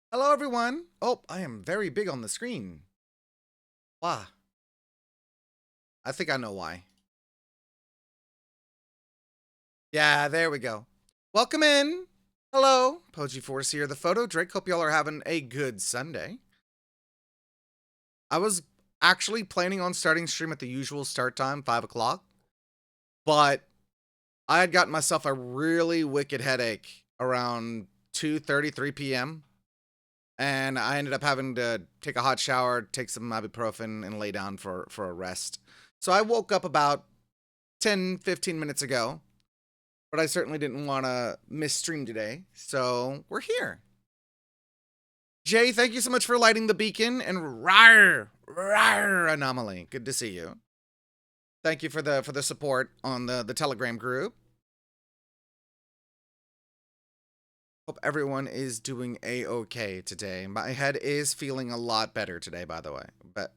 Hello, everyone. Oh, I am very big on the screen. Why? I think I know why. Yeah, there we go. Welcome in. Hello, Poji Force here. The photo Drake. Hope y'all are having a good Sunday. I was actually planning on starting stream at the usual start time, 5 o'clock, but I had gotten myself a really wicked headache around 2:33 p.m. and I ended up having to take a hot shower, take some ibuprofen, and lay down for a rest. So I woke up about 10, 15 minutes ago, but I certainly didn't want to miss stream today. So we're here. Jay, thank you so much for lighting the beacon, and rawr, anomaly. Good to see you. Thank you for the support on the Telegram group. Hope everyone is doing a-okay today. My head is feeling a lot better today, by the way. But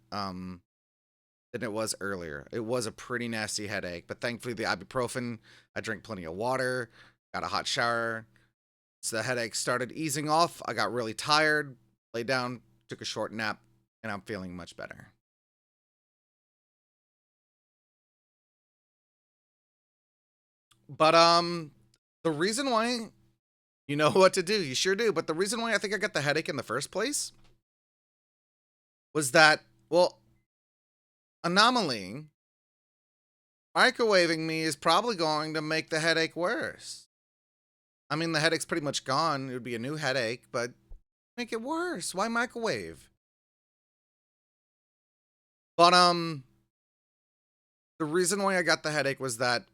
than it was earlier. It was a pretty nasty headache, but thankfully the ibuprofen, I drank plenty of water, got a hot shower. So the headache started easing off. I got really tired, laid down, took a short nap, and I'm feeling much better. But the reason why, you know what to do, you sure do, but the reason why I think I got the headache in the first place was that, well, anomaly, microwaving me is probably going to make the headache worse. I mean, the headache's pretty much gone. It would be a new headache, but make it worse. Why microwave? But the reason why I got the headache was that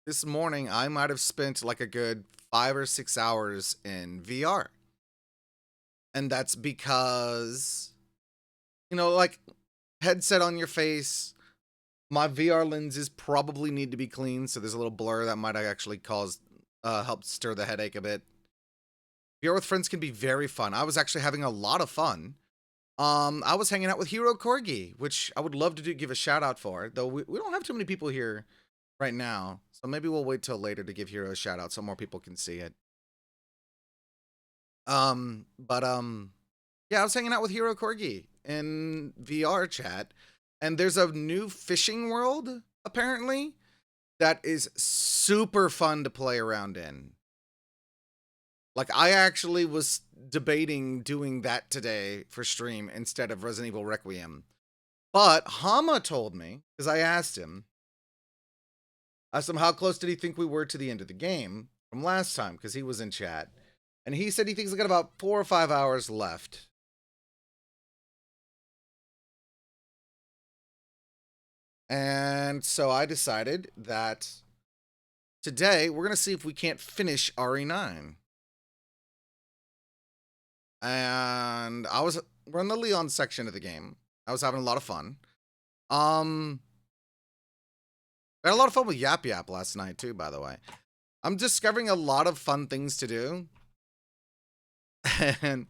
this morning I might have spent like a good 5 or 6 hours in VR. And that's because, like headset on your face, my VR lenses probably need to be cleaned, so there's a little blur that might actually cause help stir the headache a bit. VR with friends can be very fun. I was actually having a lot of fun. I was hanging out with Hero Corgi, which I would love to give a shout out for, though we don't have too many people here right now. So maybe we'll wait till later to give Hero a shout out so more people can see it. But yeah, I was hanging out with Hero Corgi in VR chat, and there's a new fishing world, apparently, that is super fun to play around in. Like, I actually was debating doing that today for stream instead of Resident Evil Requiem. But Hama told me, because I asked him how close did he think we were to the end of the game from last time, because he was in chat. And he said he thinks we got about 4 or 5 hours left. And so I decided that today we're going to see if we can't finish RE9. And we're in the Leon section of the game. I was having a lot of fun. I had a lot of fun with Yap Yap last night too, by the way. I'm discovering a lot of fun things to do. And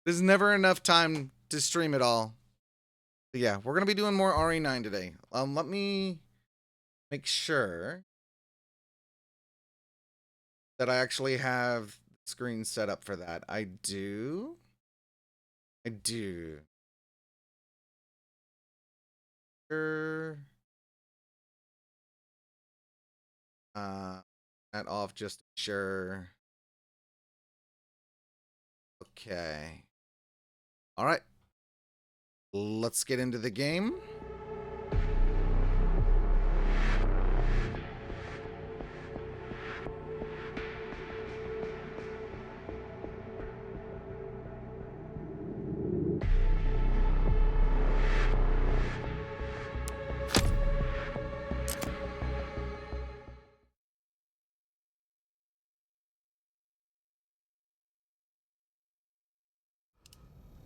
there's never enough time to stream it all. But yeah, we're going to be doing more RE9 today. Let me make sure that I actually have the screen set up for that. I do. Sure. That off just sure. Okay. All right. Let's get into the game.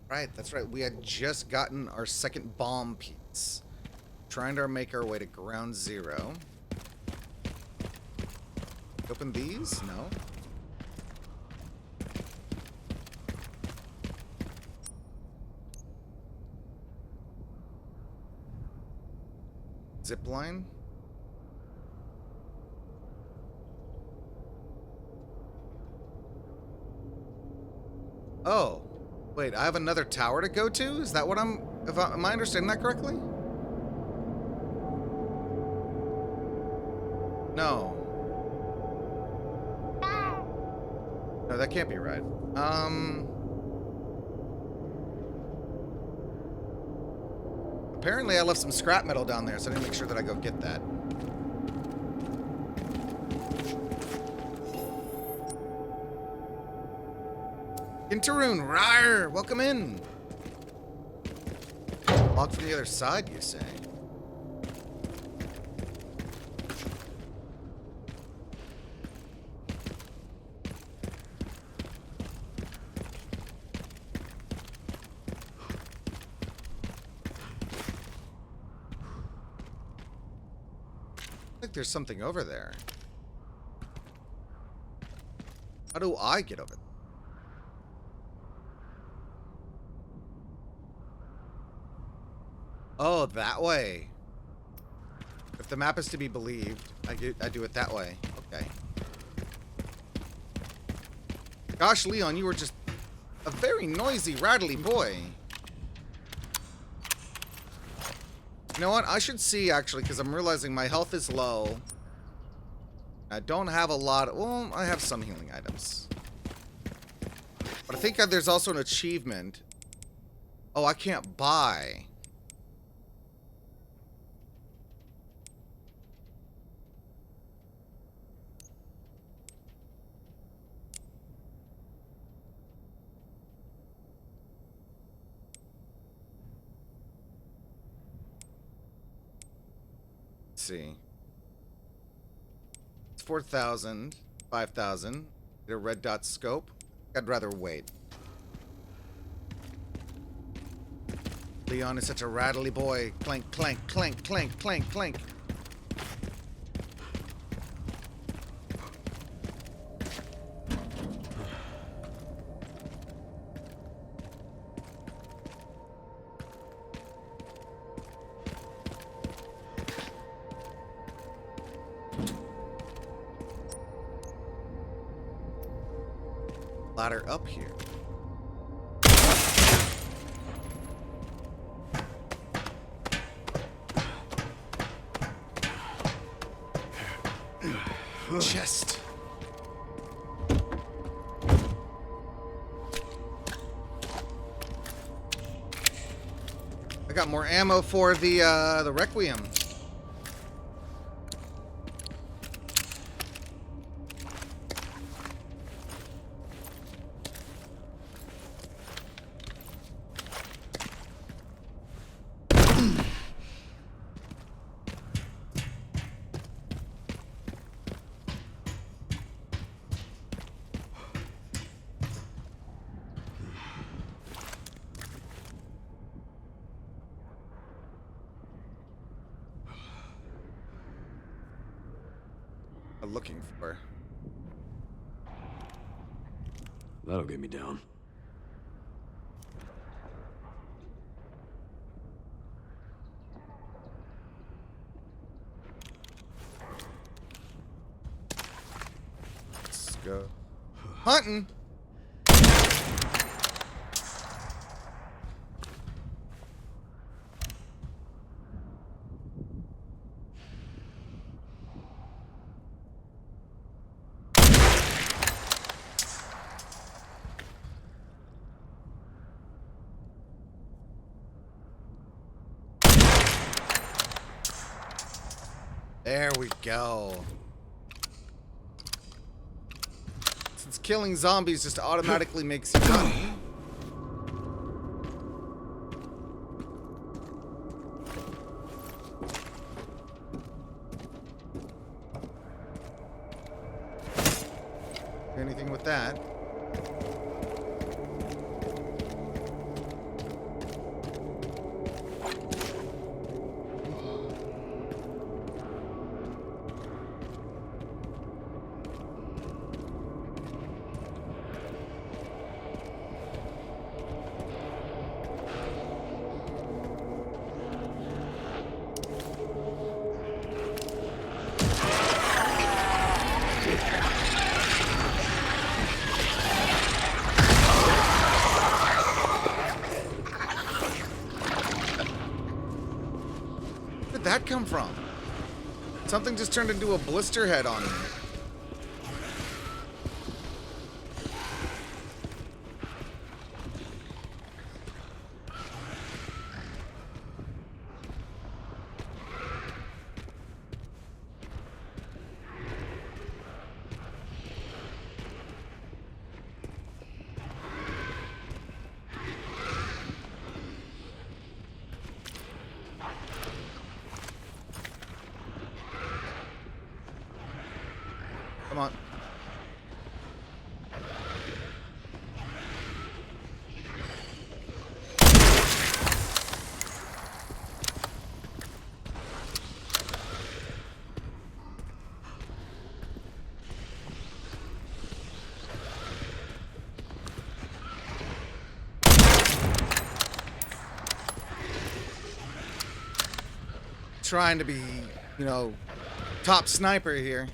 Right, that's right. We had just gotten our second bomb piece. Trying to make our way to ground zero. Open these? No. Zip line? Oh. Wait, I have another tower to go to? Is that what am I understanding that correctly? No. No, that can't be right. Apparently I left some scrap metal down there, so I need to make sure that I go get that. Interoon, rawr! Welcome in! Locked from the other side, you say? I think there's something over there. How do I get over there? Oh, that way. If the map is to be believed, I do it that way. Okay. Gosh, Leon, you were just a very noisy, rattly boy. You know what? I should see, actually, because I'm realizing my health is low. I don't have a lot of... Well, I have some healing items. But I think there's also an achievement. Oh, I can't buy. See. It's 4,000, 5,000. Get a red dot scope. I'd rather wait. Leon is such a rattly boy. Clank, clank, clank, clank, clank, clank. Ladder up here. Chest. I got more ammo for the Requiem. Looking for. That'll get me down. Let's go hunting. There we go. Since killing zombies just automatically makes you money. Do anything with that? that come from? Something just turned into a blister head on me. Come on. Trying to be, you know, top sniper here.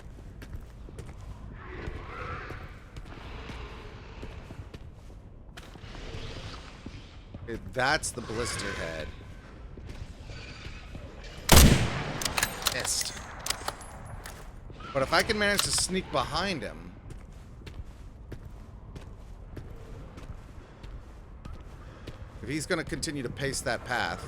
Okay, that's the blister head. Missed. But if I can manage to sneak behind him. If he's going to continue to pace that path.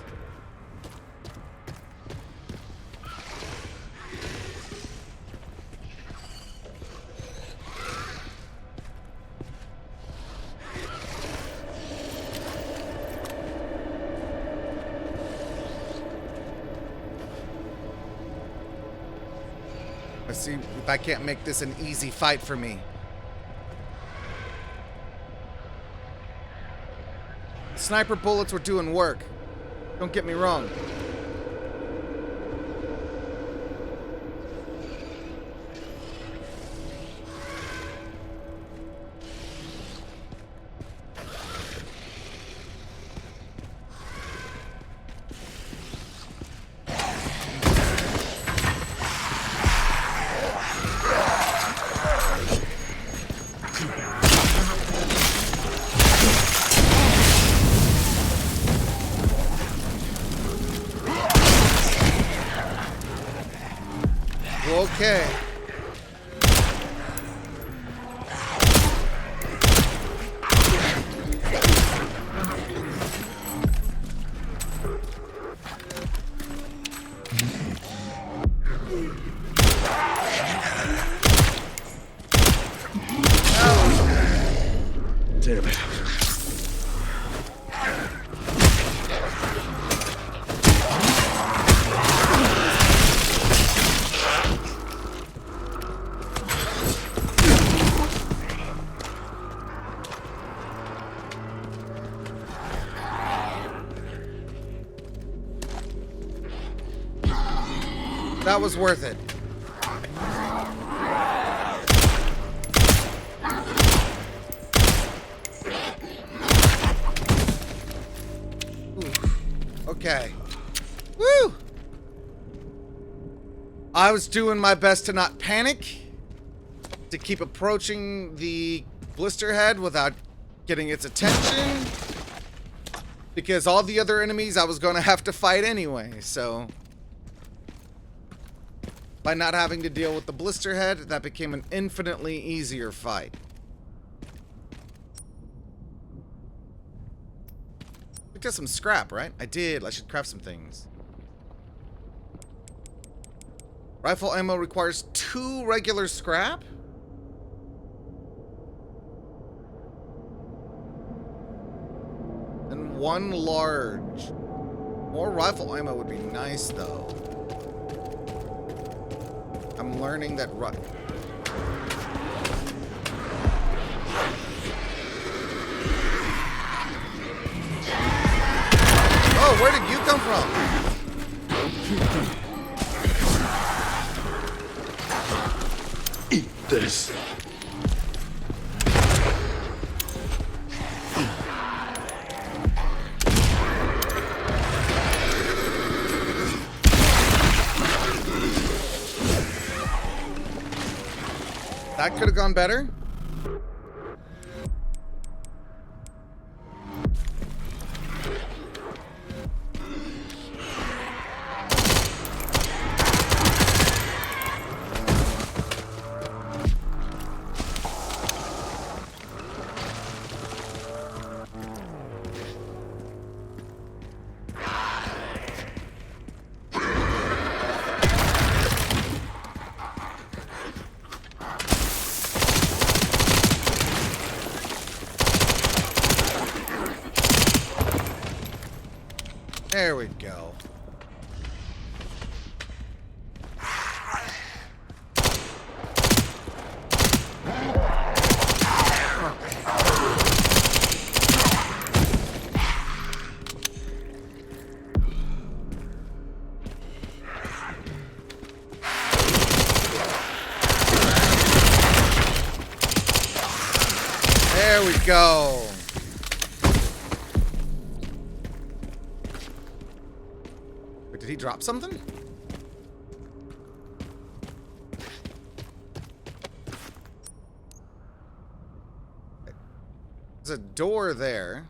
Let's see if I can't make this an easy fight for me. Sniper bullets were doing work. Don't get me wrong. Okay. Damn it. That was worth it. Ooh. Okay. Woo! I was doing my best to not panic, to keep approaching the blister head without getting its attention, because all the other enemies I was going to have to fight anyway, so by not having to deal with the blister head, that became an infinitely easier fight. Picked up some scrap, right? I did. I should craft some things. Rifle ammo requires 2 regular scrap? And 1 large. More rifle ammo would be nice, though. I'm learning that Oh, where did you come from? Eat this. That could have gone better. There we go. There we go. Wait, did he drop something? There's a door there.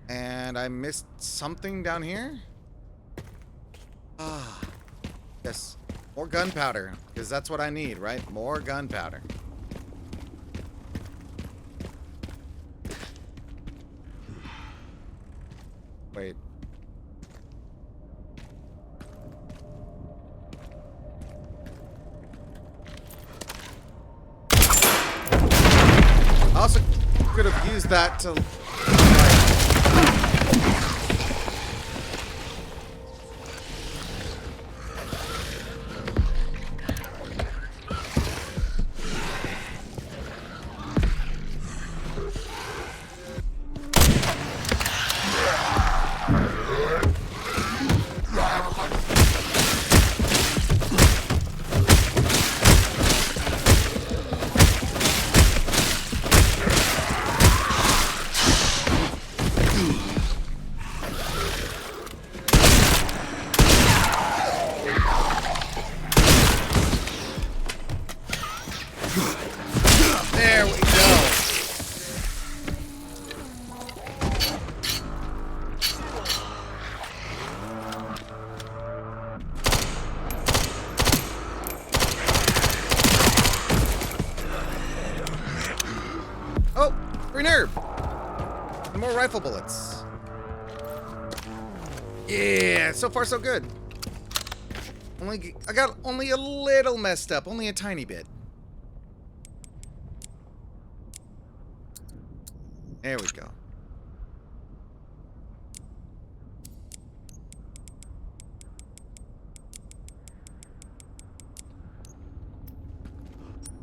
And I missed something down here? Ah. Yes. More gunpowder. Because that's what I need, right? More gunpowder. Wait. I also could have used that to... There we go. Oh, green herb. And more rifle bullets. Yeah, so far so good. I got only a little messed up, only a tiny bit. There we go.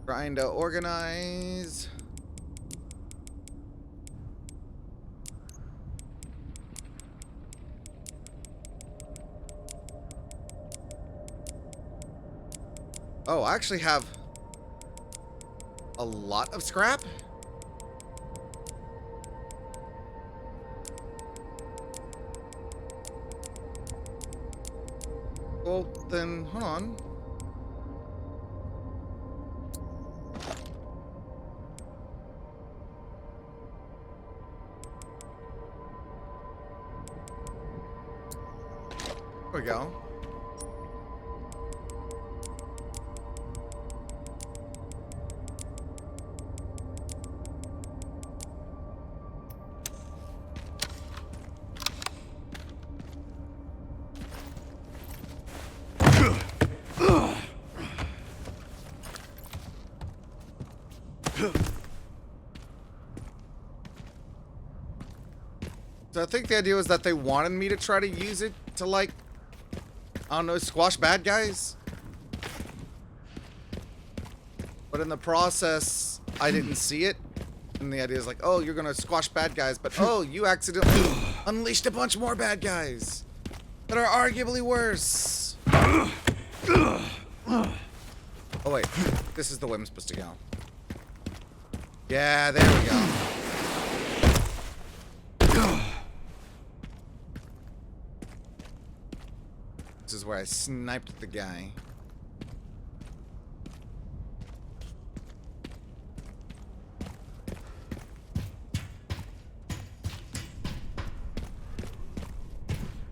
Trying to organize. Oh, I actually have a lot of scrap. Well, then, hold on. There we go. So I think the idea was that they wanted me to try to use it to, like, I don't know, squash bad guys. But in the process, I didn't see it. And the idea is like, oh, you're going to squash bad guys, but oh, you accidentally unleashed a bunch more bad guys that are arguably worse. Oh, wait. This is the way I'm supposed to go. Yeah, there we go. This is where I sniped the guy.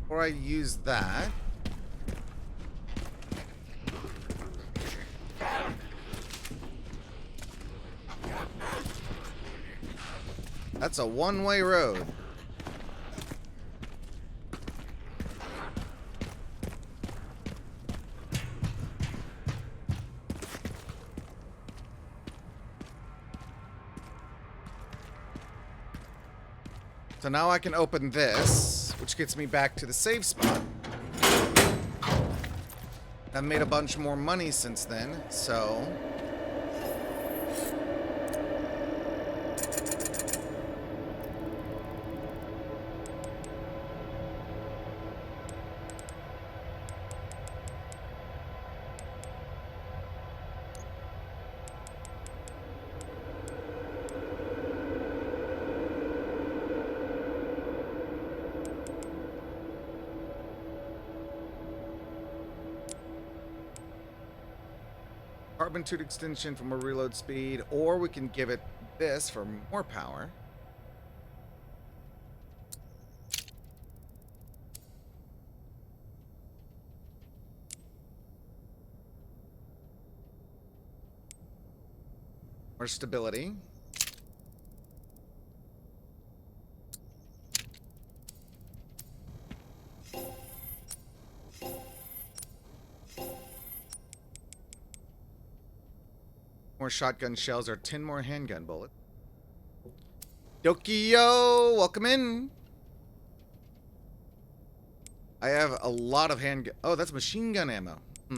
Before I use that... That's a one-way road. So now I can open this, which gets me back to the save spot. I've made a bunch more money since then, so... Carbon tube extension for more reload speed, or we can give it this for more power. More stability. More shotgun shells or 10 more handgun bullets. Dokio, welcome in. I have a lot of handgun. Oh, that's machine gun ammo. I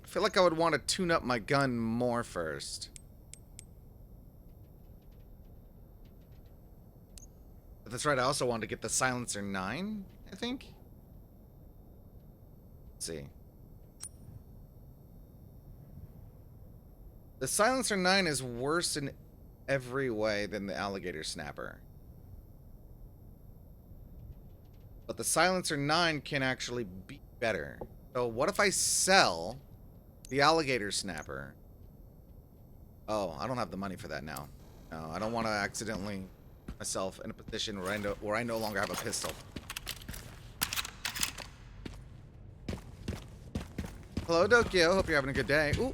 feel like I would want to tune up my gun more first. But that's right, I also wanted to get the Silencer 9, I think. Let's see. The Silencer 9 is worse in every way than the Alligator Snapper. But the Silencer 9 can actually be better. So what if I sell the Alligator Snapper? Oh, I don't have the money for that now. No, I don't want to accidentally put myself in a position where I no longer have a pistol. Hello, Dokio. Hope you're having a good day. Ooh.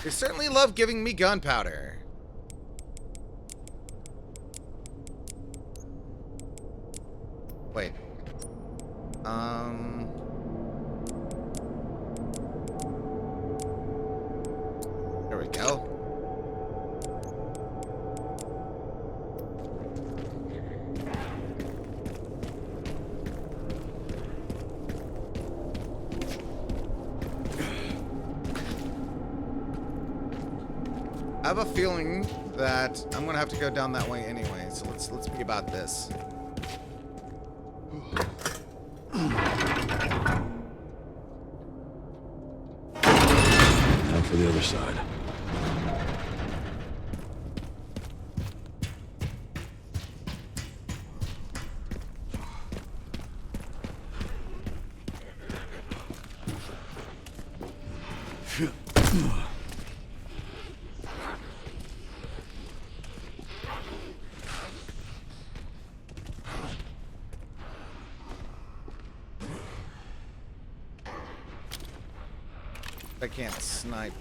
They certainly love giving me gunpowder. Wait. There we go. I have a feeling that I'm gonna have to go down that way anyway, so let's be about this. Now for the other side. I can't snipe.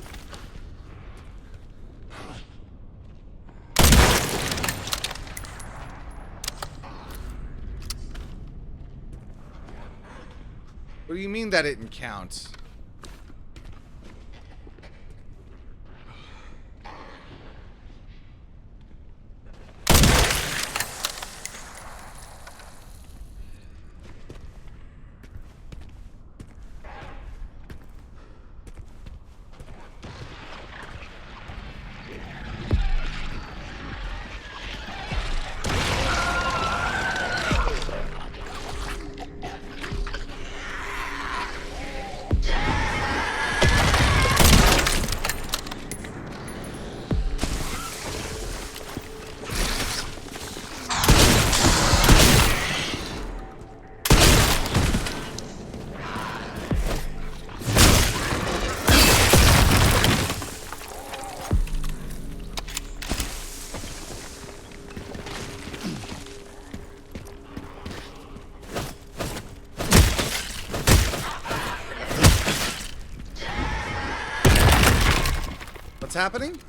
What do you mean that didn't count? What's happening?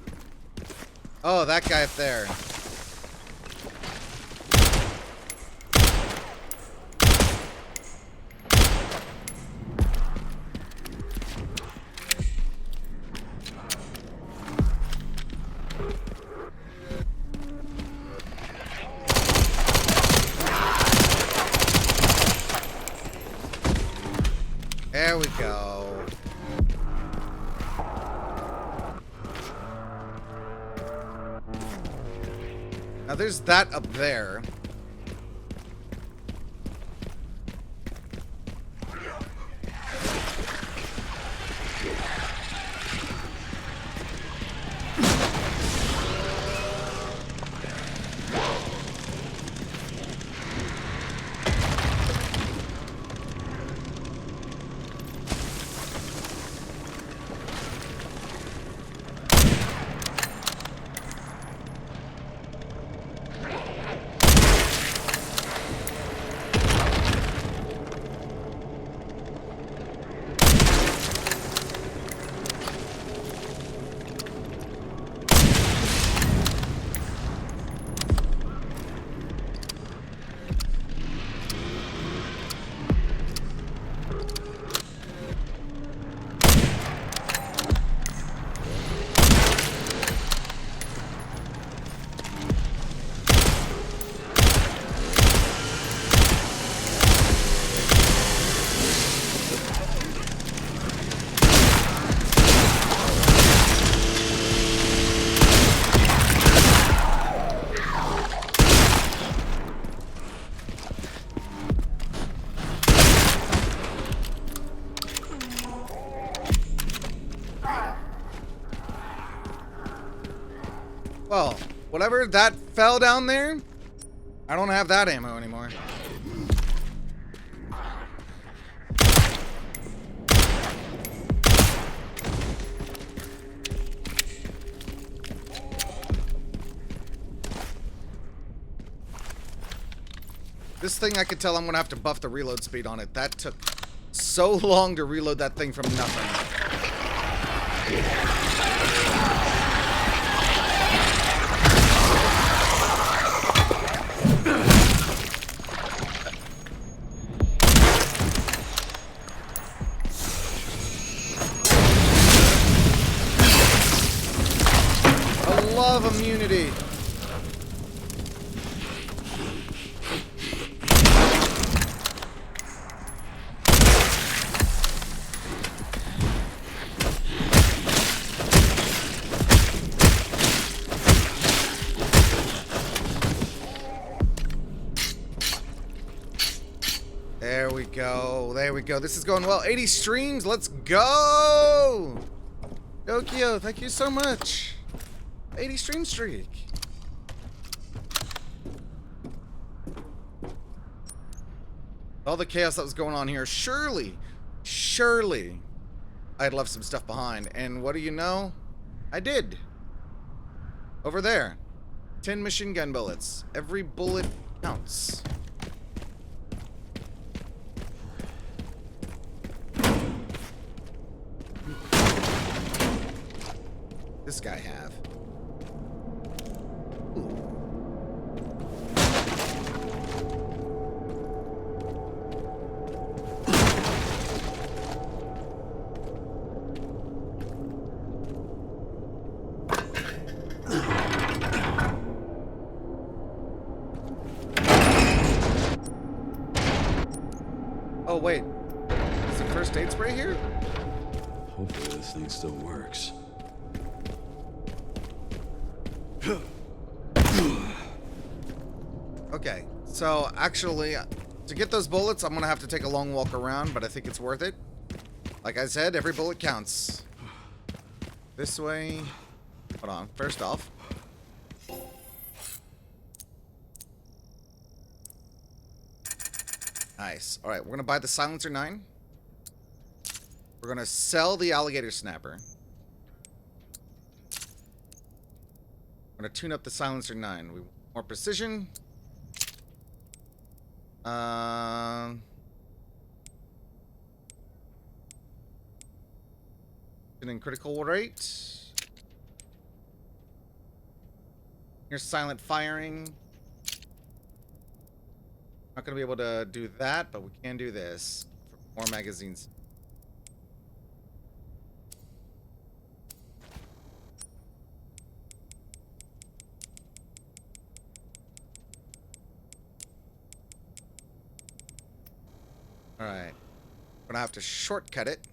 Oh, that guy up there. Now there's that up there. Well, whatever that fell down there, I don't have that ammo anymore. This thing, I could tell I'm gonna have to buff the reload speed on it. That took so long to reload that thing from nothing. I love immunity. There we go. There we go. This is going well. 80 streams. Let's go. Tokyo, thank you so much. 80 stream streak. All the chaos that was going on here. Surely I'd left some stuff behind. And what do you know? I did. Over there. 10 machine gun bullets. Every bullet counts. This guy have? Ooh. Oh wait, is the first aid spray here? Hopefully this thing still works. Okay, so actually, to get those bullets, I'm gonna have to take a long walk around, but I think it's worth it. Like I said, every bullet counts. This way. Hold on, first off. Nice. Alright, we're gonna buy the Silencer 9. We're gonna sell the Alligator Snapper. We're gonna tune up the Silencer 9. We want more precision. In critical rate. Here's silent firing. Not gonna be able to do that, but we can do this. For more magazines. Alright. Gonna have to shortcut it.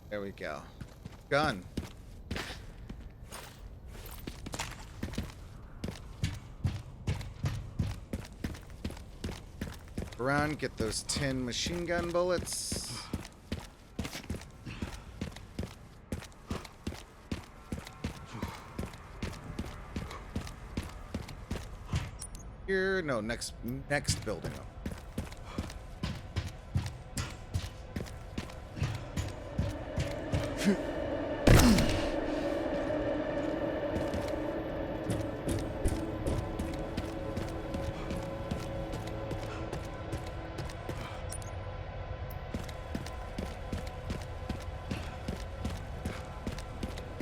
There we go. Gun. Around, get those 10 machine gun bullets. Here, no, next building up.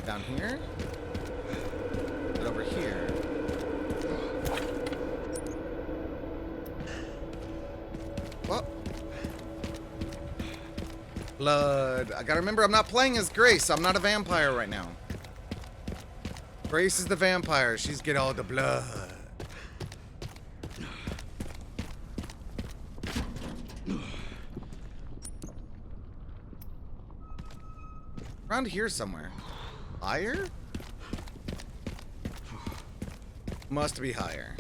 Down here. But over here. Well. Blood. I gotta remember I'm not playing as Grace. I'm not a vampire right now. Grace is the vampire. She's get all the blood. Around here somewhere. Higher? Must be higher.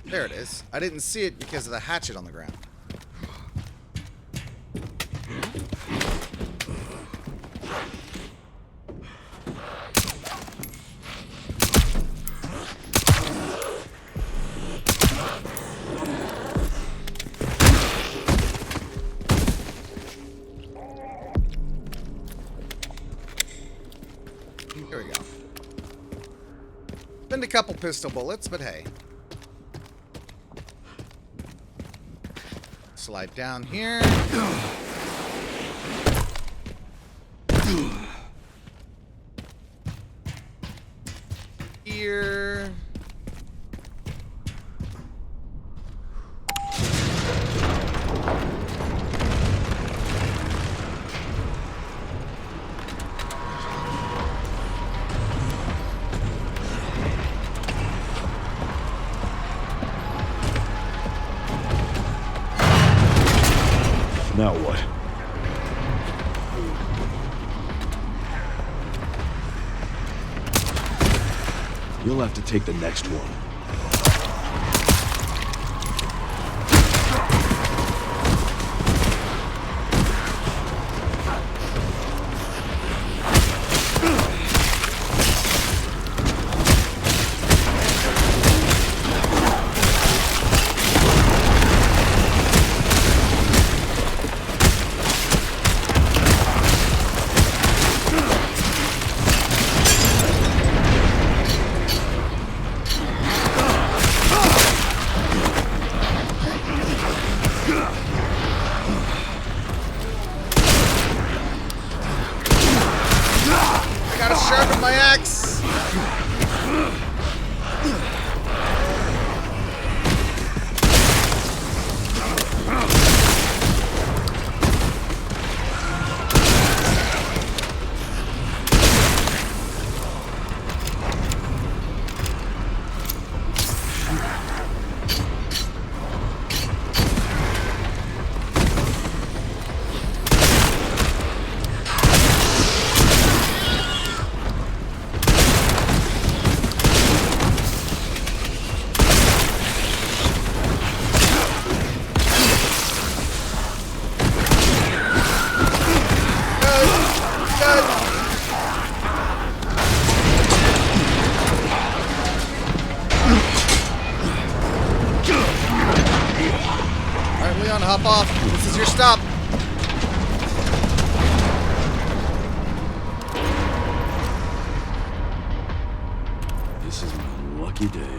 There it is. I didn't see it because of the hatchet on the ground. Here we go. Spend a couple pistol bullets, but hey. Slide down here. Here. Now what? You'll have to take the next one. Sharpen my axe. Leon, hop off. This is your stop. This is my lucky day.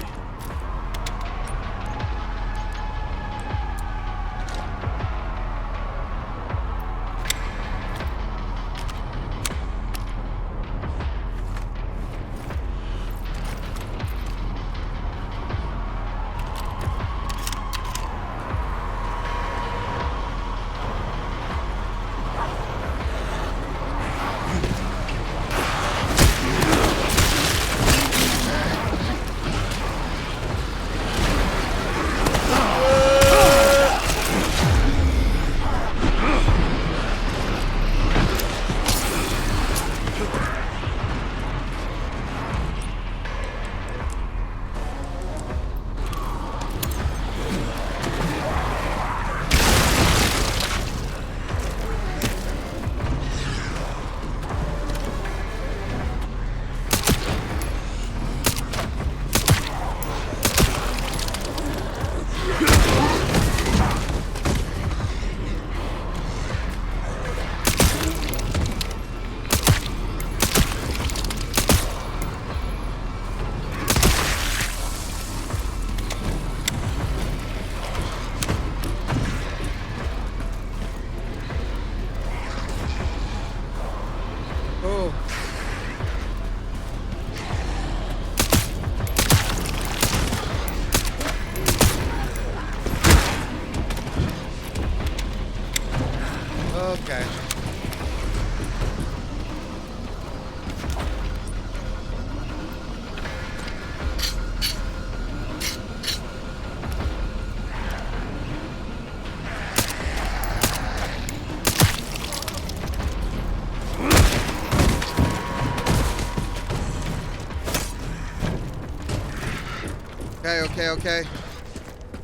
Okay, okay, okay.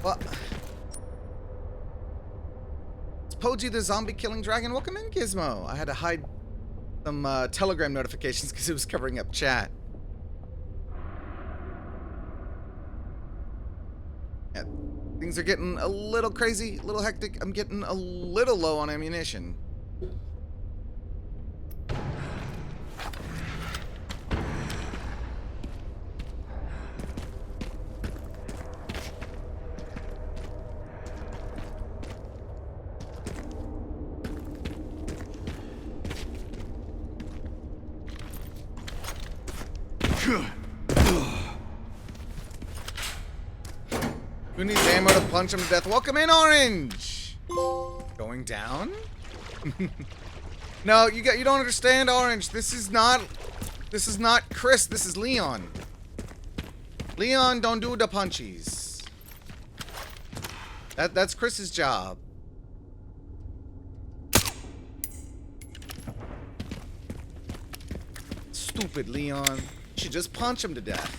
Well, it's Poji the zombie killing dragon. Welcome in, Gizmo. I had to hide some Telegram notifications because it was covering up chat. Yeah, things are getting a little crazy, a little hectic. I'm getting a little low on ammunition. Who needs ammo to punch him to death? Welcome in, Orange. Going down? No, you don't understand, Orange. This is not Chris. This is Leon. Leon, don't do the punchies. That's Chris's job. Stupid Leon. You should just punch him to death.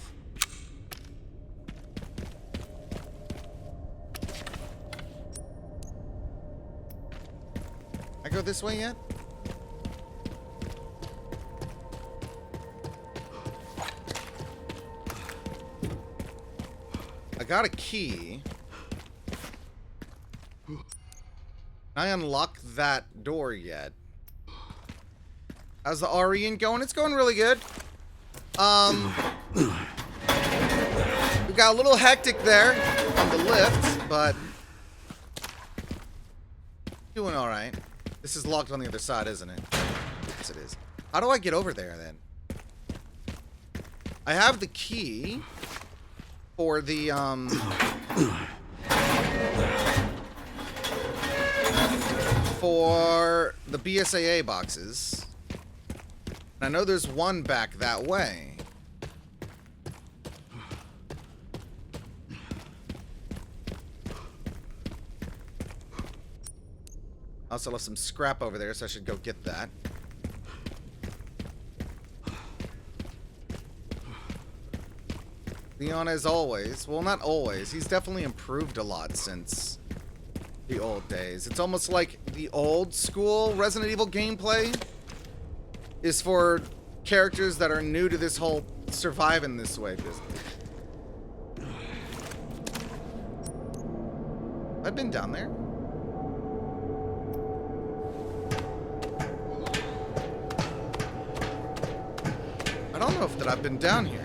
I go this way yet? I got a key. Can I unlock that door yet? How's the REing going? It's going really good. We got a little hectic there on the lift, but doing all right. This is locked on the other side, isn't it? Yes, it is. How do I get over there, then? I have the key for the, for the BSAA boxes. And I know there's one back that way. I also left some scrap over there, so I should go get that. Leon, as always. Well, not always. He's definitely improved a lot since the old days. It's almost like the old school Resident Evil gameplay is for characters that are new to this whole surviving this way business. I've been down there. I don't know if that I've been down here.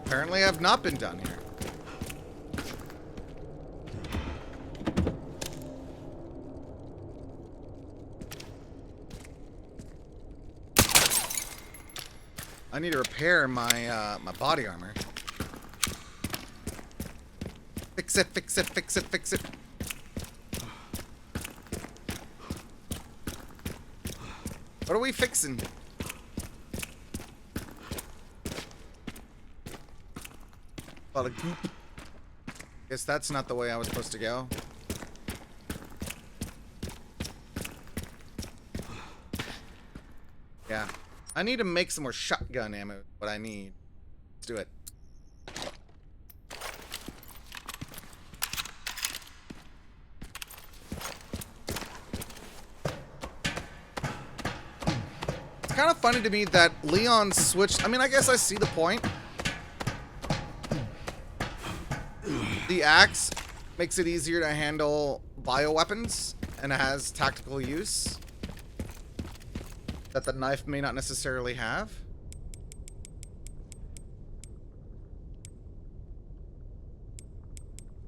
Apparently I've not been down here. I need to repair my my body armor. Fix it, fix it, fix it, fix it. What are we fixing? A lot of goop. Guess that's not the way I was supposed to go. Yeah. I need to make some more shotgun ammo. What I need. Let's do it. It's kind of funny to me that Leon switched. I mean, I guess I see the point. The axe makes it easier to handle bioweapons and has tactical use that the knife may not necessarily have.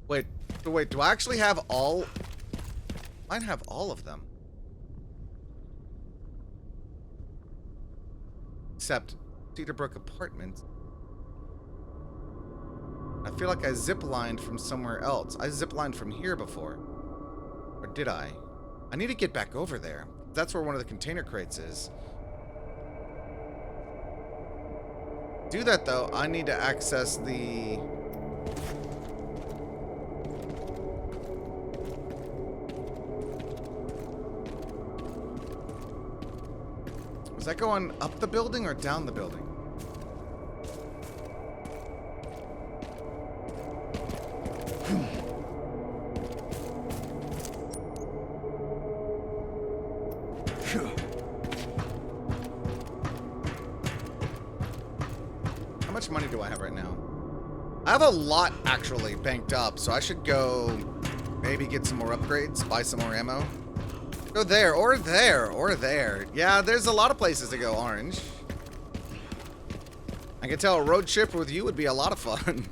Wait, do I actually have all? I might have all of them. Except Cedarbrook Apartments. I feel like I ziplined from somewhere else. I ziplined from here before. Or did I? I need to get back over there. That's where one of the container crates is. To do that, though, I need to access the Is that going up the building or down the building? How much money do I have right now? I have a lot actually banked up, so I should go maybe get some more upgrades, buy some more ammo. Go there, or there, or there. Yeah, there's a lot of places to go, Orange. I can tell a road trip with you would be a lot of fun.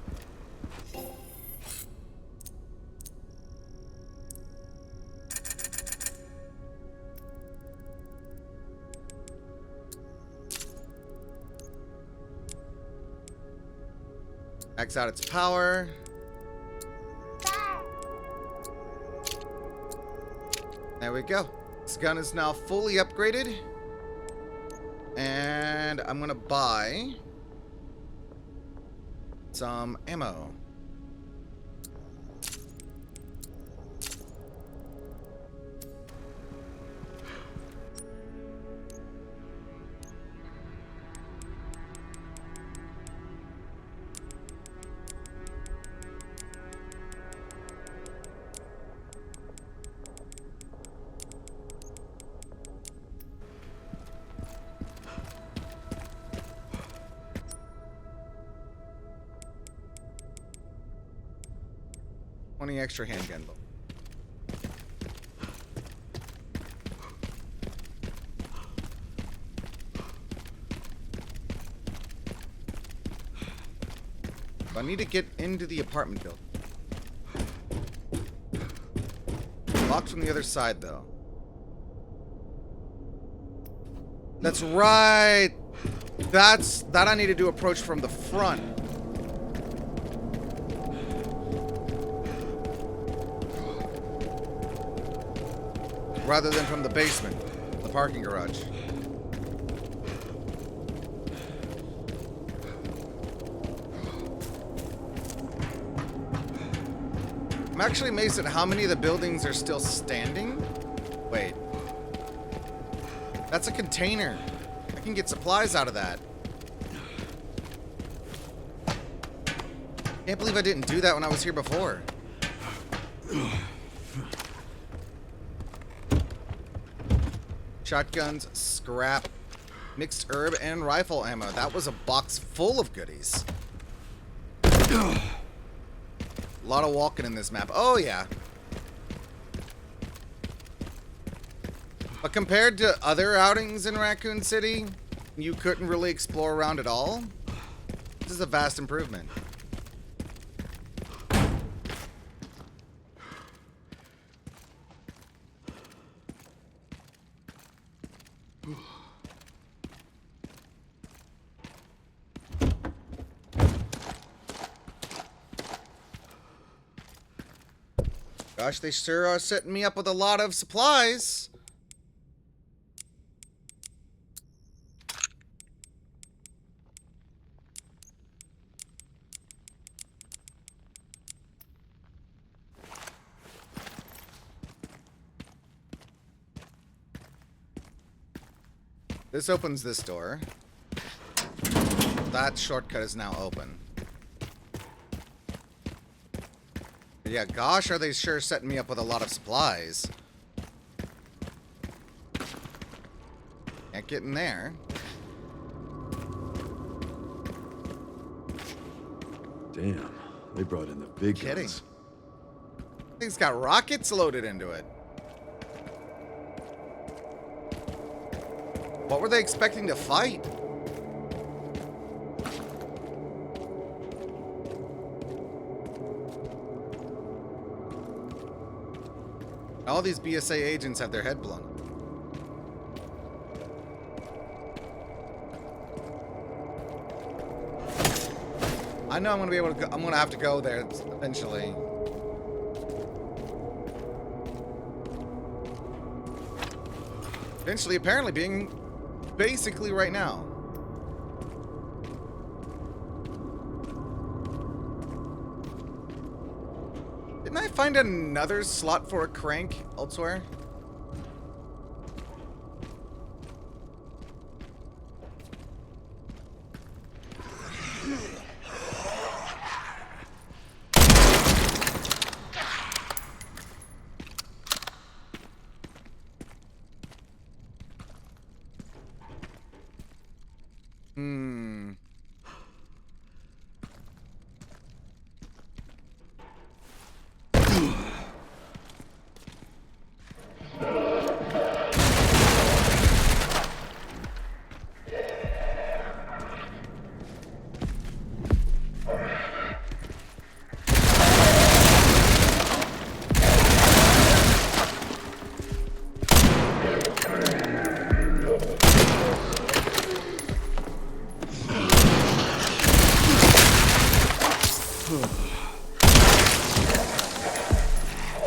Max out its power. There we go. This gun is now fully upgraded. And I'm gonna buy some ammo. Extra handgun. I need to get into the apartment building. Locked from the other side, though. That's right. That I need to do approach from the front. Rather than from the basement, the parking garage. I'm actually amazed at how many of the buildings are still standing. Wait. That's a container. I can get supplies out of that. Can't believe I didn't do that when I was here before. Shotguns, scrap, mixed herb, and rifle ammo. That was a box full of goodies. A lot of walking in this map. Oh, yeah. But compared to other outings in Raccoon City, you couldn't really explore around at all. This is a vast improvement. Gosh, they sure are setting me up with a lot of supplies. This opens this door. That shortcut is now open. Yeah, gosh, are they sure setting me up with a lot of supplies. Can't get in there. Damn, they brought in the big Kidding. guns. Thing's got rockets loaded into it. What were they expecting to fight? All these BSA agents have their head blown. I know I'm gonna be able to go, I'm gonna have to go there eventually. Eventually, apparently being basically right now. Didn't I find another slot for a crank elsewhere? Hmm.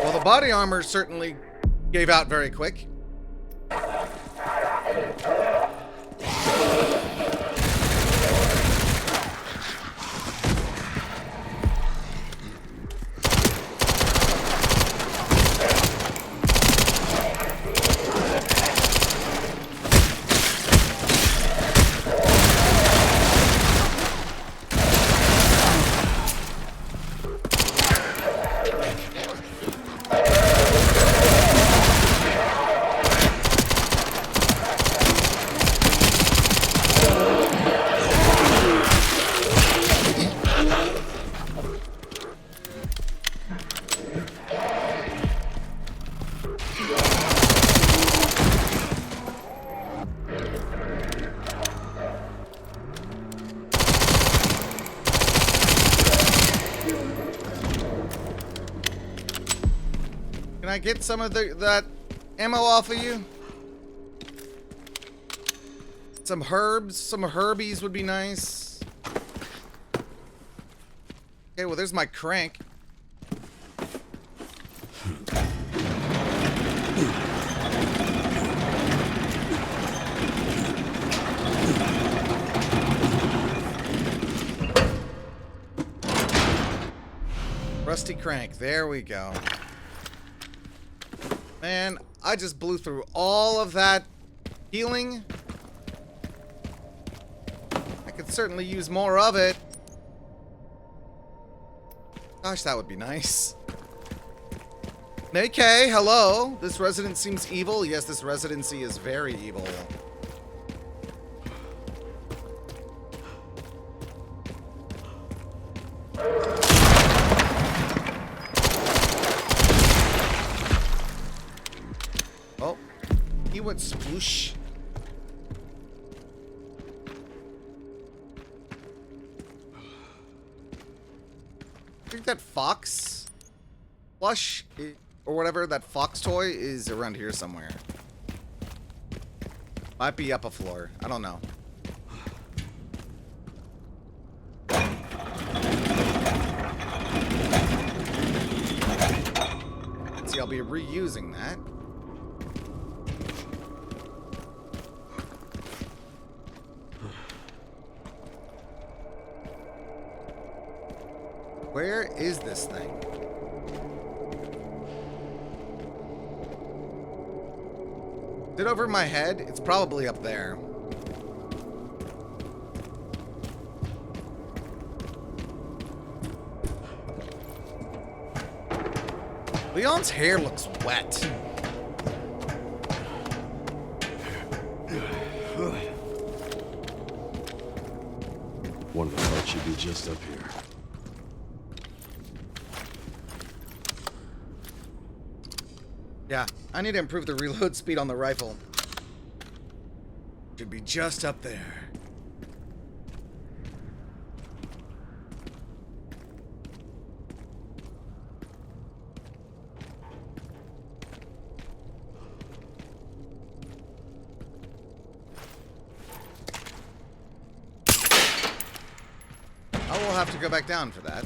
Well, the body armor certainly gave out very quick. Can I get some of that ammo off of you? Some herbs, some herbies would be nice. Okay, well, there's my crank. Rusty crank. There we go. Man, I just blew through all of that healing. I could certainly use more of it. Gosh, that would be nice. AK, hello. This resident seems evil. Yes, this residency is very evil. Oh, he went sploosh. I think that fox plush or whatever, that fox toy is around here somewhere. Might be up a floor. I don't know. Let's see, I'll be reusing that. Where is this thing? Is it over my head? It's probably up there. Leon's hair looks wet. One of the parts should be just up here. Yeah, I need to improve the reload speed on the rifle. Should be just up there. I will have to go back down for that.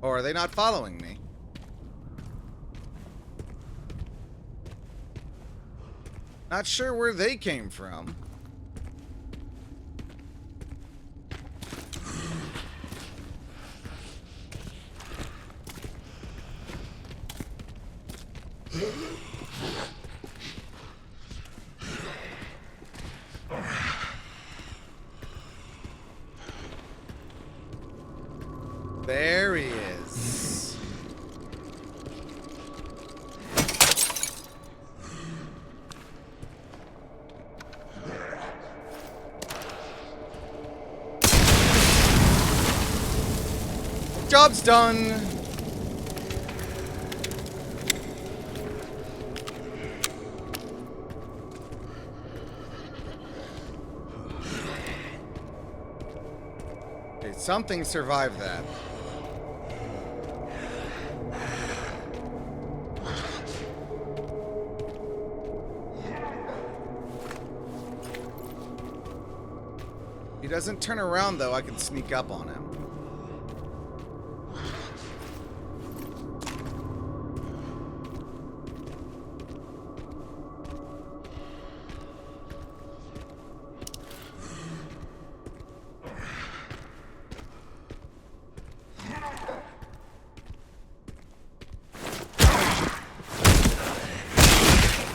Or are they not following me? Not sure where they came from. There he is. Job's done. Okay, something survived that. He doesn't turn around, though. I can sneak up on him.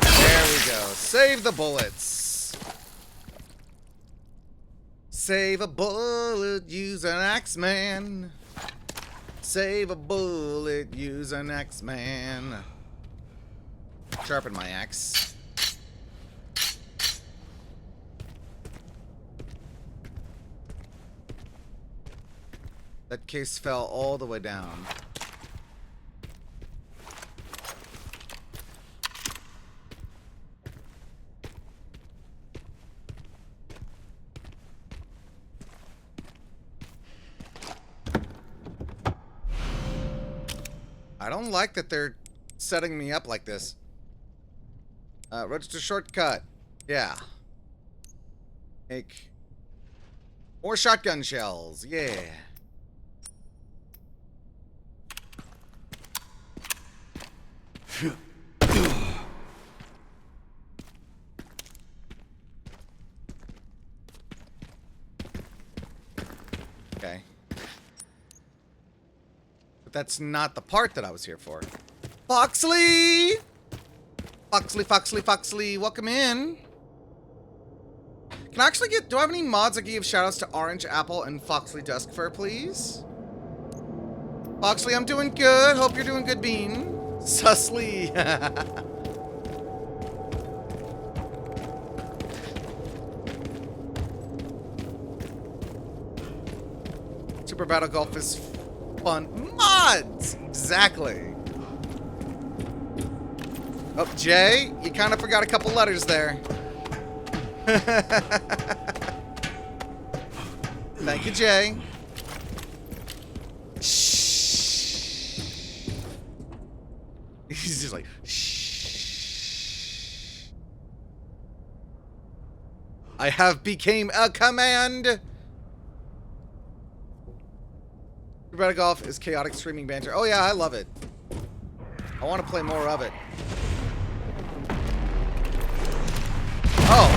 There we go. Save the bullets. Save a bullet, use an Axeman. Save a bullet, use an Axeman. Sharpen my axe. That case fell all the way down. I don't like that they're setting me up like this. Register shortcut. Yeah. Make more shotgun shells. Yeah. Okay. But that's not the part that I was here for. Foxley! Foxley, Foxley, Foxley, welcome in. Can I actually get... Do I have any mods that give shoutouts to Orange Apple and Foxley Duskfur, please? Foxley, I'm doing good. Hope you're doing good, Bean. Sussly. Super Battle Golf is fun. Mods! Exactly. Oh, Jay, you kind of forgot a couple letters there. Thank you, Jay. Shh. He's just like, shh. I have became a command. Red Golf is chaotic streaming banter. Oh yeah, I love it. I want to play more of it. Oh.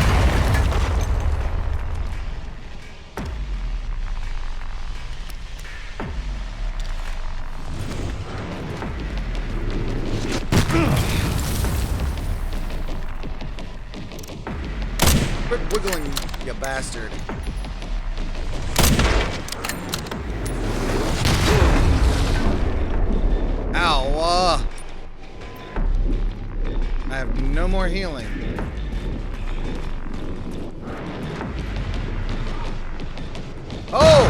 Quit wiggling, you bastard. Ow, I have no more healing. Oh!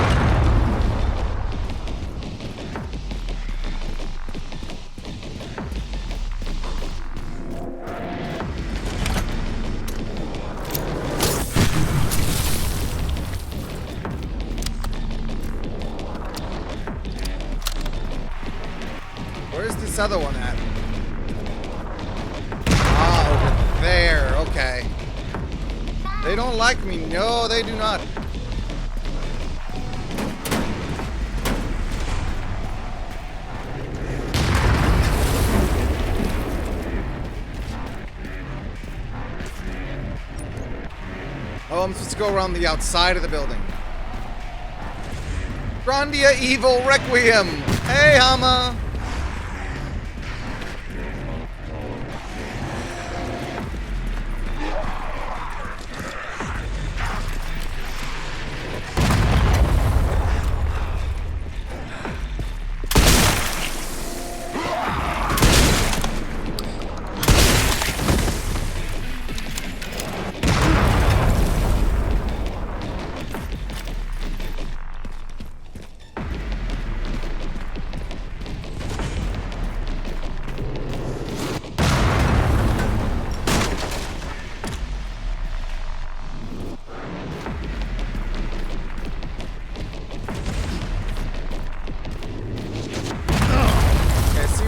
Where's this other one at? Ah, over there. Okay. They don't like me. No, they do not. Oh, I'm supposed to go around the outside of the building. Grandia Evil Requiem. Hey, Hama.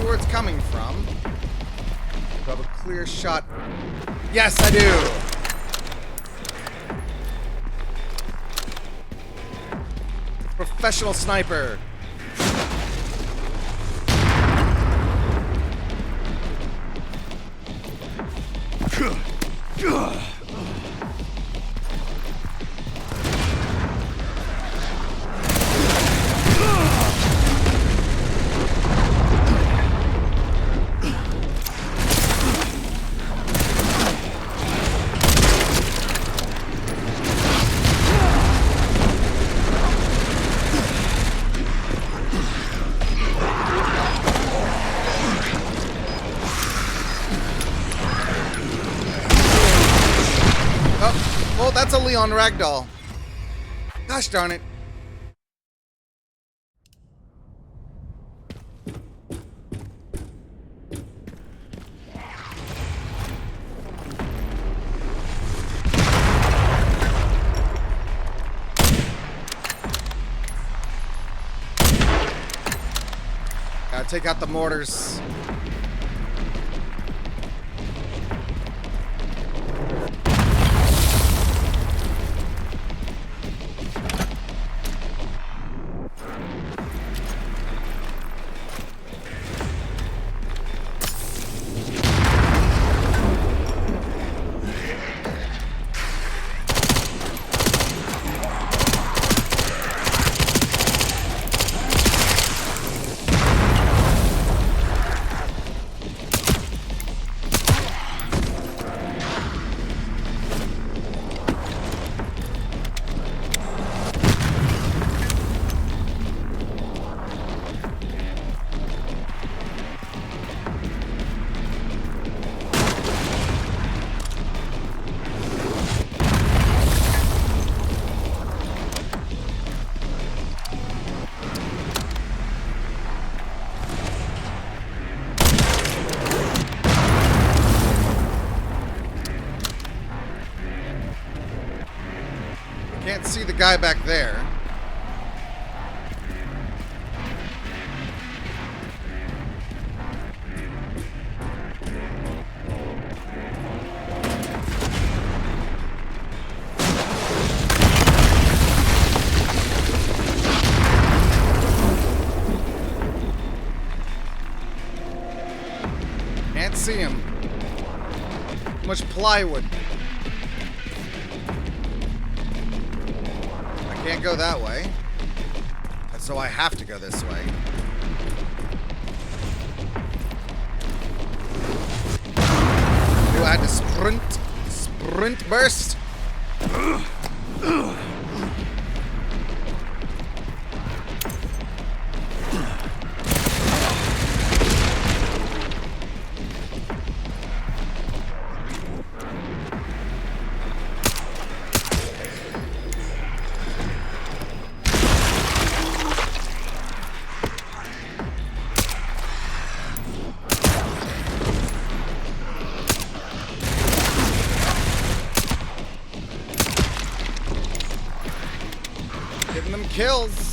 It's coming from. Do I have a clear shot? Yes, I do. Professional sniper. Oh, that's a Leon Ragdoll. Gosh darn it. Gotta take out the mortars. Can't see the guy back there. Can't see him. Too much plywood. Can't go that way. So I have to go this way. I had to sprint burst. Getting them kills.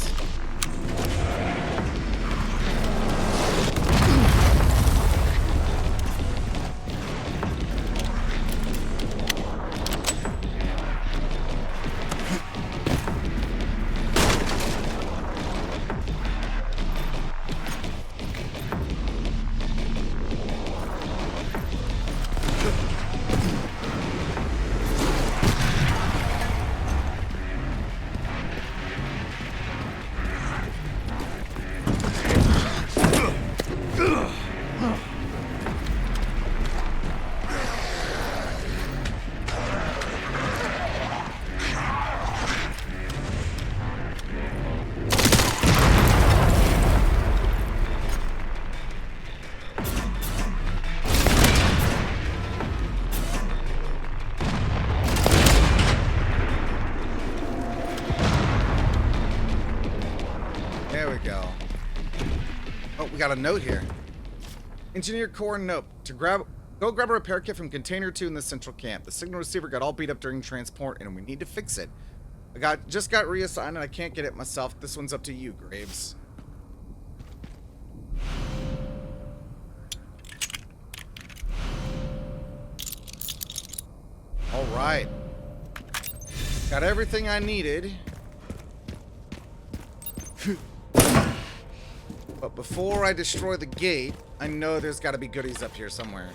got a note here. Engineer Core note. Go grab a repair kit from Container 2 in the central camp. The signal receiver got all beat up during transport, and we need to fix it. Just got reassigned, and I can't get it myself. This one's up to you, Graves. All right. Got everything I needed. But before I destroy the gate, I know there's got to be goodies up here somewhere.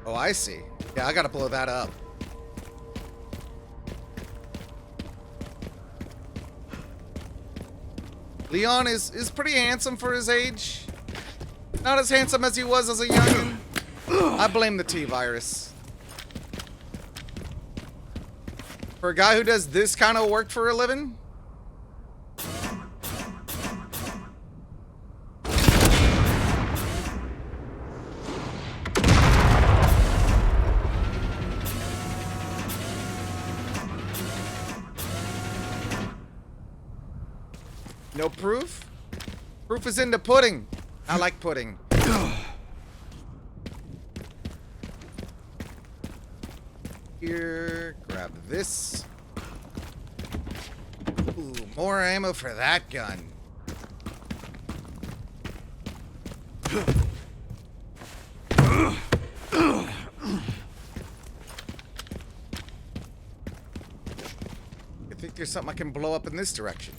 Oh, I see. Yeah, I gotta blow that up. Leon is pretty handsome for his age. Not as handsome as he was as a youngin'. I blame the T-virus. For a guy who does this kind of work for a living? No proof? Proof is in the pudding. I like pudding. Here, grab this. Ooh, more ammo for that gun. I think there's something I can blow up in this direction.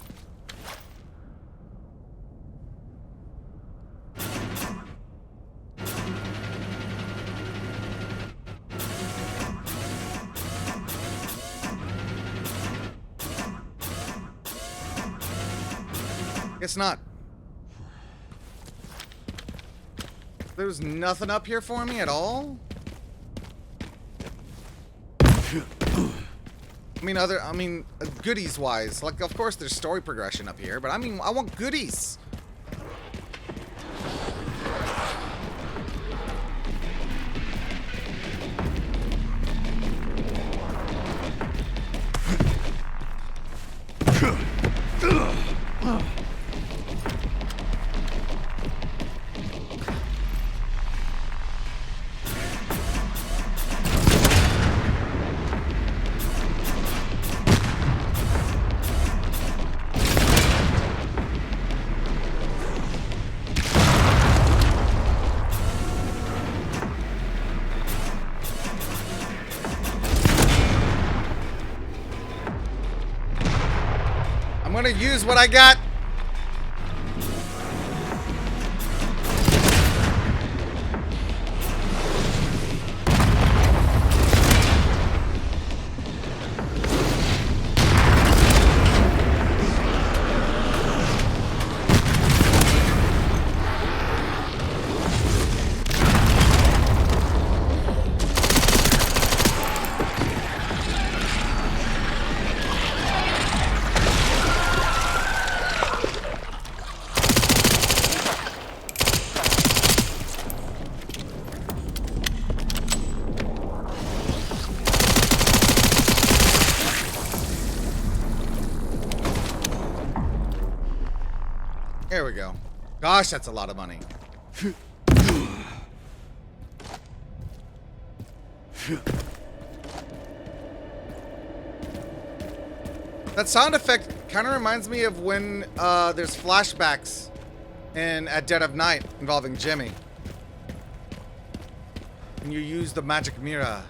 Guess not. There's nothing up here for me at all? I mean, goodies wise. Like, of course there's story progression up here, but I mean, I want goodies. I'm gonna use what I got. There we go. Gosh, that's a lot of money. That sound effect kind of reminds me of when there's flashbacks in At Dead of Night involving Jimmy. And you use the magic mirror.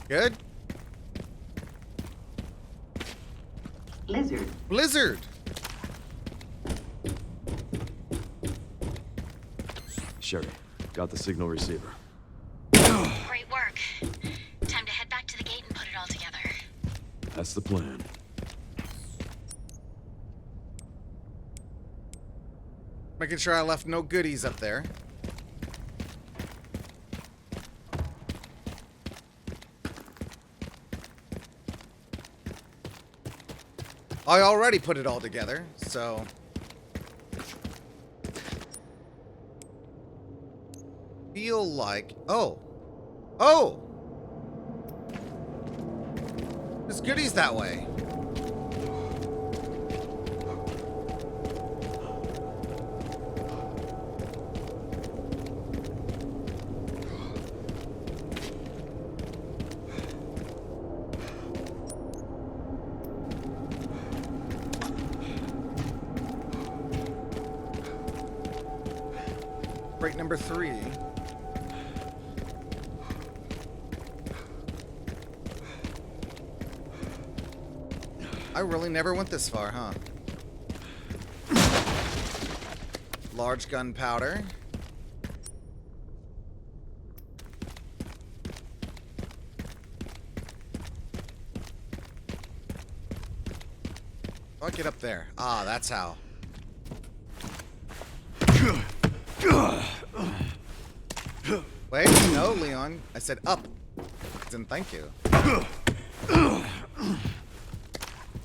Good? Blizzard. Blizzard! Sherry, got the signal receiver. Great work. Time to head back to the gate and put it all together. That's the plan. Making sure I left no goodies up there. I already put it all together, so... Feel like... Oh! Oh! There's goodies that way. Crate number 3. I really never went this far, huh? Large gunpowder. I'll get up there. Ah, that's how. Wait, no, Leon. I said up. Then thank you.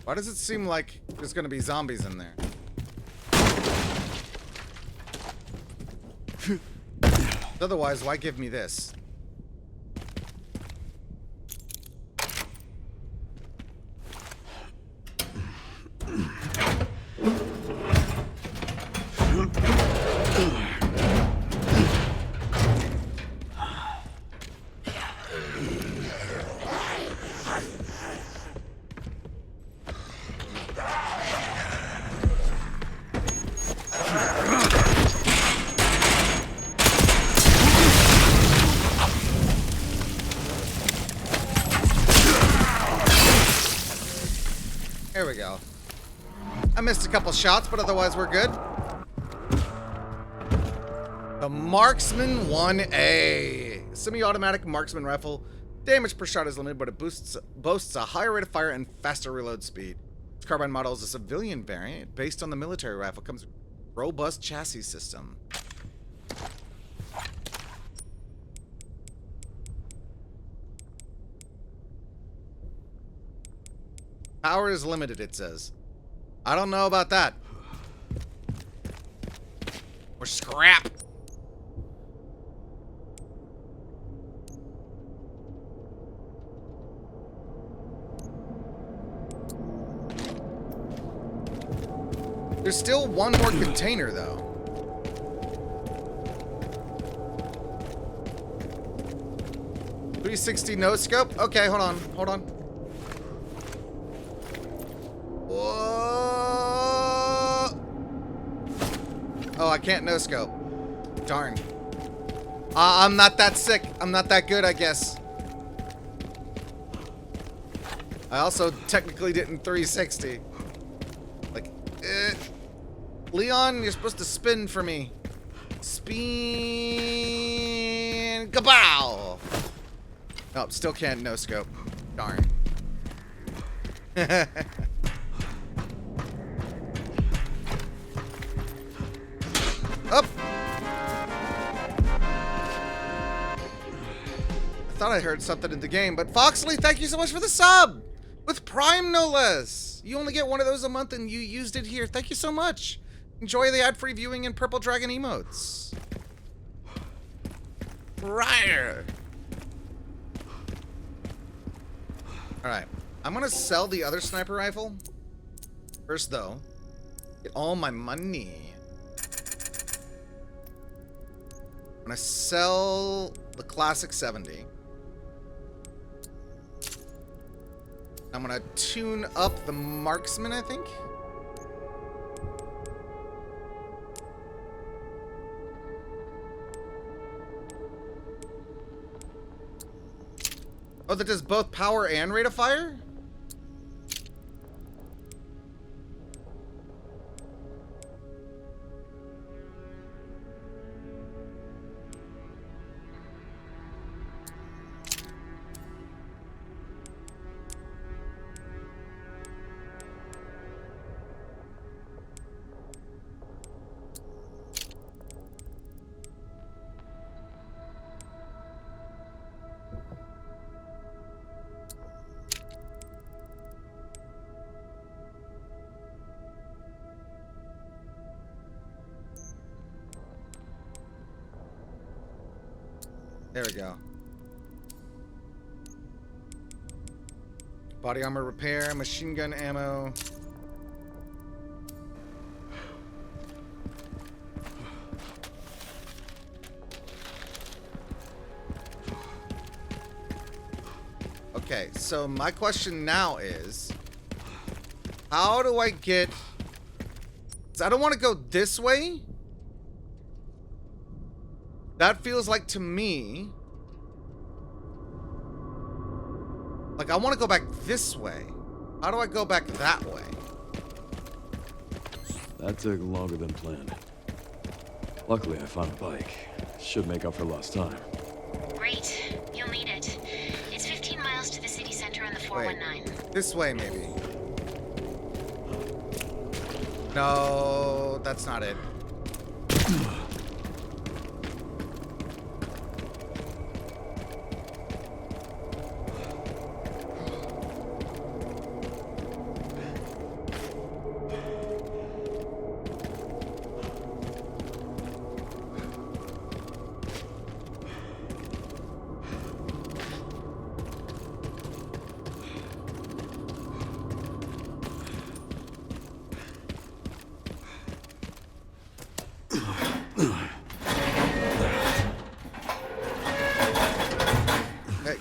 Why does it seem like there's gonna be zombies in there? Otherwise, why give me this? There we go. I missed a couple shots, but otherwise we're good. The Marksman 1A. Semi-automatic marksman rifle. Damage per shot is limited, but it boasts a higher rate of fire and faster reload speed. Its carbine model is a civilian variant based on the military rifle. Comes with a robust chassis system. Power is limited, it says. I don't know about that. Or scrap. There's still one more container, though. .360 no scope? Okay, hold on. Hold on. Whoa. Oh, I can't no scope. Darn. I'm not that sick. I'm not that good, I guess. I also technically didn't 360. Like, Leon, you're supposed to spin for me. Spin. Kabow. Nope, still can't no scope. Darn. Up. I thought I heard something in the game, but Foxley, thank you so much for the sub! With Prime, no less! You only get one of those a month and you used it here. Thank you so much. Enjoy the ad-free viewing and Purple Dragon emotes. Right. Alright. I'm gonna sell the other sniper rifle. First, though, get all my money. I'm gonna sell the Classic 70. I'm gonna tune up the Marksman, I think. Oh, that does both power and rate of fire? There we go. Body armor repair, machine gun ammo. Okay, so my question now is, how do I get... I don't want to go this way. That feels like, to me, like I want to go back this way. How do I go back that way? That took longer than planned. Luckily, I found a bike. Should make up for lost time. Great. You'll need it. It's 15 miles to the city center on the 419. This way, maybe. No, that's not it.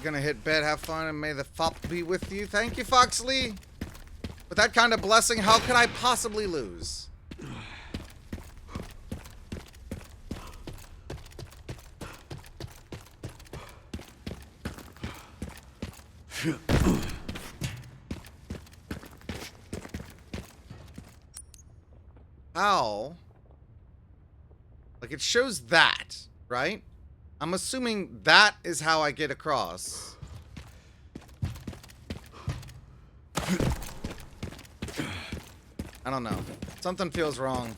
Gonna hit bed, have fun, and may the fop be with you. Thank you, Foxley. With that kind of blessing, how could I possibly lose? How? Like, it shows that, right? I'm assuming that is how I get across. I don't know. Something feels wrong.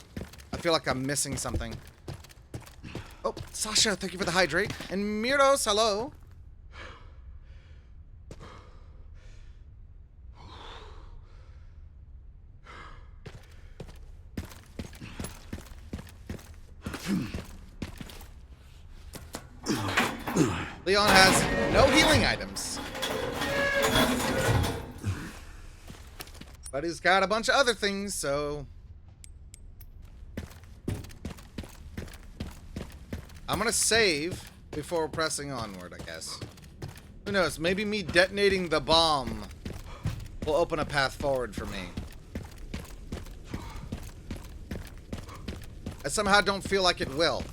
I feel like I'm missing something. Oh, Sasha, thank you for the hydrate. And Miros, hello. Leon has no healing items. But he's got a bunch of other things, so... I'm gonna save before pressing onward, I guess. Who knows? Maybe me detonating the bomb will open a path forward for me. I somehow don't feel like it will.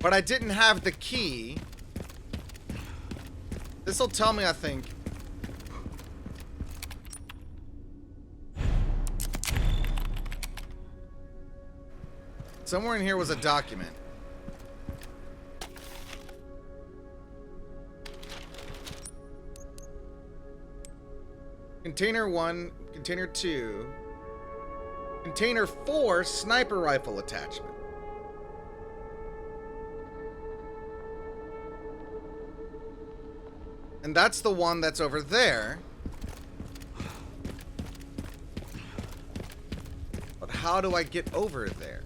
But I didn't have the key. This'll tell me, I think. Somewhere in here was a document. Container 1, Container 2, Container 4, sniper rifle attachment. And that's the one that's over there. But how do I get over there?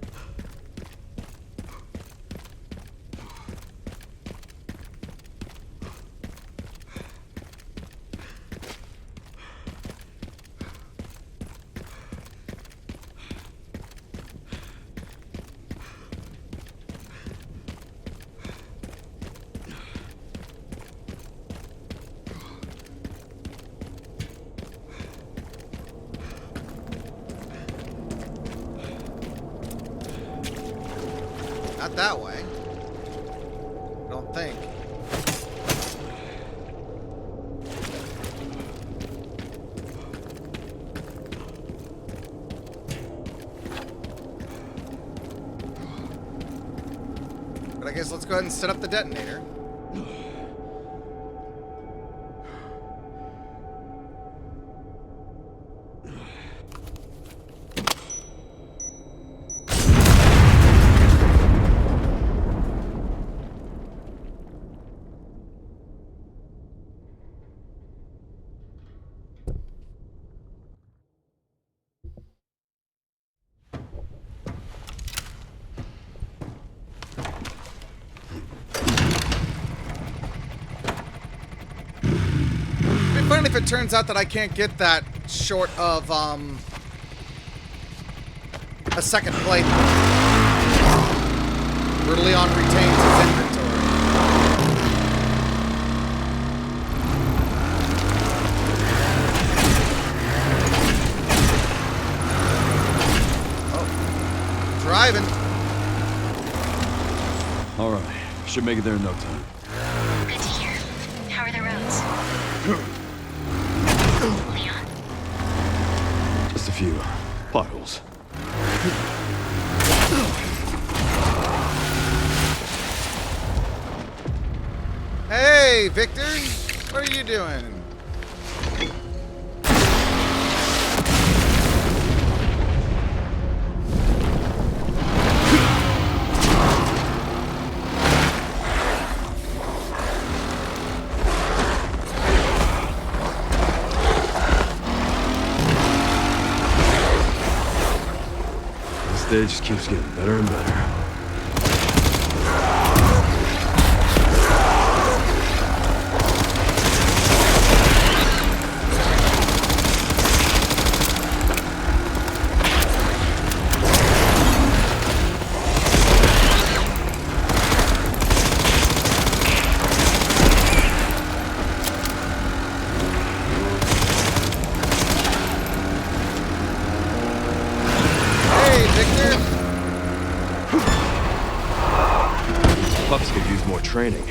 Not that way. I don't think. But I guess let's go ahead and set up the detonator. it turns out that I can't get that short of, a second playthrough. Where Leon retains his inventory. Oh. Driving. Alright, should make it there in no time. Good to hear. How are the roads? Leon? Just a few potholes. Hey, Victor! What are you doing? This day just keeps getting better and better. Hey, Victor! Pups could use more training.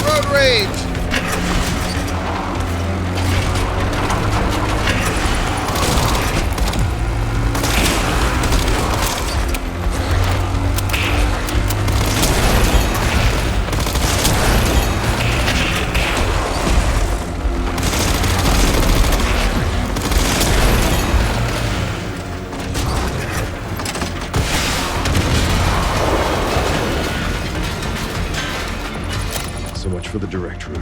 Road rage! So much for the direct route.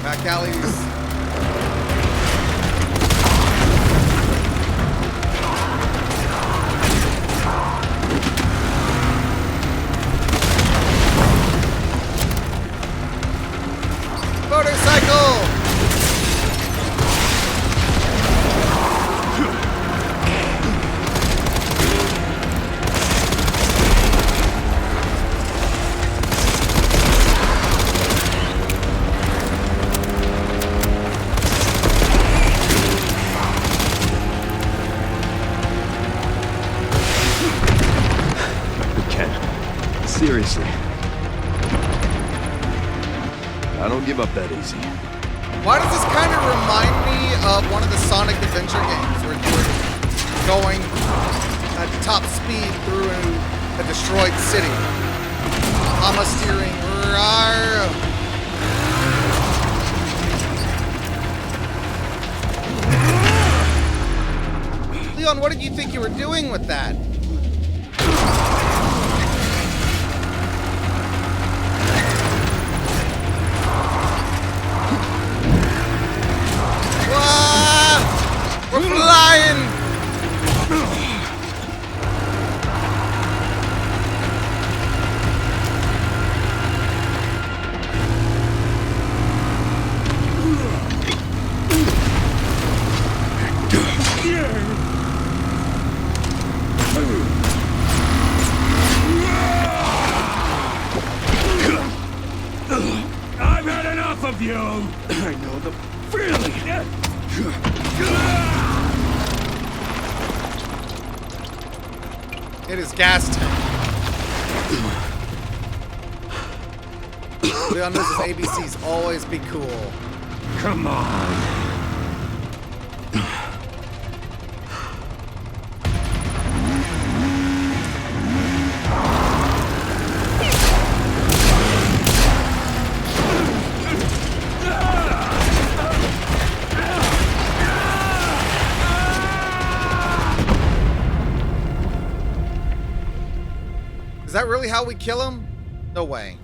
Back alleys. Motorcycle! Ken, seriously. I don't give up that easy. Why does this kind of remind me of one of the Sonic Adventure games where you're going at top speed through a destroyed city? Mama steering. Rawr. Leon, what did you think you were doing with that? Wah! We're flying! I've had enough of you! I know the feeling! It is gas tank. Leon knows his ABCs always be cool. Come on! Is that really how we kill him? No way.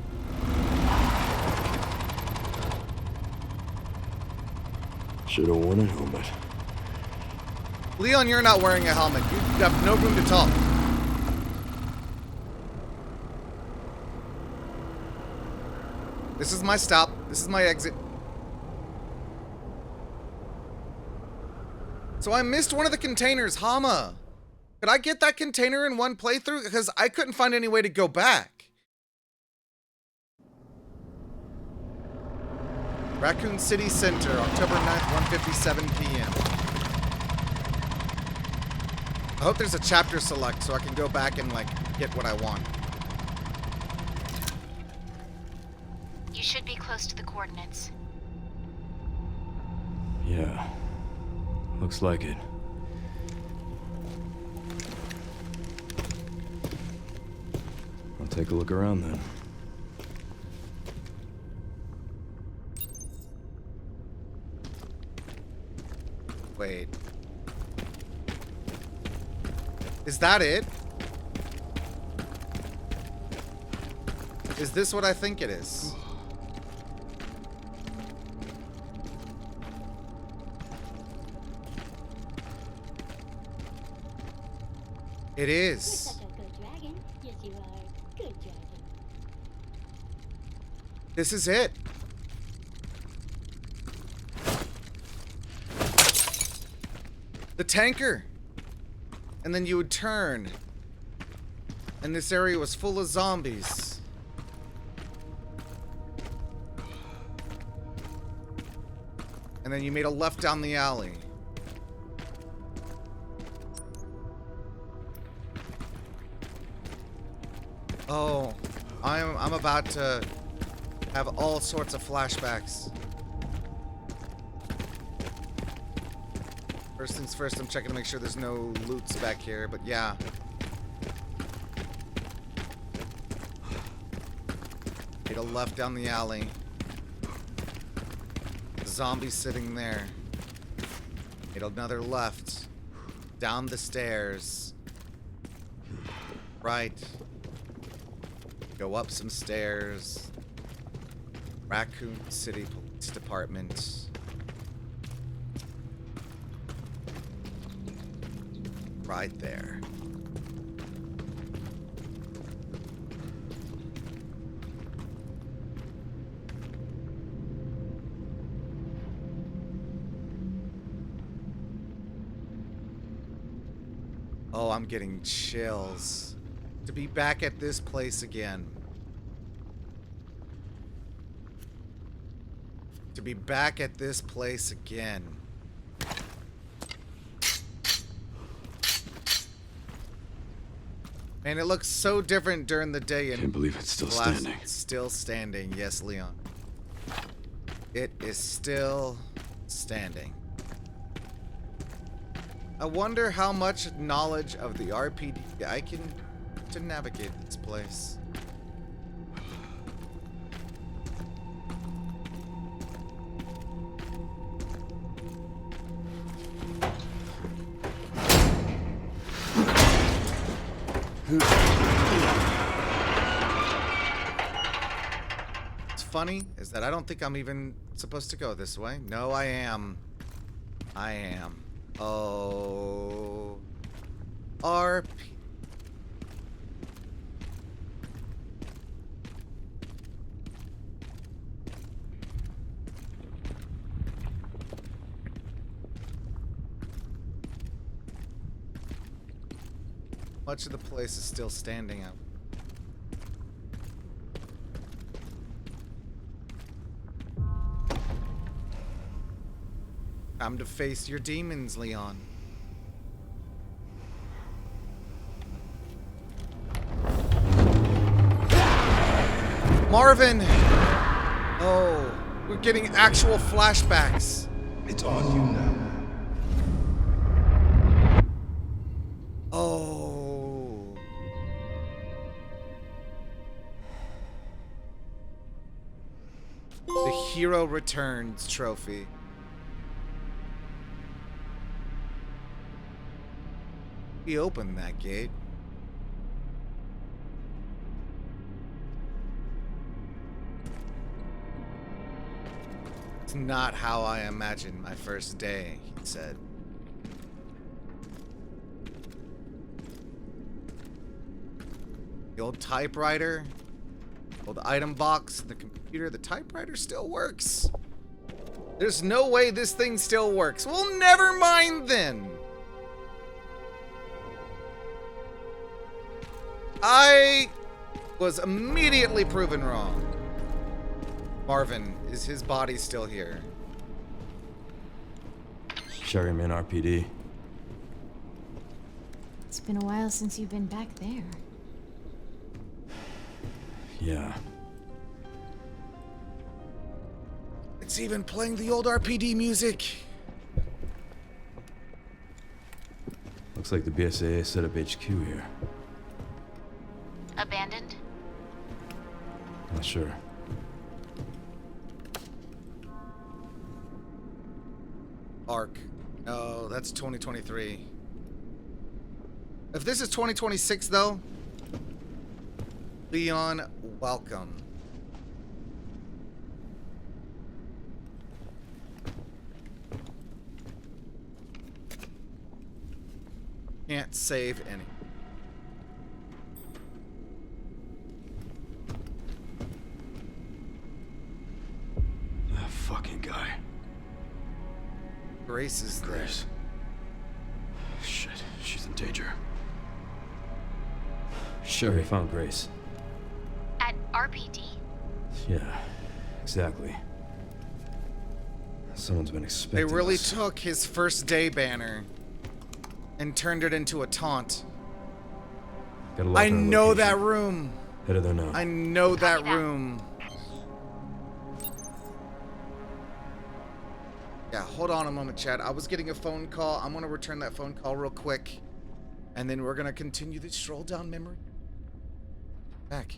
Should have worn a helmet. Leon, you're not wearing a helmet. You have no room to talk. This is my stop. This is my exit. So I missed one of the containers, Hama. Could I get that container in one playthrough? Because I couldn't find any way to go back. Raccoon City Center, October 9th, 1:57 p.m. I hope there's a chapter select so I can go back and, like, get what I want. You should be close to the coordinates. Yeah. Looks like it. I'll take a look around then. Wait. Is that it? Is this what I think it is? It is. Such a good dragon. Yes, you are. Good dragon. This is it. The tanker. And then you would turn. And this area was full of zombies. And then you made a left down the alley. Oh, I'm about to have all sorts of flashbacks. First things first, I'm checking to make sure there's no loots back here, but yeah. Made a left down the alley. Zombie sitting there. Made another left. Down the stairs. Right. Go up some stairs. Raccoon City Police Department. Right there. Oh, I'm getting chills. To be back at this place again. To be back at this place again. And it looks so different during the day. And Can't believe it's still standing. Still standing, yes, Leon. It is still standing. I wonder how much knowledge of the RPD I can to navigate this place. What's funny is that I don't think I'm even supposed to go this way. No, I am. I am. Oh. RP. Much of the place is still standing up. Time to face your demons, Leon. Marvin! Oh, we're getting actual flashbacks. It's on you now. Oh. The Hero Returns trophy. We opened that gate. not how I imagined my first day, he said. The old typewriter, old item box, the computer, the typewriter still works. There's no way this thing still works. Well, never mind then. I was immediately proven wrong. Marvin, is his body still here? Sherryman RPD. It's been a while since you've been back there. Yeah. It's even playing the old RPD music. Looks like the BSAA set up HQ here. Abandoned? Not sure. Arc. No, that's 2023. If this is 2026, though, Leon, welcome. Can't save any. That fucking guy. Grace is there. Grace. Shit, she's in danger. Sherry found Grace. At RPD? Yeah, exactly. Someone's been They expecting really us. took his first day banner and turned it into a taunt. Gotta lock I her know location. that room. Headed there now. I know that Copy that. room. Yeah, hold on a moment, Chad. I was getting a phone call. I'm gonna return that phone call real quick. And then we're gonna continue the stroll down memory. Back.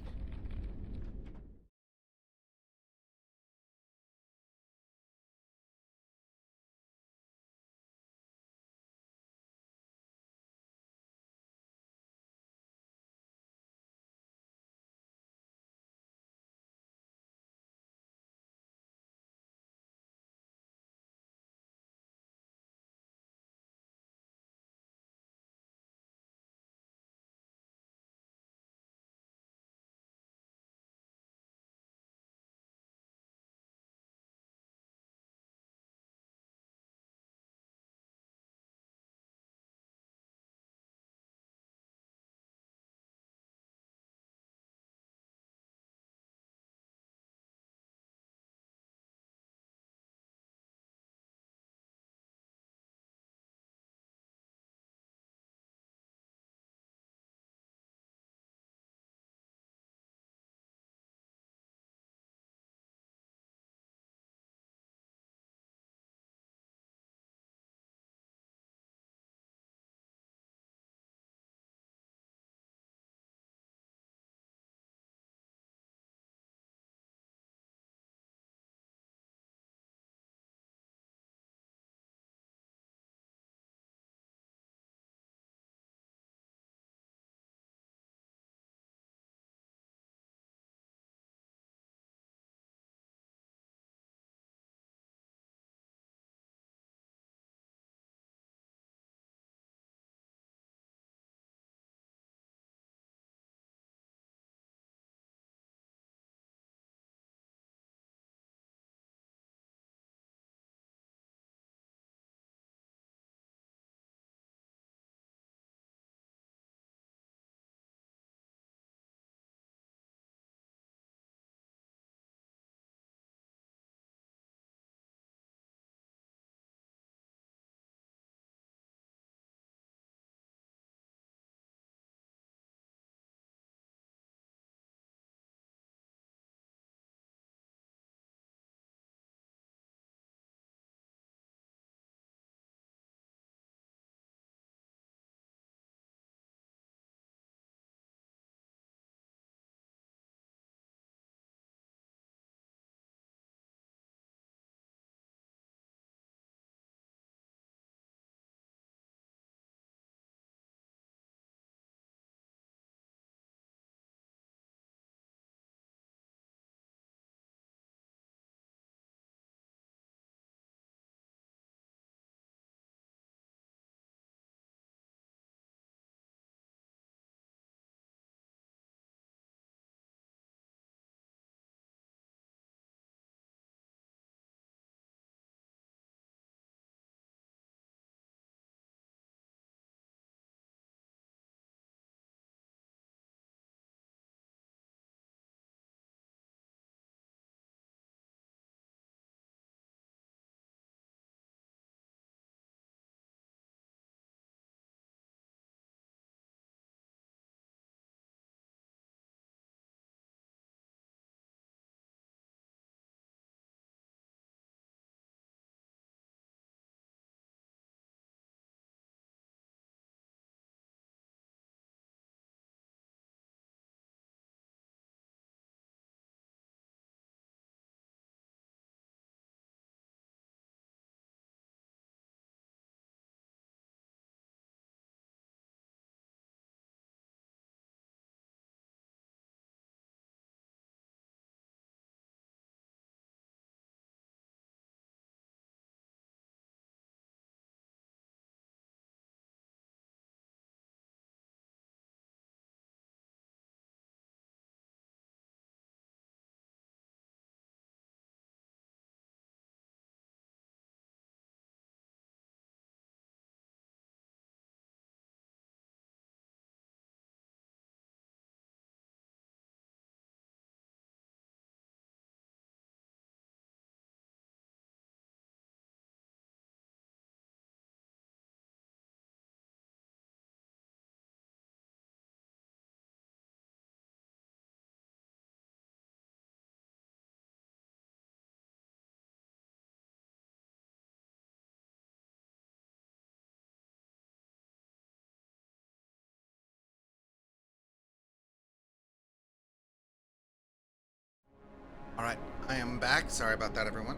Alright, I am back. Sorry about that, everyone.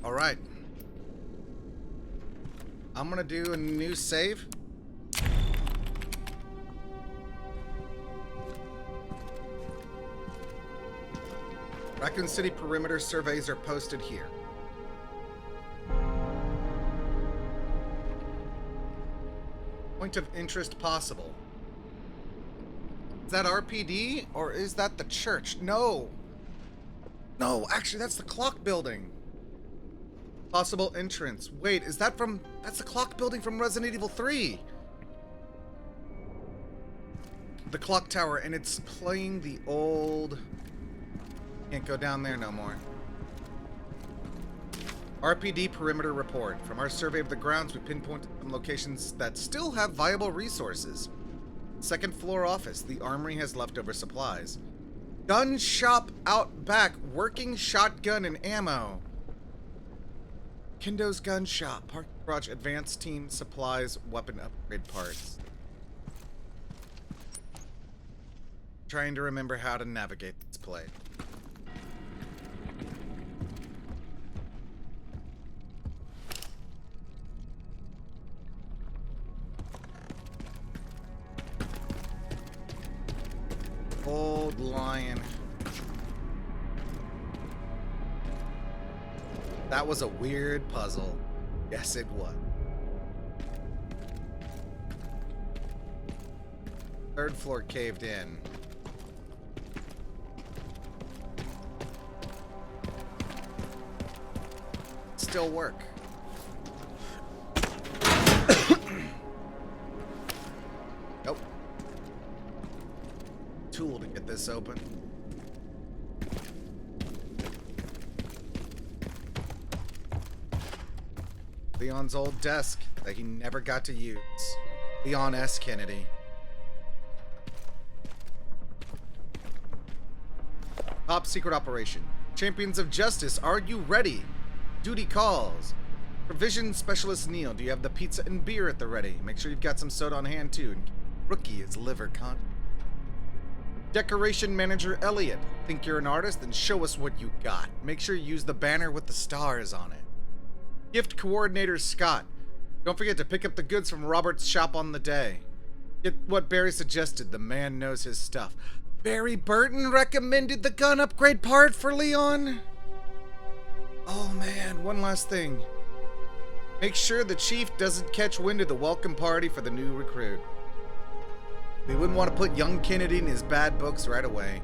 Alright. I'm gonna do a new save. Raccoon City perimeter surveys are posted here. Point of interest possible. Is that RPD or is that the church? No. No, actually that's the clock building. Possible entrance. Wait, is that from... That's the clock building from Resident Evil 3. The clock tower, and it's playing the old... Can't go down there no more. RPD perimeter report. From our survey of the grounds, we pinpointed some locations that still have viable resources. Second floor office. The armory has leftover supplies. Gun shop out back. Working shotgun and ammo. Kendo's gun shop. Park garage. Advanced team supplies. Weapon upgrade parts. Trying to remember how to navigate this play. Old lion. That was a weird puzzle. Yes, it was. Third floor caved in. Still work. Nope. Tool to get this open. Leon's old desk that he never got to use. Leon S. Kennedy. Top secret operation. Champions of Justice, are you ready? Duty calls. Provision specialist Neil, do you have the pizza and beer at the ready? Make sure you've got some soda on hand too. Rookie is liver con. Decoration manager Elliot, think you're an artist? Then show us what you got. Make sure you use the banner with the stars on it. Gift coordinator Scott, don't forget to pick up the goods from Robert's shop on the day. Get what Barry suggested, the man knows his stuff. Barry Burton recommended the gun upgrade part for Leon? Oh man, one last thing. Make sure the chief doesn't catch wind of the welcome party for the new recruit. We wouldn't want to put young Kennedy in his bad books right away.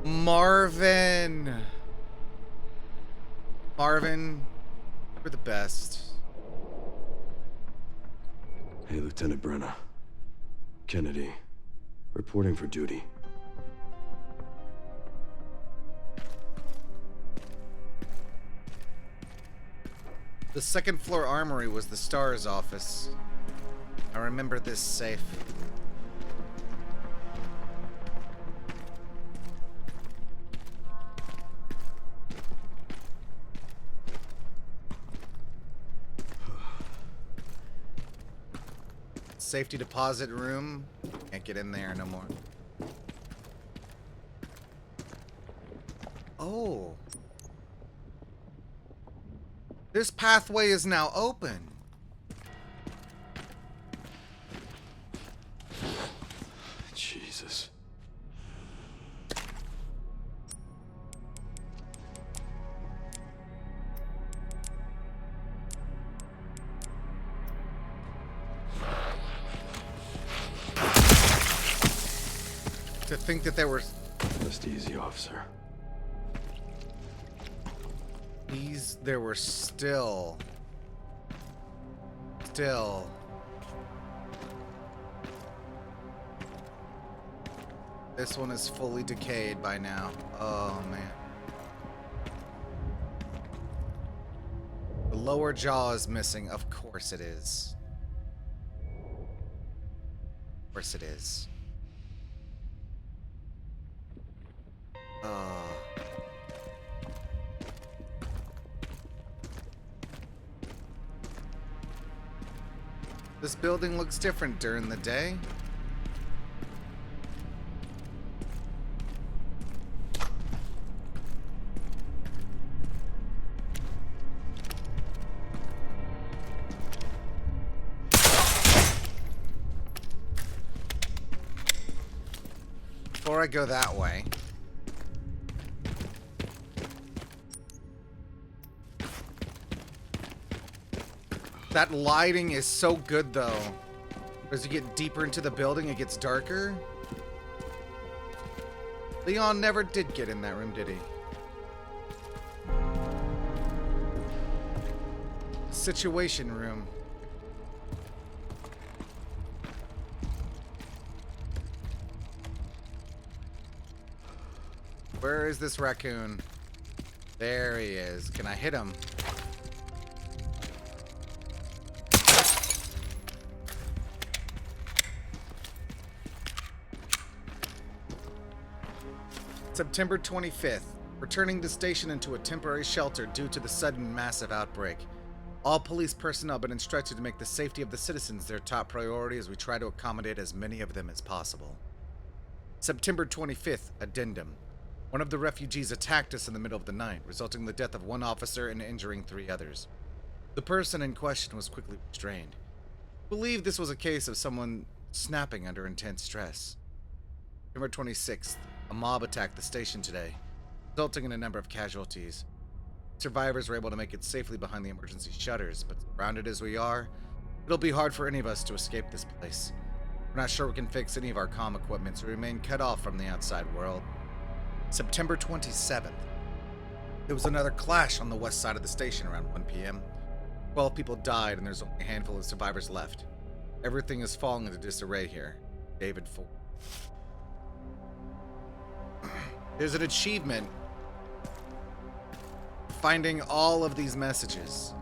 Marvin, you're the best. Hey, Lieutenant Brenna. Kennedy. Reporting for duty. The second floor armory was the STARS office. I remember this safe. Safety deposit room. Can't get in there no more. Oh. This pathway is now open. Jesus. To think that there were... Rest easy, officer. There were still. This one is fully decayed by now. Oh, man. The lower jaw is missing. Of course it is. Of course it is. This building looks different during the day. Before I go that way, that lighting is so good though. As you get deeper into the building, it gets darker. Leon never did get in that room, did he? Situation room. Where is this raccoon? There he is. Can I hit him? September 25th. We're turning the station into a temporary shelter due to the sudden massive outbreak. All police personnel have been instructed to make the safety of the citizens their top priority as we try to accommodate as many of them as possible. September 25th. Addendum. One of the refugees attacked us in the middle of the night, resulting in the death of one officer and injuring 3 others. The person in question was quickly restrained. We believe this was a case of someone snapping under intense stress. September 26th. A mob attacked the station today, resulting in a number of casualties. Survivors were able to make it safely behind the emergency shutters, but surrounded as we are, it'll be hard for any of us to escape this place. We're not sure we can fix any of our comm equipment, so we remain cut off from the outside world. September 27th. There was another clash on the west side of the station around 1 p.m. 12 people died and there's only a handful of survivors left. Everything is falling into disarray here. David Ford. There's an achievement finding all of these messages.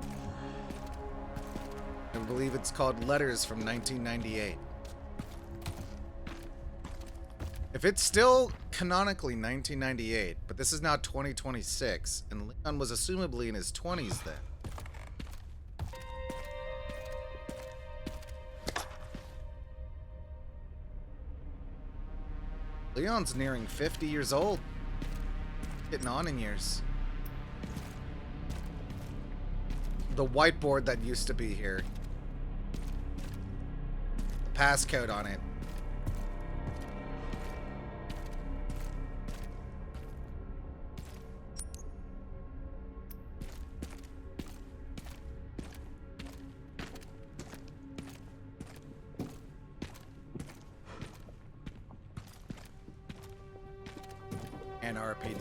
I believe it's called Letters from 1998. If it's still canonically 1998, but this is now 2026, and Leon was assumably in his 20s then. Leon's nearing 50 years old. Getting on in years. The whiteboard that used to be here. The passcode on it. And RPD.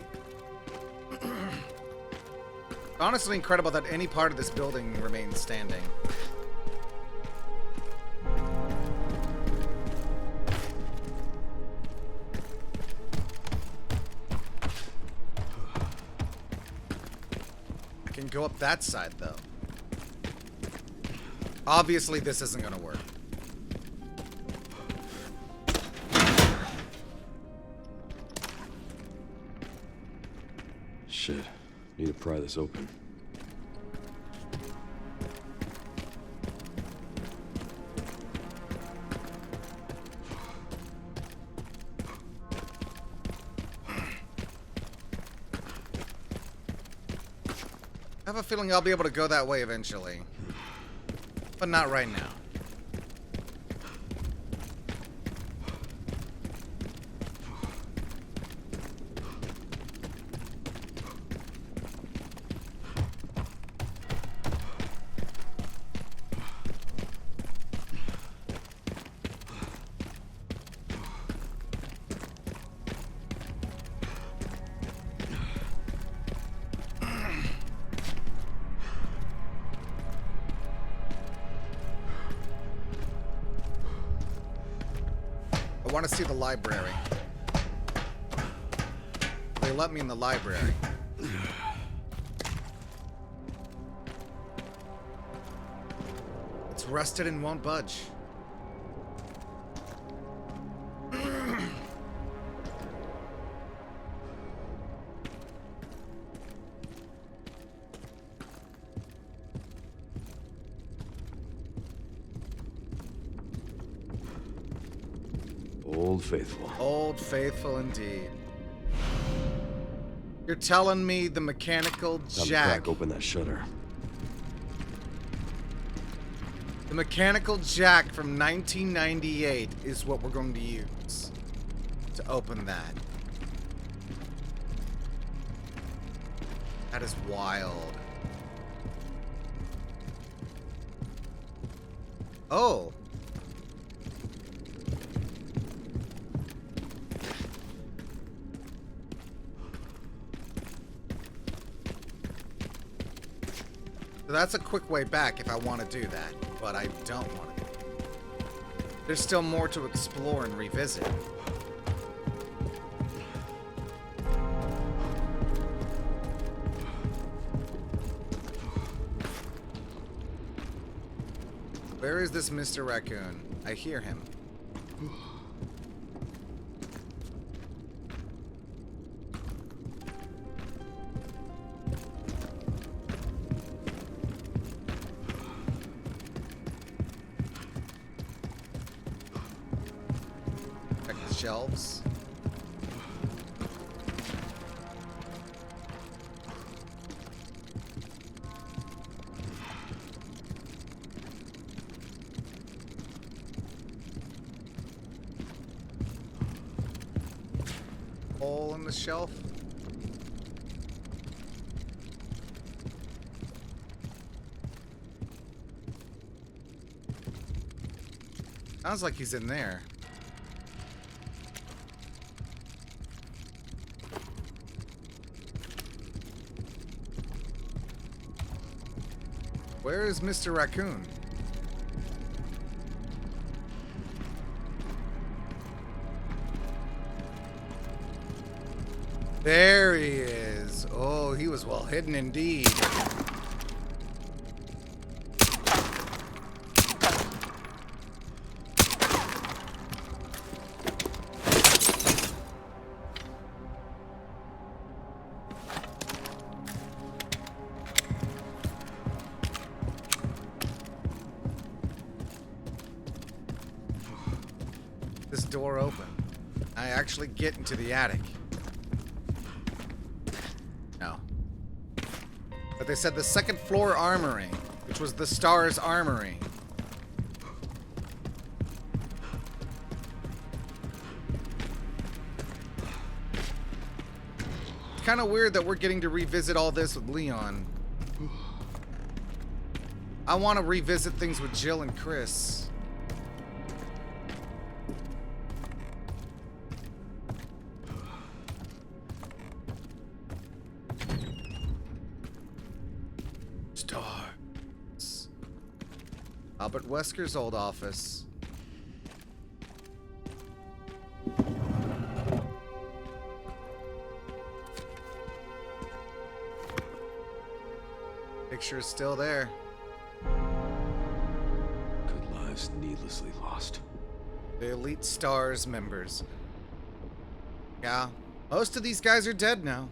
Honestly incredible that any part of this building remains standing. I can go up that side though. Obviously this isn't gonna work. Shit. Need to pry this open. I have a feeling I'll be able to go that way eventually. But not right now. want to see the library. They let me in the library. It's rusted and won't budge. Old Faithful. Old Faithful indeed. You're telling me the mechanical Time to jack... crack open that shutter. The mechanical jack from 1998 is what we're going to use to open that. That is wild. Oh. So that's a quick way back if I want to do that, but I don't want to. There's still more to explore and revisit. Where is this Mr. Raccoon? I hear him. Check the shelves. Hole in the shelf. Sounds like he's in there. Where is Mr. Raccoon? There he is. Oh, he was well hidden indeed. This door open. I actually get into the attic. No. But they said the second floor armory, which was the Star's armory. It's kind of weird that we're getting to revisit all this with Leon. I want to revisit things with Jill and Chris. Stars. Albert Wesker's old office. Picture's still there. Good lives needlessly lost. The Elite Stars members. Yeah, most of these guys are dead now.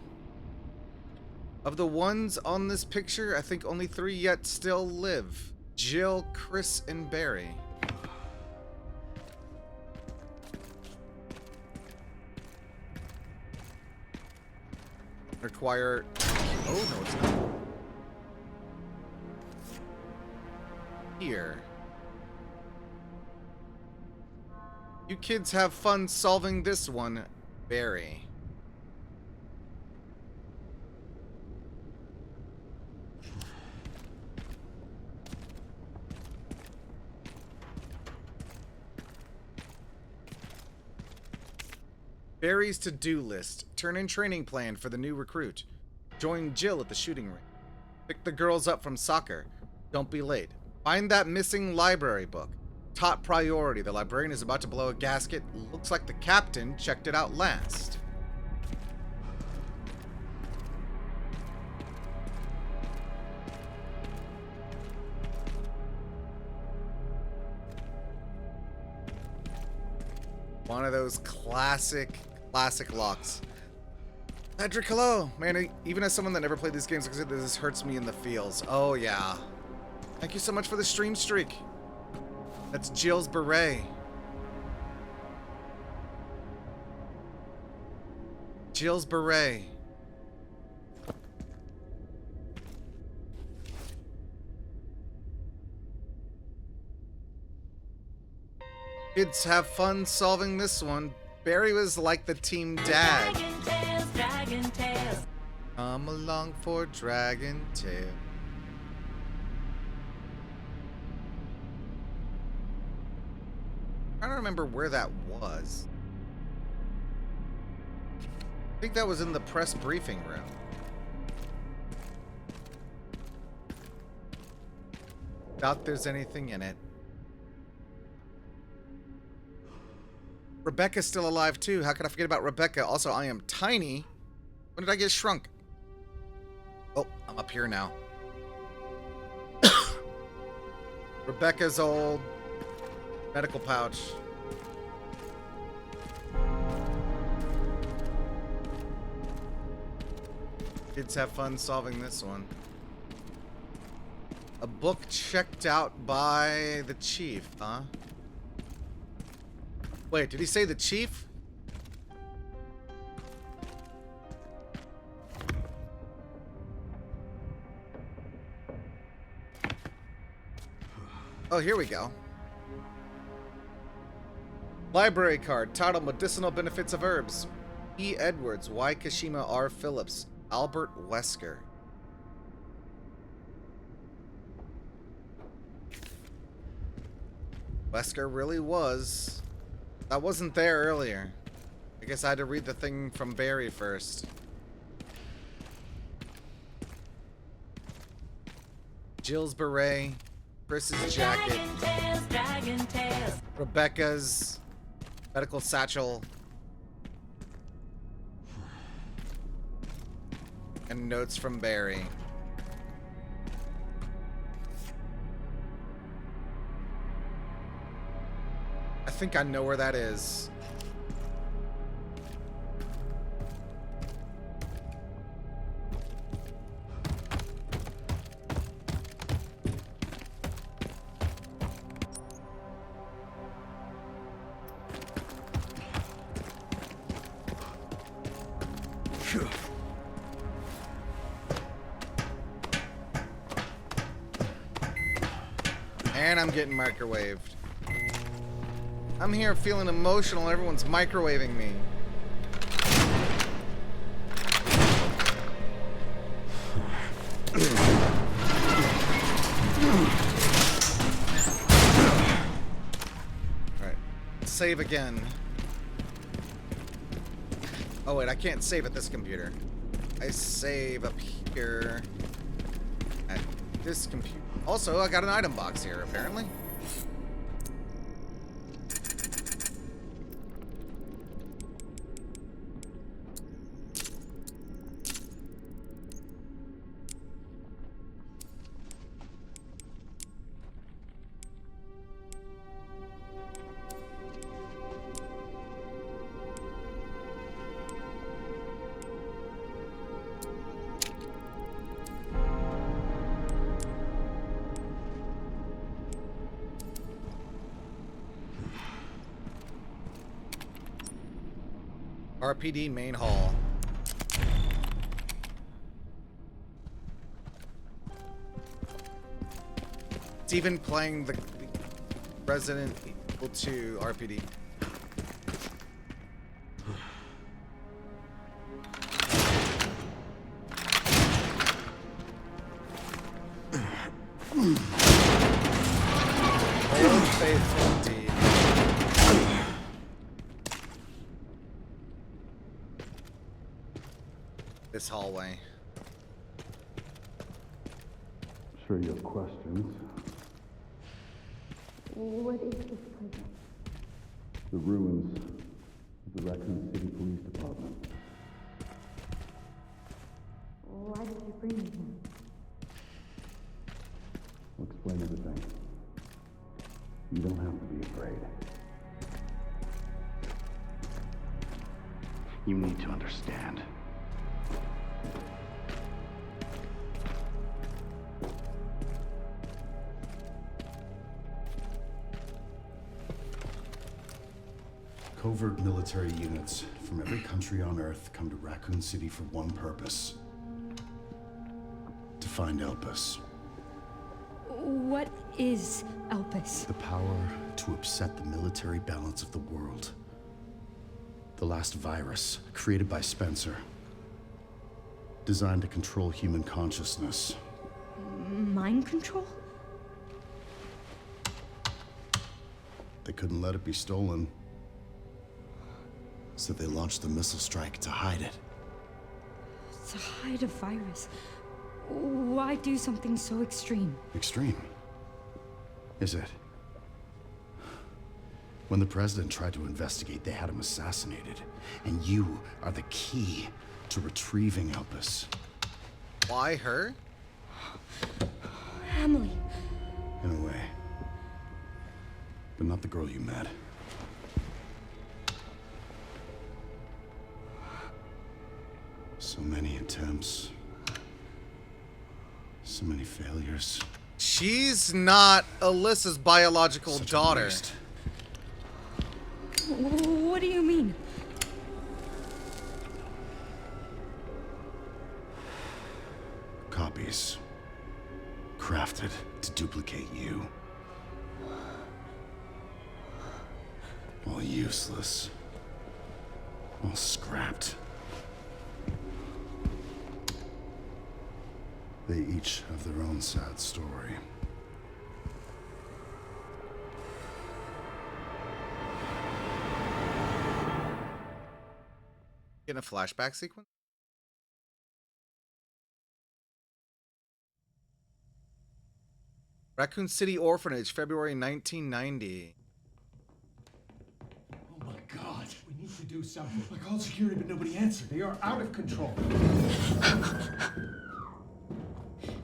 Of the ones on this picture, I think only 3 yet still live. Jill, Chris, and Barry. Require... Oh, no, it's not. Here. You kids have fun solving this one, Barry. Barry's to-do list. Turn in training plan for the new recruit. Join Jill at the shooting range. Pick the girls up from soccer. Don't be late. Find that missing library book. top priority. The librarian is about to blow a gasket. Looks like the captain checked it out last. One of those classic locks. Patrick, hello. Man, even as someone that never played these games, this hurts me in the feels. Oh, yeah. Thank you so much for the stream streak. That's Jill's Beret. Jill's Beret. Kids have fun solving this one. Barry was like the team dad. Dragon Tales. Come along for Dragon Tail. I don't remember where that was. I think that was in the press briefing room. Doubt there's anything in it. Rebecca's still alive too. How could I forget about Rebecca? Also, I am tiny. When did I get shrunk? Oh, I'm up here now. Rebecca's old medical pouch. Kids have fun solving this one. A book checked out by the chief, huh? Wait, did he say the chief? Oh, here we go. Library card titled Medicinal Benefits of Herbs. E. Edwards, Y. Kashima, R. Phillips, Albert Wesker. Wesker really was. That wasn't there earlier. I guess I had to read the thing from Barry first. Jill's beret, Chris's jacket, Dragon Tales. Rebecca's medical satchel, and notes from Barry. I think I know where that is. And I'm getting microwaved. I'm here feeling emotional. Everyone's microwaving me. Alright. Save again. Oh wait, I can't save at this computer. I save up here at this computer. Also, I got an item box here, apparently. RPD main hall. It's even playing the Resident Evil 2 RPD. Old faithful indeed. This hallway. Sure you have questions. What is this place? The ruins of the Raccoon City Police Department. Why did you bring me here? I'll explain everything. You don't have to be afraid. You need to understand. Covert military units from every country on Earth come to Raccoon City for one purpose. To find Elpis. What is Elpis? The power to upset the military balance of the world. The last virus, created by Spencer. Designed to control human consciousness. Mind control? They couldn't let it be stolen. So they launched the missile strike to hide it. To hide a virus. Why do something so extreme? Extreme? Is it? When the president tried to investigate, they had him assassinated. And you are the key to retrieving Elpis. Why her? Emily. In a way. But not the girl you met. So many attempts. So many failures. She's not Alyssa's biological Such a daughter. waste. What do you mean? Copies. Crafted to duplicate you. All useless. All scrapped. They each have their own sad story. In a flashback sequence? Raccoon City Orphanage, February 1990. Oh my God, we need to do something. I called security, but nobody answered. They are out of control.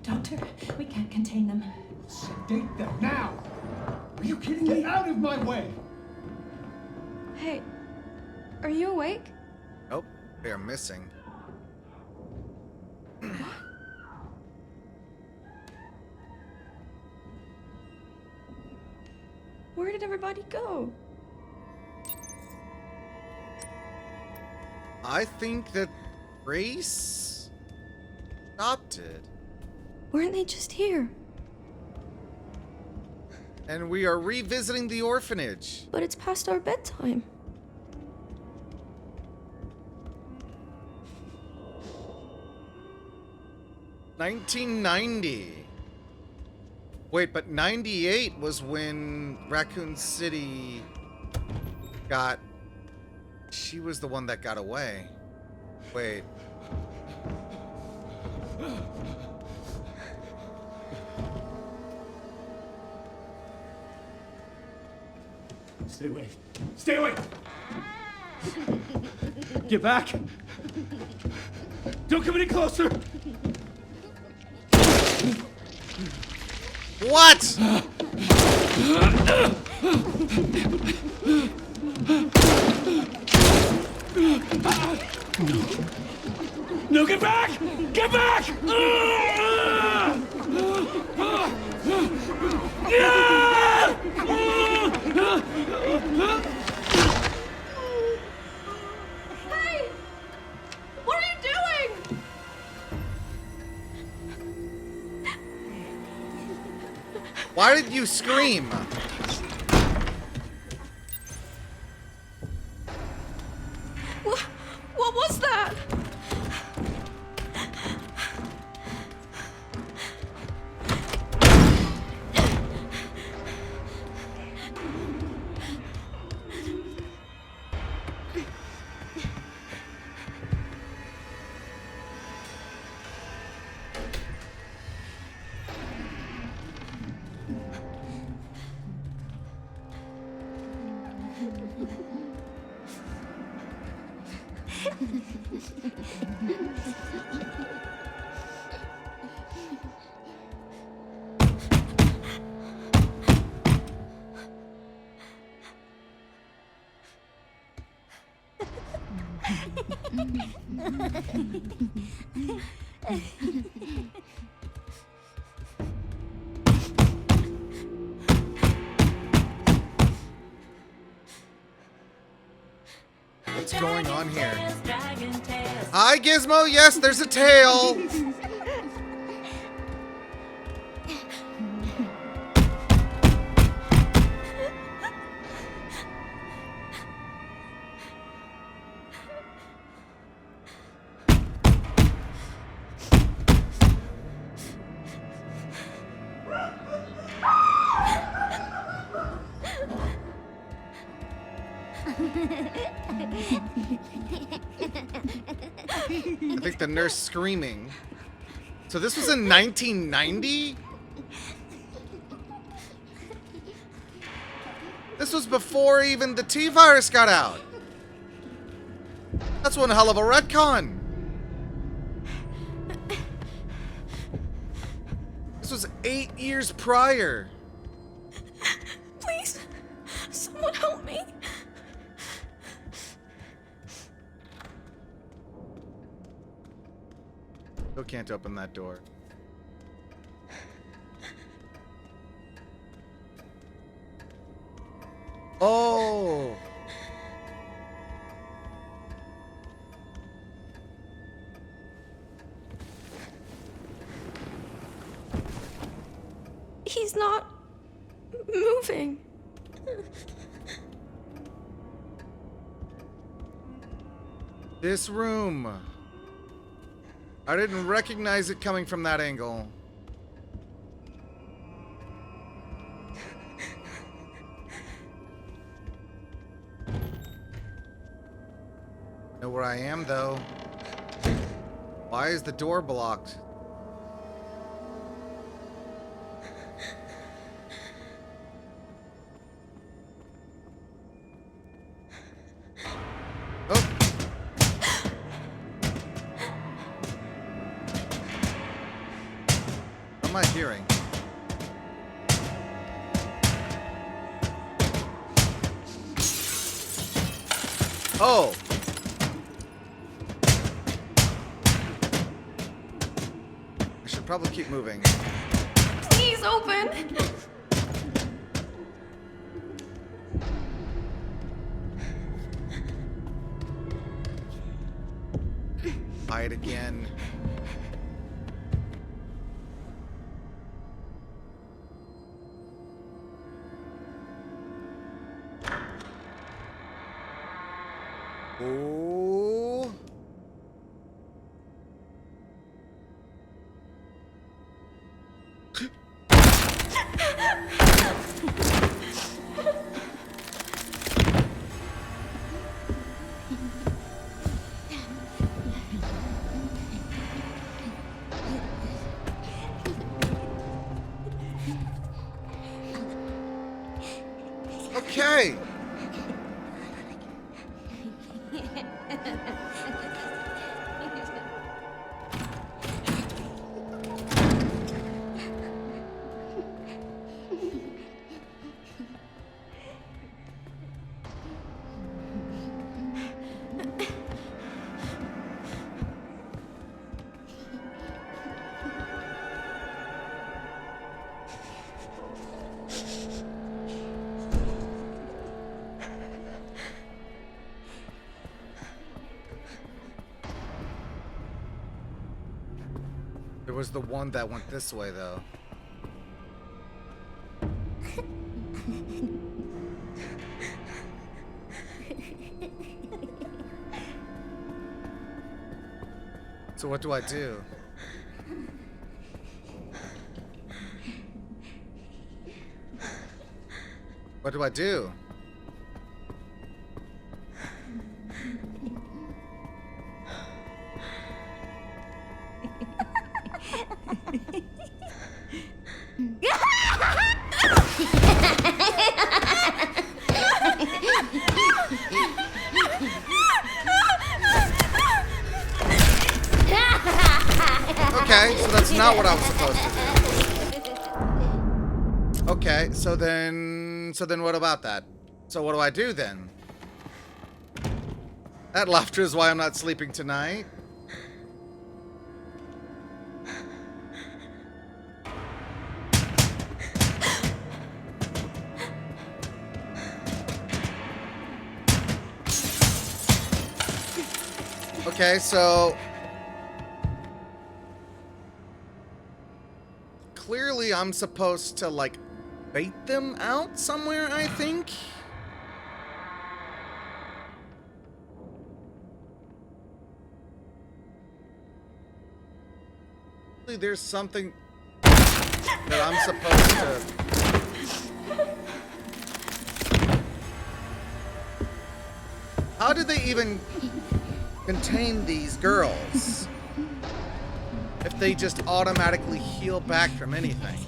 Doctor, we can't contain them. Sedate them now! Are you kidding me? Get out of my way! Hey, are you awake? Nope, they are missing. Where did everybody go? I think that Grace adopted. Weren't they just here? And we are revisiting the orphanage. But it's past our bedtime. $1990. Wait, but 98 was when Raccoon City got... She was the one that got away. Wait. Stay away. Stay away! Get back! Don't come any closer! What? No, get back! Get back! Hey! What are you doing? Why did you scream? What was that? What's going on here? Hi, Gizmo. Yes, there's a tail. I think the nurse screaming. So this was in 1990? This was before even the T-virus got out. That's one hell of a retcon. This was 8 years prior. Please, someone help me. Still can't open that door. Oh! He's not moving. This room. I didn't recognize it coming from that angle. Know where I am, though. Why is the door blocked? Oh. What am I hearing? Oh! I should probably keep moving. Please open. Hide again. Oh. Okay. There was the one that went this way, though. So what do I do? What do I do? Okay, so that's not what I was supposed to do. Okay, so then what about that? So what do I do then? That laughter is why I'm not sleeping tonight. Okay, so clearly I'm supposed to, like, bait them out somewhere, I think. There's something that I'm supposed to... How did they even contain these girls if they just automatically heal back from anything?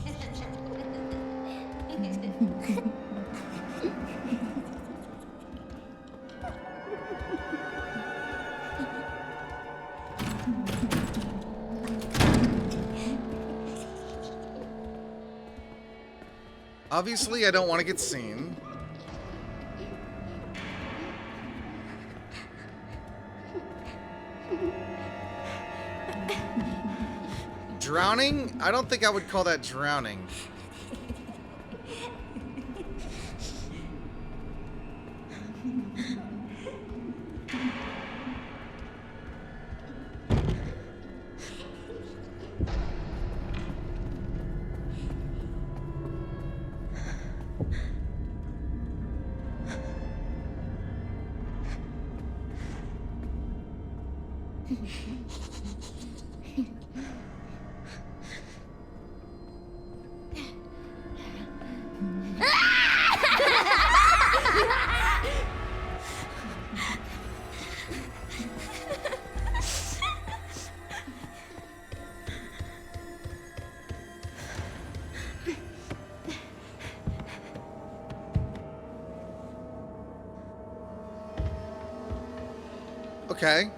Obviously, I don't want to get seen. Drowning? I don't think I would call that drowning. Okay.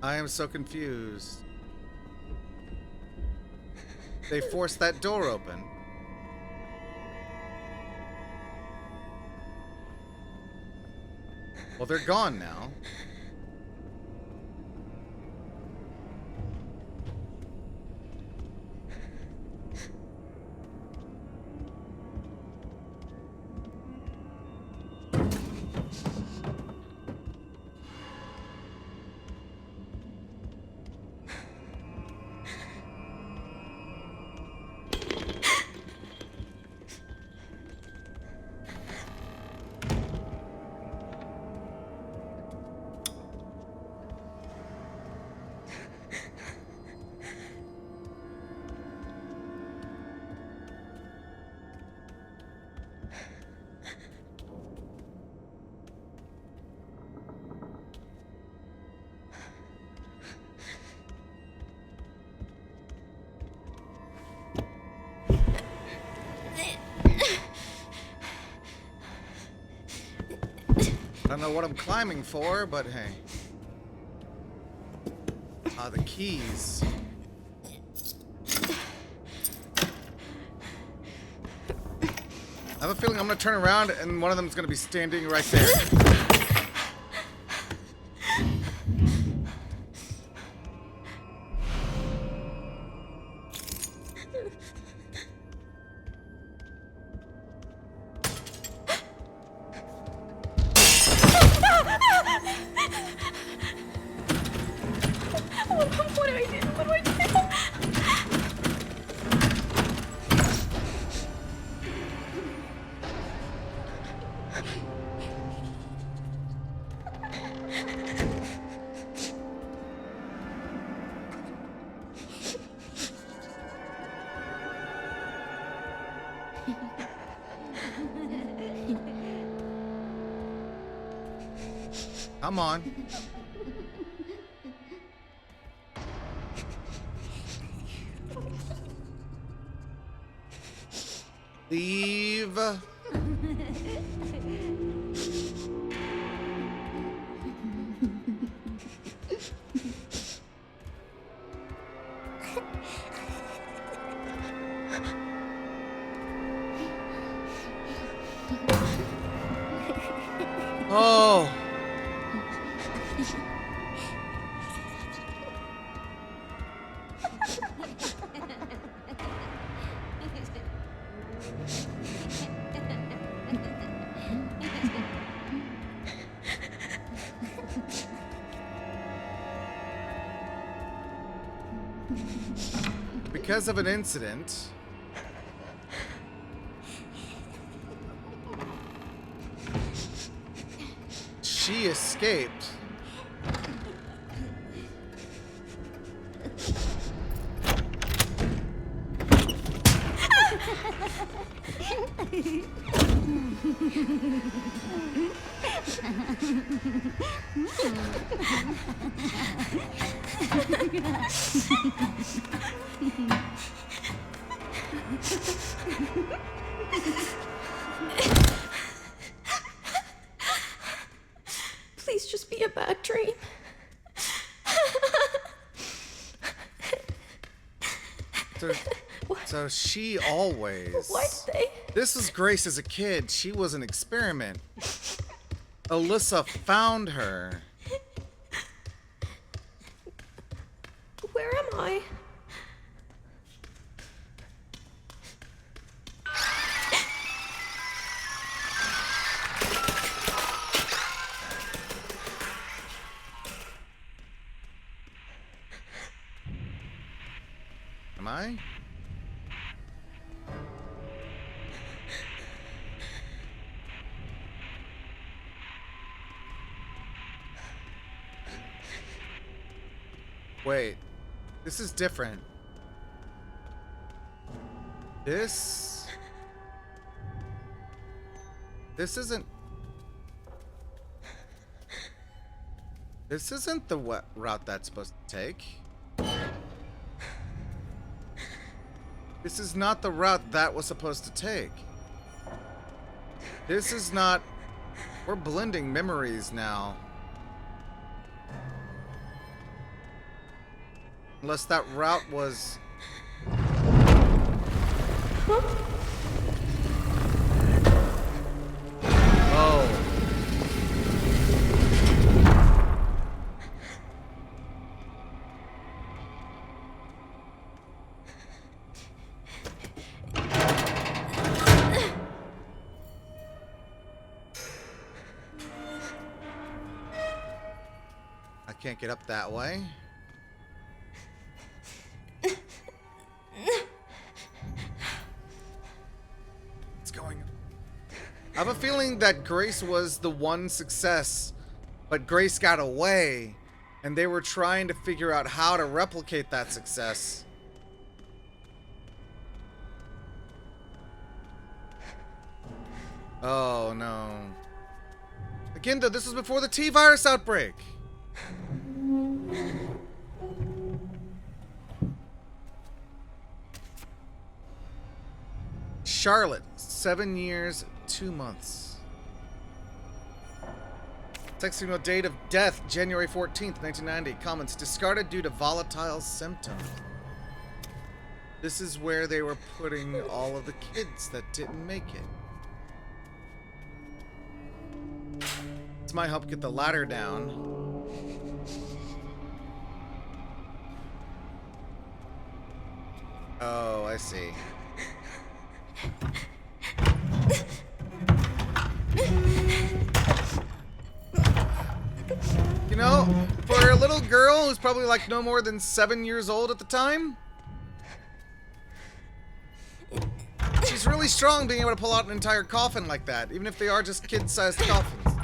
I am so confused. They forced that door open. Well, they're gone now. I don't know what I'm climbing for, but hey. Ah, the keys. I have a feeling I'm gonna turn around and one of them is gonna be standing right there. What do I do? What do I do? Come on. Leave. Oh. Because of an incident, she escaped. Please just be a bad dream. So she always... Why did they? This was Grace as a kid. She was an experiment. Alyssa found her. Where am I? Am I? Wait. This is different. This isn't... This isn't the route that's supposed to take. This is not the route that was supposed to take. This is not... We're blending memories now. Unless that route was... Oh. I can't get up that way. What's going on? I have a feeling that Grace was the one success, but Grace got away, and they were trying to figure out how to replicate that success. Oh no. Again, though, this was before the T-virus outbreak. Charlotte, 7 years, 2 months. Text signal date of death, January 14th, 1990. Comments, discarded due to volatile symptoms. This is where they were putting all of the kids that didn't make it. This might help get the ladder down. Oh, I see. You know, for a little girl who's probably like no more than 7 years old at the time, she's really strong being able to pull out an entire coffin like that, even if they are just kid-sized coffins.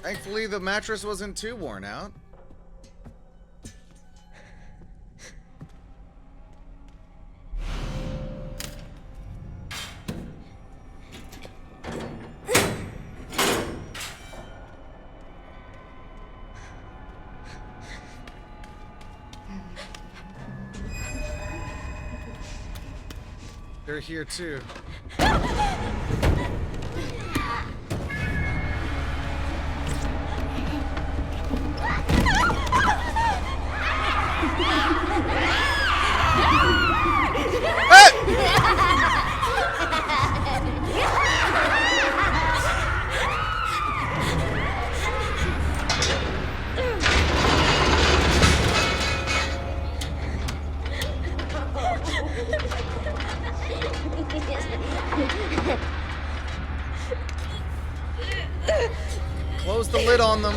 Thankfully, the mattress wasn't too worn out. They're here too. Close the lid on them.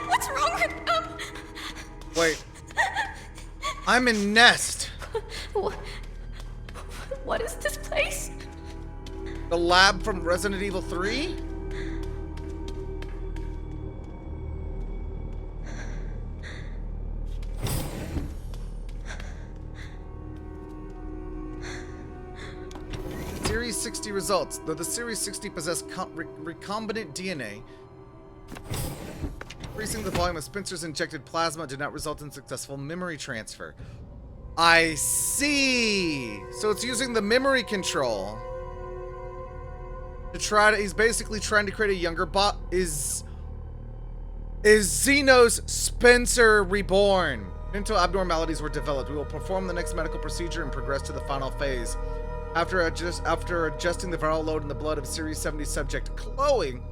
What's wrong with them? Wait. I'm in Nest. What is this place? The lab from Resident Evil 3? Series 60 results. Though the Series 60 possess recombinant DNA, increasing the volume of Spencer's injected plasma did not result in successful memory transfer. I see. So it's using the memory control to try to. He's basically trying to create a younger bot. Is Xeno's Spencer reborn? Mental abnormalities were developed. We will perform the next medical procedure and progress to the final phase. After adjusting the viral load in the blood of Series 70 subject Chloe,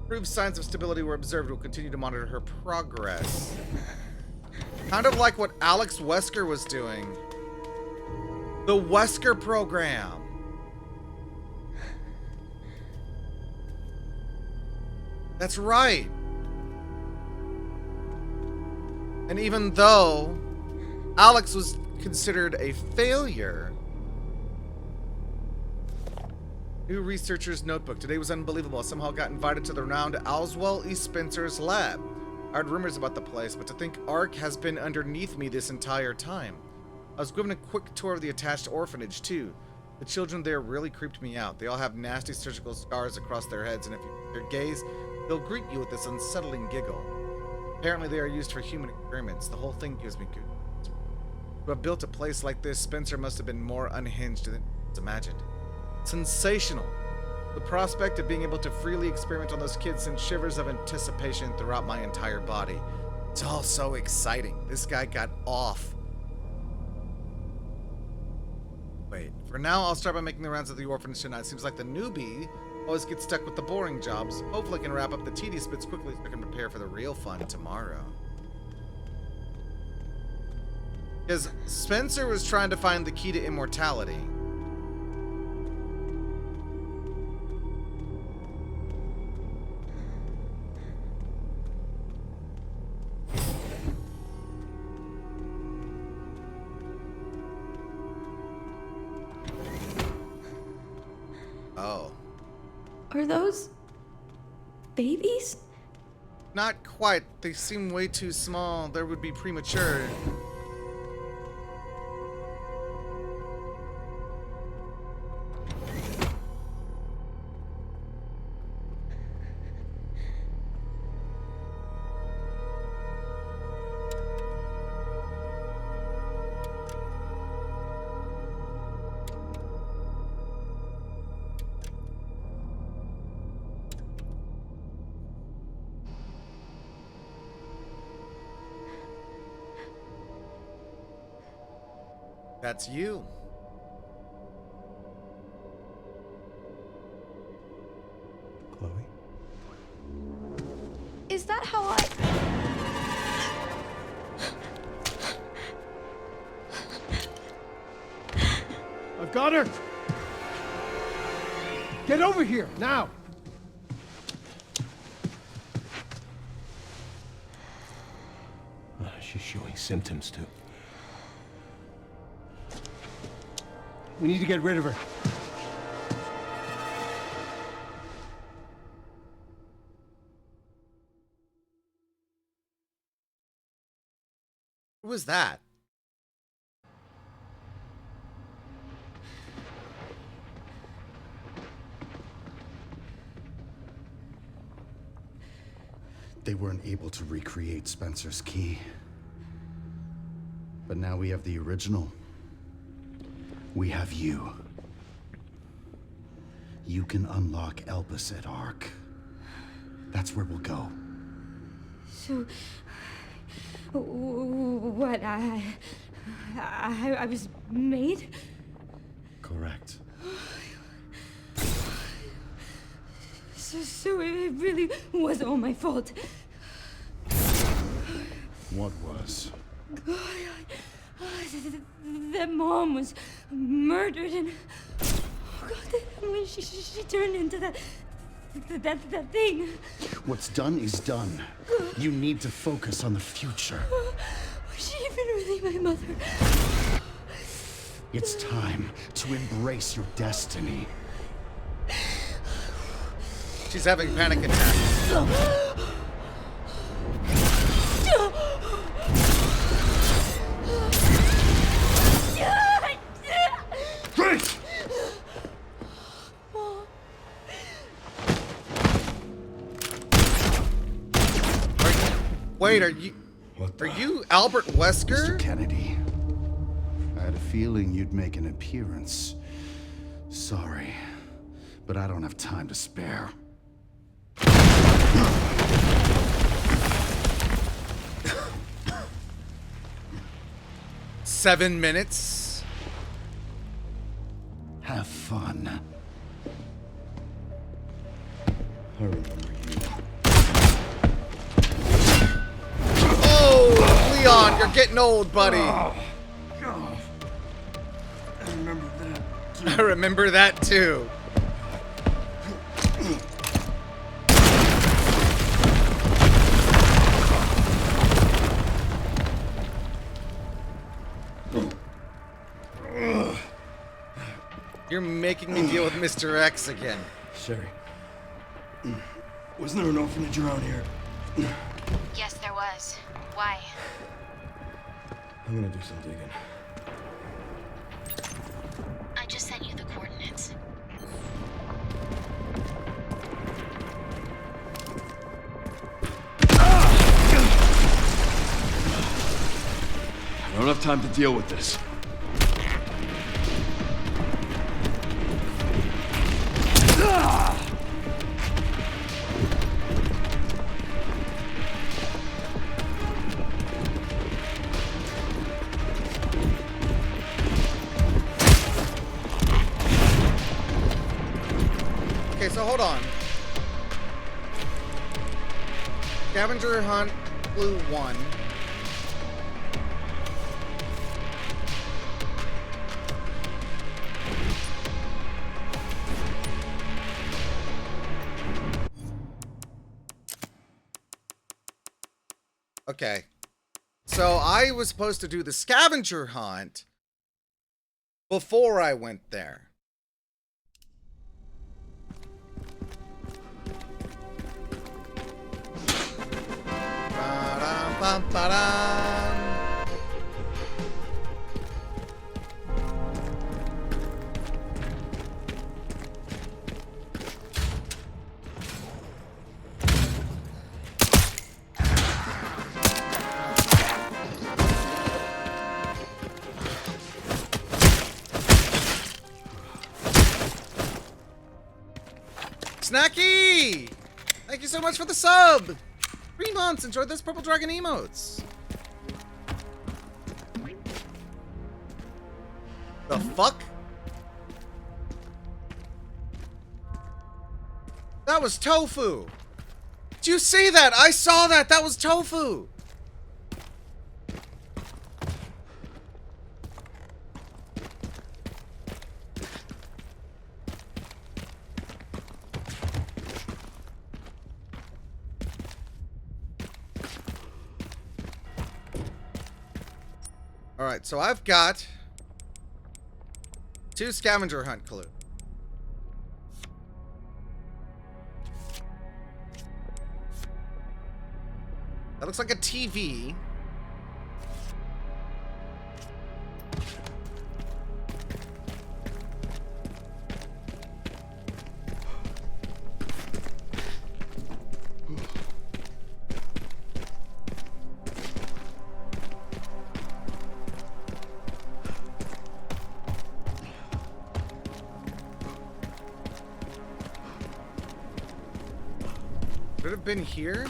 improved signs of stability were observed. We'll continue to monitor her progress. Kind of like what Alex Wesker was doing. The Wesker program. That's right. And even though Alex was considered a failure, new researcher's notebook. Today was unbelievable. I somehow got invited to the renowned Oswell E. Spencer's lab. I heard rumors about the place, but to think Ark has been underneath me this entire time. I was given a quick tour of the attached orphanage, too. The children there really creeped me out. They all have nasty surgical scars across their heads, and if you gaze, they'll greet you with this unsettling giggle. Apparently they are used for human experiments. The whole thing gives me goosebumps. To have built a place like this, Spencer must have been more unhinged than was imagined. Sensational. The prospect of being able to freely experiment on those kids sent shivers of anticipation throughout my entire body. It's all so exciting. This guy got off. Wait, for now I'll start by making the rounds of the orphanage tonight. Seems like the newbie always gets stuck with the boring jobs. Hopefully I can wrap up the tedious bits quickly so I can prepare for the real fun tomorrow. Because Spencer was trying to find the key to immortality. Oh. Are those babies? Not quite. They seem way too small. They would be premature. That's you. Chloe? Is that how I... I've got her! Get over here, now! She's showing symptoms too. We need to get rid of her. Who was that? They weren't able to recreate Spencer's key. But now we have the original. We have you. You can unlock Elpis at Ark. That's where we'll go. So, what? I was made? Correct. So it really was all my fault. What was? That mom was murdered, and when she turned into that thing. What's done is done. You need to focus on the future. Was she even really my mother? It's time to embrace your destiny. She's having panic attacks. Great! Wait, are you Albert Wesker? Mr. Kennedy, I had a feeling you'd make an appearance. Sorry, but I don't have time to spare. 7 minutes. Have fun. I remember you. Oh, Leon, you're getting old, buddy. I remember that. I remember that too. You're making me deal with Mr. X again. Sherry. Wasn't there an orphanage around here? Yes, there was. Why? I'm gonna do some digging. I just sent you the coordinates. I don't have time to deal with this. Okay, so hold on. Scavenger hunt clue 1. Okay. So I was supposed to do the scavenger hunt before I went there. Ba-dum, bum, ba-dum. Snacky! Thank you so much for the sub! 3 months, enjoy those purple dragon emotes. The fuck? That was tofu! Did you see that? I saw that! That was tofu! Alright, so I've got 2 scavenger hunt clues. That looks like a TV. Could it have been here?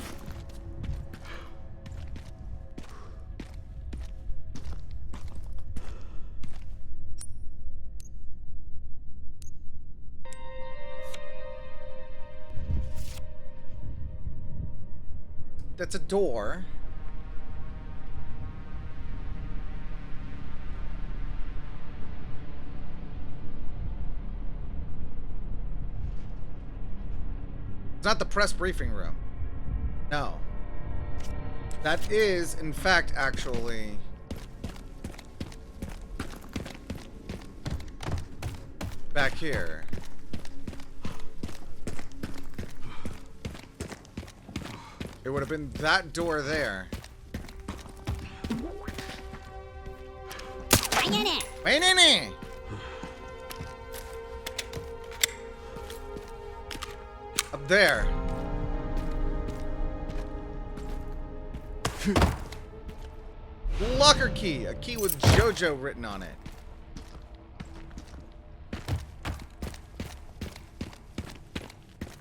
That's a door. It's not the press briefing room. No. That is, in fact, actually... back here. It would have been that door there. Wait in it! Up there. Locker key. A key with JoJo written on it.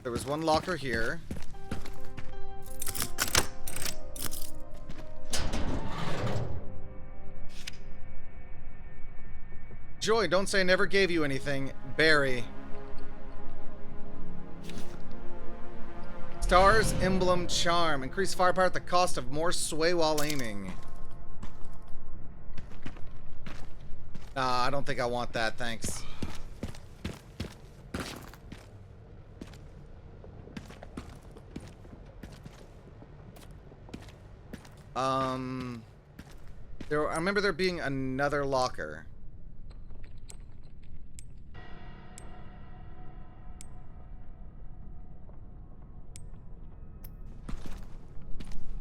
There was one locker here. Joy, don't say I never gave you anything. Barry. Stars, emblem, charm. Increase firepower at the cost of more sway while aiming. Nah, I don't think I want that, thanks. I remember there being another locker.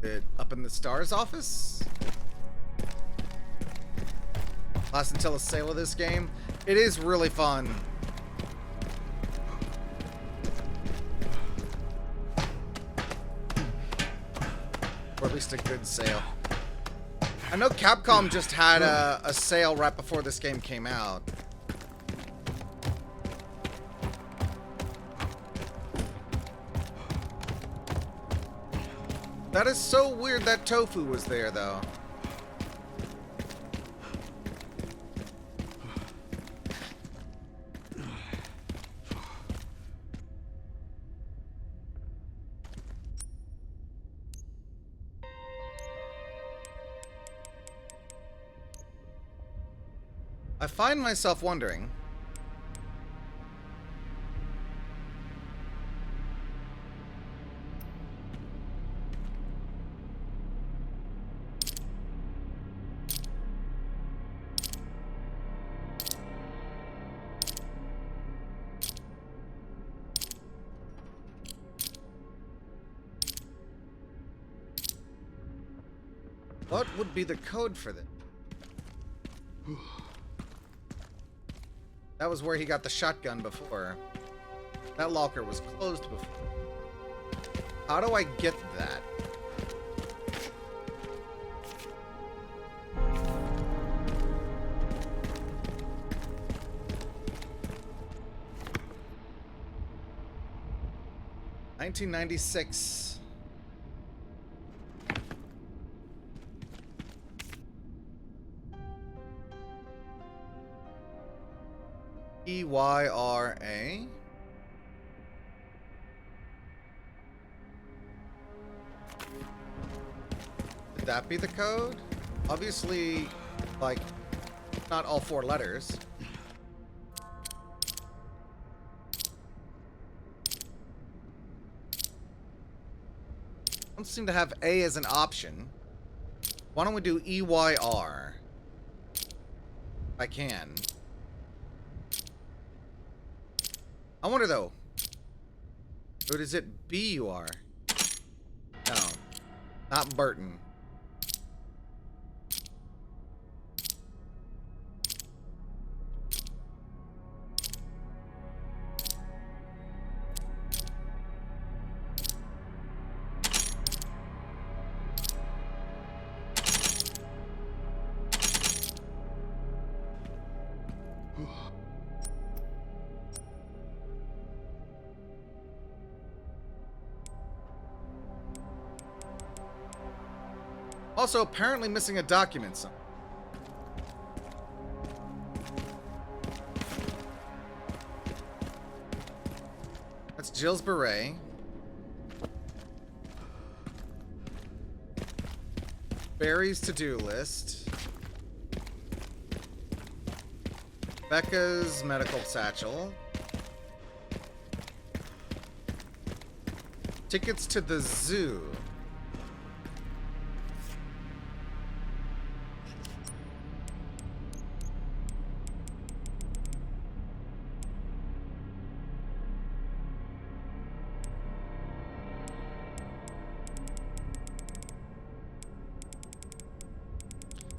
It up in the stars office? Last until the sale of this game. It is really fun. Or at least a good sale. I know Capcom just had a sale right before this game came out. That is so weird that tofu was there, though. I find myself wondering, what would be the code for this? That was where he got the shotgun before. That locker was closed before. How do I get that? $1996. EYRA. Could that be the code? Obviously, like, not all 4 letters. Don't seem to have A as an option. Why don't we do EYR? I can. I wonder though. Who does it be you are? No. Not Burton. Also, apparently missing a document. That's Jill's beret. Barry's to-do list. Becca's medical satchel. Tickets to the zoo.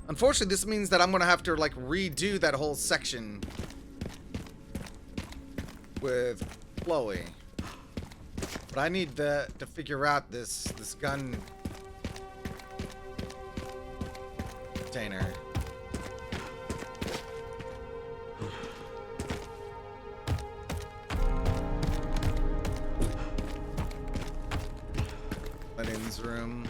Unfortunately, this means that I'm gonna have to like redo that whole section with Chloe. But I need to figure out this gun container. Lenin's room.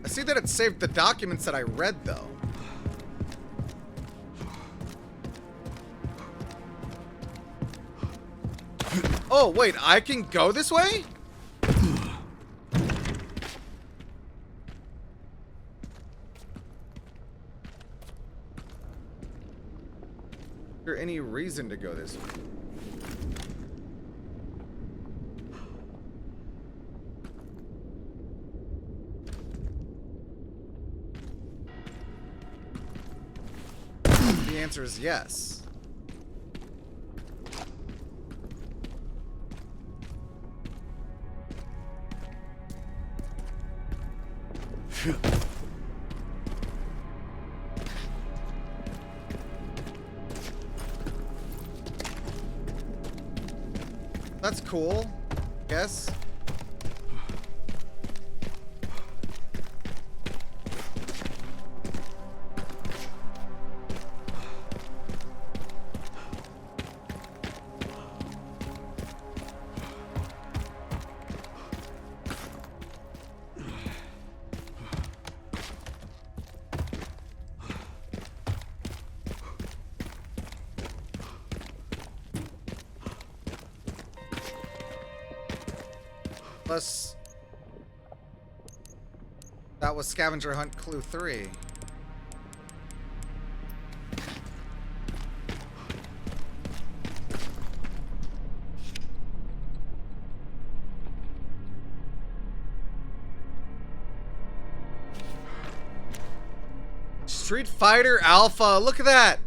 I see that it saved the documents that I read, though. Oh, wait, I can go this way? Is there any reason to go this way? The answer is yes. That's cool. Yes. Plus, that was Scavenger Hunt Clue 3. Street Fighter Alpha. Look at that.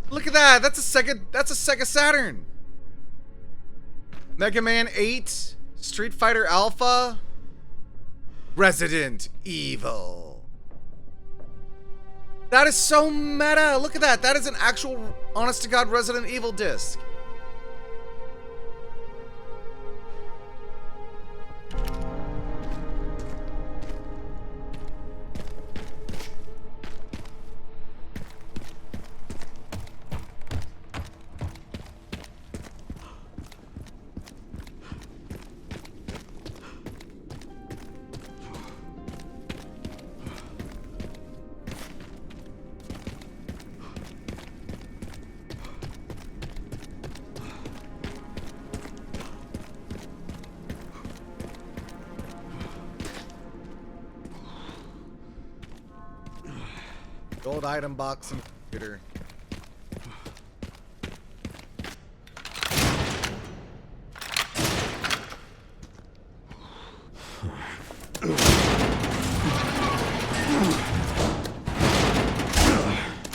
Look at that. That's a Sega Saturn. Mega Man 8. Street Fighter Alpha, Resident Evil. That is so meta. Look at that. That is an actual, honest to God, Resident Evil disc. Gold item box and computer.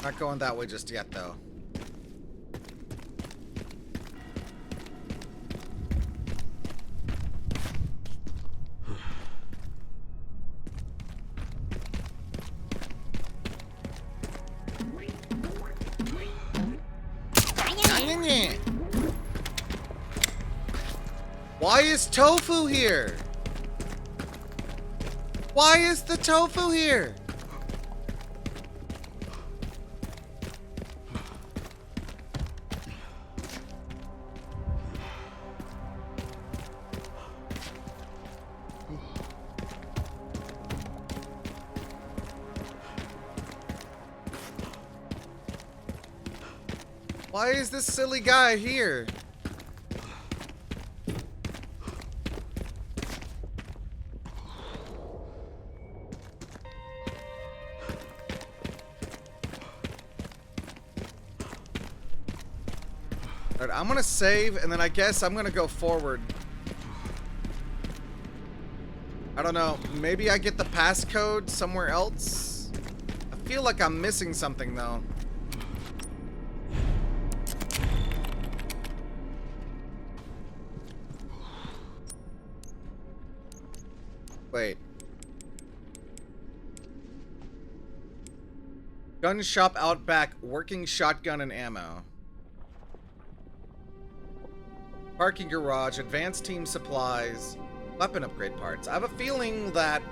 Not going that way just yet, though. Why is tofu here? Why is the tofu here? Why is this silly guy here? Alright, I'm gonna save, and then I guess I'm gonna go forward. I don't know. Maybe I get the passcode somewhere else? I feel like I'm missing something, though. Wait. Gun shop out back, working shotgun and ammo. Parking garage, advanced team supplies, weapon upgrade parts. I have a feeling that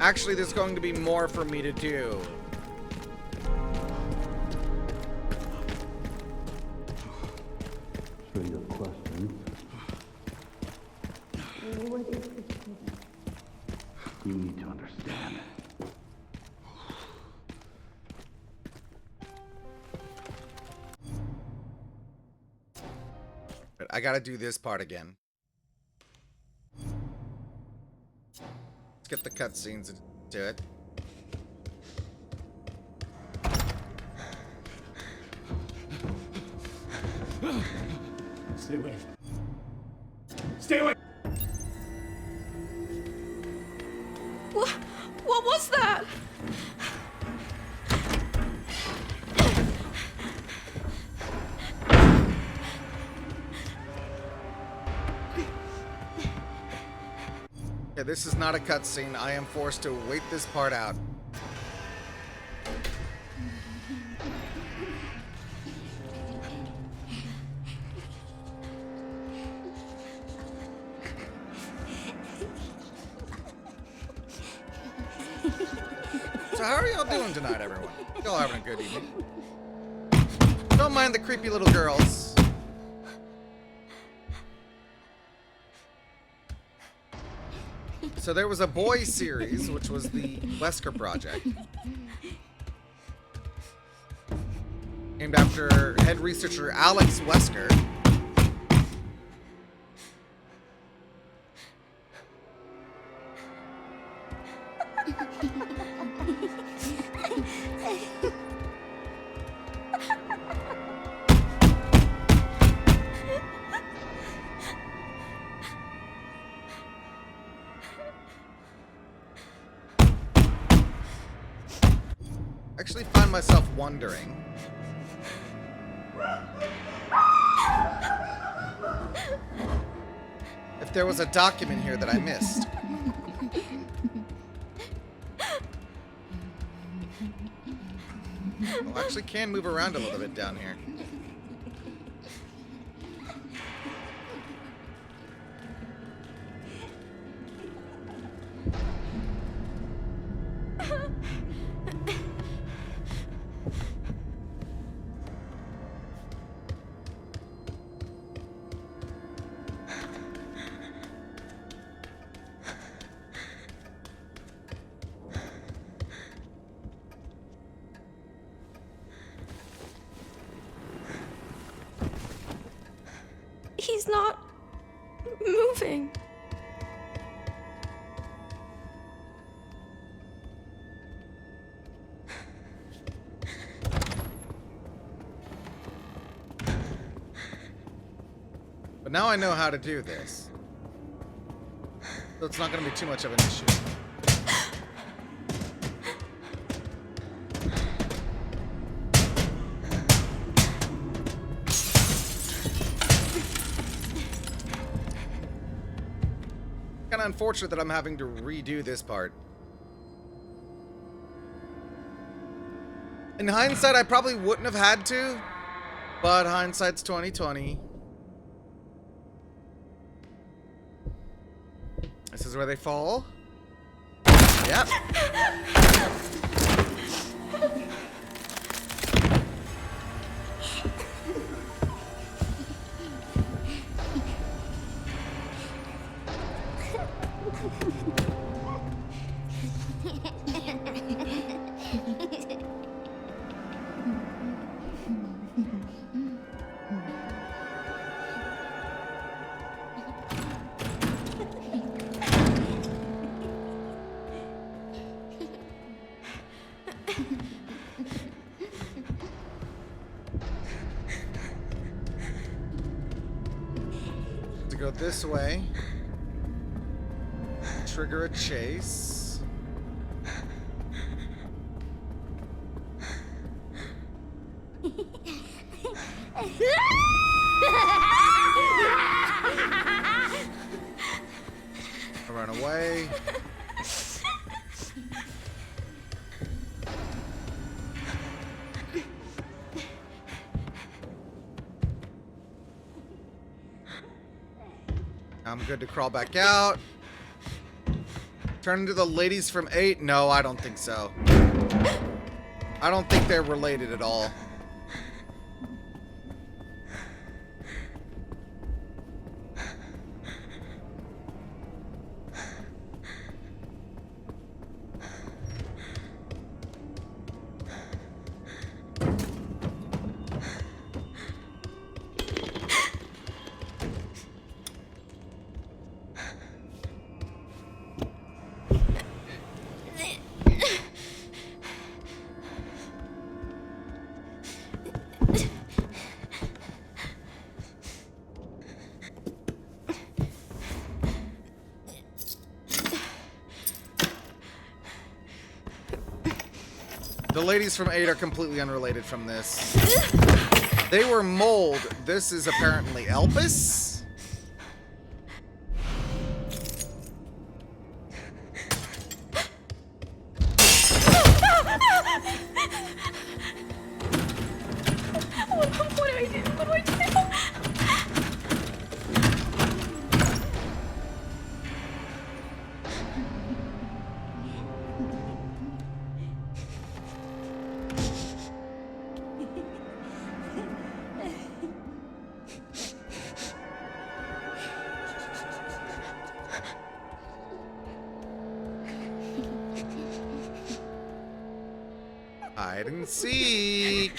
actually there's going to be more for me to do. Sure you have questions. What is this prison? You need to understand. But I gotta do this part again. Let's get the cutscenes and do it. Stay away. Stay away! What was that? Okay, this is not a cutscene. I am forced to wait this part out. So how are y'all doing tonight, everyone? Y'all having a good evening? Don't mind the creepy little girls. So there was a boy series, which was the Wesker Project. Named after head researcher Alex Wesker. Actually find myself wondering if there was a document here that I missed. Well, I actually can move around a little bit down here. He's not moving. Now I know how to do this. So it's not going to be too much of an issue. Kind of unfortunate that I'm having to redo this part. In hindsight, I probably wouldn't have had to, but hindsight's 2020. This is where they fall. Yep. To go this way. Trigger a chase. Run away. I'm good to crawl back out. Turn into the ladies from 8? No, I don't think so. I don't think they're related at all. The ladies from 8 are completely unrelated from this. They were mold. This is apparently Elpis. What do I do? What do I do? Hide and seek.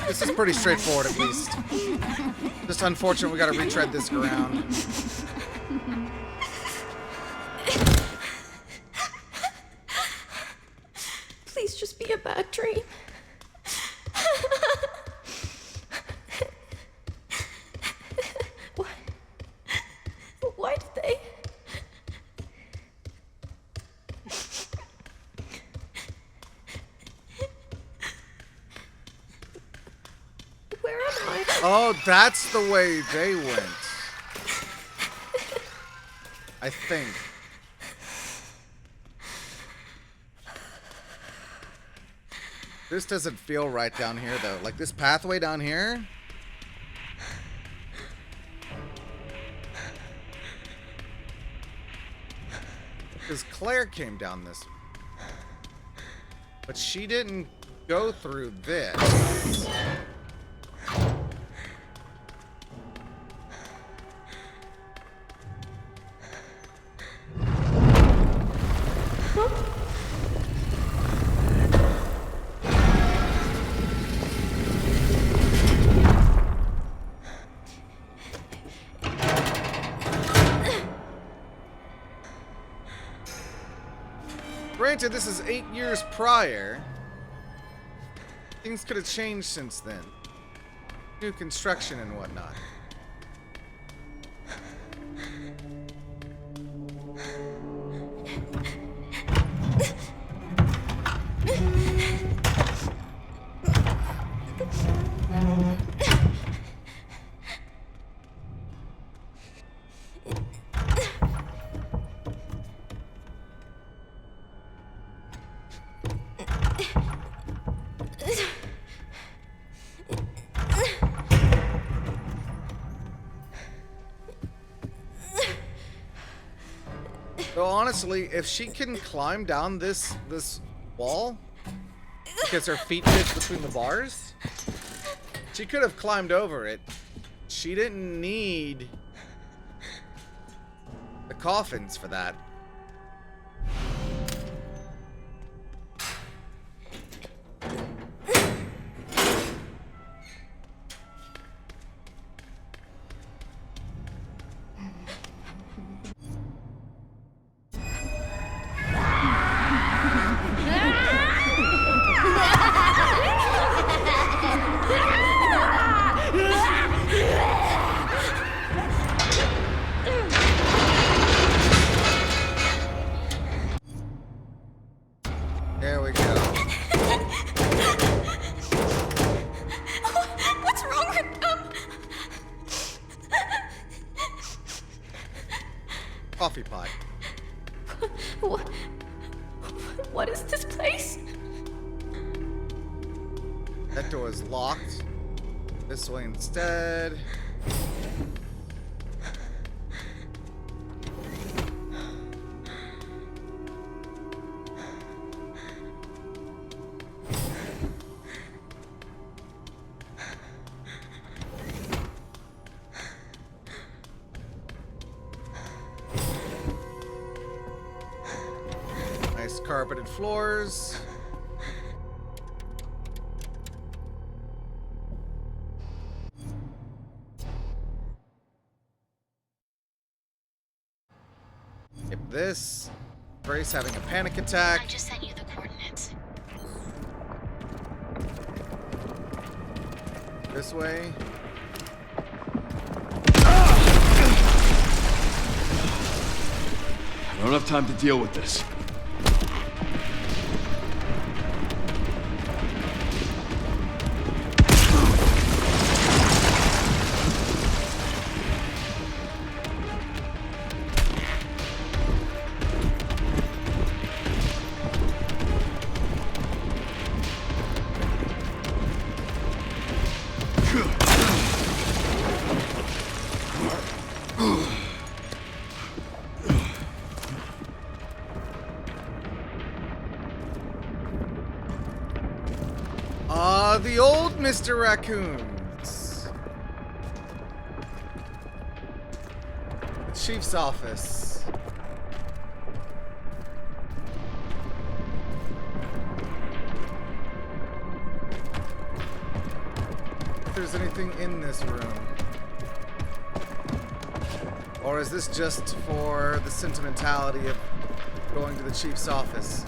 This is pretty straightforward, at least. Just unfortunate we gotta retread this ground. Please just be a bad dream. Why did they? Oh, that's the way they went. I think. This doesn't feel right down here, though. Like, this pathway down here. Because Claire came down this. But she didn't go through this. Granted, this is 8 years prior. Things could have changed since then. New construction and whatnot. So honestly, if she can climb down this wall because her feet fit between the bars, she could have climbed over it. She didn't need the coffins for that. There we go. What's wrong with them? Coffee pot. What is this place? That door is locked. This way instead. Nice carpeted floors. Skip this. Grace having a panic attack. I just sent you the coordinates. This way. I don't have time to deal with this. The old Mr. Raccoons. The chief's office. If there's anything in this room. Or is this just for the sentimentality of going to the chief's office?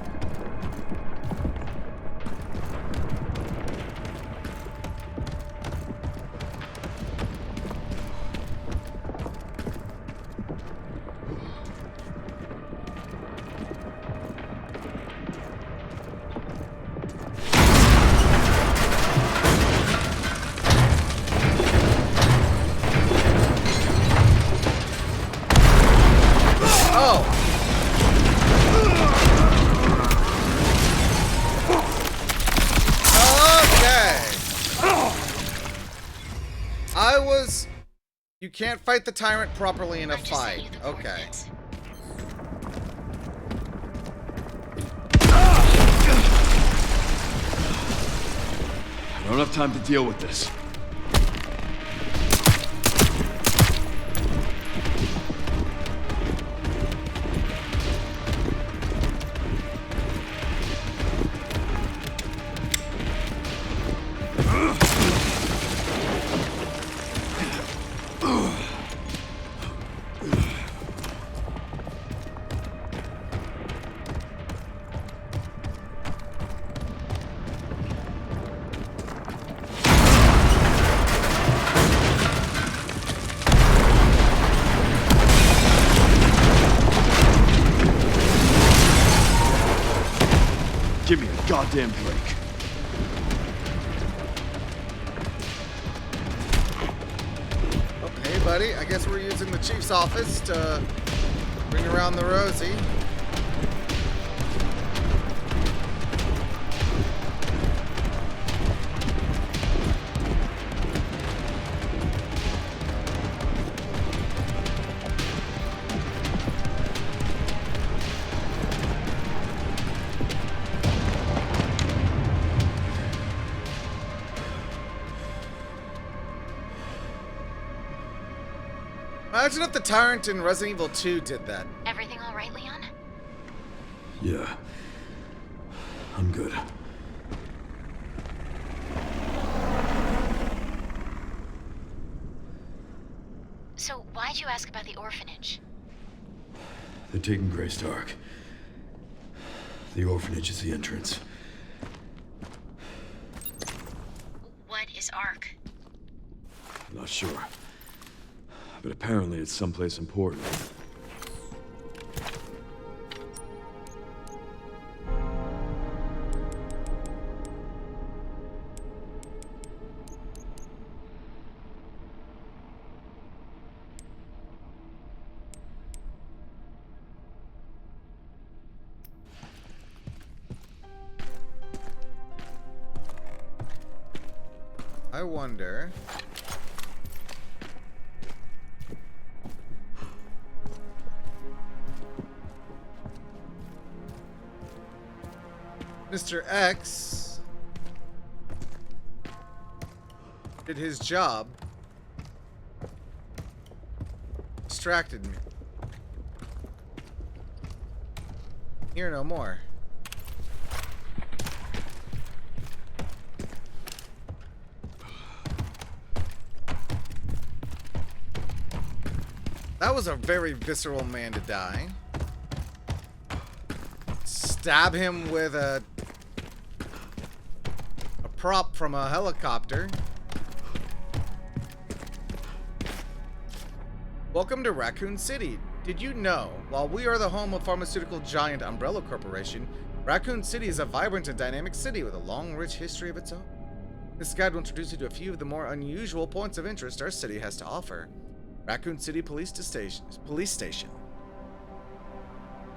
was... You can't fight the tyrant properly in a I just sent fight. you the Okay. coordinates. I don't have time to deal with this. Give me a goddamn break. Oh, hey, buddy. I guess we're using the chief's office to bring around the Rosie. Imagine if the tyrant in Resident Evil 2 did that. Everything all right, Leon? Yeah. I'm good. So why'd you ask about the orphanage? They're taking Greystark. The orphanage is the entrance. What is Ark? Not sure. But apparently it's someplace important. I wonder... Mr. X did his job, distracted me. Here no more. That was a very visceral man to die. Stab him with a prop from a helicopter. Welcome to Raccoon City. Did you know, while we are the home of pharmaceutical giant Umbrella Corporation, Raccoon City is a vibrant and dynamic city with a long, rich history of its own. This guide will introduce you to a few of the more unusual points of interest our city has to offer. Raccoon City Police Station.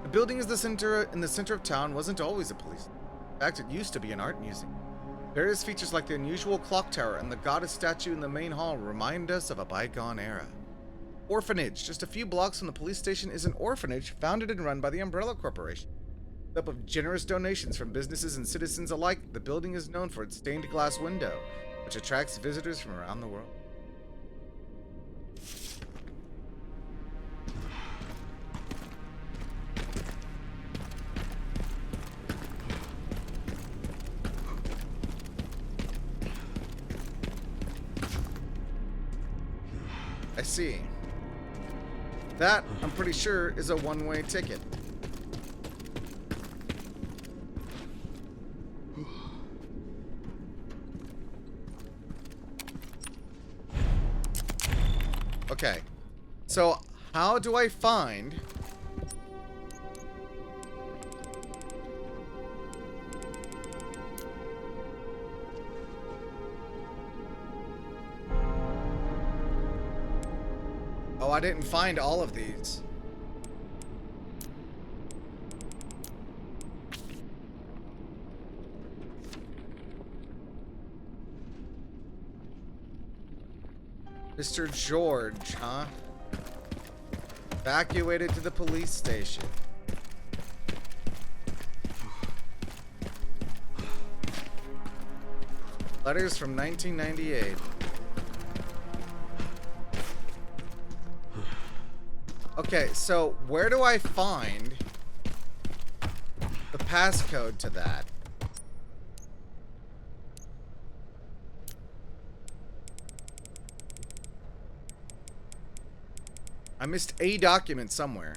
The building in the center of town wasn't always a police. In fact, it used to be an art museum. Various features like the unusual clock tower and the goddess statue in the main hall remind us of a bygone era. Orphanage. Just a few blocks from the police station is an orphanage founded and run by the Umbrella Corporation. Made up of generous donations from businesses and citizens alike, the building is known for its stained glass window, which attracts visitors from around the world. I see. That, I'm pretty sure, is a one-way ticket. Okay. So, how do I find... Oh, I didn't find all of these. Mr. George, huh? Evacuated to the police station. Letters from 1998. Okay, so where do I find the passcode to that? I missed a document somewhere.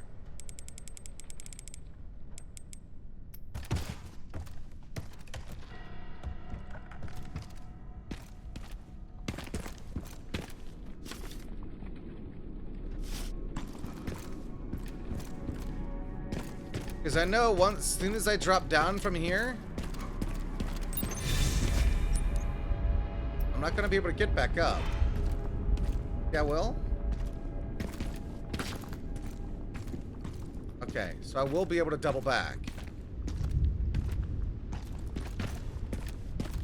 Because I know once, as soon as I drop down from here, I'm not going to be able to get back up. Yeah, well. Okay, so I will be able to double back.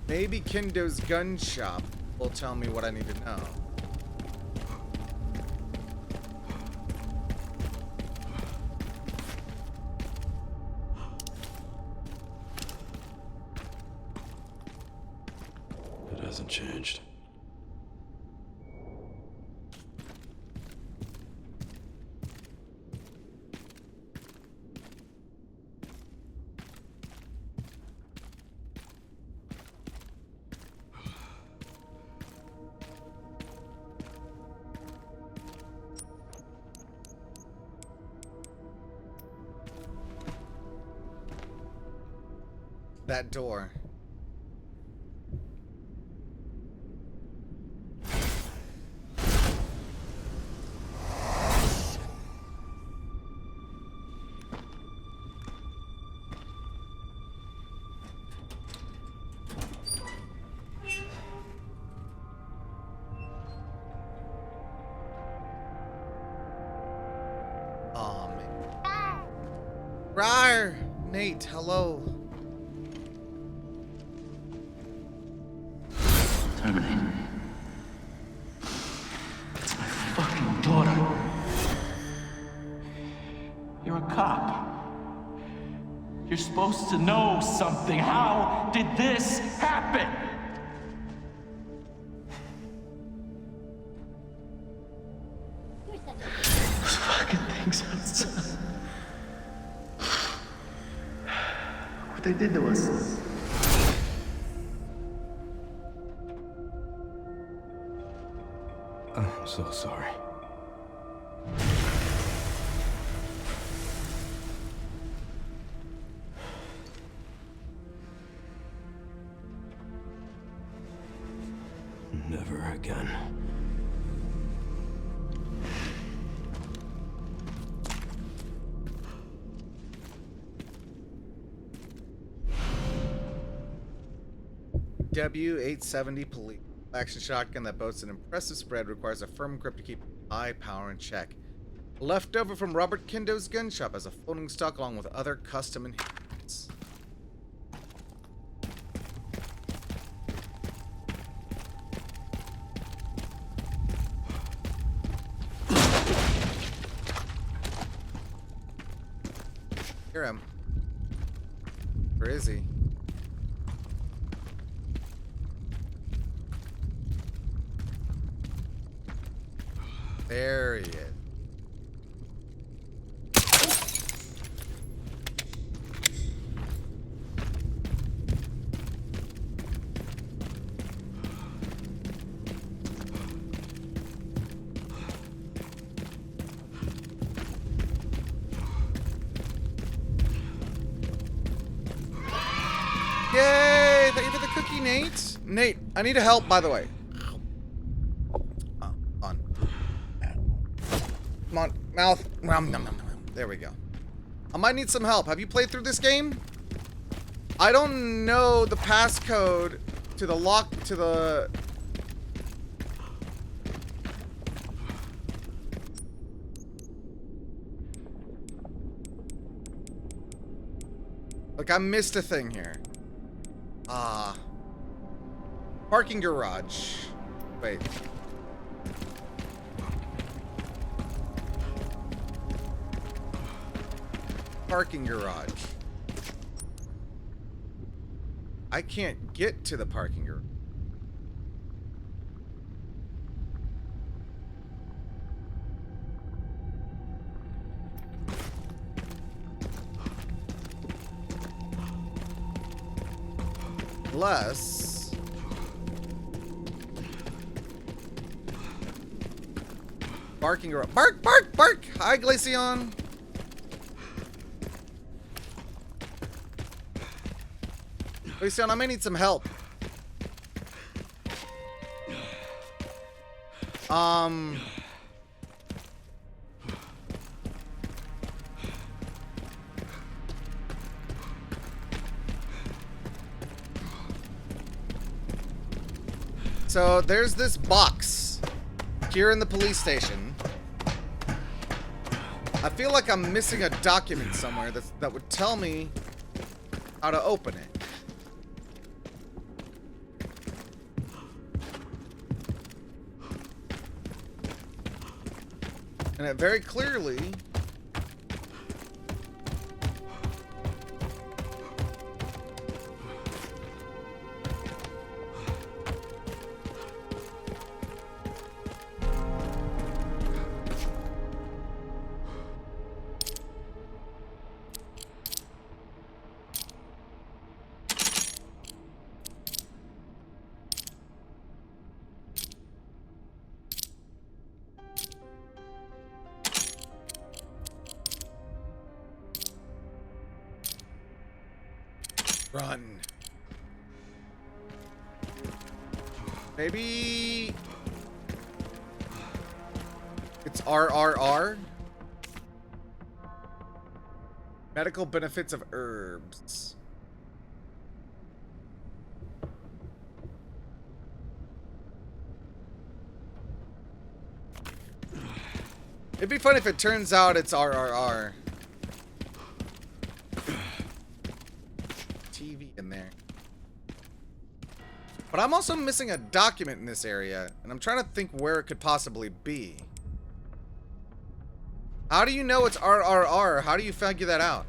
Maybe Kendo's gun shop will tell me what I need to know. It hasn't changed. That door. Oh, man. Briar! Nate, hello. Terminate. It's my fucking daughter. You're a cop. You're supposed to know something. How did this happen? Those fucking things outside. What they did to us. I'm so sorry. Never again. W870 police. Action shotgun that boasts an impressive spread, requires a firm grip to keep eye power in check. Leftover from Robert Kendo's gun shop as a floating stock along with other custom enhancements. Hear him. Where is he? There he is. Yay! Thank you for the cookie, Nate. Nate, I need help, by the way. Come on, mouth. There we go. I might need some help. Have you played through this game? I don't know the passcode to the lock to the... Like, I missed a thing here. Parking garage. Wait. parking garage. I can't get to the parking garage. Unless... Barking garage. Bark, bark, bark! Hi, Glaceon! Glaceon, I may need some help. So there's this box here in the police station. I feel like I'm missing a document somewhere that would tell me how to open it. And it very clearly... Run. Maybe... It's RRR? Medical benefits of herbs. It'd be funny if it turns out it's RRR. TV in there. But I'm also missing a document in this area, and I'm trying to think where it could possibly be. How do you know it's RRR? How do you figure that out?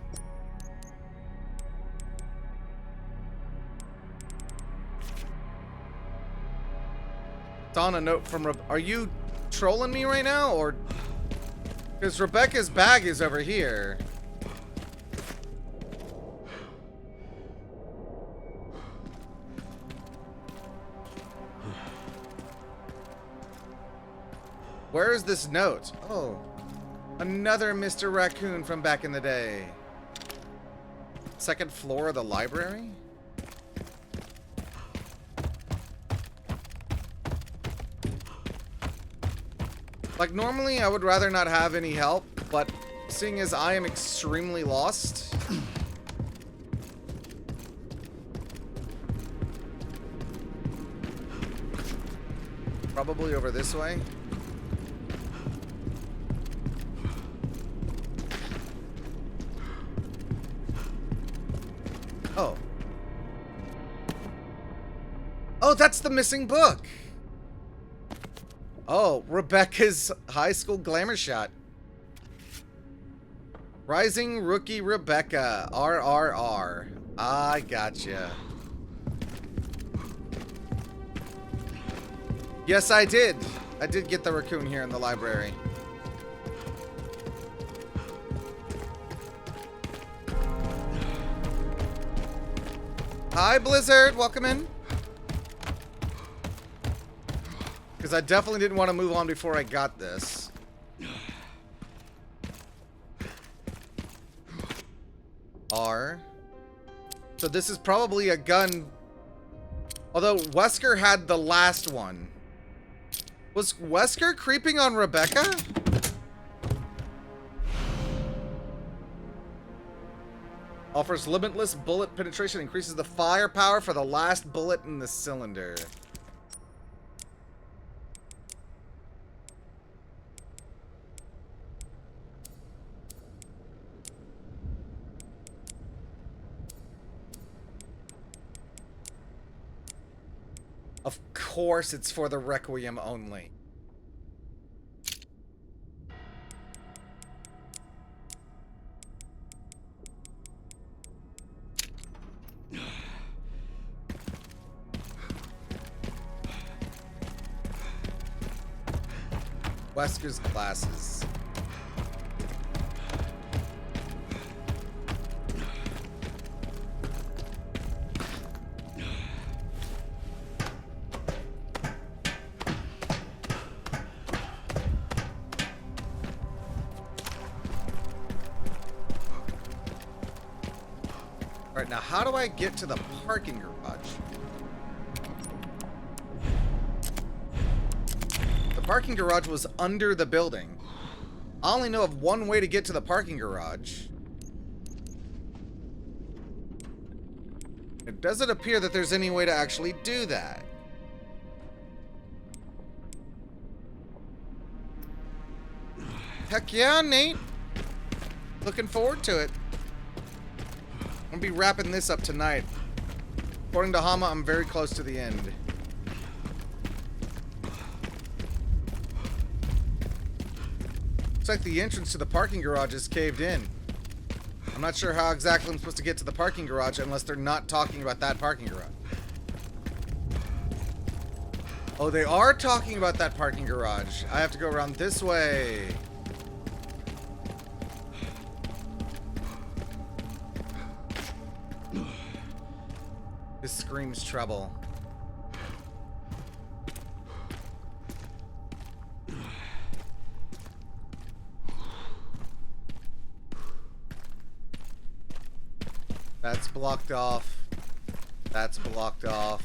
It's on a note from are you trolling me right now, or... Because Rebecca's bag is over here. Where is this note? Oh. Another Mr. Raccoon from back in the day. Second floor of the library? Like, normally I would rather not have any help, but seeing as I am extremely lost... Probably over this way. Oh. Oh, that's the missing book! Oh, Rebecca's high school glamour shot. Rising Rookie Rebecca, RRR. I gotcha. Yes, I did. I did get the raccoon here in the library. Hi, Blizzard. Welcome in. Because I definitely didn't want to move on before I got this. R. So this is probably a gun. Although Wesker had the last one. Was Wesker creeping on Rebecca? Offers limitless bullet penetration, increases the firepower for the last bullet in the cylinder. Of course it's for the Requiem only. Wesker's glasses. Alright, now how do I get to the parking garage? The parking garage was under the building. I only know of one way to get to the parking garage. It doesn't appear that there's any way to actually do that. Heck yeah, Nate. Looking forward to it. I'm gonna be wrapping this up tonight. According to Hama, I'm very close to the end. Looks like the entrance to the parking garage is caved in. I'm not sure how exactly I'm supposed to get to the parking garage unless they're not talking about that parking garage. Oh, they are talking about that parking garage. I have to go around this way. This screams trouble. That's blocked off. That's blocked off.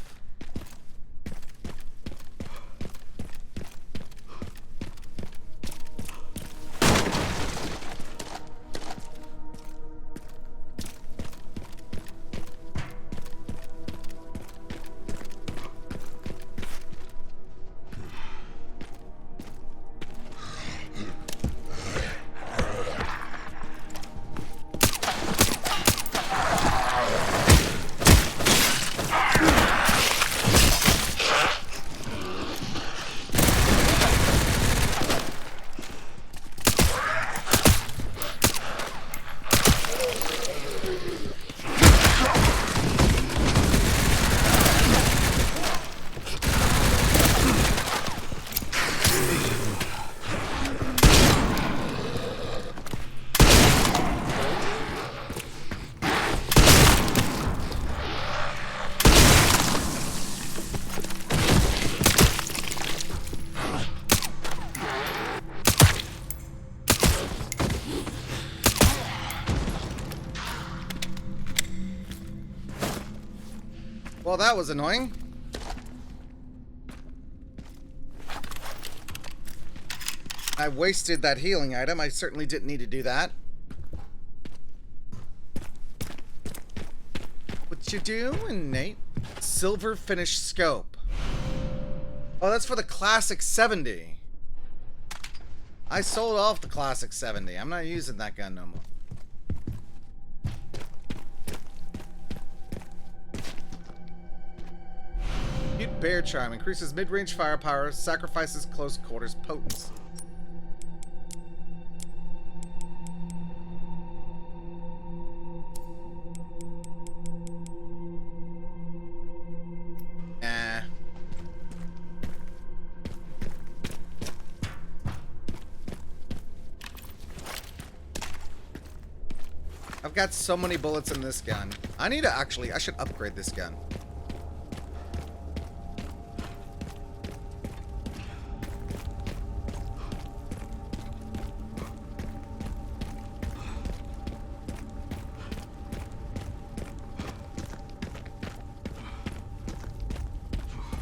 Well, that was annoying. I wasted that healing item. I certainly didn't need to do that. What you doing, Nate? Silver finish scope. Oh, that's for the classic 70. I sold off the classic 70. I'm not using that gun no more. Cute bear charm increases mid-range firepower, sacrifices close quarters potency. I've got so many bullets in this gun. I should upgrade this gun.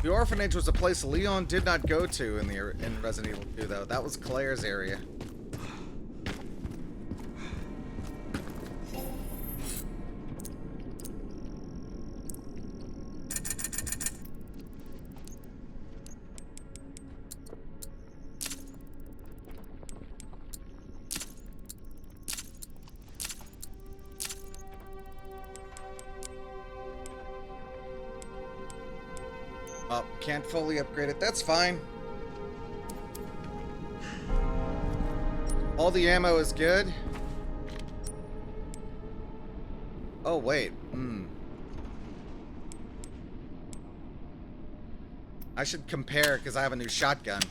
The orphanage was a place Leon did not go to in Resident Evil 2, though. That was Claire's area. Oh, can't fully upgrade it. That's fine. All the ammo is good. Oh, wait. I should compare because I have a new shotgun.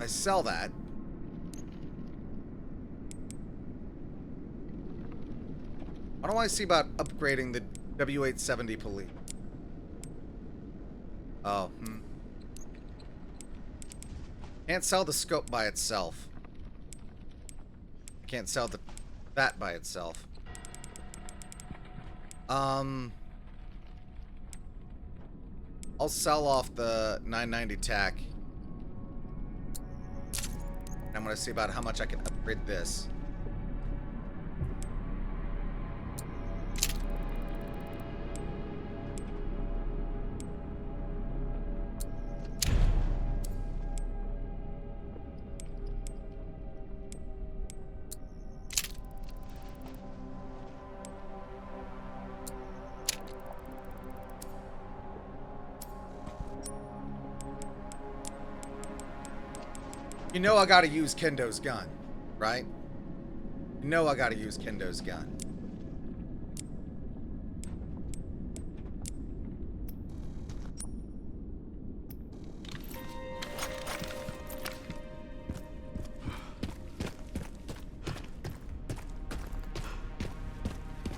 I sell that. Why don't I see about upgrading the W870 police? Oh, Can't sell the scope by itself. Can't sell that by itself. I'll sell off the 990 tack. I'm gonna see about how much I can upgrade this. You know I gotta use Kendo's gun, right? You know I gotta use Kendo's gun.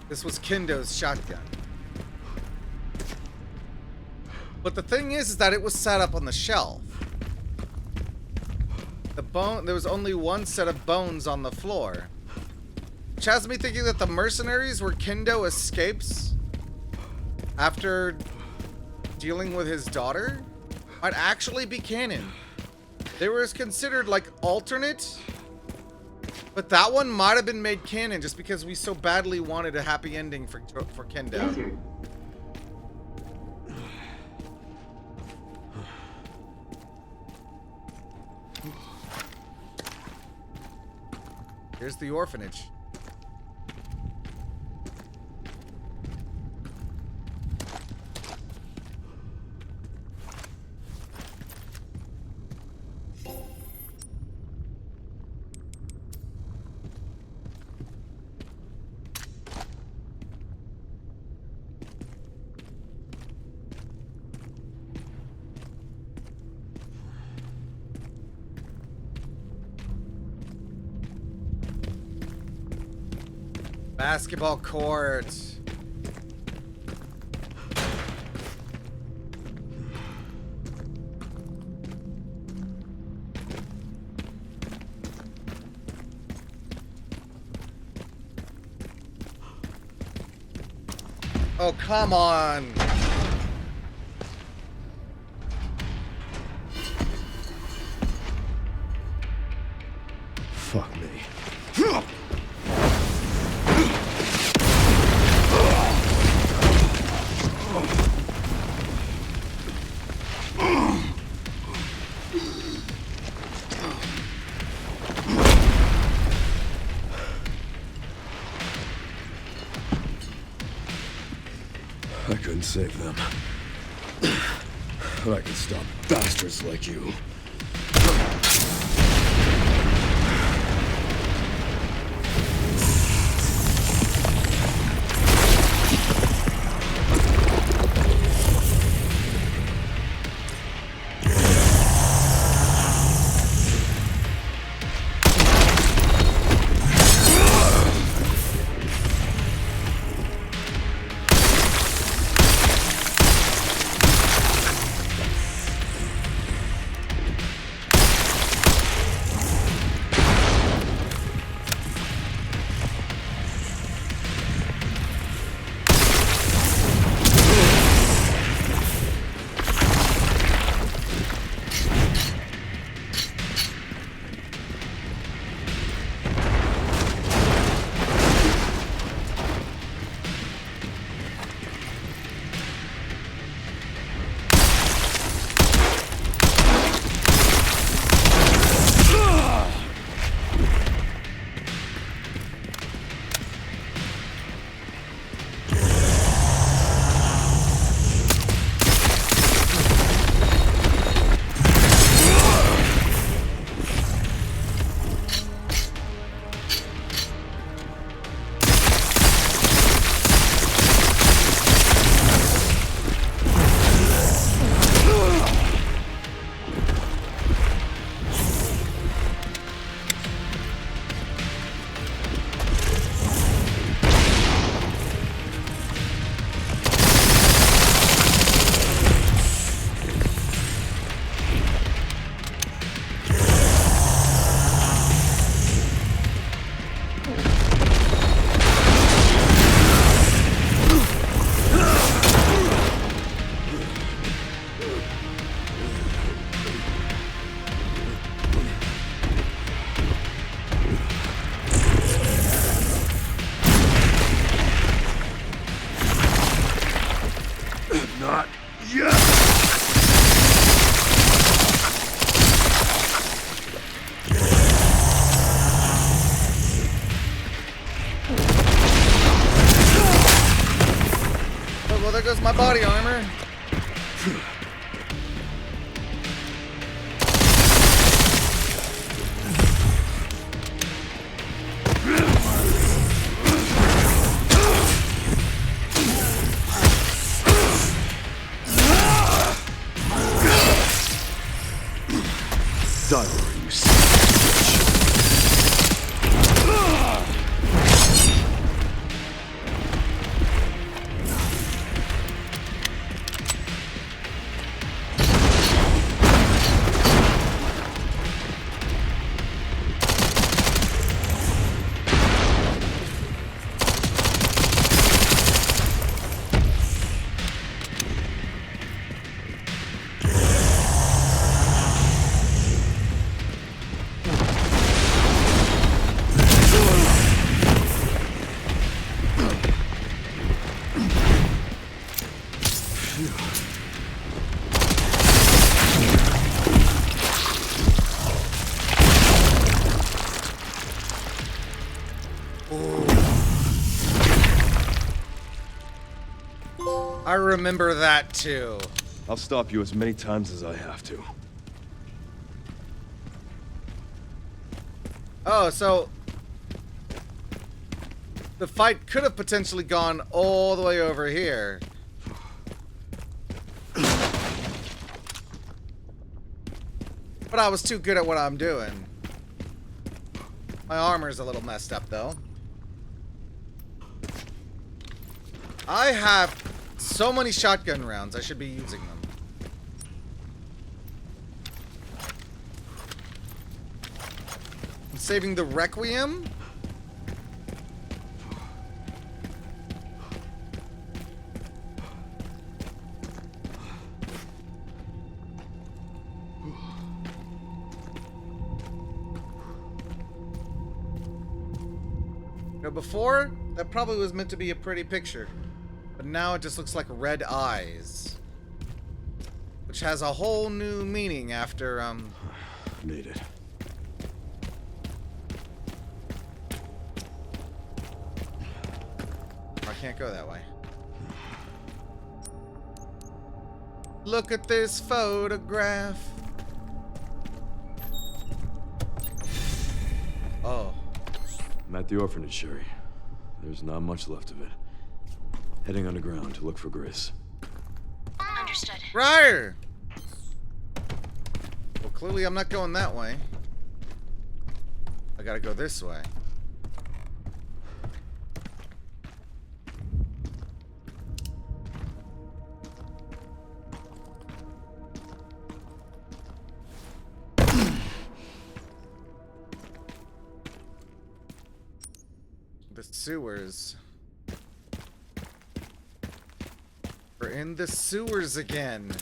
This was Kendo's shotgun. But the thing is that it was set up on the shelf. There was only one set of bones on the floor, which has me thinking that the mercenaries where Kendo escapes after dealing with his daughter might actually be canon. They were considered like alternate, but that one might have been made canon just because we so badly wanted a happy ending for Kendo. Here's the orphanage. Basketball court. Oh, come on. Fuck me. I couldn't save them. But I can stop bastards like you. well, there goes my body armor. Die already, you son of I remember that too. I'll stop you as many times as I have to. Oh, so the fight could have potentially gone all the way over here. But I was too good at what I'm doing. My armor's a little messed up, though. I have so many shotgun rounds. I should be using them. I'm saving the Requiem. Before, that probably was meant to be a pretty picture. But now it just looks like red eyes. Which has a whole new meaning after, Made it. I can't go that way. Look at this photograph. Oh. I'm at the orphanage, Sherry. There's not much left of it. Heading underground to look for Grace. Understood. Briar! Well, clearly I'm not going that way. I gotta go this way. The sewers. We're in the sewers again.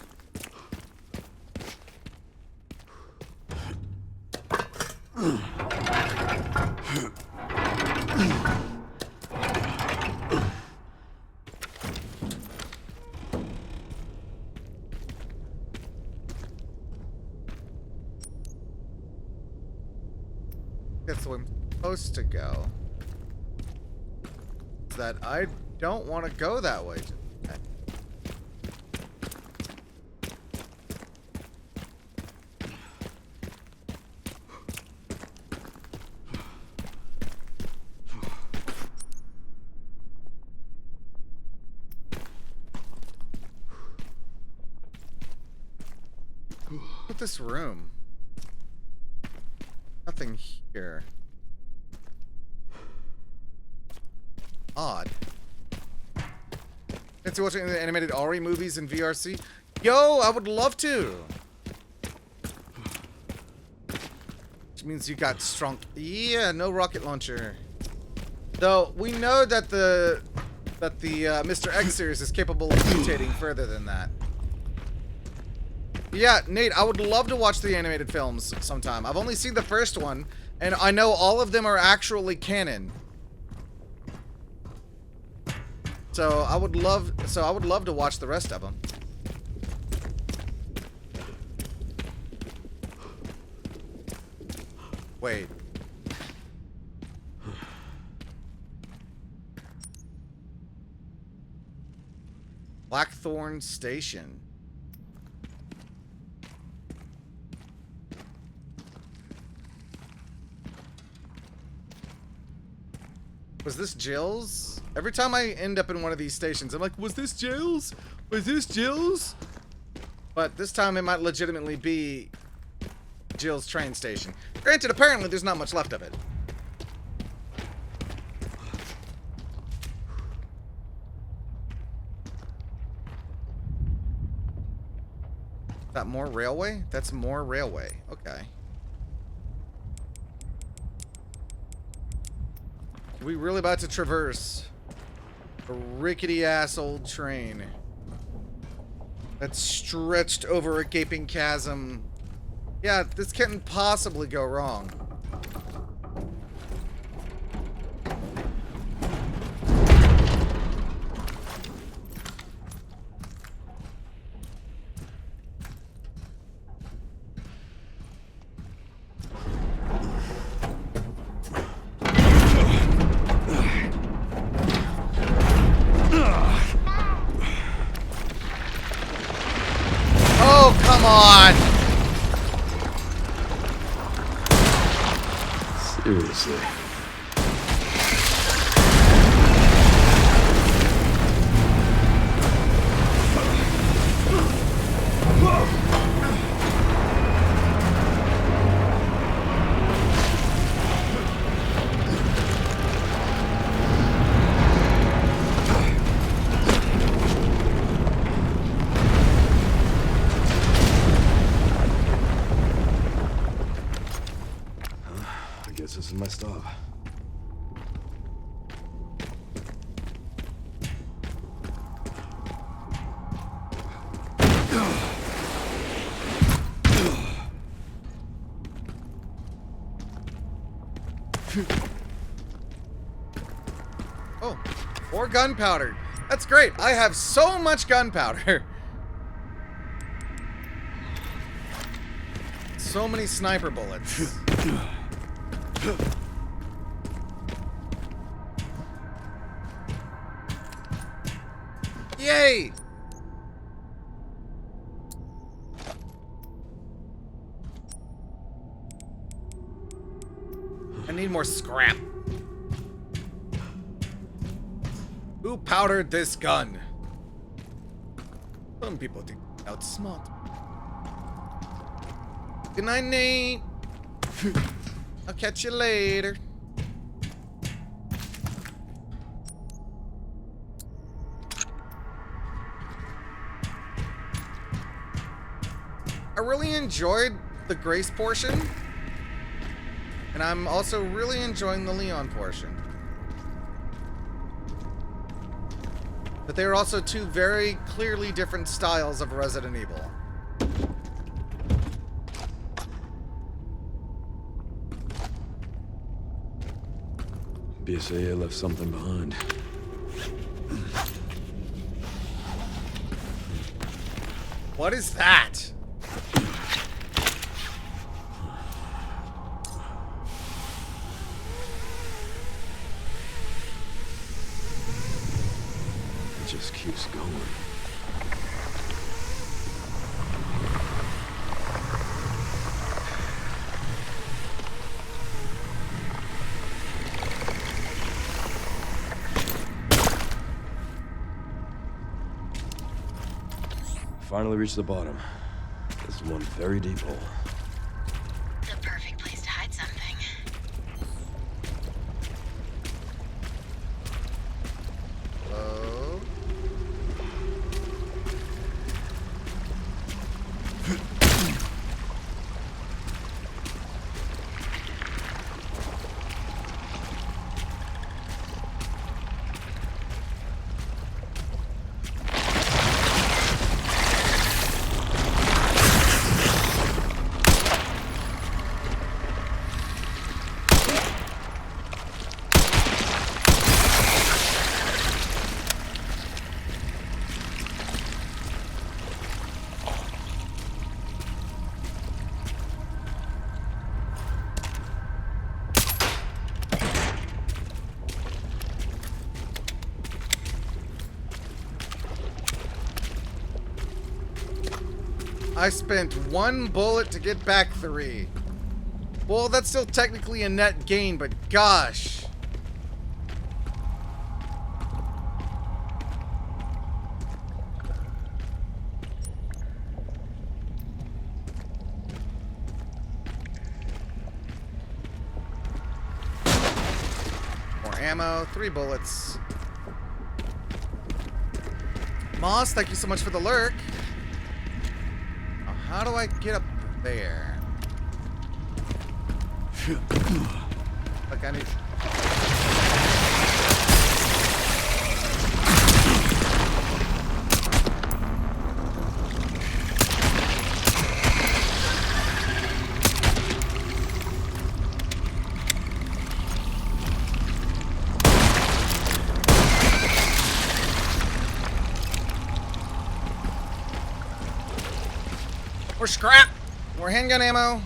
That's where I'm supposed to go. That I don't want to go that way. Look at this room. Nothing here. Odd. Fancy watching the animated Ari movies in VRC? Yo, I would love to. Which means you got strong. Yeah, no rocket launcher. Though we know that the Mr. X series is capable of mutating further than that. Yeah, Nate, I would love to watch the animated films sometime. I've only seen the first one, and I know all of them are actually canon. So I would love to watch the rest of them. Wait. Blackthorn Station. Was this Jill's? Every time I end up in one of these stations, I'm like, was this Jill's? Was this Jill's? But this time it might legitimately be Jill's train station. Granted, apparently there's not much left of it. Is that more railway? That's more railway. Okay. We really about to traverse a rickety ass old train that's stretched over a gaping chasm. Yeah, this can't possibly go wrong. Oh, come on! Seriously. I guess this is my stop. Oh, more gunpowder. That's great. I have so much gunpowder. So many sniper bullets. Yay! I need more scrap. Who powdered this gun? Some people think outsmart. Good night, Nate. I'll catch you later. I really enjoyed the Grace portion, and I'm also really enjoying the Leon portion. But they are also two very clearly different styles of Resident Evil. BSAA left something behind. What is that? It just keeps going. Finally reached the bottom. This is one very deep hole. The perfect place to hide something. Oh. I spent 1 bullet to get back 3. Well, that's still technically a net gain, but gosh. More ammo, 3 bullets. Moss, thank you so much for the lurk. Now, how do I get up there? Look, I need... More scrap! More handgun ammo!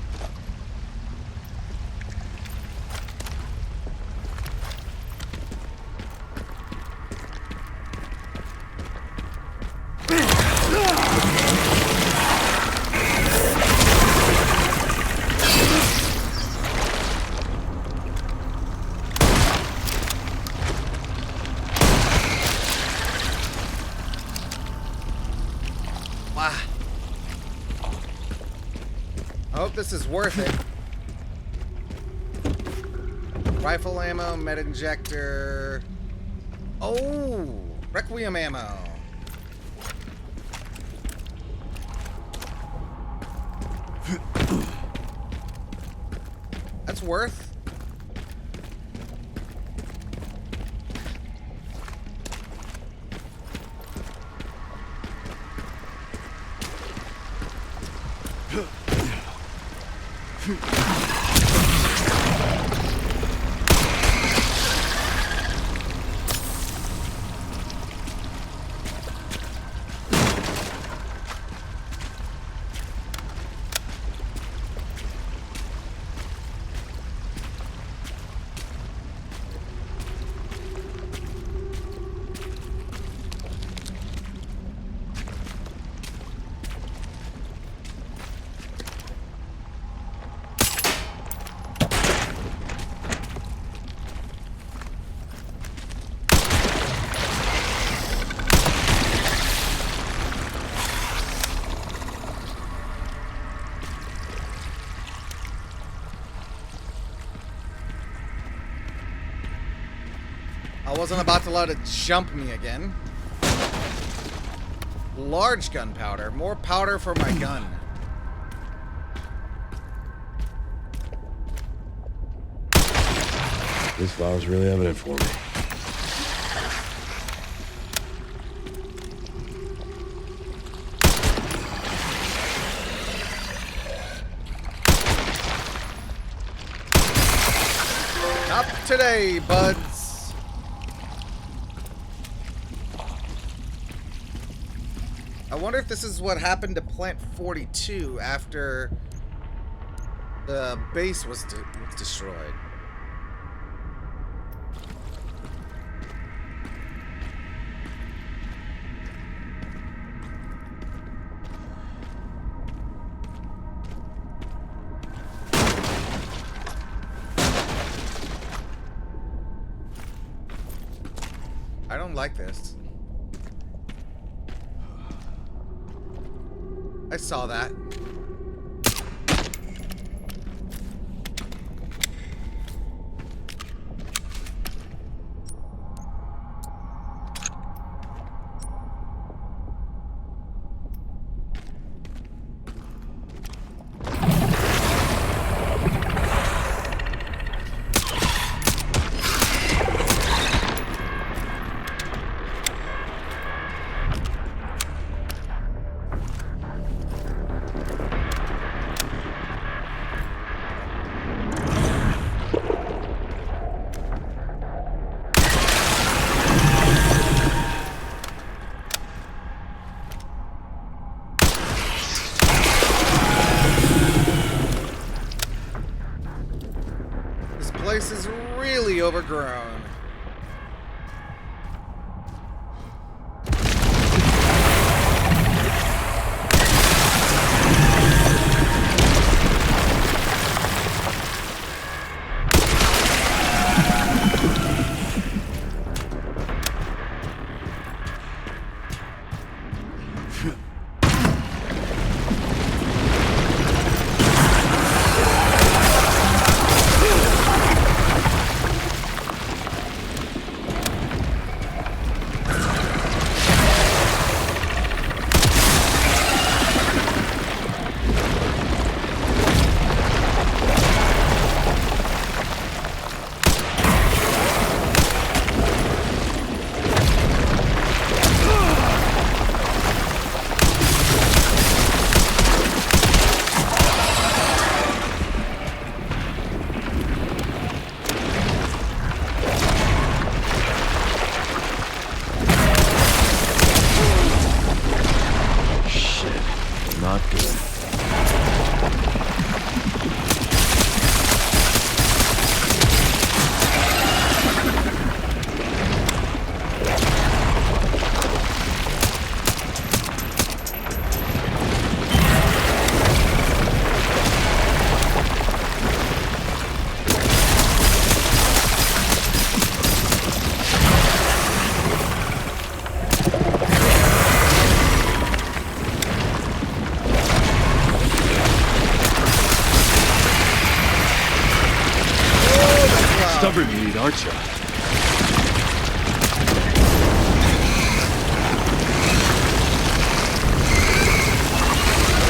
Wow. I hope this is worth it. Rifle ammo, med injector. Oh, Requiem ammo. That's worth. I wasn't about to let it jump me again. Large gunpowder. More powder for my gun. This flower's really evident for me. Not today, buds. I wonder if this is what happened to Plant 42 after the base was destroyed. I don't like this. I saw that. This is really overgrown. aren't you?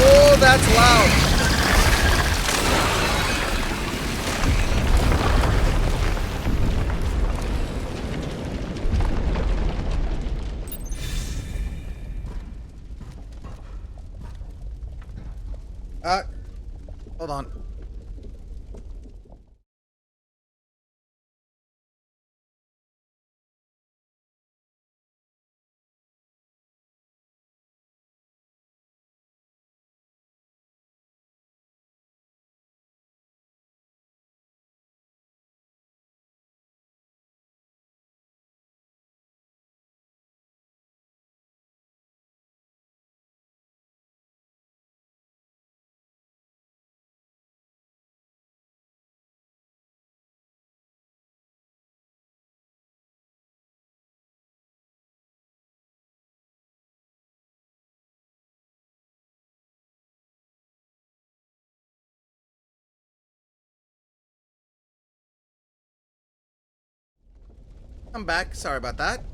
Oh, that's loud. Hold on. I'm back. Sorry about that.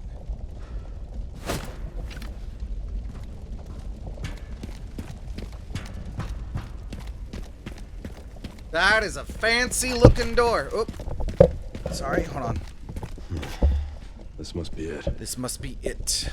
That is a fancy looking door. Oop. Sorry, hold on. This must be it. This must be it.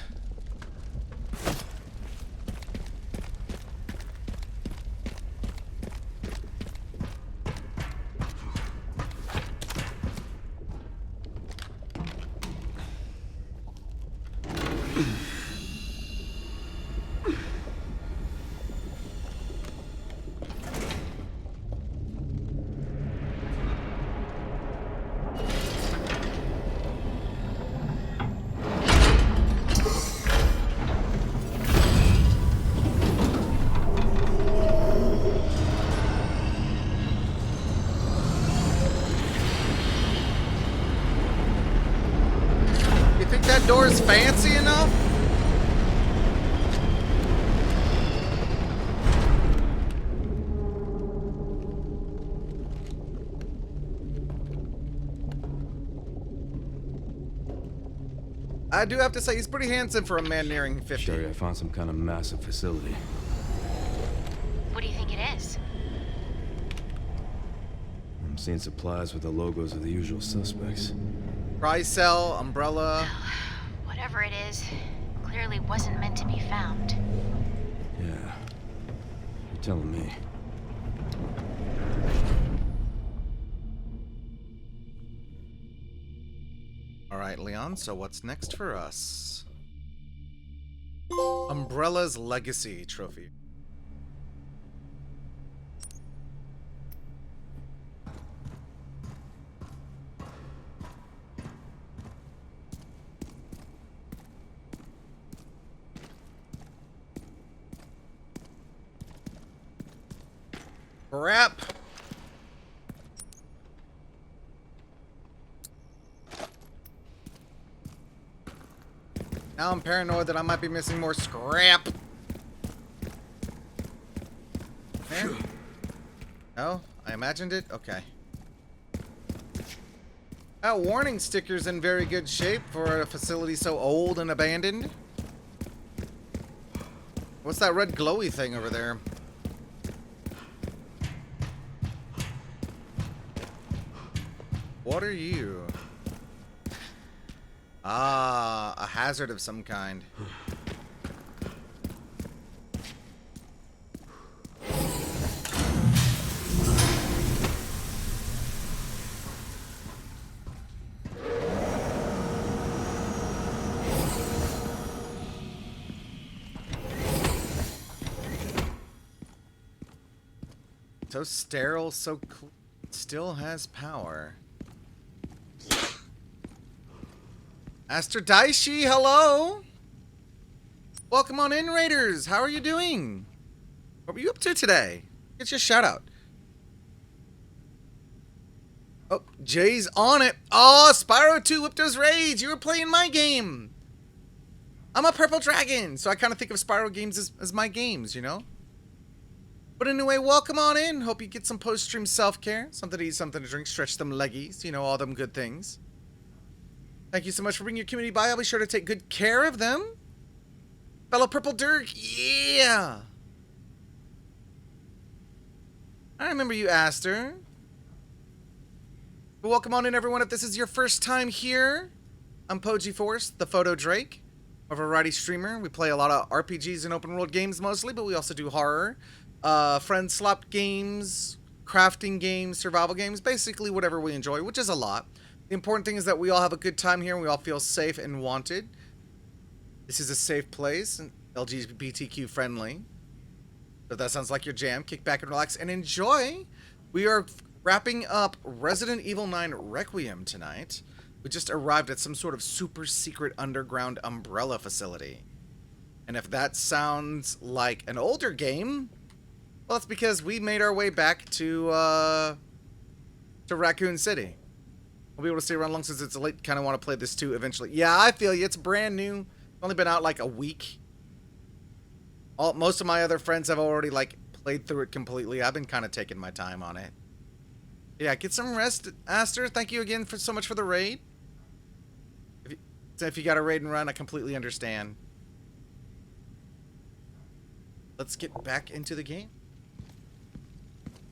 You think that door is fancy enough? I do have to say, he's pretty handsome for a man nearing 50. Sherry, I found some kind of massive facility. What do you think it is? I'm seeing supplies with the logos of the usual suspects. Cell, Umbrella. Whatever it is, clearly wasn't meant to be found. Yeah. You're telling me. Alright, Leon, so what's next for us? Umbrella's Legacy Trophy. Crap! Now I'm paranoid that I might be missing more scrap. Eh? Oh, I imagined it? Okay. Warning sticker's in very good shape for a facility so old and abandoned. What's that red glowy thing over there? What are you? Ah, a hazard of some kind. So sterile, so clean, still has power. Aster Daishi, hello! Welcome on in, Raiders! How are you doing? What were you up to today? Get your shout out. Oh, Jay's on it. Oh, Spyro 2 whipped those raids. You were playing my game. I'm a purple dragon, so I kind of think of Spyro games as my games, you know? But anyway, welcome on in. Hope you get some post-stream self-care. Something to eat, something to drink, stretch them leggies, you know, all them good things. Thank you so much for bringing your community by. I'll be sure to take good care of them. Fellow Purple Dirk, yeah! I remember you, Aster. But welcome on in, everyone. If this is your first time here, I'm Poji Force, the Photo Drake, a variety streamer. We play a lot of RPGs and open world games mostly, but we also do horror, friend swap games, crafting games, survival games, basically whatever we enjoy, which is a lot. The important thing is that we all have a good time here and we all feel safe and wanted. This is a safe place and LGBTQ friendly. So if that sounds like your jam, kick back and relax and enjoy. We are wrapping up Resident Evil 9 Requiem tonight. We just arrived at some sort of super secret underground umbrella facility. And if that sounds like an older game, well, it's because we made our way back to Raccoon City. We'll be able to stay around long since it's late. Kind of want to play this too eventually. Yeah, I feel you. It's brand new. It's only been out like a week. Most of my other friends have already like played through it completely. I've been kind of taking my time on it. Yeah, get some rest, Aster. Thank you again so much for the raid. If you got a raid and run, I completely understand. Let's get back into the game.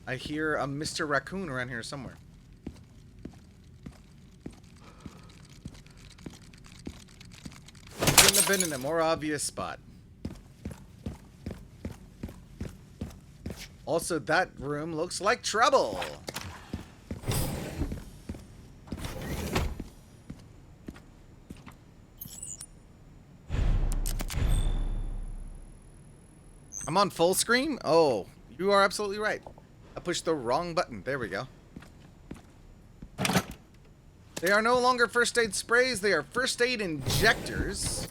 I hear a Mr. Raccoon around here somewhere. Couldn't have been in a more obvious spot. Also, that room looks like trouble. I'm on full screen? Oh, you are absolutely right. I pushed the wrong button. There we go. They are no longer first aid sprays. They are first aid injectors.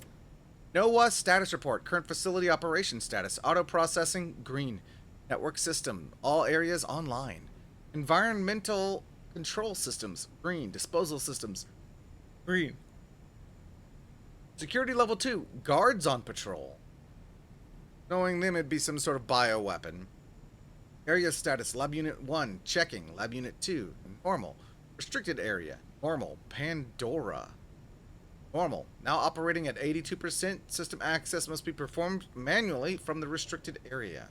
NOAA status report. Current facility operation status. Auto processing, green. Network system. All areas online. Environmental control systems, green. Disposal systems, green. Security level 2. Guards on patrol. Knowing them, it'd be some sort of bioweapon. Area status. Lab unit 1. Checking. Lab unit 2. Normal. Restricted area. Normal. Pandora. Normal. Now operating at 82%. System access must be performed manually from the restricted area.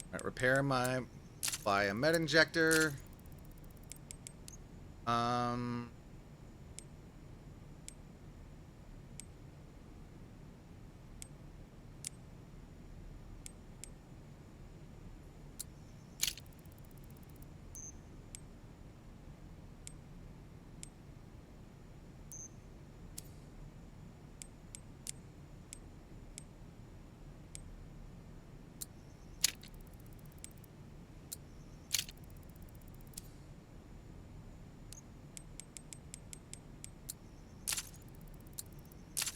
Alright, repair my med injector.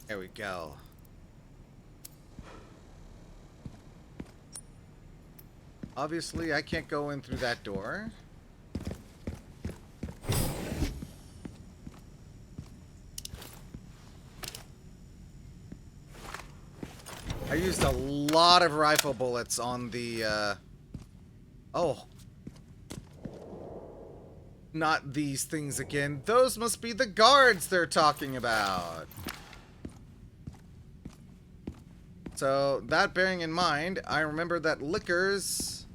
There we go. Obviously, I can't go in through that door. I used a lot of rifle bullets on the, oh. Not these things again. Those must be the guards they're talking about. So, that bearing in mind, I remember that lickers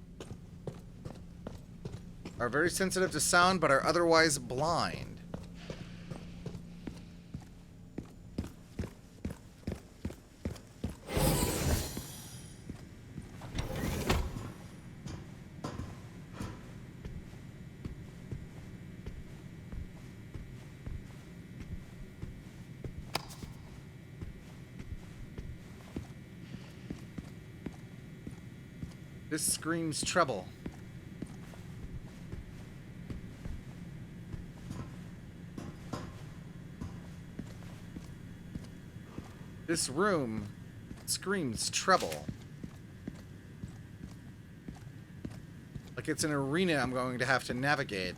are very sensitive to sound, but are otherwise blind. This screams trouble. This room screams trouble. Like it's an arena I'm going to have to navigate.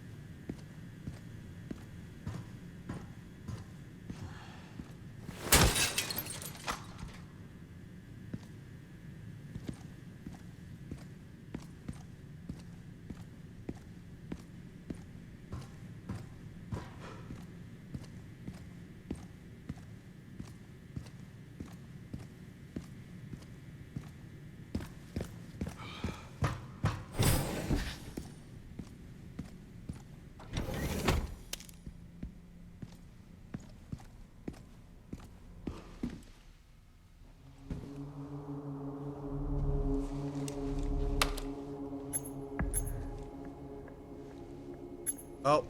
Oh,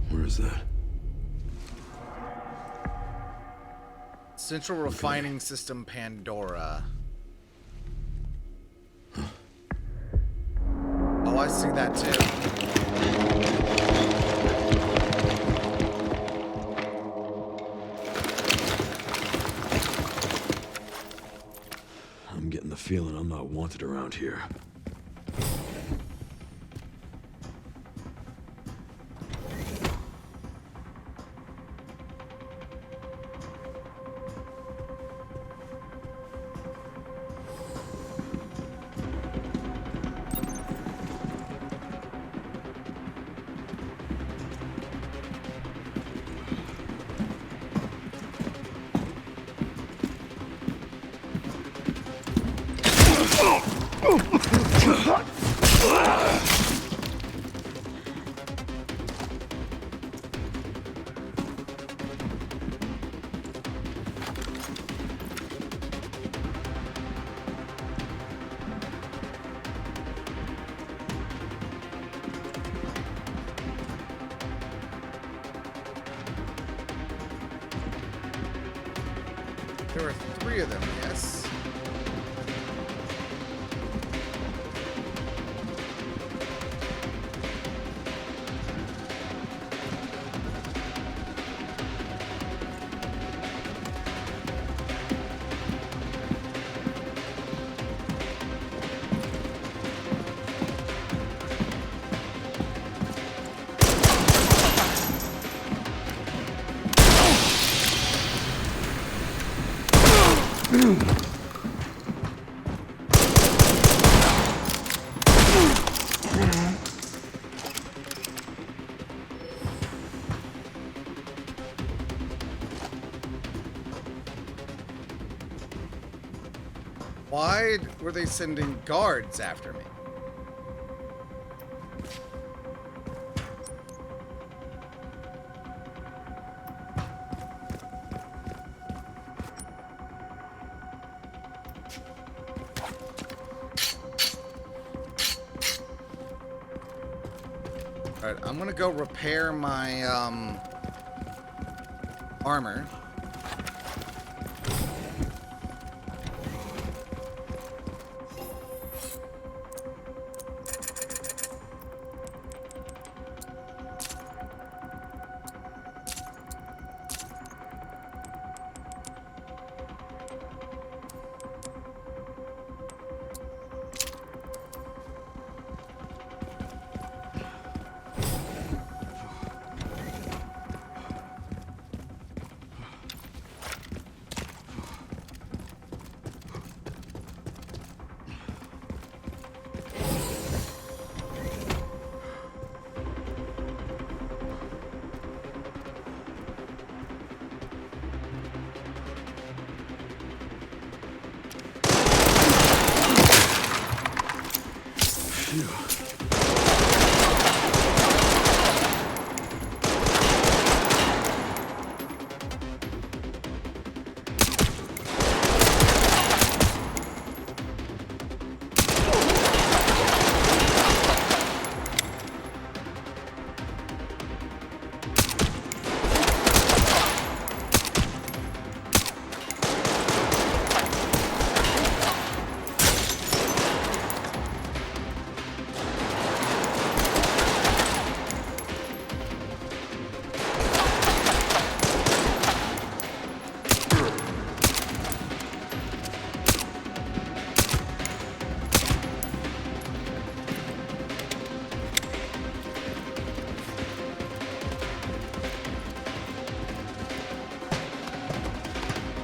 Where is that? Central Refining System Pandora. Oh, I see that too. I'm getting the feeling I'm not wanted around here. There were 3 of them, yes. Why were they sending guards after me? Alright, I'm gonna go repair my armor.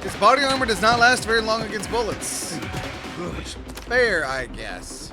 His body armor does not last very long against bullets. Fair, I guess.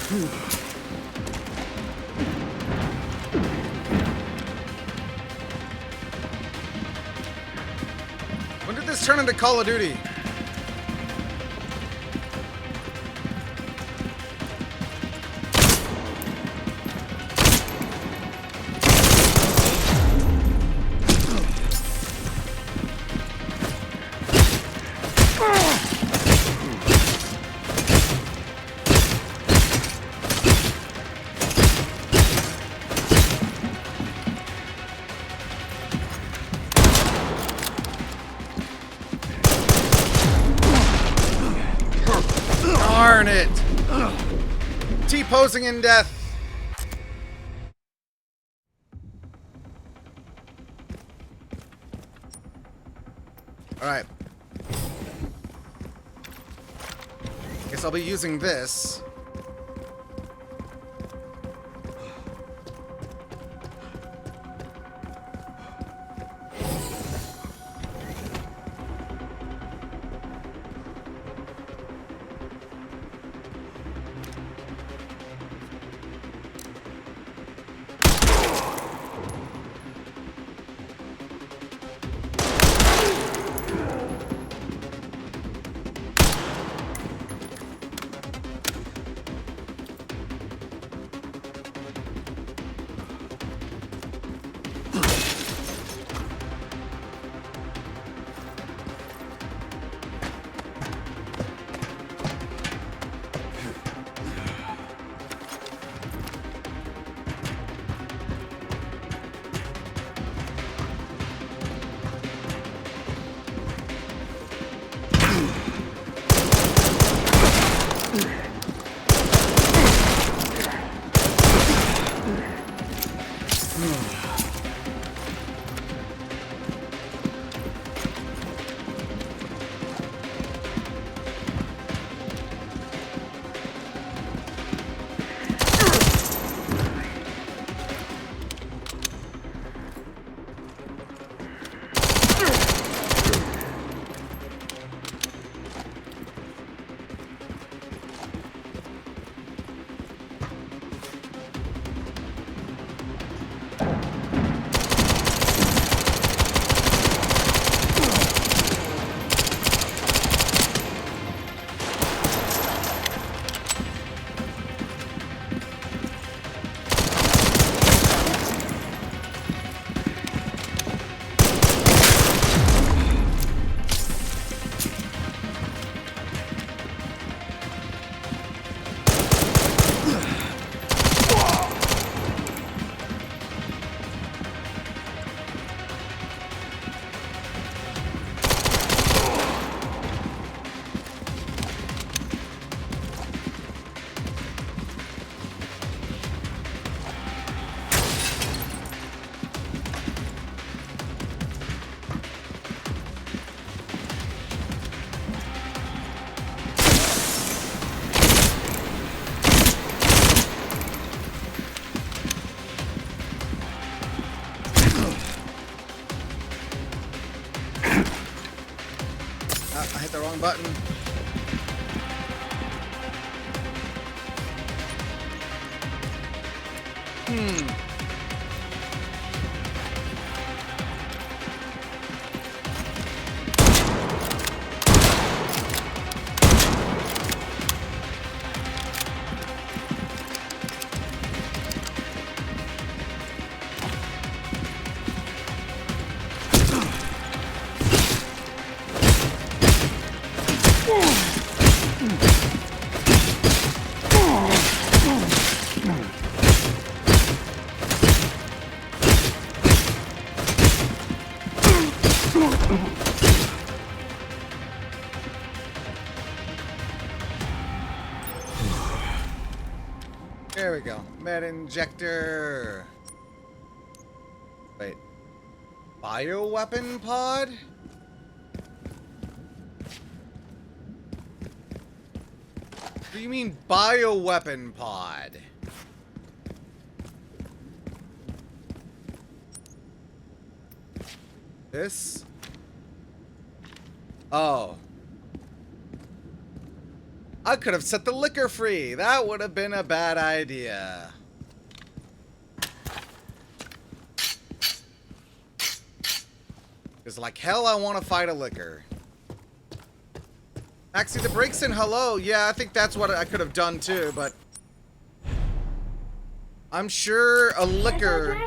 When did this turn into Call of Duty? Darn it! T-posing in death. Alright. Guess I'll be using this. I hit the wrong button. There we go. Med injector. Wait. Bioweapon pod? What do you mean bioweapon pod? This? Oh. I could have set the liquor free. That would have been a bad idea. Because like hell I want to fight a liquor. Actually, the breaks in hello. Yeah, I think that's what I could have done too, but I'm sure a liquor.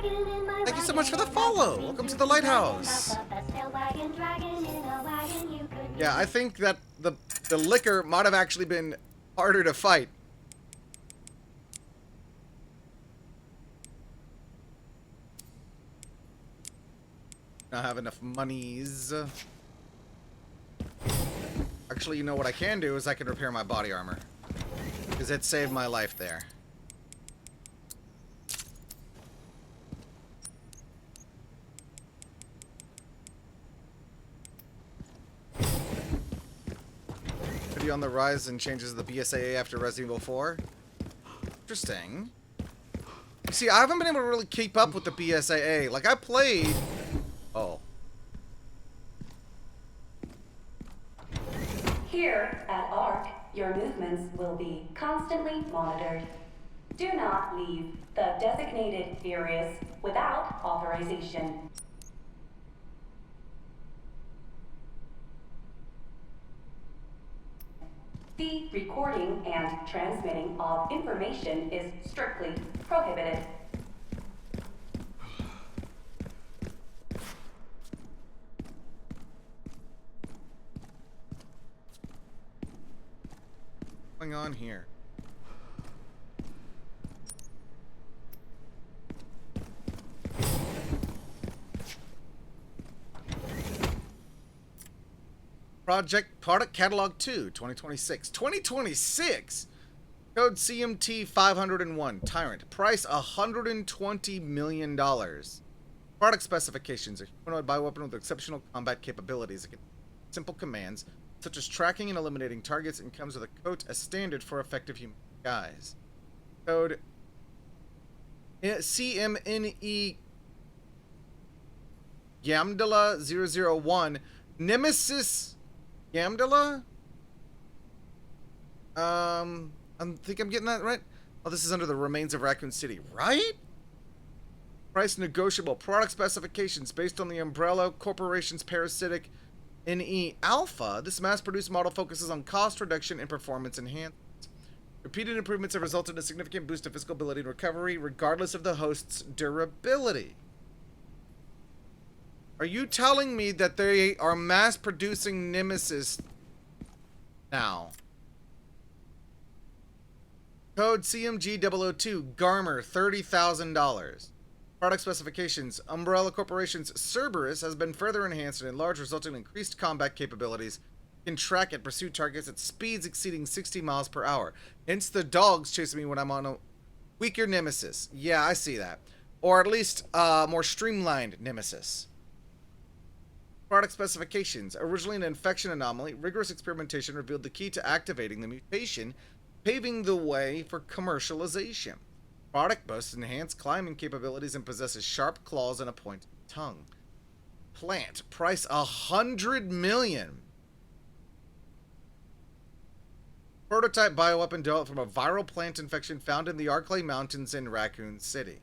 Thank you so much for the follow. Welcome to the lighthouse. Yeah, I think that the liquor might have actually been harder to fight. Not have enough monies. Actually, you know what I can do is I can repair my body armor. Because it saved my life there. Video on the rise and changes the BSAA after Resident Evil 4. Interesting. You see, I haven't been able to really keep up with the BSAA. Like, I played... Oh. Here at ARC, your movements will be constantly monitored. Do not leave the designated areas without authorization. The recording and transmitting of information is strictly prohibited. What's going on here? Product Catalog 2, 2026. 2026? Code CMT 501. Tyrant. Price $120 million. Product specifications. A humanoid bioweapon with exceptional combat capabilities. Simple commands, such as tracking and eliminating targets, and comes with a coat as standard for effective human disguise. Code CMNE Yamdala 001. Nemesis Yamdala? I think I'm getting that right. Oh, this is under the remains of Raccoon City, right? Price negotiable. Product specifications based on the Umbrella Corporation's parasitic NE Alpha. This mass-produced model focuses on cost reduction and performance enhancement. Repeated improvements have resulted in a significant boost of physical ability and recovery, regardless of the host's durability. Are you telling me that they are mass-producing Nemesis now? Code CMG002, Garmer, $30,000. Product specifications. Umbrella Corporation's Cerberus has been further enhanced and enlarged, resulting in increased combat capabilities. Can track and pursue targets at speeds exceeding 60 miles per hour. Hence the dogs chasing me when I'm on a weaker Nemesis. Yeah, I see that. Or at least more streamlined Nemesis. Product specifications. Originally an infection anomaly, rigorous experimentation revealed the key to activating the mutation, paving the way for commercialization. Product boasts enhanced climbing capabilities and possesses sharp claws and a pointed tongue. Plant. Price $100 million. Prototype bioweapon developed from a viral plant infection found in the Arklay Mountains in Raccoon City.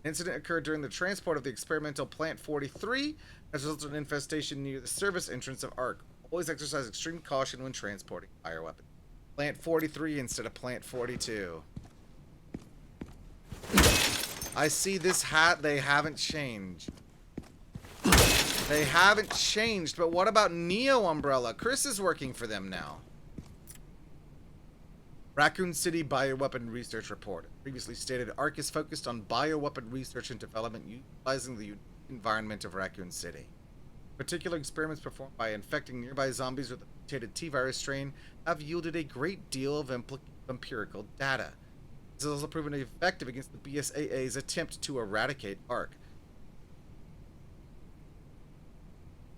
Incident occurred during the transport of the experimental Plant 43, as a result of an infestation near the service entrance of ARC. Always exercise extreme caution when transporting bioweapons. Plant 43 instead of Plant 42. I see this hat. They haven't changed. They haven't changed, but what about Neo Umbrella? Chris is working for them now. Raccoon City Bioweapon Research Report. Previously stated, ARC is focused on bioweapon research and development utilizing the environment of Raccoon City. Particular experiments performed by infecting nearby zombies with the mutated T-virus strain have yielded a great deal of empirical data. This has also proven effective against the BSAA's attempt to eradicate ARC.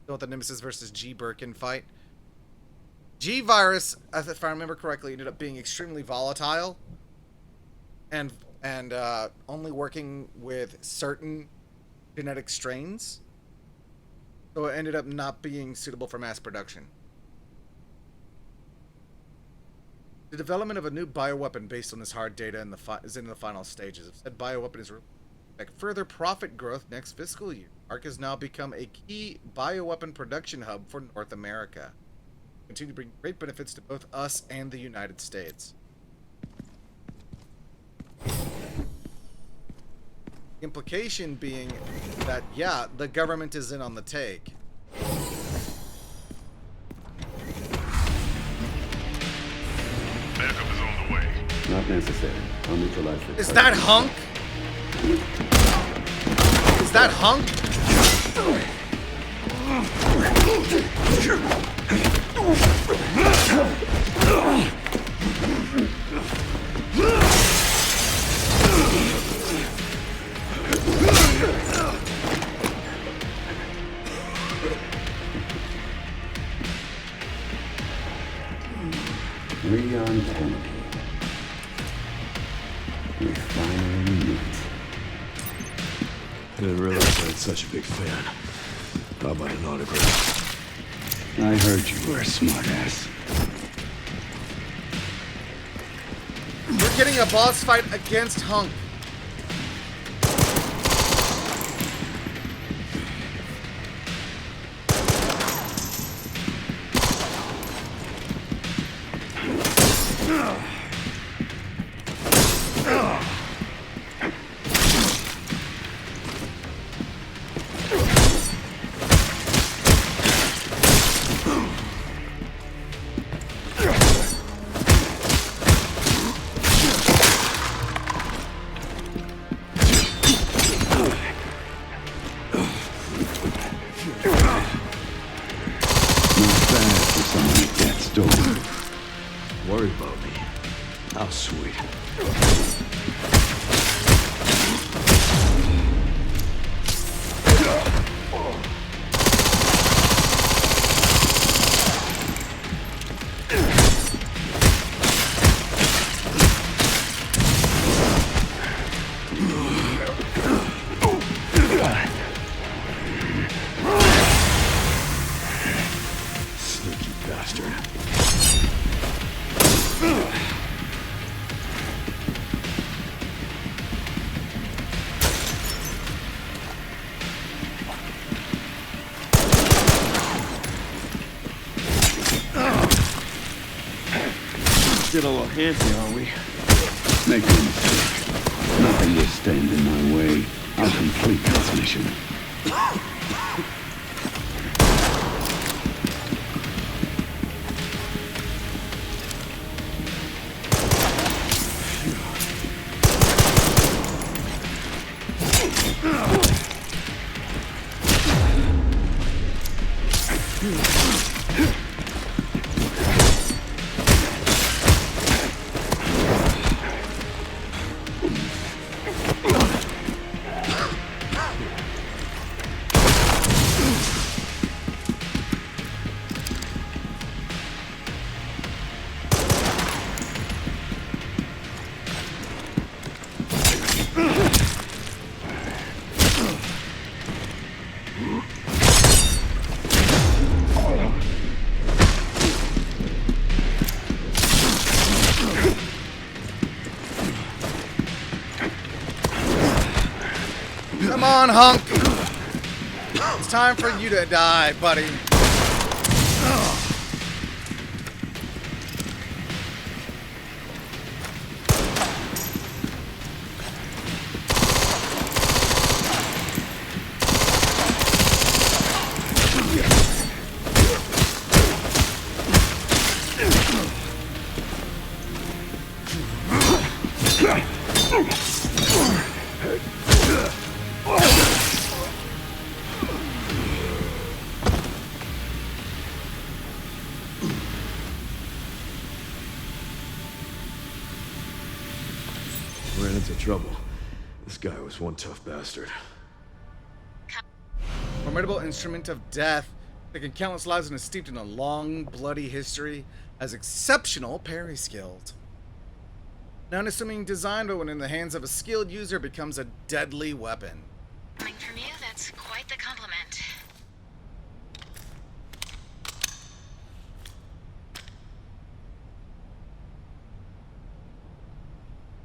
Go with the Nemesis versus G Birkin fight. G-virus, if I remember correctly, ended up being extremely volatile and only working with certain genetic strains. So it ended up not being suitable for mass production. The development of a new bioweapon based on this hard data is in the final stages. If said bioweapon is further profit growth next fiscal year. ARC has now become a key bioweapon production hub for North America. Continue to bring great benefits to both us and the United States. Implication being that, yeah, the government is in on the take. Backup is on the way. Not necessary. I'll neutralize the... Is that Hunk? Is that Hunk? Leon Kennedy. We finally meet. I didn't realize I was such a big fan. How about an autograph? I heard you were a smartass. We're getting a boss fight against Hunk. Worry about me. How sweet. Sneaky bastard. Get a little handsy, are we? Make no mistake. Nothing will stand in my way. I'll complete this mission. Come on, Hunk. It's time for you to die, buddy. Ran into trouble. This guy was one tough bastard. Formidable instrument of death, taking countless lives and is steeped in a long, bloody history, has exceptional parry skills. An unassuming design, but when in the hands of a skilled user, becomes a deadly weapon. Coming from you, that's quite the compliment.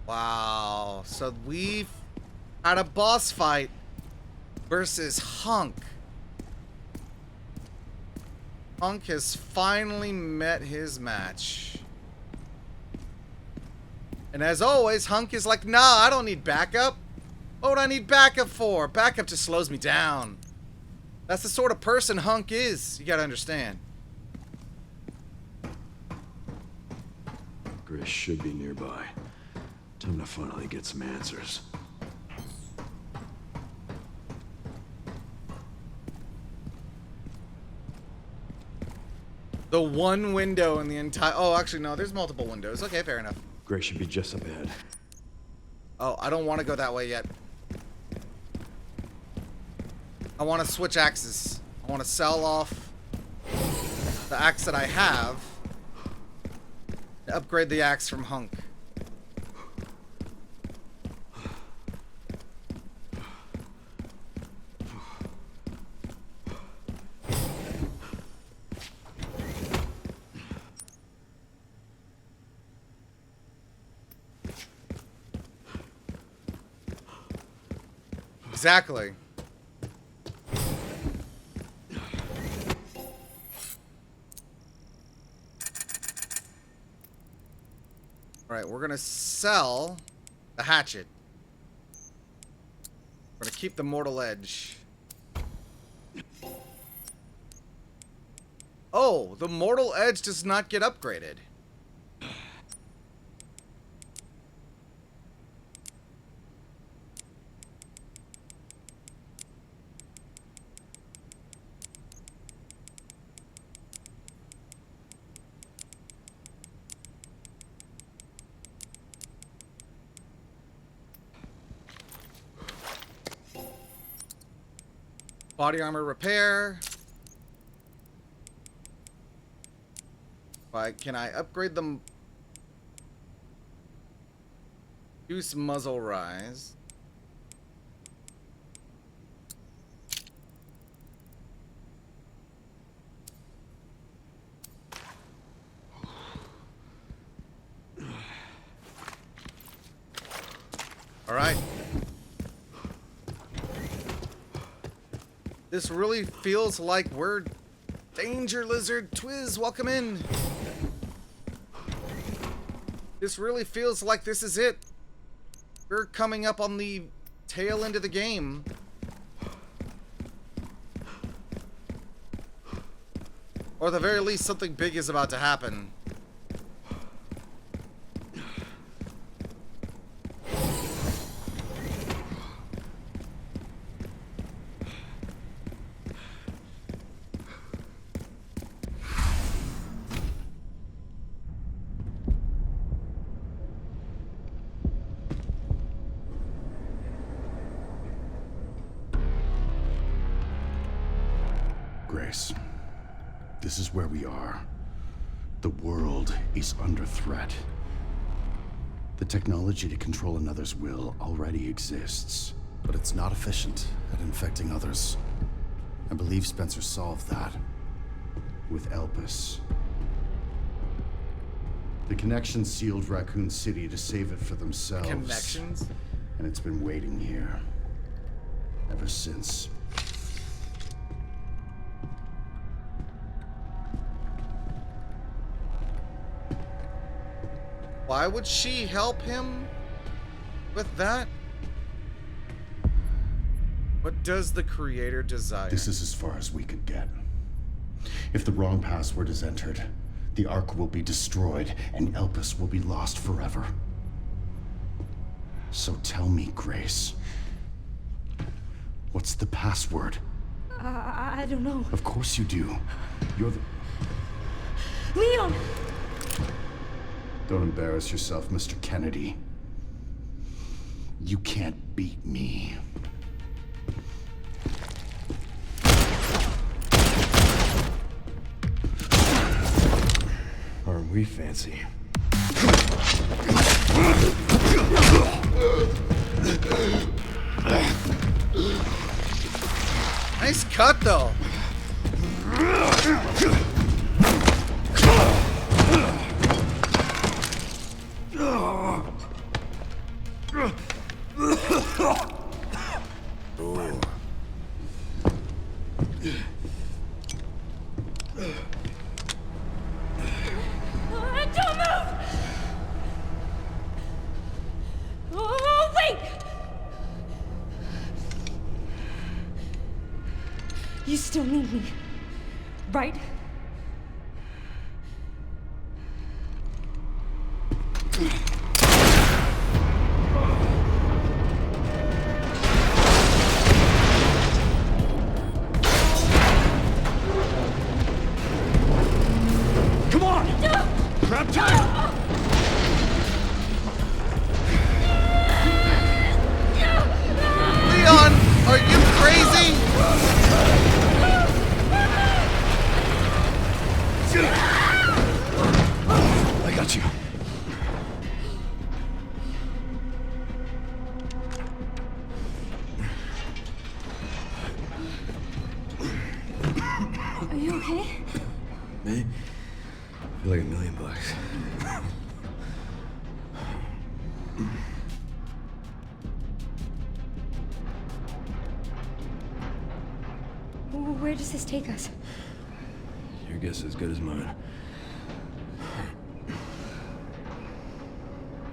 Wow. So we've had a boss fight versus Hunk. Hunk has finally met his match. And as always, Hunk is like, nah, I don't need backup. What would I need backup for? Backup just slows me down. That's the sort of person Hunk is. You gotta understand. Grace should be nearby. Time to finally get some answers. The one window in the entire... Oh, actually, no. There's multiple windows. Okay, fair enough. Grace should be just up ahead. Oh, I don't want to go that way yet. I want to switch axes. I want to sell off the axe that I have to upgrade the axe from Hunk. Exactly. Alright, we're gonna sell the hatchet. We're gonna keep the mortal edge. Oh, the mortal edge does not get upgraded. Body armor repair. Can I upgrade them? Use muzzle rise. All right. This really feels like we're... Danger, Lizard. Twiz, welcome in. This really feels like this is it. We're coming up on the tail end of the game. Or at the very least, something big is about to happen. Grace, this is where we are. The world is under threat. The technology to control another's will already exists, but it's not efficient at infecting others. I believe Spencer solved that with Elpis. The Connections sealed Raccoon City to save it for themselves. Connections? And it's been waiting here ever since. Why would she help him with that? What does the creator desire? This is as far as we could get. If the wrong password is entered, the Ark will be destroyed and Elpis will be lost forever. So tell me, Grace, what's the password? I don't know. Of course you do. You're the... Leon! Don't embarrass yourself, Mr. Kennedy. You can't beat me. Aren't we fancy? Nice cut, though. Ooh. Don't move! Oh, wait! You still need me, right? Come on! Grab tight! Leon, are you crazy? I got you. Are you okay? Me? I feel like $1 million. Where does this take us? Your guess is as good as mine.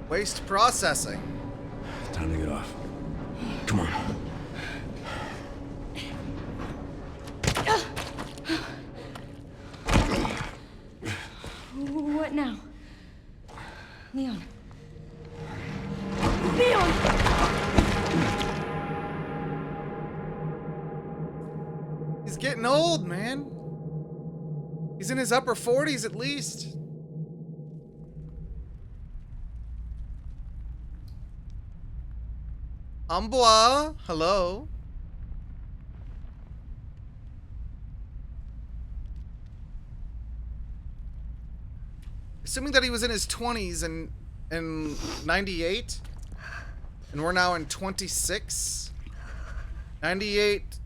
Waste processing. Time to get off. Come on. What now? Leon. Leon! He's getting old, man. He's in his upper 40s at least. Ambois, hello. Assuming that he was in his 20s in 98, and we're now in 26. 98,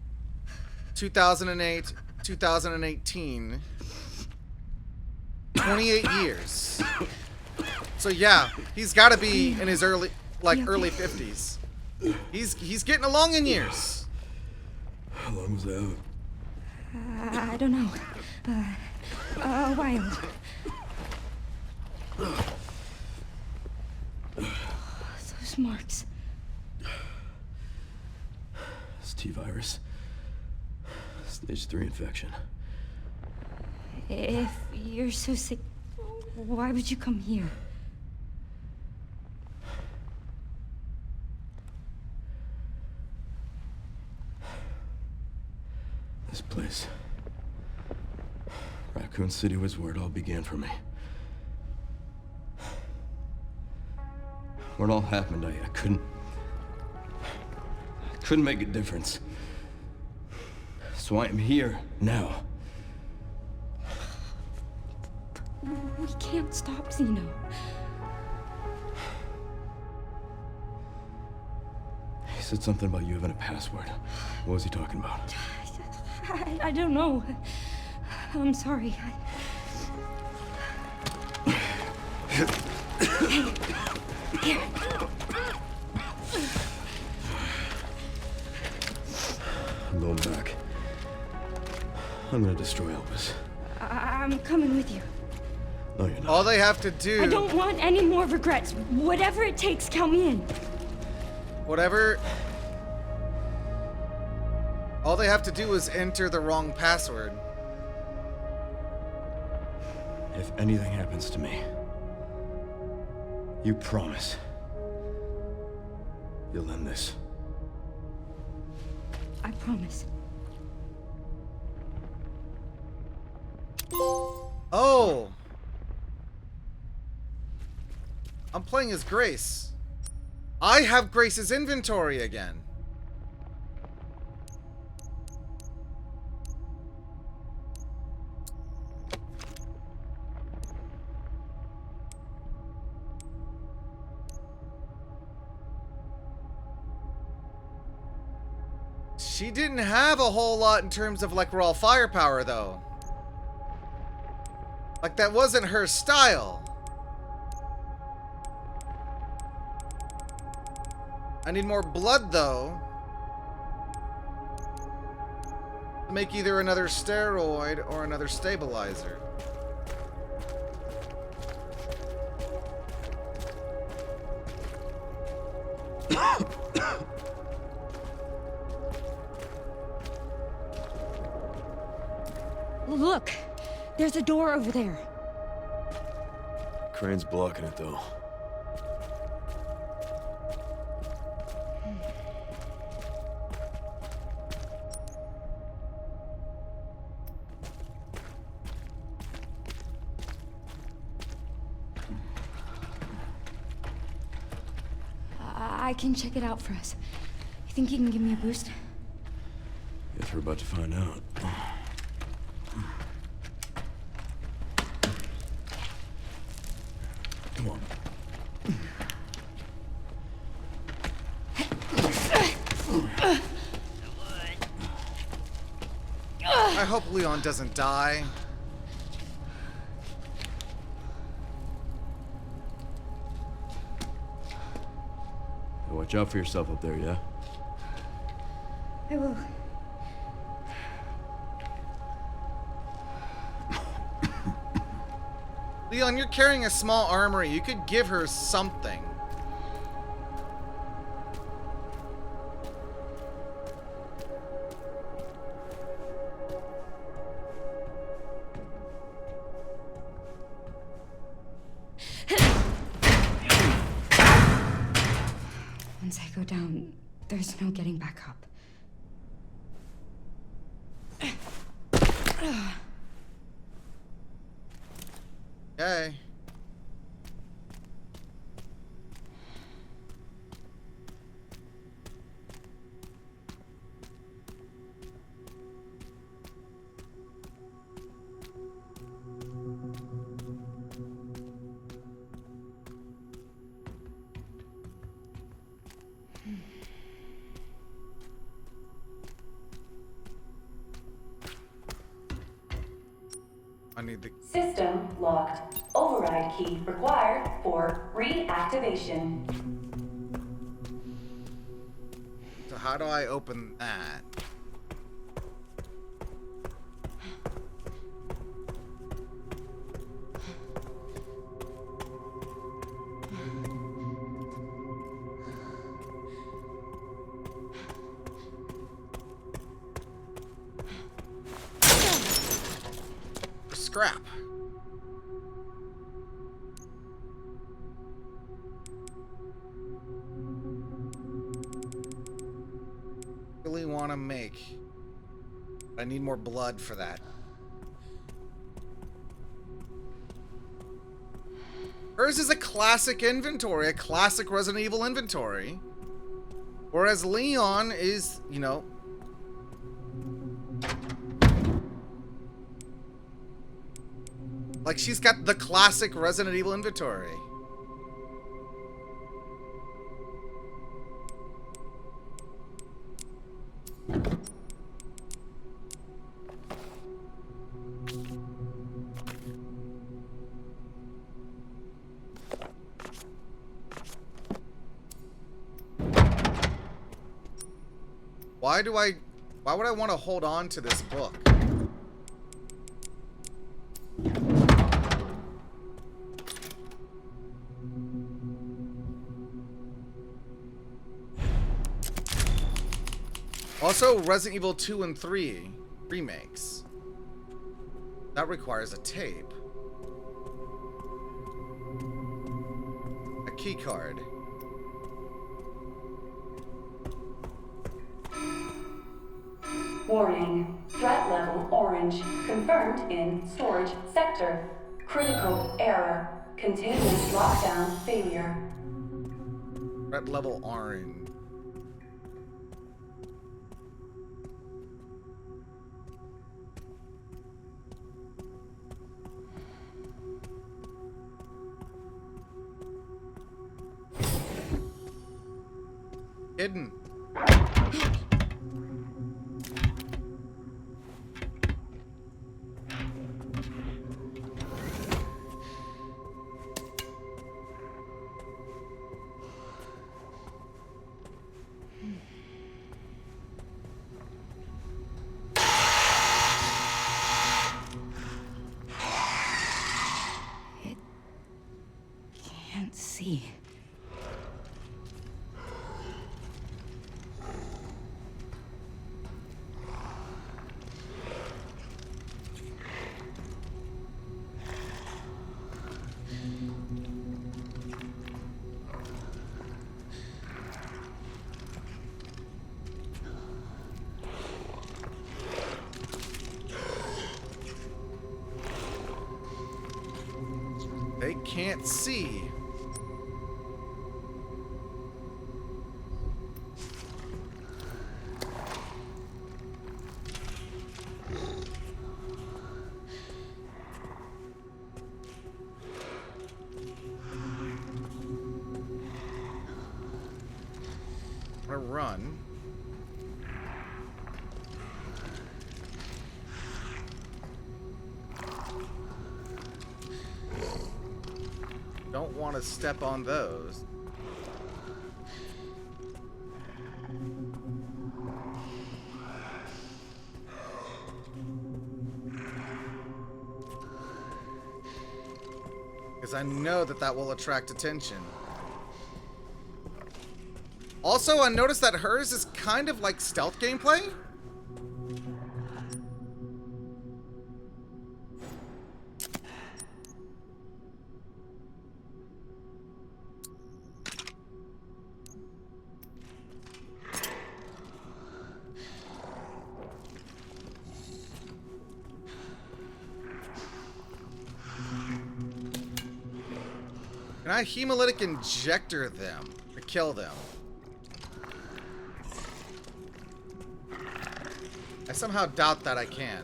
2008, 2018. 28 years. So yeah, he's got to be in his early 50s. He's getting along in years. How long was that? I don't know. A while. Those marks. It's T-virus. Stage 3 infection. If you're so sick, why would you come here? This place. Raccoon City was where it all began for me. Where it all happened, I couldn't make a difference. So I am here now. We can't stop Zeno. He said something about you having a password. What was he talking about? I don't know. I'm sorry. Here. I'm going back. I'm gonna destroy Elvis. I'm coming with you. No, you're not. All they have to do... I don't want any more regrets. Whatever it takes, count me in. Whatever... All they have to do is enter the wrong password. If anything happens to me, you promise you'll end this. I promise. Oh! I'm playing as Grace. I have Grace's inventory again. She didn't have a whole lot in terms of like raw firepower though. Like that wasn't her style. I need more blood, though, to make either another steroid or another stabilizer. Look! There's a door over there. Crane's blocking it, though. I can check it out for us. You think you can give me a boost? Guess we're about to find out. Come on. I hope Leon doesn't die. Watch out for yourself up there, yeah? I will. Leon, you're carrying a small armory. You could give her something. Once I go down, there's no getting back up. Okay. I need the System locked. Override key required for reactivation. So how do I open that? Scrap. Really want to make. I need more blood for that. Hers is a classic inventory, a classic Resident Evil inventory. Whereas Leon is, you know, like she's got the classic Resident Evil inventory. Why would I want to hold on to this book? Also, Resident Evil 2 and 3 remakes. That requires a tape. A key card. Warning. Threat level orange. Confirmed in storage sector. Critical error. Containment lockdown failure. Threat level orange. Hidden. see. They can't see. I'm gonna run. Don't want to step on those. Because I know that that will attract attention. Also, I noticed that hers is kind of like stealth gameplay. Can I hemolytic injector them to kill them? I somehow doubt that I can.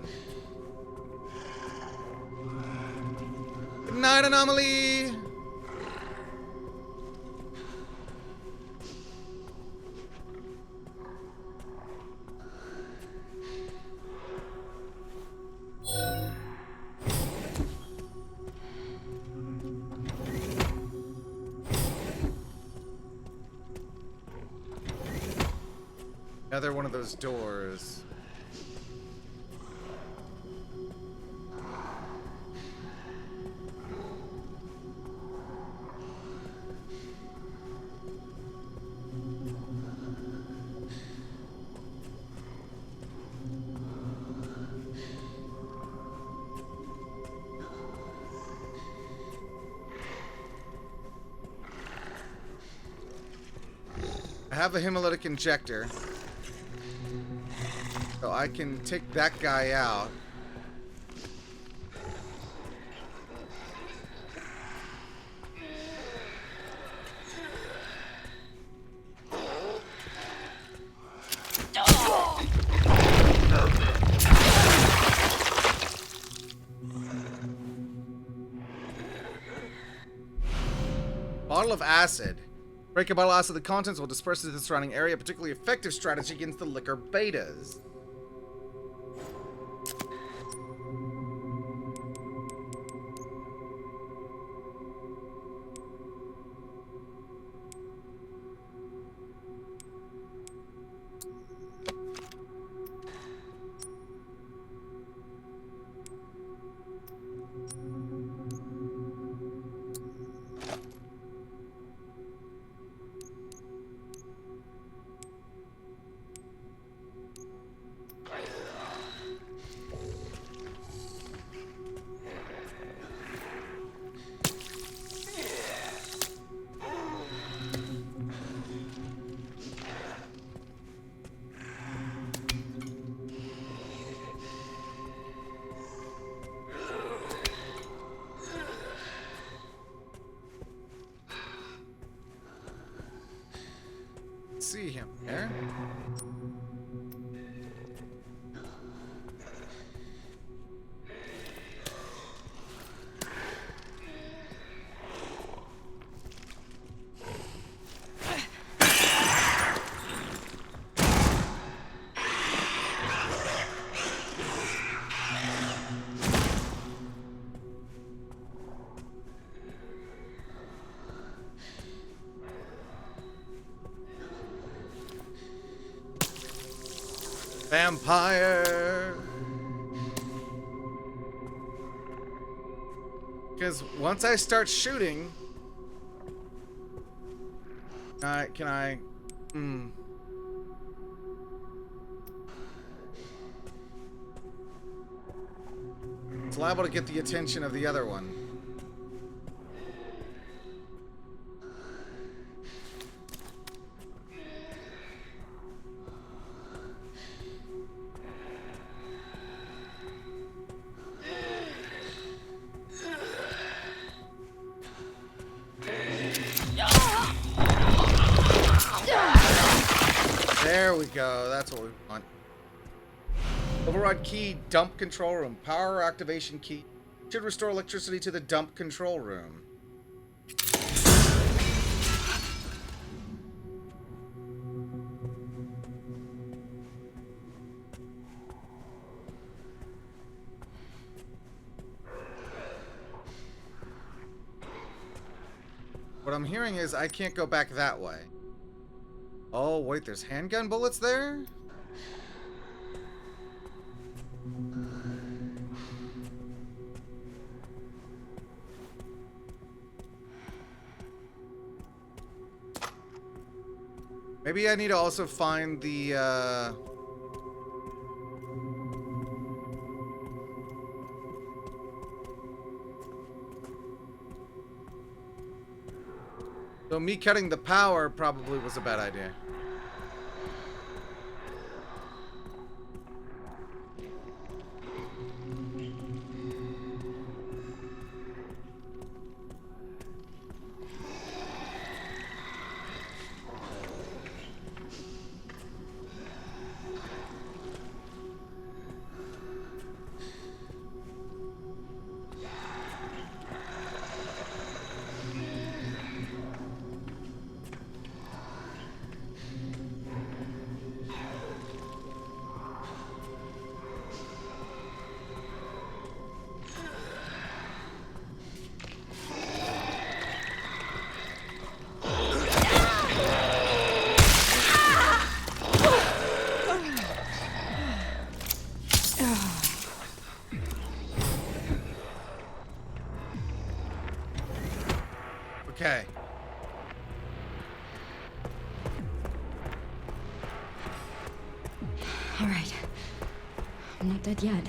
Good night, Anomaly! Another one of those doors. I have a hemolytic injector. So I can take that guy out. Bottle of acid. Break a bottle of acid, the contents will disperse into the surrounding area. A particularly effective strategy against the liquor betas. See him there. Vampire! Because once I start shooting, Can I? It's liable to get the attention of the other one. There we go. That's what we want. Override key, dump control room. Power activation key. Should restore electricity to the dump control room. What I'm hearing is I can't go back that way. Oh, wait, there's handgun bullets there? Maybe I need to also find the, So me cutting the power probably was a bad idea. Okay. All right. I'm not dead yet.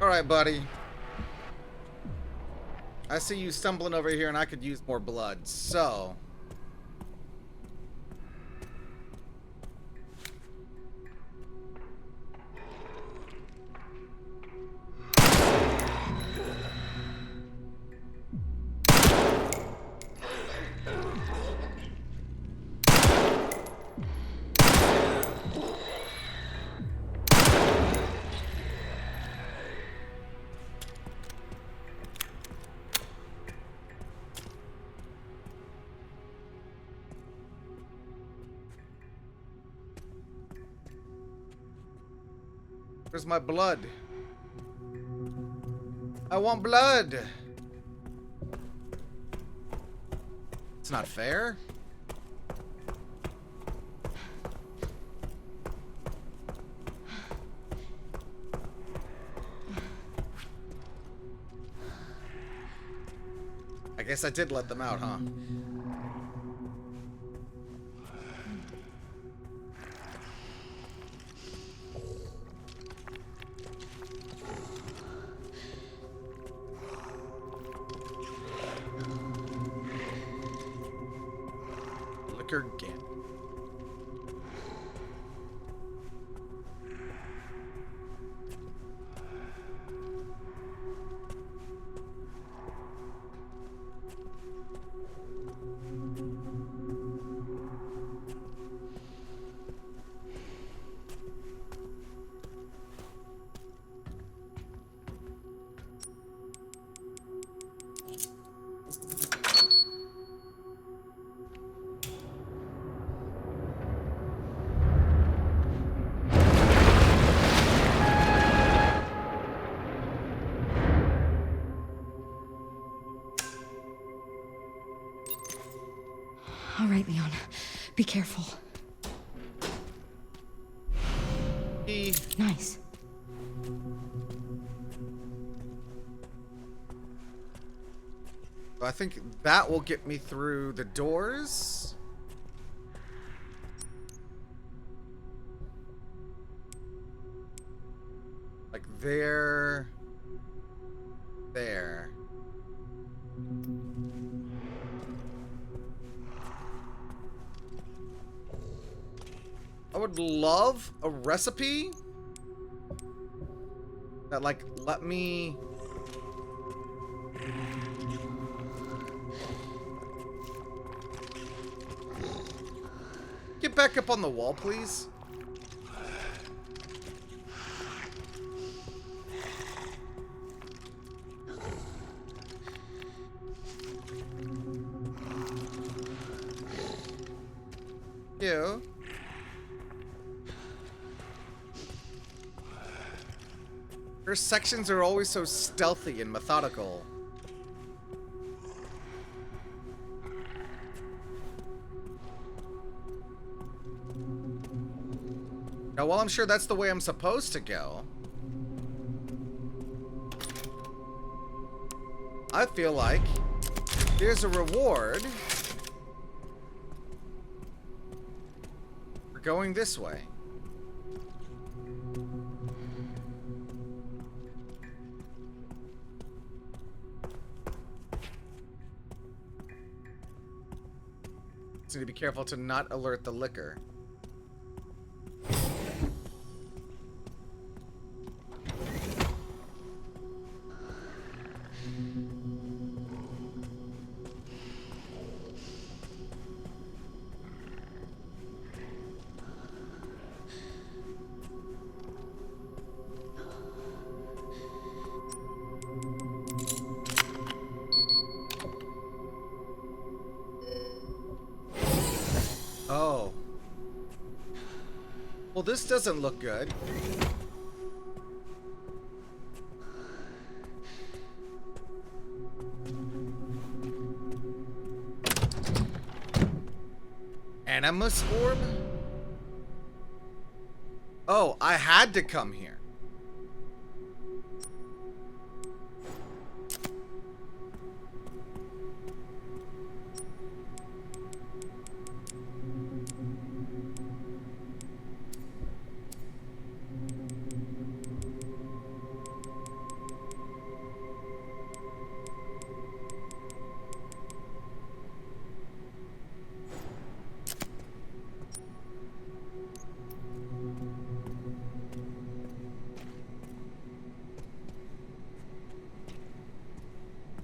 All right, buddy. I see you stumbling over here and I could use more blood, so... Where's my blood? I want blood! It's not fair. I guess I did let them out, huh? Liquor Gant. All right, Leon. Be careful. Nice. So I think that will get me through the doors. Like there. There. I would love a recipe that, like, let me... Get back up on the wall, please. You. Her sections are always so stealthy and methodical. Now, while I'm sure that's the way I'm supposed to go, I feel like there's a reward for going this way. Just need to be careful to not alert the liquor. Oh. Well, this doesn't look good. Animus orb? Oh, I had to come here.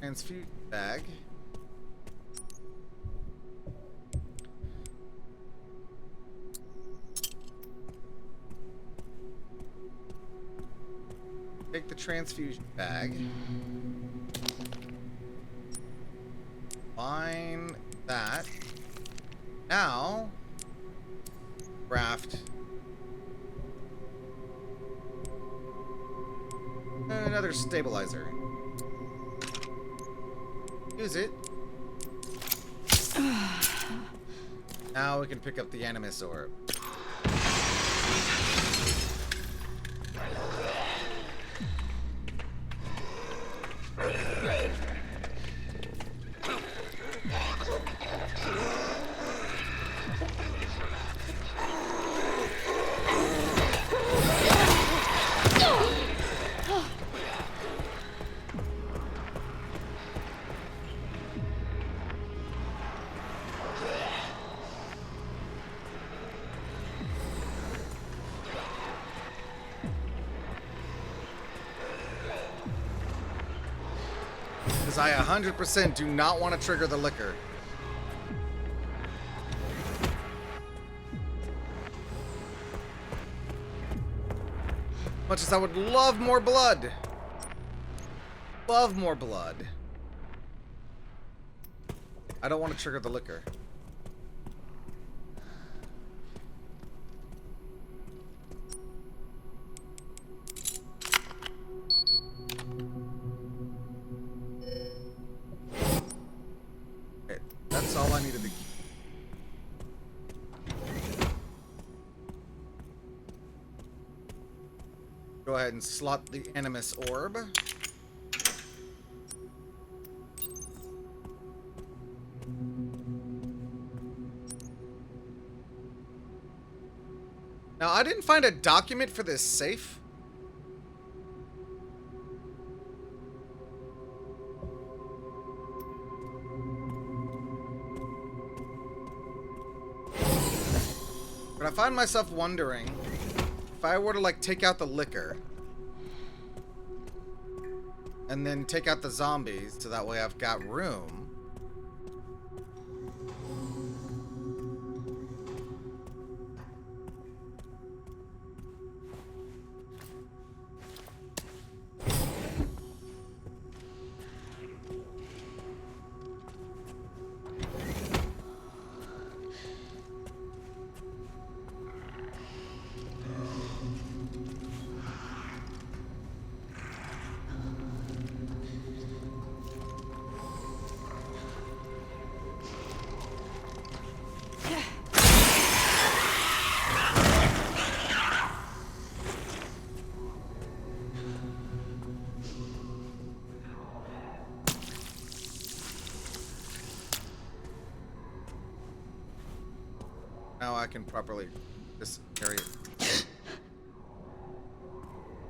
Transfuse bag. Take the transfusion bag. Find that. Now, craft another stabilizer. Use it. Now we can pick up the Animus orb. Because I 100% do not want to trigger the liquor. Much as I would love more blood. Love more blood. I don't want to trigger the liquor. Okay, that's all I needed to keep. Go ahead and slot the Animus orb. Now, I didn't find a document for this safe. But I find myself wondering if I were to, like, take out the liquor and then take out the zombies so that way I've got room. Now I can properly this area.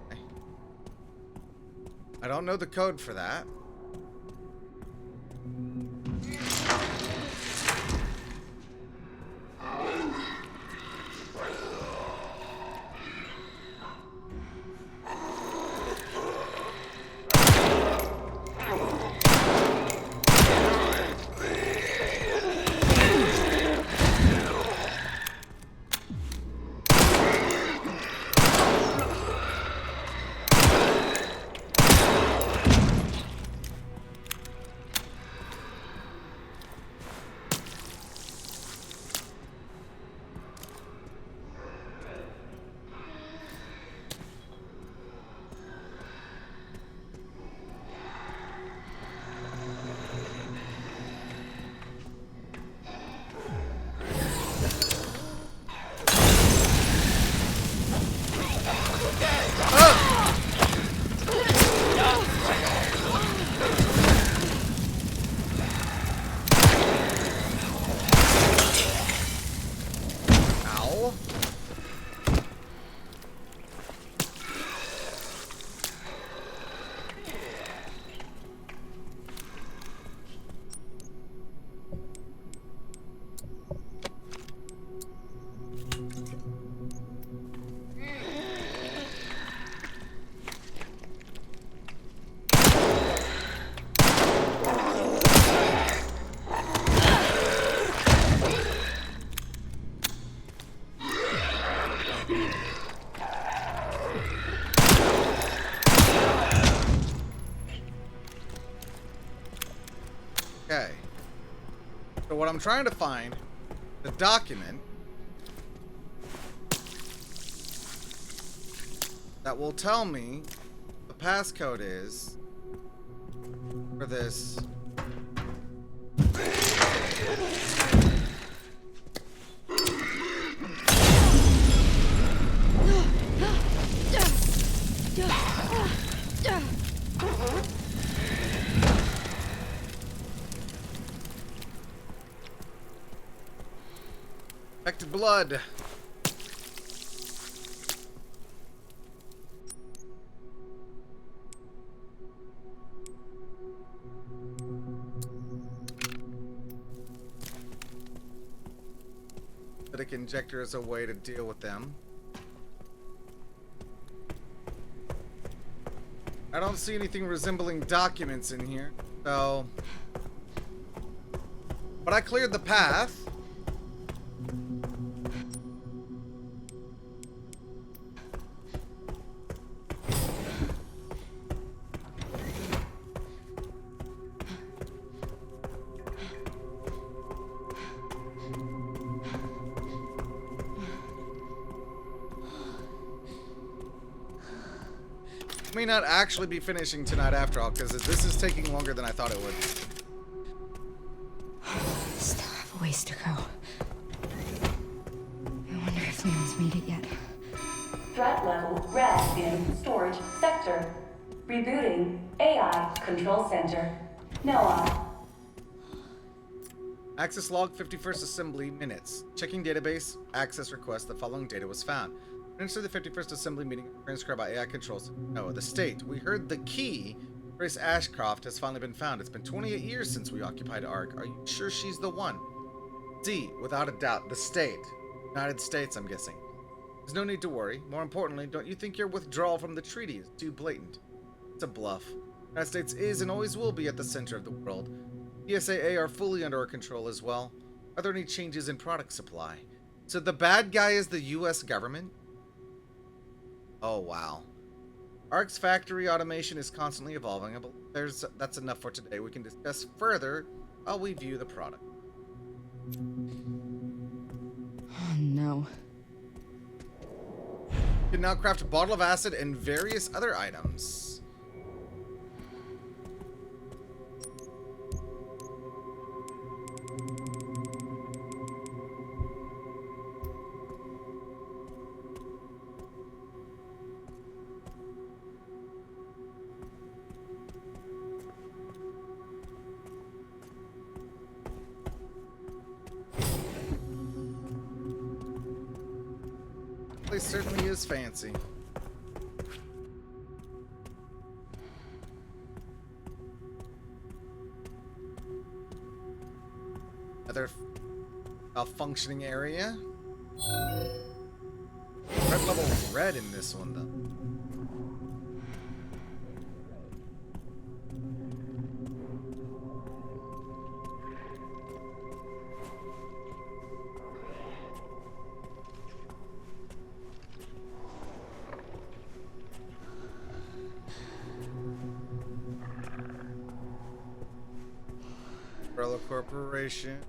Okay. I don't know the code for that. Okay. So what I'm trying to find, the document that will tell me the passcode is for this. Infected blood. Lytic injector is a way to deal with them. I don't see anything resembling documents in here, so... But I cleared the path. May not actually be finishing tonight after all, because this is taking longer than I thought it would. Still have a ways to go. I wonder if Leon's made it yet. Threat level red in storage sector. Rebooting AI control center. Noah. Access log 51st assembly minutes. Checking database access request. The following data was found. Enter the 51st assembly meeting transcribed by AI controls. No, the state. We heard the key. Grace Ashcroft has finally been found. It's been 28 years since we occupied Ark. Are you sure she's the one? D. Without a doubt. The state. United States, I'm guessing. There's no need to worry. More importantly, don't you think your withdrawal from the treaty is too blatant? It's a bluff. The United States is and always will be at the center of the world. PSAA are fully under our control as well. Are there any changes in product supply? So the bad guy is the US government? Oh, wow. Ark's factory automation is constantly evolving. That's enough for today. We can discuss further while we view the product. Oh, no. You can now craft a bottle of acid and various other items. Place certainly is fancy. Another functioning area. Red level red in this one though. Umbrella Corporation.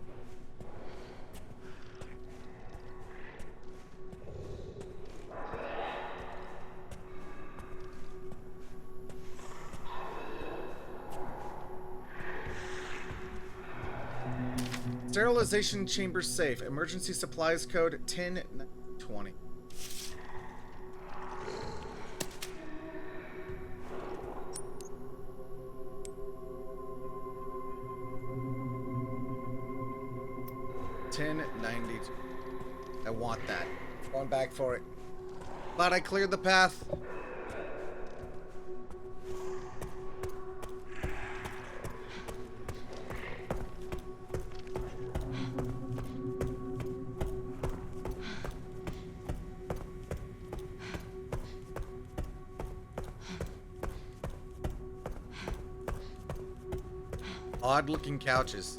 Sterilization chamber safe. Emergency supplies code 1020. I want that. Going back for it. Glad I cleared the path. Odd looking couches.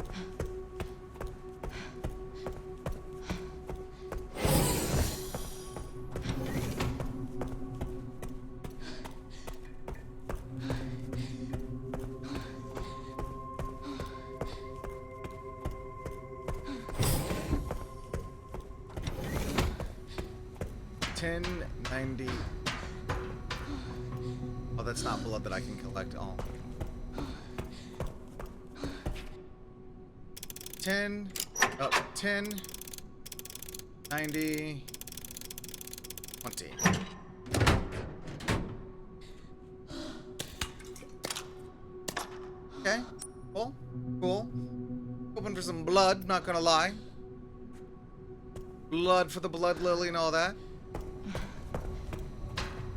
$10.90. Oh, that's not blood that I can collect. Oh. 10, 90, 20. Okay, cool, cool. Hoping for some blood, not gonna lie. Blood for the blood lily and all that.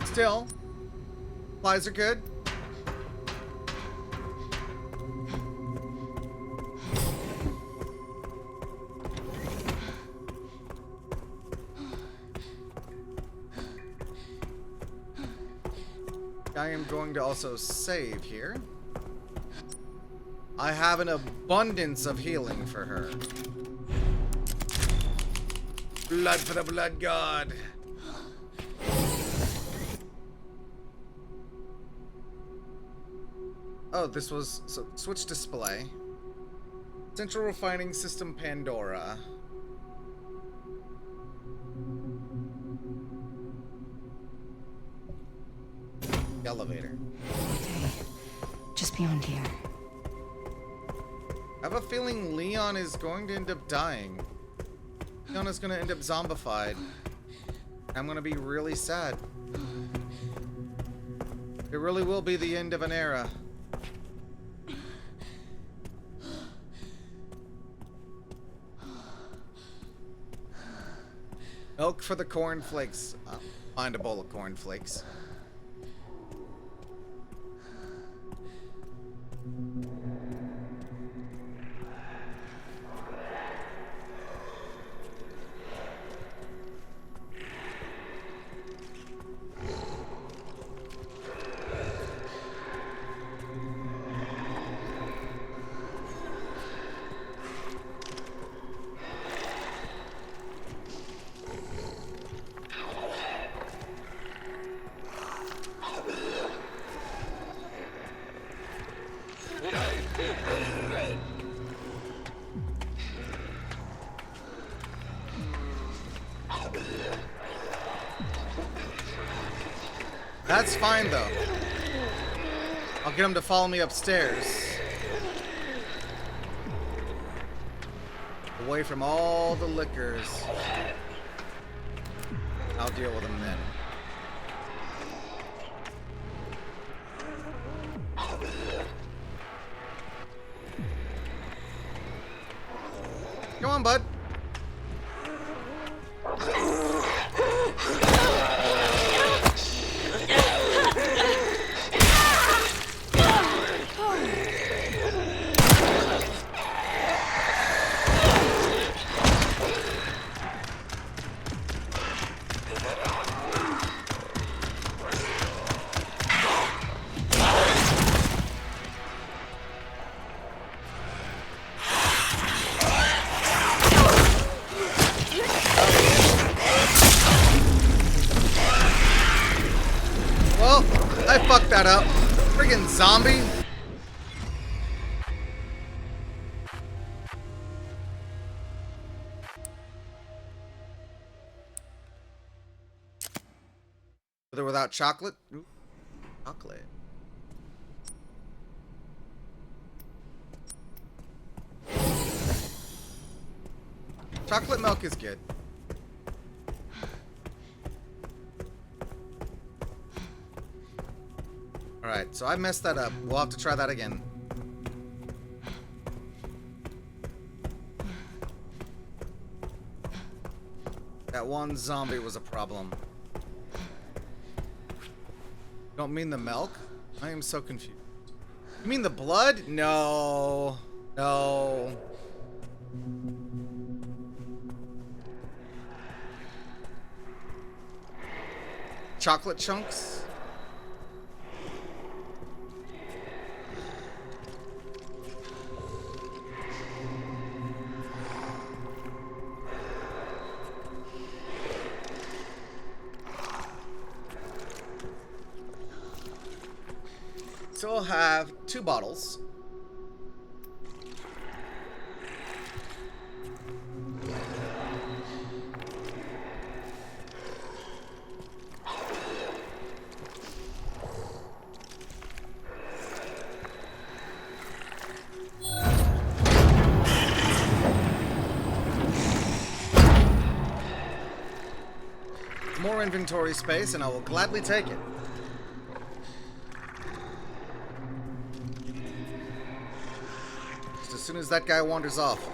Still, supplies are good. I am going to also save here. I have an abundance of healing for her. Blood for the blood god. Oh, this was so switch display. Central refining system Pandora. Elevator. Okay. Just beyond here. I have a feeling Leon is going to end up dying. Leon is going to end up zombified. I'm going to be really sad. It really will be the end of an era. Milk for the cornflakes. I'll find a bowl of cornflakes. That's fine, though. I'll get him to follow me upstairs. Away from all the liquors. I'll deal with him then. Come on, bud. Well, I fucked that up. Friggin' zombie. With or without chocolate? Ooh, chocolate. Chocolate milk is good. Alright, so I messed that up. We'll have to try that again. That one zombie was a problem. You don't mean the milk? I am so confused. You mean the blood? No. No. Chocolate chunks? So we'll have 2 bottles. More inventory space, and I will gladly take it. Just as soon as that guy wanders off.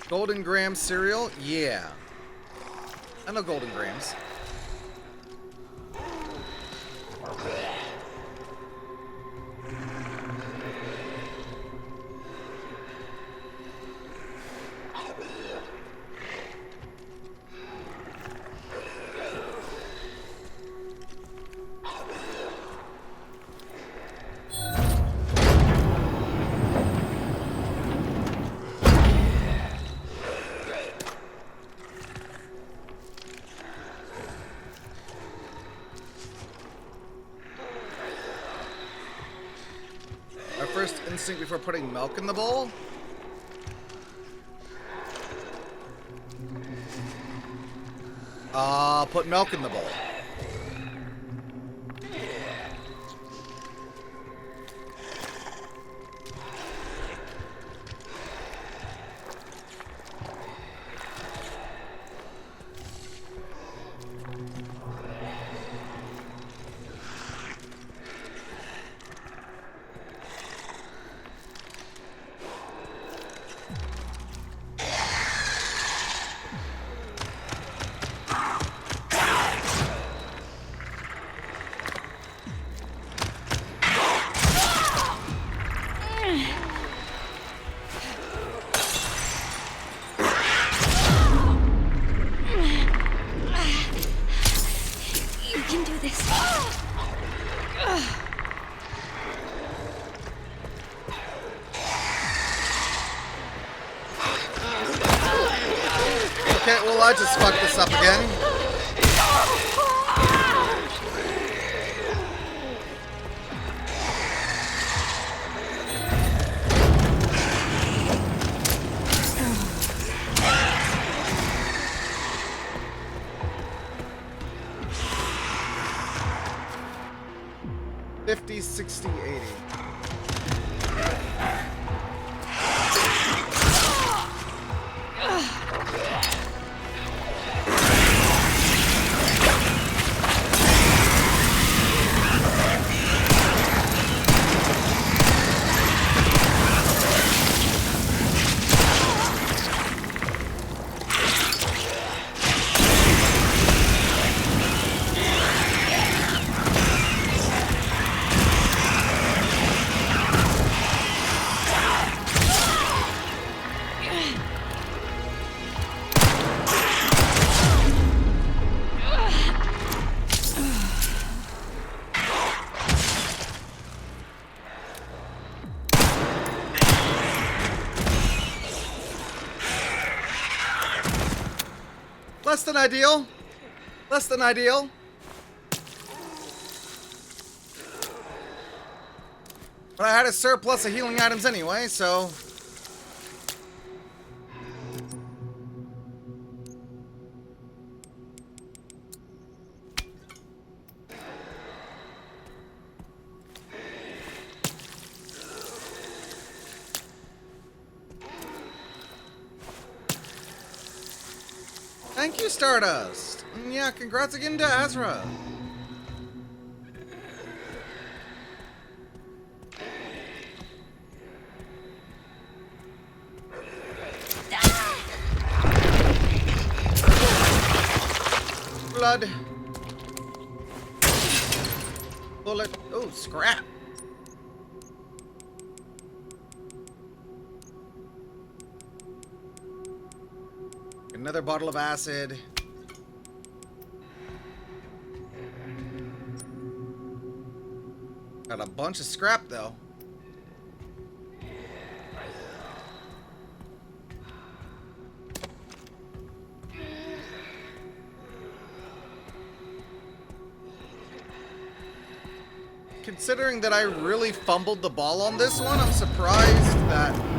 Golden Graham cereal? Yeah. I know Golden Grahams. First instinct before putting milk in the bowl. Put milk in the bowl. You can do this. Okay, well, I just fucked this up again. $50, $60, $80. Less than ideal. Less than ideal. But I had a surplus of healing items anyway, so... Thank you, Stardust. And yeah, congrats again to Azra. Blood. Bullet. Oh, scrap. Another bottle of acid. Got a bunch of scrap though. Considering that I really fumbled the ball on this one, I'm surprised that...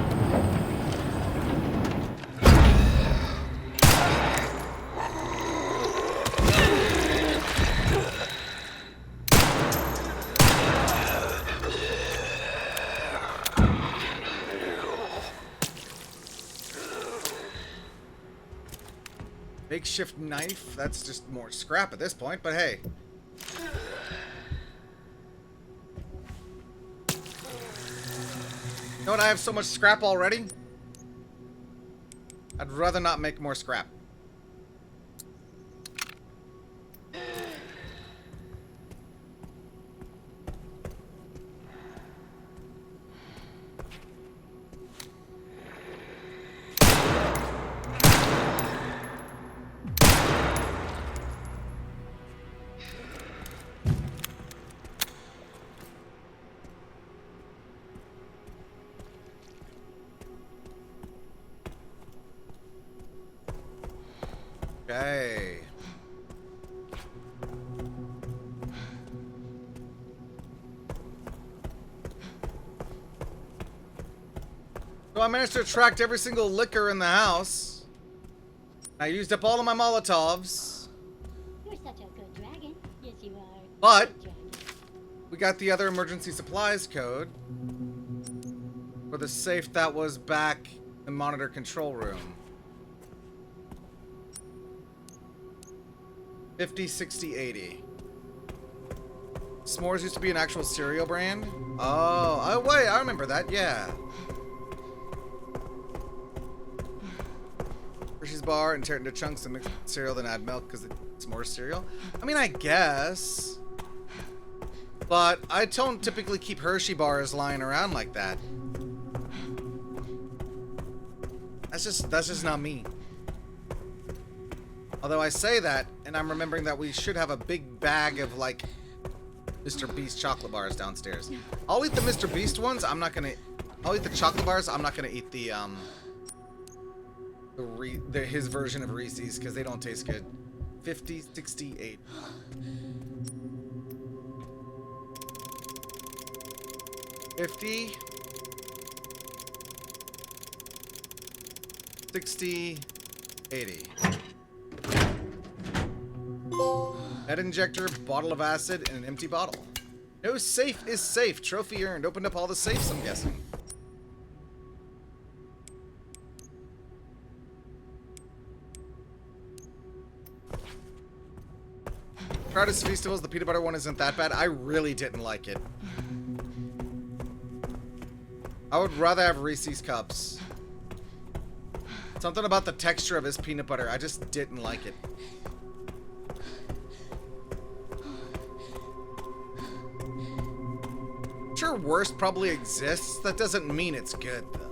Makeshift knife, that's just more scrap at this point, but hey. You know what, I have so much scrap already. I'd rather not make more scrap. Okay. So I managed to attract every single liquor in the house. I used up all of my Molotovs. But we got the other emergency supplies code for the safe that was back in the monitor control room. 50, 60, 80. S'mores used to be an actual cereal brand? Oh, wait, I remember that, yeah. Hershey's bar and tear it into chunks and mix cereal, then add milk because it's more cereal. I mean, I guess. But I don't typically keep Hershey bars lying around like that. That's just not me. Although I say that, and I'm remembering that we should have a big bag of, like, Mr. Beast chocolate bars downstairs. I'll eat the Mr. Beast ones. I'll eat the chocolate bars. I'm not gonna eat his version of Reese's because they don't taste good. 50, 68. $50, 60, 80. Head injector, bottle of acid, and an empty bottle. No safe is safe. Trophy earned. Opened up all the safes, I'm guessing. Proudest Festivals, the peanut butter one isn't that bad. I really didn't like it. I would rather have Reese's Cups. Something about the texture of his peanut butter. I just didn't like it. Sure, worst probably exists. That doesn't mean it's good, though.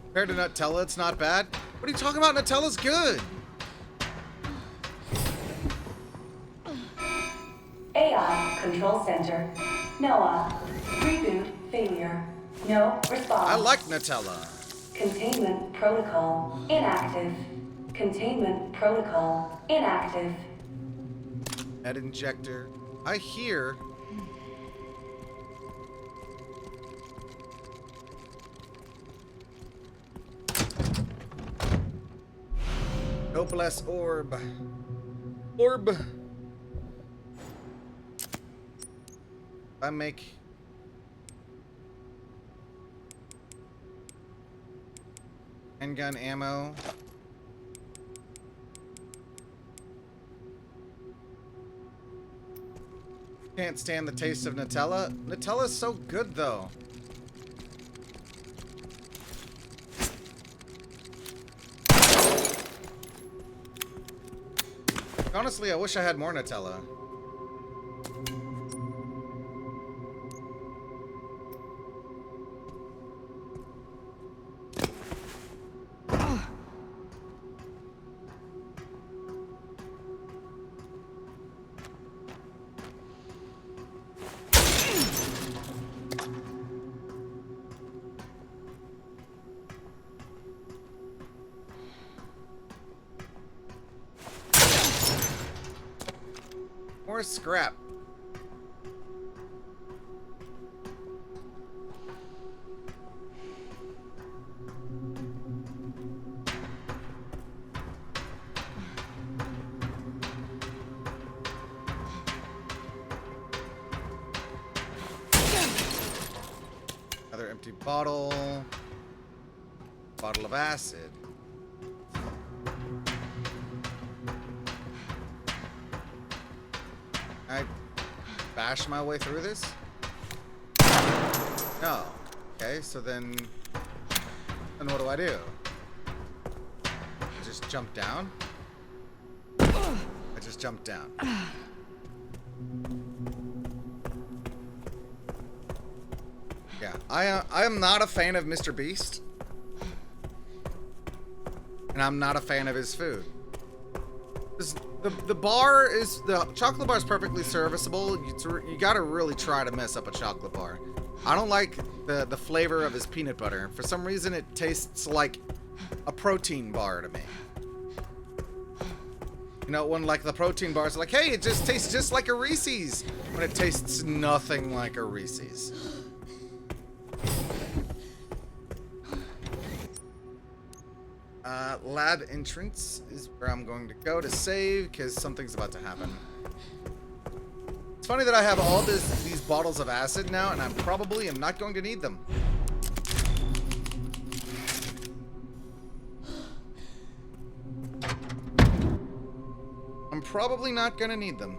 Compared to Nutella, it's not bad. What are you talking about? Nutella's good. AI Control Center. Noah. Reboot failure. No response. I like Nutella. Containment protocol inactive. Containment protocol inactive. Head injector. I hear. Noblesse orb. Orb. I make handgun ammo. Can't stand the taste of Nutella. Nutella's so good though. Honestly, I wish I had more Nutella. More scrap. Another empty bottle. Bottle of acid. I bash my way through this? No. Okay, so then what do I do? I just jump down? I just jump down. Yeah, I am not a fan of Mr. Beast. And I'm not a fan of his food. The chocolate bar is perfectly serviceable. You gotta really try to mess up a chocolate bar. I don't like the flavor of his peanut butter. For some reason, it tastes like a protein bar to me. You know, when like the protein bars are like, hey, it just tastes just like a Reese's, when it tastes nothing like a Reese's. Lab entrance is where I'm going to go to save, because something's about to happen. It's funny that I have all these bottles of acid now, and I probably am not going to need them. I'm probably not going to need them.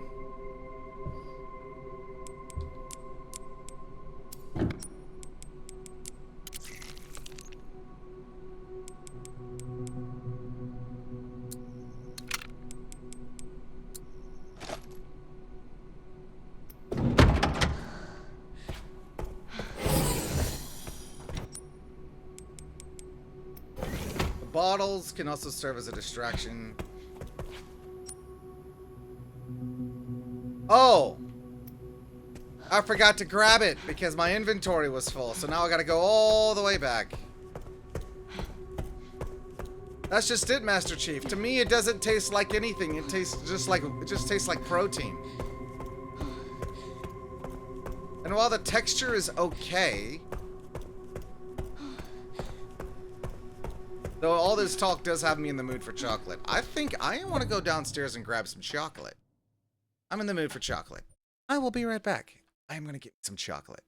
Bottles can also serve as a distraction. Oh! I forgot to grab it because my inventory was full, so now I gotta go all the way back. That's just it, Master Chief. To me, it doesn't taste like anything. It tastes just like, it just tastes like protein. And while the texture is okay, though all this talk does have me in the mood for chocolate, I think I want to go downstairs and grab some chocolate. I'm in the mood for chocolate. I will be right back. I am going to get some chocolate.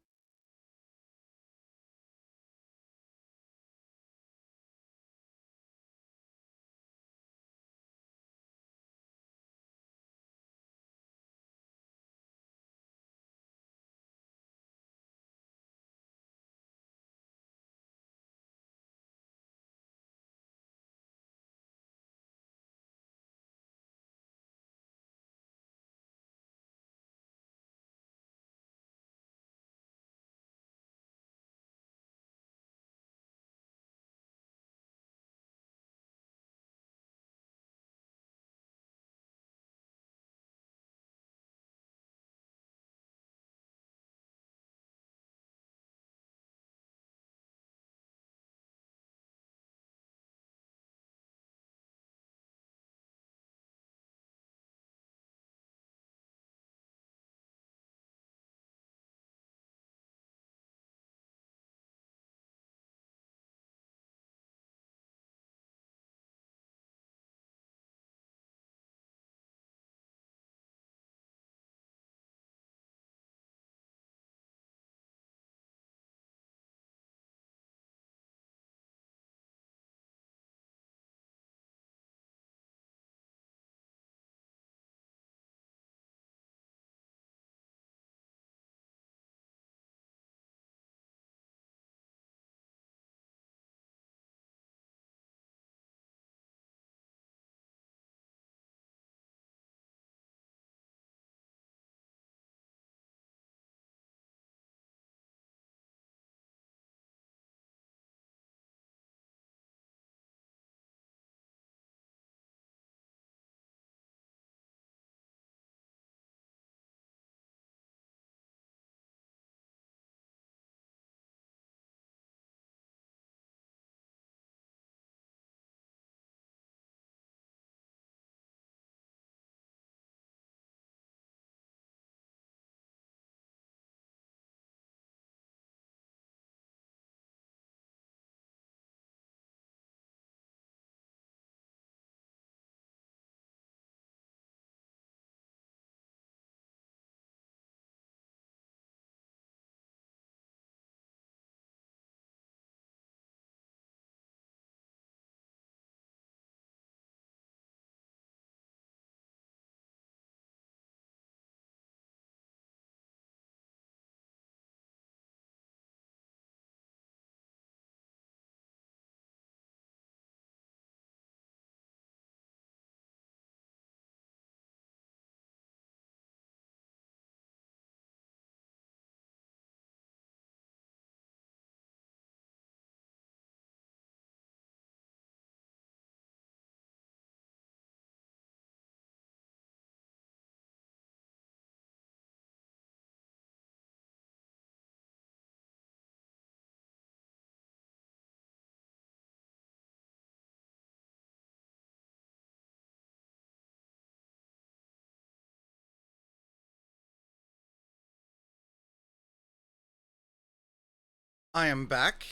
I am back.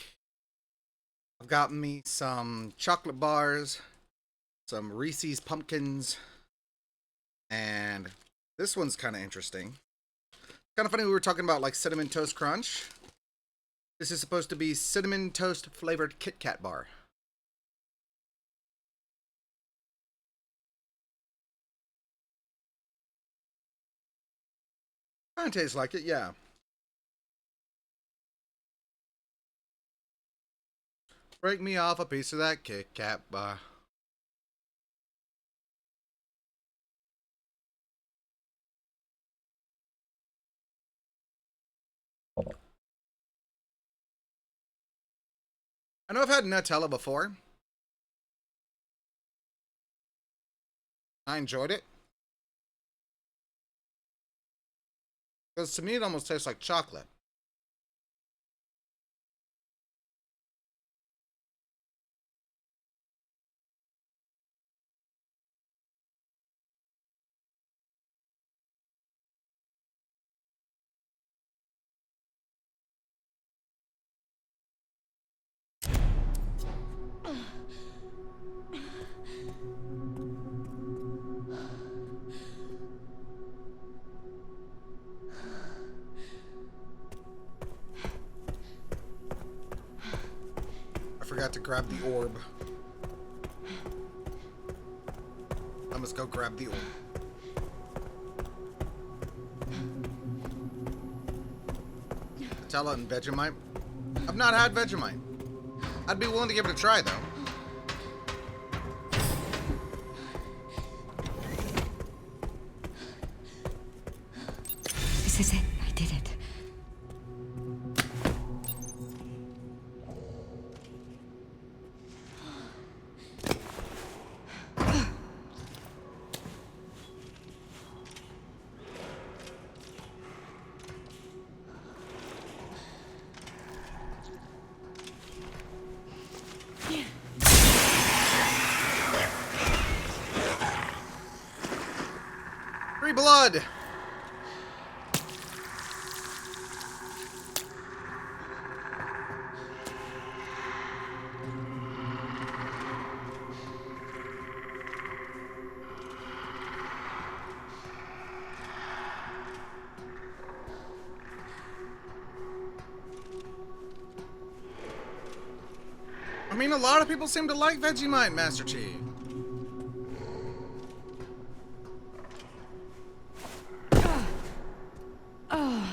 I've got me some chocolate bars, some Reese's pumpkins, and this one's kind of interesting. Kind of funny, we were talking about like Cinnamon Toast Crunch. This is supposed to be cinnamon toast flavored Kit Kat bar. Kind of tastes like it, yeah. Break me off a piece of that Kit Kat bar. I know I've had Nutella before. I enjoyed it. Because to me, it almost tastes like chocolate. I forgot to grab the orb. I must go grab the orb. Nutella and Vegemite. I've not had Vegemite. I'd be willing to give it a try, though. This is it. I did it. Free blood! I mean, a lot of people seem to like Vegemite, Master Chief. I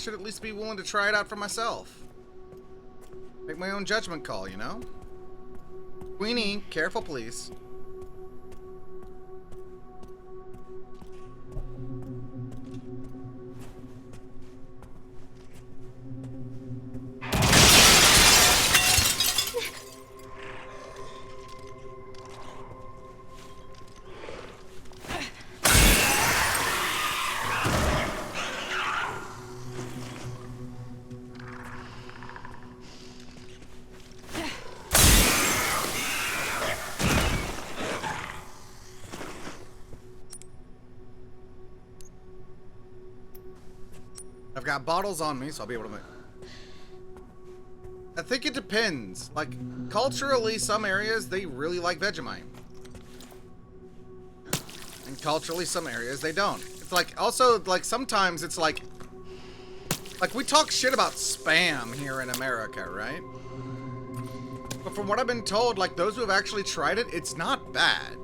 should at least be willing to try it out for myself. Make my own judgment call, you know? Queenie, careful please. I've got bottles on me, so I'll be able to make... I think it depends. Like, culturally, some areas, they really like Vegemite. And culturally, some areas, they don't. It's like, also, like, sometimes it's like... Like, we talk shit about Spam here in America, right? But from what I've been told, like, those who have actually tried it, it's not bad.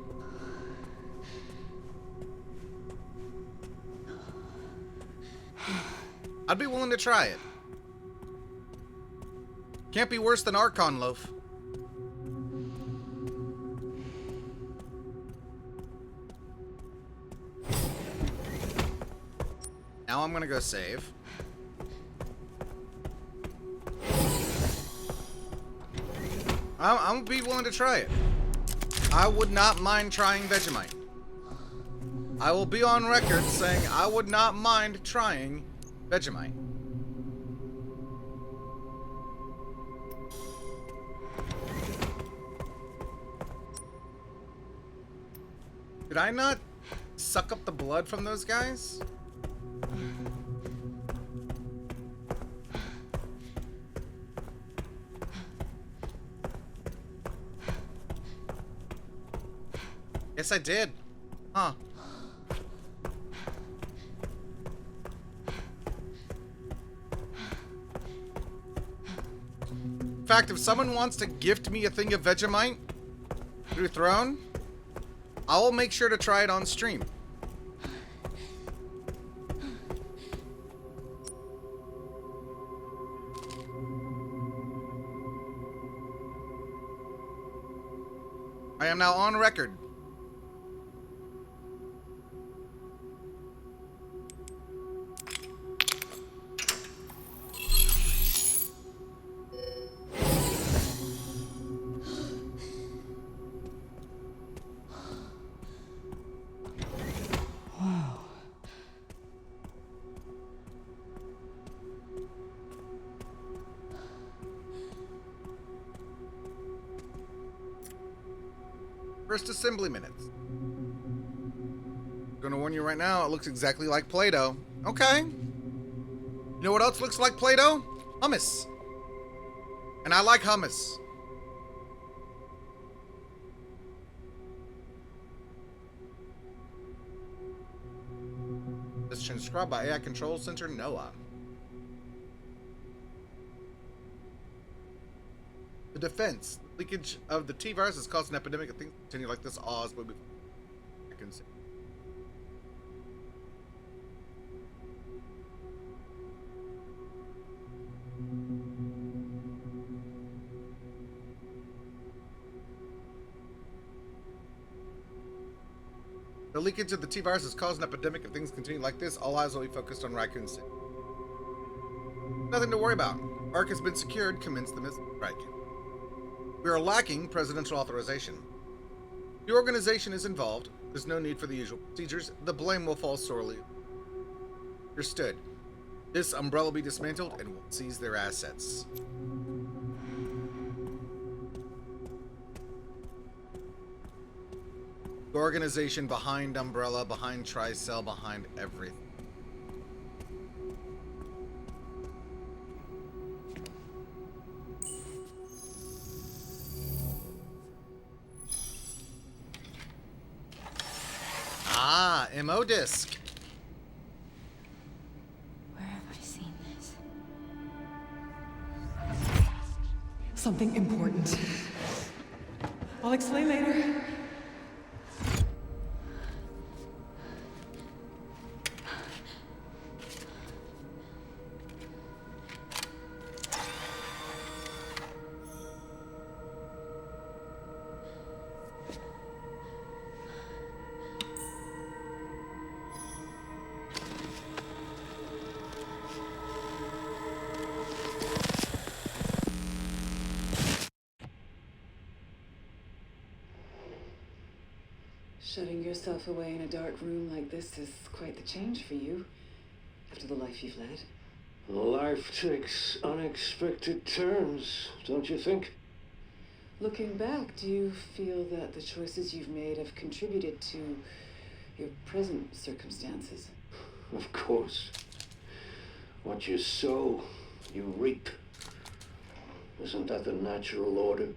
I'd be willing to try it. Can't be worse than Archon Loaf. Now I'm gonna go save. I'm gonna be willing to try it. I would not mind trying Vegemite. I will be on record saying I would not mind trying Vegemite. Did I not suck up the blood from those guys? Yes, I did. Huh. In fact, if someone wants to gift me a thing of Vegemite through Throne, I will make sure to try it on stream. I am now on record. First assembly minutes. Gonna warn you right now, it looks exactly like Play-Doh. Okay. You know what else looks like Play-Doh? Hummus. And I like hummus. This is transcribed by AI Control Center NOAA. The defense. Leakage of the T-virus has caused an epidemic of things continue like this. Oz will be. I can see. The leakage of the T-virus has caused an epidemic of things continue like this. All eyes will be focused on Raccoon City. Nothing to worry about. Ark has been secured. Commence the missile strike. We are lacking presidential authorization. The organization is involved. There's no need for the usual procedures. The blame will fall sorely. Understood. This umbrella will be dismantled and will seize their assets. The organization behind Umbrella, behind Tricell, behind everything. Ah, MO disc. Where have I seen this? Something important. I'll explain later. Shutting yourself away in a dark room like this is quite the change for you, after the life you've led. Life takes unexpected turns, don't you think? Looking back, do you feel that the choices you've made have contributed to your present circumstances? Of course. What you sow, you reap. Isn't that the natural order?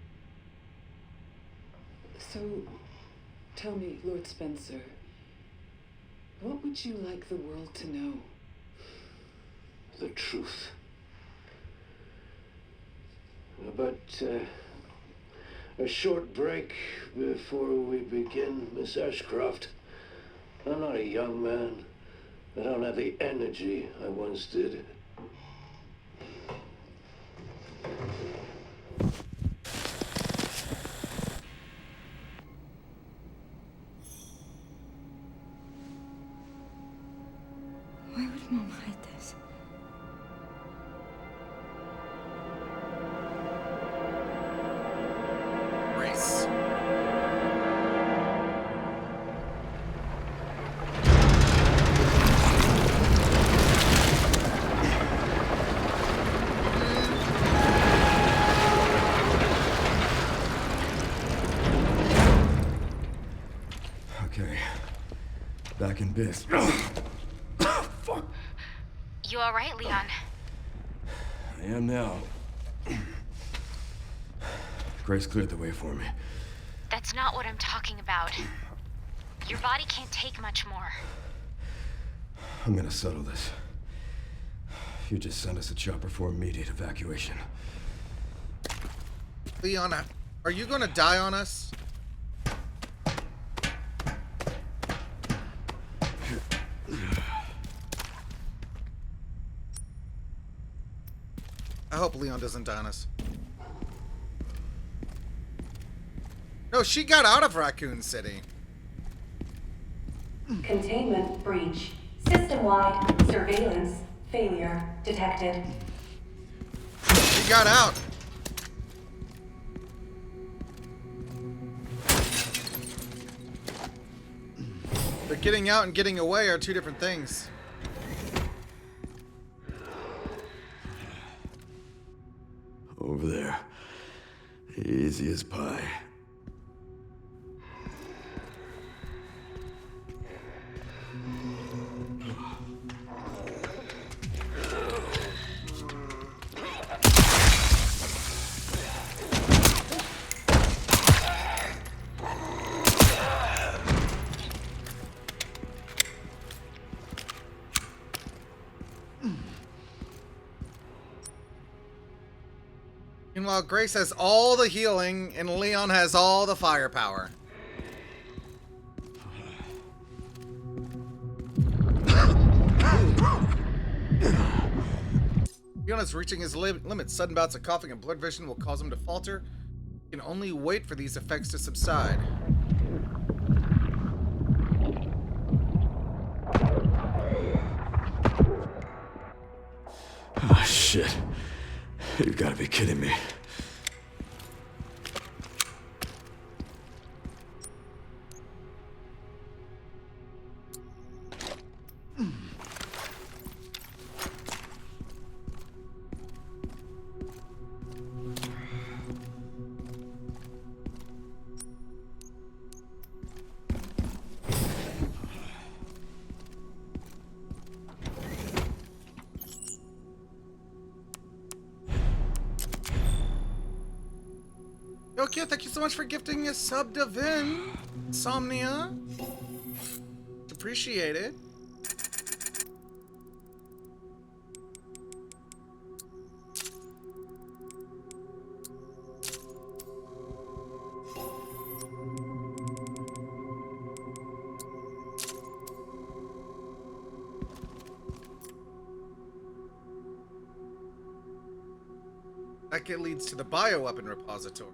So, tell me, Lord Spencer, what would you like the world to know? The truth. But, a short break before we begin, Miss Ashcroft. I'm not a young man. I don't have the energy I once did. Why would Mom hide this? Race. Okay. Back in biz. Fuck. You alright, Leon? I am now. Grace cleared the way for me. That's not what I'm talking about. Your body can't take much more. I'm gonna settle this. You just sent us a chopper for immediate evacuation. Leon, are you gonna die on us? I hope Leon doesn't die on us. No, she got out of Raccoon City. Containment breach. System-wide surveillance failure detected. She got out. But getting out and getting away are two different things. Over there. Easy as pie. Meanwhile, Grace has all the healing and Leon has all the firepower. Leon is reaching his limits. Sudden bouts of coughing and blurred vision will cause him to falter. He can only wait for these effects to subside. Oh, shit. You've got to be kidding me. Okay, thank you so much for gifting a sub to Vin. Insomnia. Appreciate it. That leads to the bioweapon repository.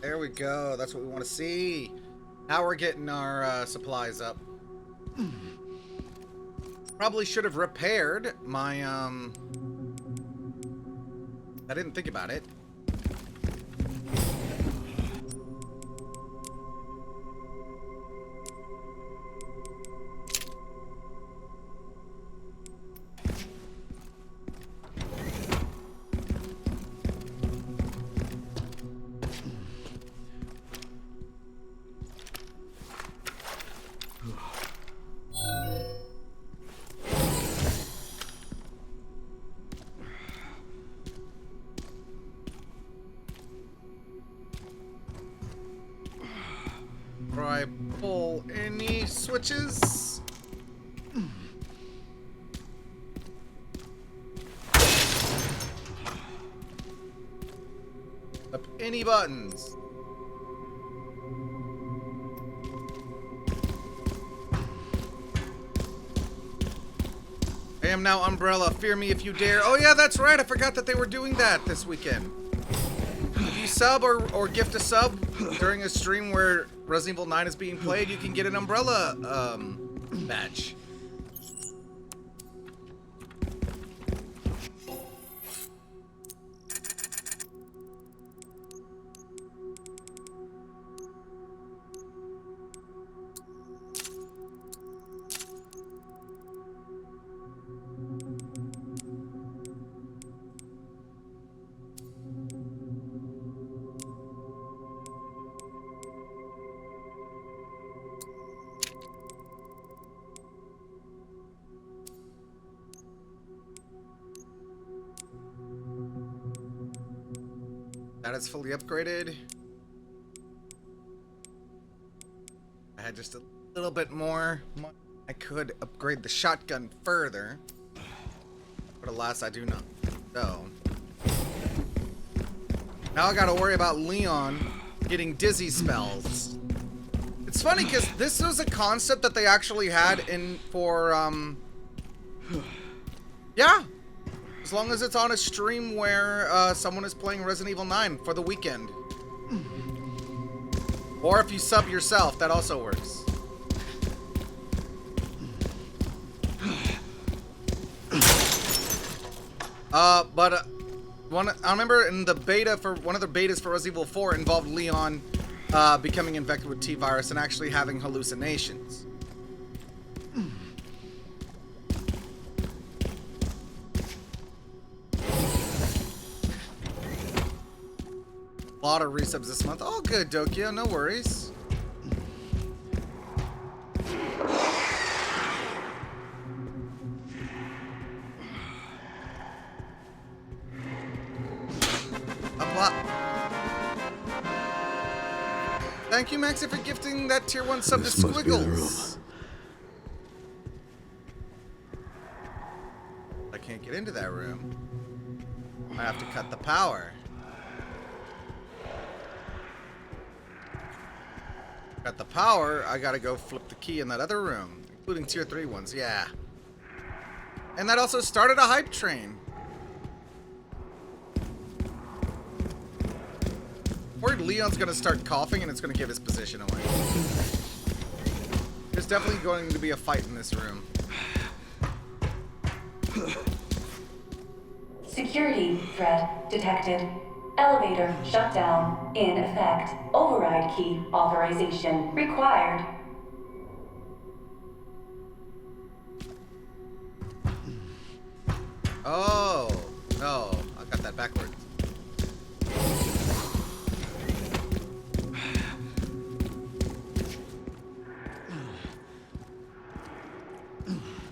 There we go. That's what we want to see. Now we're getting our supplies up. Probably should have repaired my, I didn't think about it. Before I pull any switches. Up any buttons. I am now Umbrella. Fear me if you dare. Oh yeah, that's right. I forgot that they were doing that this weekend. If you sub or gift a sub during a stream where Resident Evil 9 is being played, you can get an Umbrella badge. That is fully upgraded. I had just a little bit more. I could upgrade the shotgun further. But alas, I do not. So. Now I gotta worry about Leon getting dizzy spells. It's funny because this was a concept that they actually had yeah. As long as it's on a stream where someone is playing Resident Evil 9 for the weekend. Or if you sub yourself, that also works. I remember in the beta for one of the betas for Resident Evil 4 involved Leon becoming infected with T-virus and actually having hallucinations. A lot of resubs this month. All good, Dokyo, no worries. Thank you, Maxie, for gifting that tier 1 sub to Squiggles. I can't get into that room. I have to cut the power. Got the power, I gotta go flip the key in that other room, including tier 3 ones, yeah. And that also started a hype train. Worried Leon's gonna start coughing and it's gonna give his position away. There's definitely going to be a fight in this room. Security threat detected. Elevator shut down. In effect. Override key authorization required. Oh, no. I got that backwards.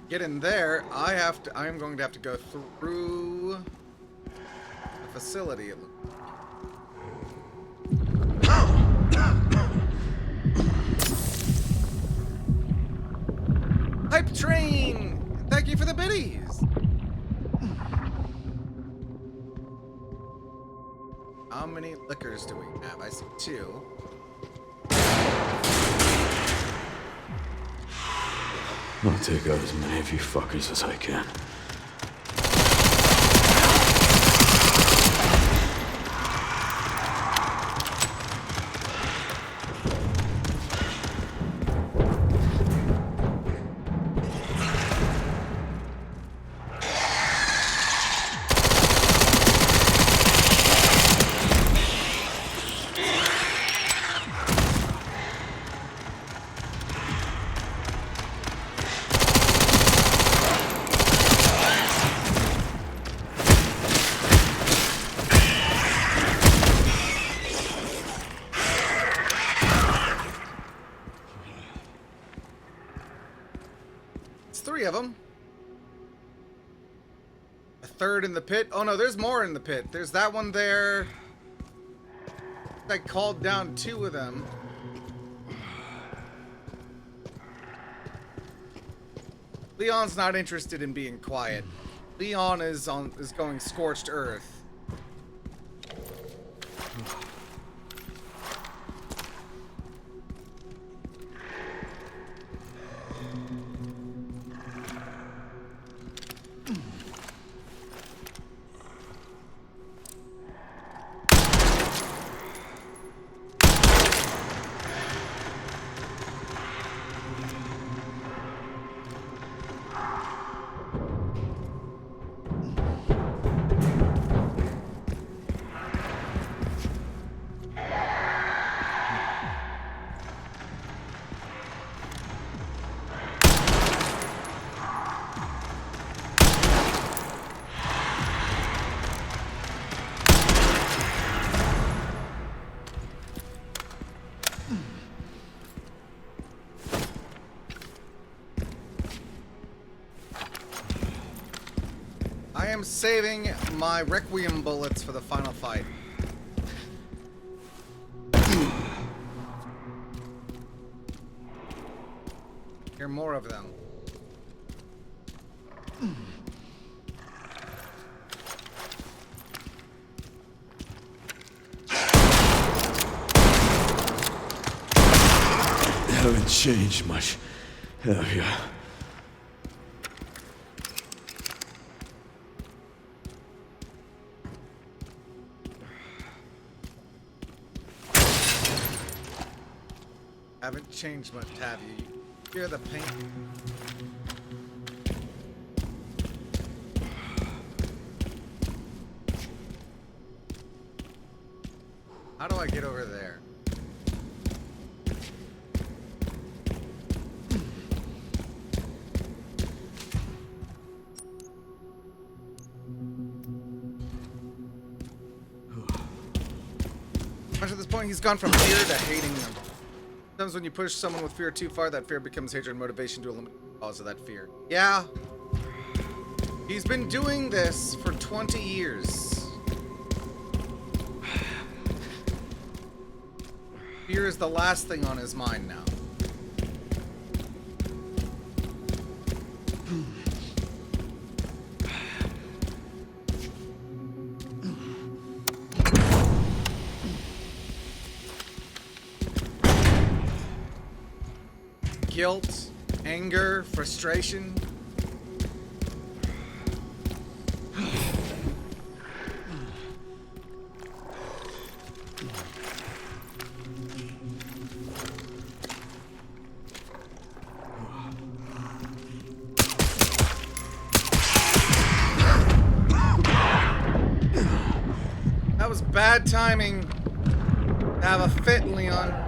Get in there. I am going to have to go through the facility. It looks like. Hype train! Thank you for the biddies! How many liquors do we have? I see 2. I'll take out as many of you fuckers as I can. Of them. A third in the pit. Oh no, there's more in the pit. There's that one there. I called down 2 of them. Leon's not interested in being quiet. Leon is going scorched earth. I am saving my Requiem bullets for the final fight. Hear more of them. Haven't changed much, have you? Haven't changed much, have you? Hear the paint? How do I get over there? Much at this point, he's gone from fear to hating them. Sometimes when you push someone with fear too far, that fear becomes hatred and motivation to eliminate the cause of that fear. Yeah. He's been doing this for 20 years. Fear is the last thing on his mind now. Guilt, anger, frustration. That was bad timing to have a fit, Leon.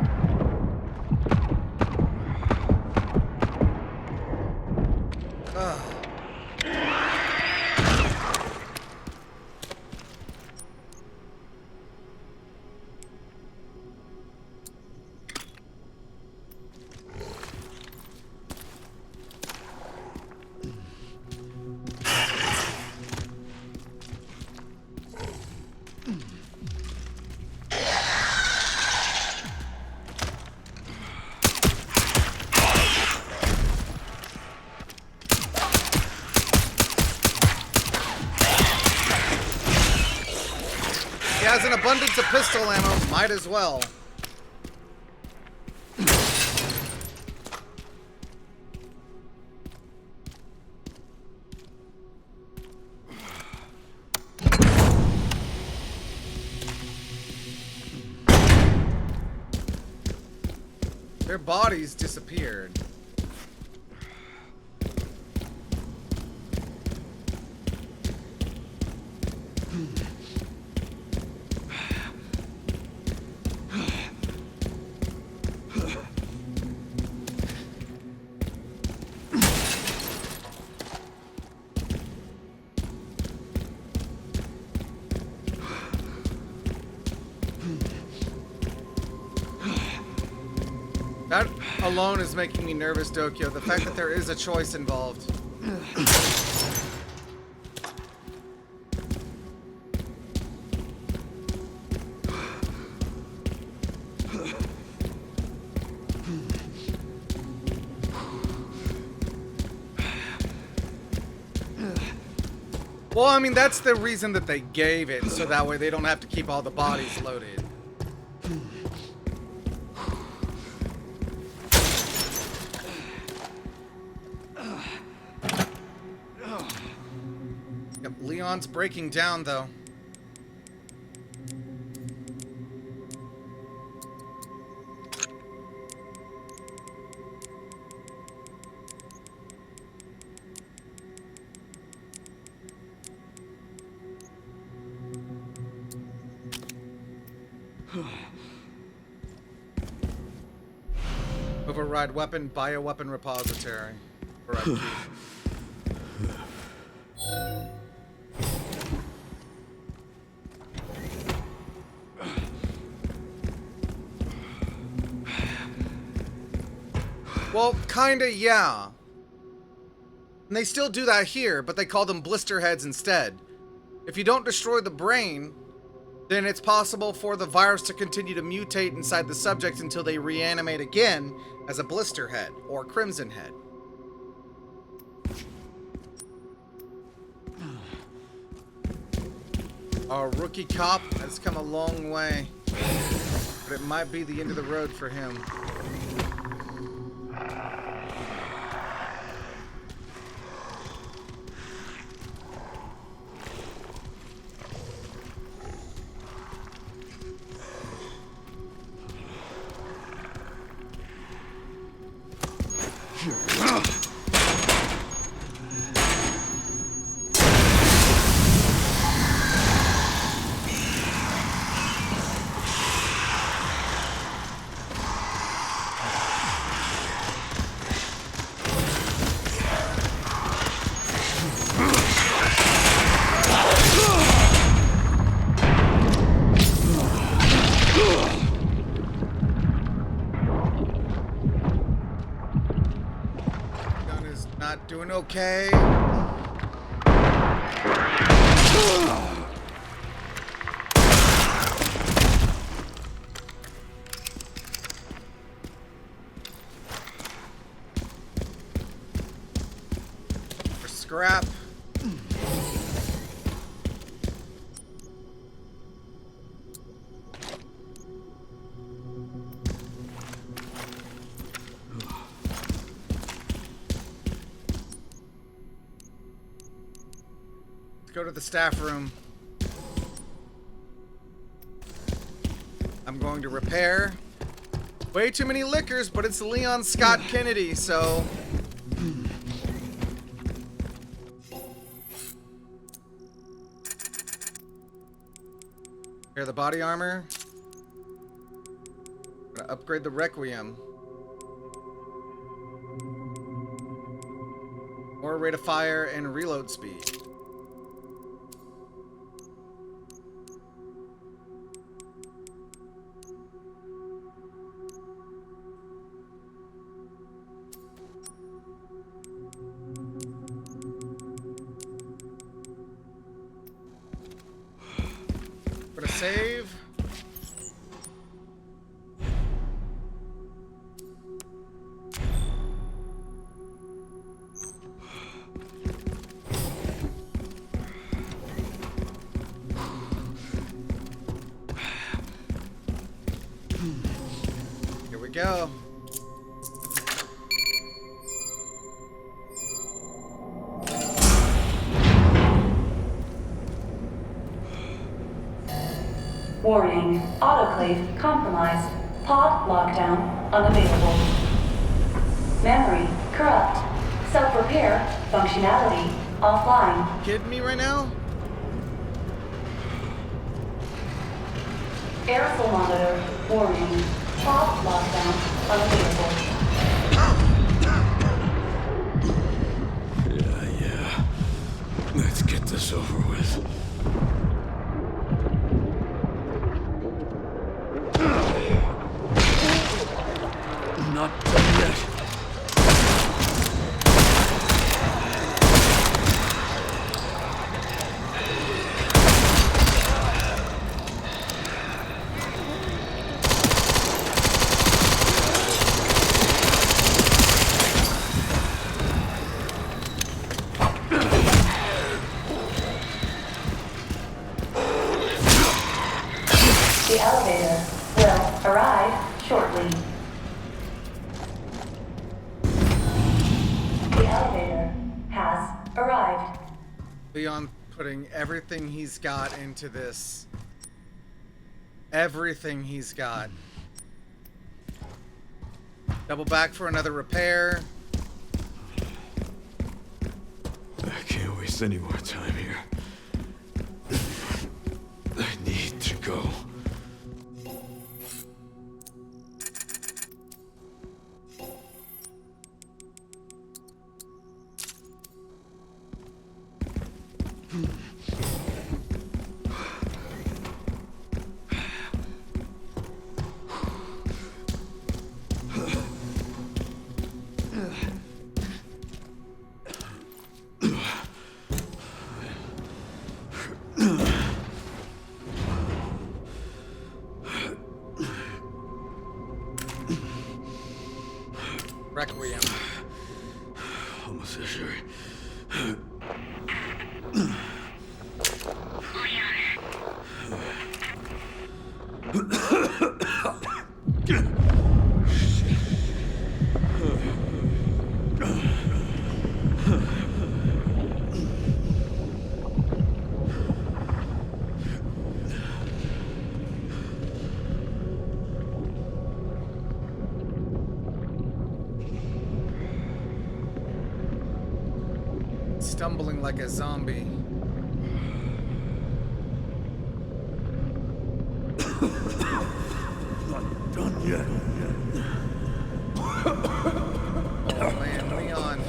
He has an abundance of pistol ammo, might as well. Their bodies disappeared. That alone is making me nervous, Dokyo. The fact that there is a choice involved. Well, I mean, that's the reason that they gave it, so that way they don't have to keep all the bodies loaded. Yep, Leon's breaking down, though. Override weapon, bioweapon repository. Override key. Well, kinda, yeah. And they still do that here, but they call them blister heads instead. If you don't destroy the brain, then it's possible for the virus to continue to mutate inside the subject until they reanimate again as a blister head or crimson head. Our rookie cop has come a long way, but it might be the end of the road for him. Gun is not doing okay. For scrap. Go to the staff room. I'm going to repair. Way too many liquors, but it's Leon Scott Kennedy, so... Here, the body armor. I'm gonna upgrade the Requiem. More rate of fire and reload speed. Gonna save. Here we go. Warning, autoclave compromised. Pod lockdown unavailable. Memory corrupt. Self-repair functionality offline. Kidding me right now? Aerosol monitor warning. Pod lockdown unavailable. Yeah. Let's get this over with. Not done yet. The elevator will arrive shortly. The elevator has arrived. Leon putting everything he's got into this. Everything he's got. Double back for another repair. I can't waste any more time here. I need to go. Requiem. Almost there, Sherry. Leon, stumbling like a zombie. Not done yet. Oh man, Leon.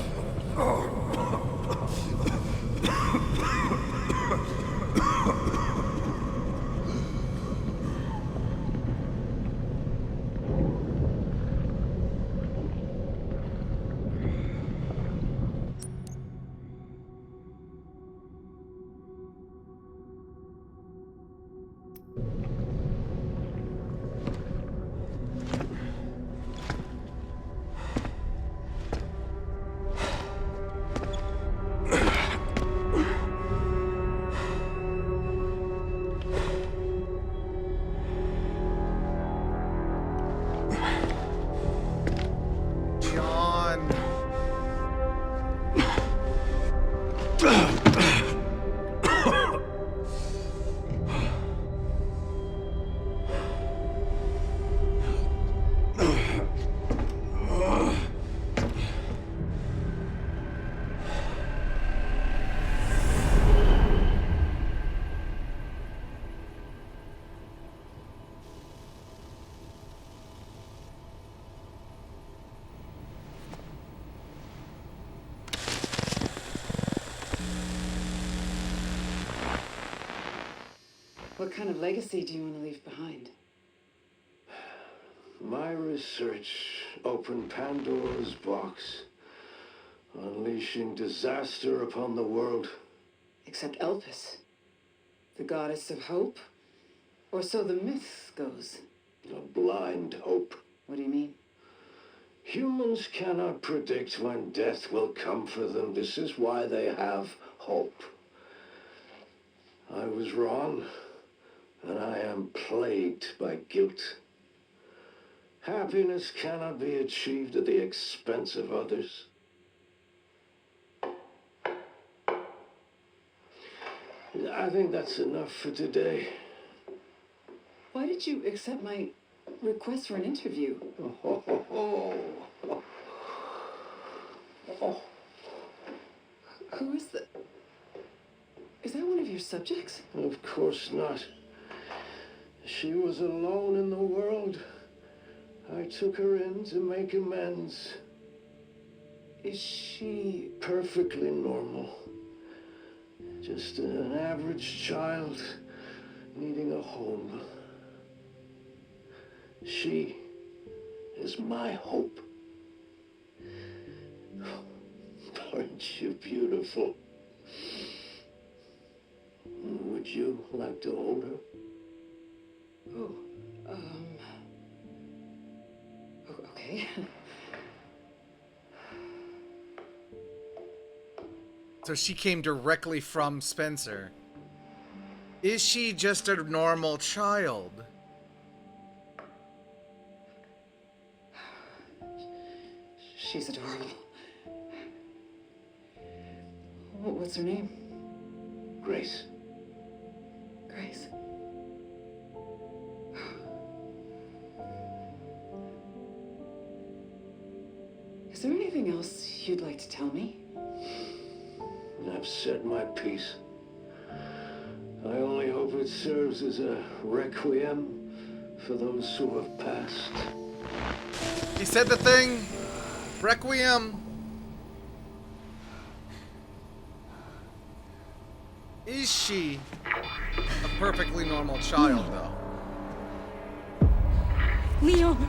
What kind of legacy do you want to leave behind? My research opened Pandora's box, unleashing disaster upon the world. Except Elpis, the goddess of hope? Or so the myth goes. A blind hope. What do you mean? Humans cannot predict when death will come for them. This is why they have hope. I was wrong, and I am plagued by guilt. Happiness cannot be achieved at the expense of others. I think that's enough for today. Why did you accept my request for an interview? Who is the... Is that one of your subjects? Of course not. She was alone in the world. I took her in to make amends. Is she... Perfectly normal. Just an average child needing a home. She is my hope. Aren't you beautiful? Would you like to hold her? Okay. So she came directly from Spencer. Is she just a normal child? She's adorable. What's her name? Grace. Grace. Is there anything else you'd like to tell me? I've said my piece. I only hope it serves as a requiem for those who have passed. He said the thing. Requiem. Is she a perfectly normal child, though? Leon!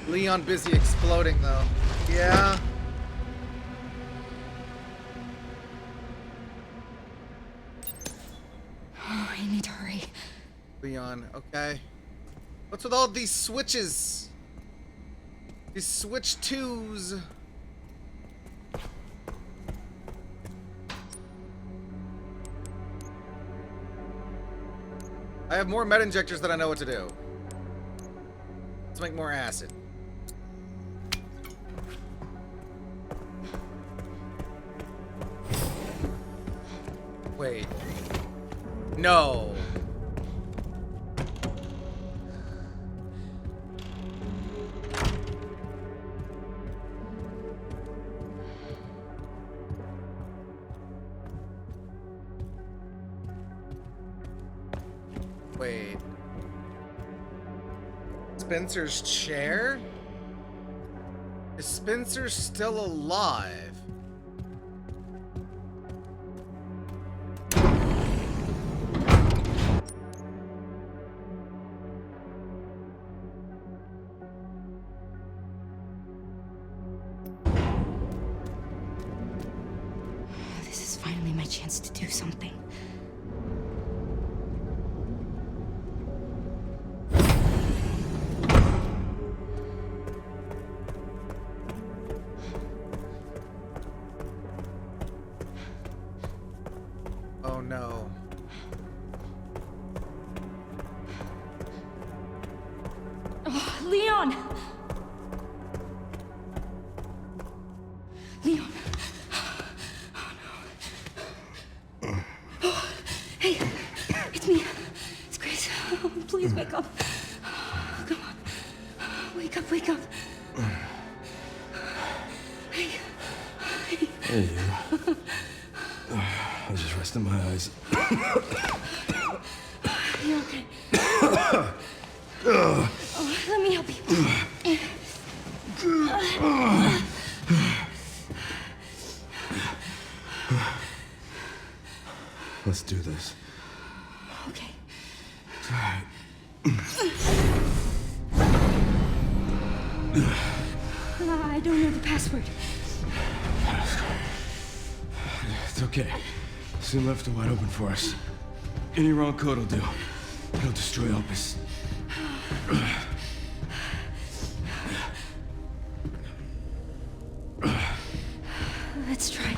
Leon busy exploding, though. Yeah. Oh, I need to hurry. Leon, okay. What's with all these switches? These switch twos. I have more med injectors than I know what to do. Let's make more acid. Wait. No. Wait. Spencer's chair? Is Spencer still alive? This is finally my chance to do something. Oh no. Oh, Leon! Leon! Oh no. Oh, hey, it's me. It's Grace. Oh, please wake up. Come on. Wake up, wake up. Hey. Hey, you. I was just resting my eyes. You're okay. Oh, let me help you. Let's do this. Okay. I don't know the password. It's okay. Soon left are wide open for us. Any wrong code will do. It'll destroy Elpis. Let's try.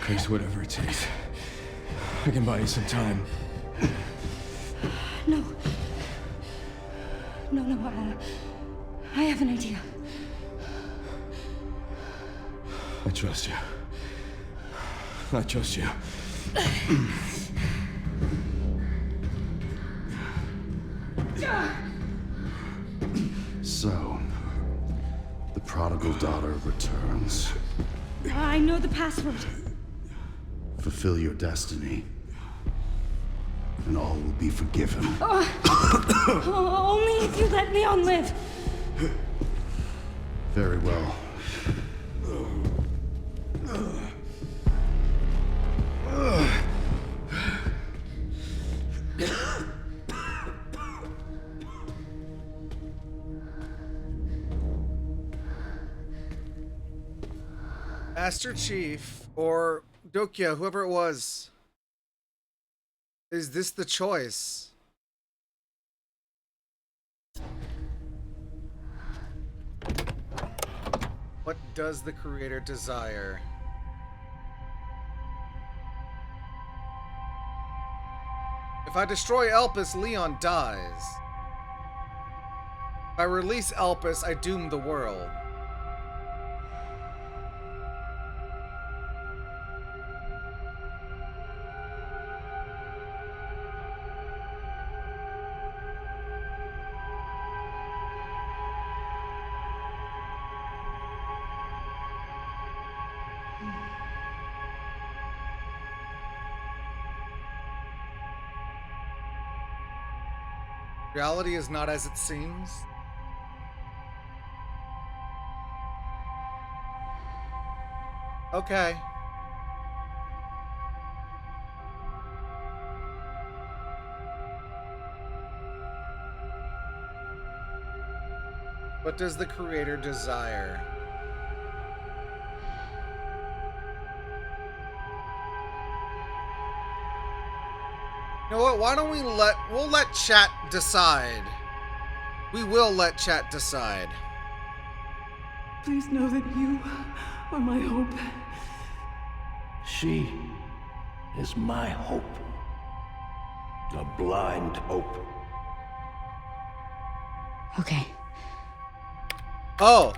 Grace, whatever it takes. I can buy you some time. No. No, I have an idea. I trust you. I trust you. So, the prodigal daughter returns. I know the password. Fulfill your destiny, and all will be forgiven. Only if you let Leon live. Very well. Master Chief, or Dokia, whoever it was. Is this the choice? What does the creator desire? If I destroy Elpis, Leon dies. If I release Elpis, I doom the world. Reality is not as it seems. Okay. What does the creator desire? You know what? Why don't we'll let chat decide. We will let chat decide. Please know that you are my hope. She is my hope. A blind hope. Okay. Oh.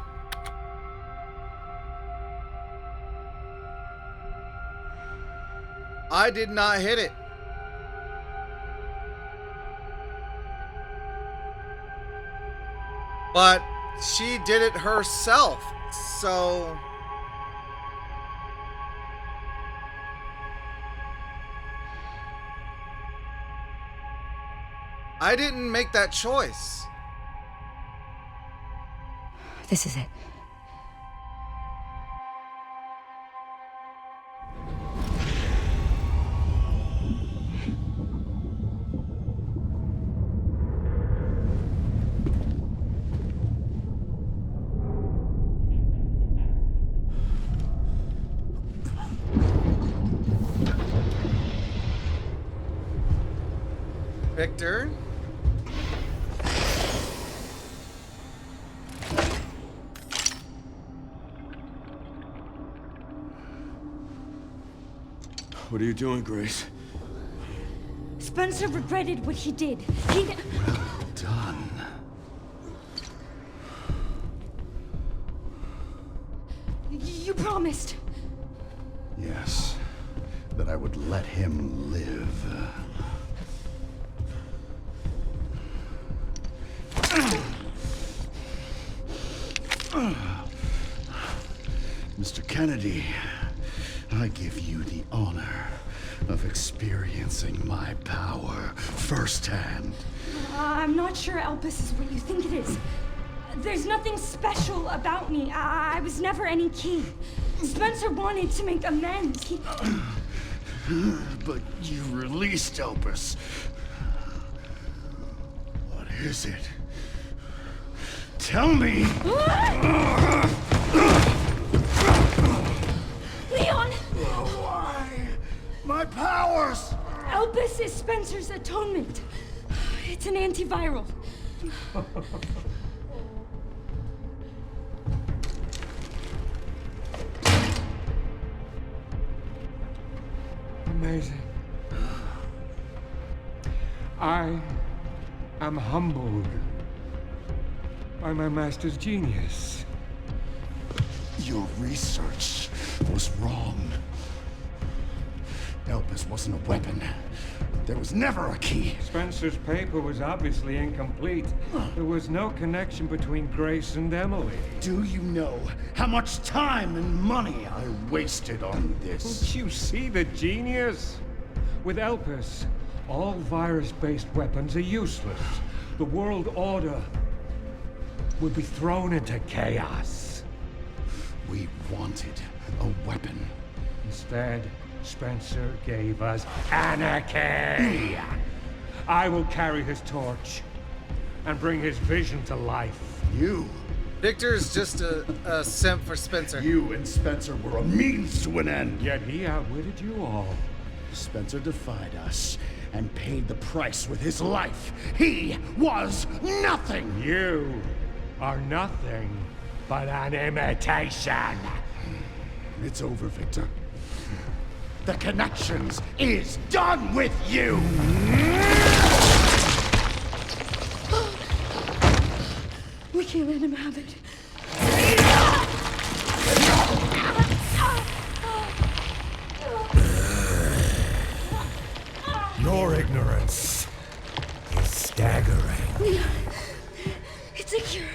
I did not hit it. But she did it herself, so... I didn't make that choice. This is it. Victor? What are you doing, Grace? Spencer regretted what he did. Well done. You promised. Yes, that I would let him live. Mr. Kennedy, I give you the honor of experiencing my power firsthand. I'm not sure Elpis is what you think it is. There's nothing special about me. I was never any key. Spencer wanted to make amends. But you released Elpis. What is it? Tell me! Leon! Why? My powers! Elpis is Spencer's atonement. It's an antiviral. Amazing. I am humbled by my master's genius. Your research was wrong. Elpis wasn't a weapon. There was never a key. Spencer's paper was obviously incomplete. There was no connection between Grace and Emily. Do you know how much time and money I wasted on this? Don't you see the genius? With Elpis, all virus-based weapons are useless. The world order would be thrown into chaos. We wanted a weapon. Instead, Spencer gave us anarchy. I will carry his torch and bring his vision to life. You? Victor's just a simp for Spencer. You and Spencer were a means to an end. Yet he outwitted you all. Spencer defied us and paid the price with his life. He was nothing. You are nothing but an imitation. It's over, Victor. The Connections is done with you! We can't let him have it. Your ignorance is staggering. Leon, it's a cure.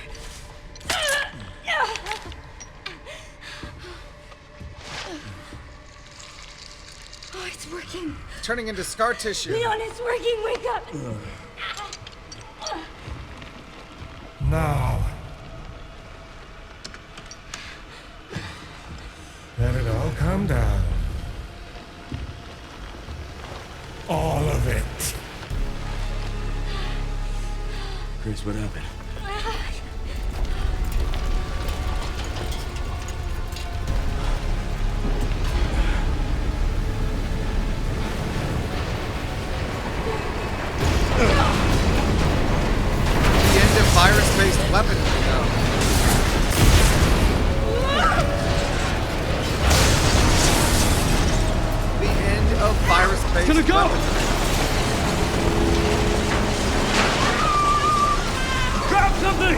Oh, it's working. Turning into scar tissue. Leon, it's working. Wake up. Now, let it all come down. All of it. Grace, what happened? The end of virus-based weapons. No. The end of virus-based Gonna go! weapons. Grab something!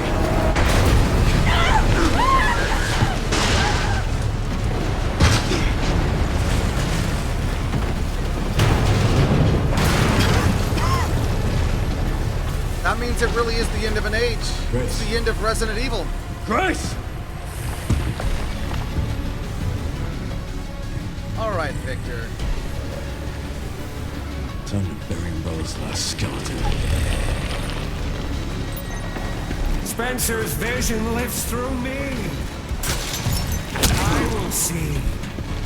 That means it really is the end of an age. Grace. It's the end of Resident Evil. Grace! All right, Victor. Time to bury Umbrella's last skeleton. Spencer's vision lives through me. And I will see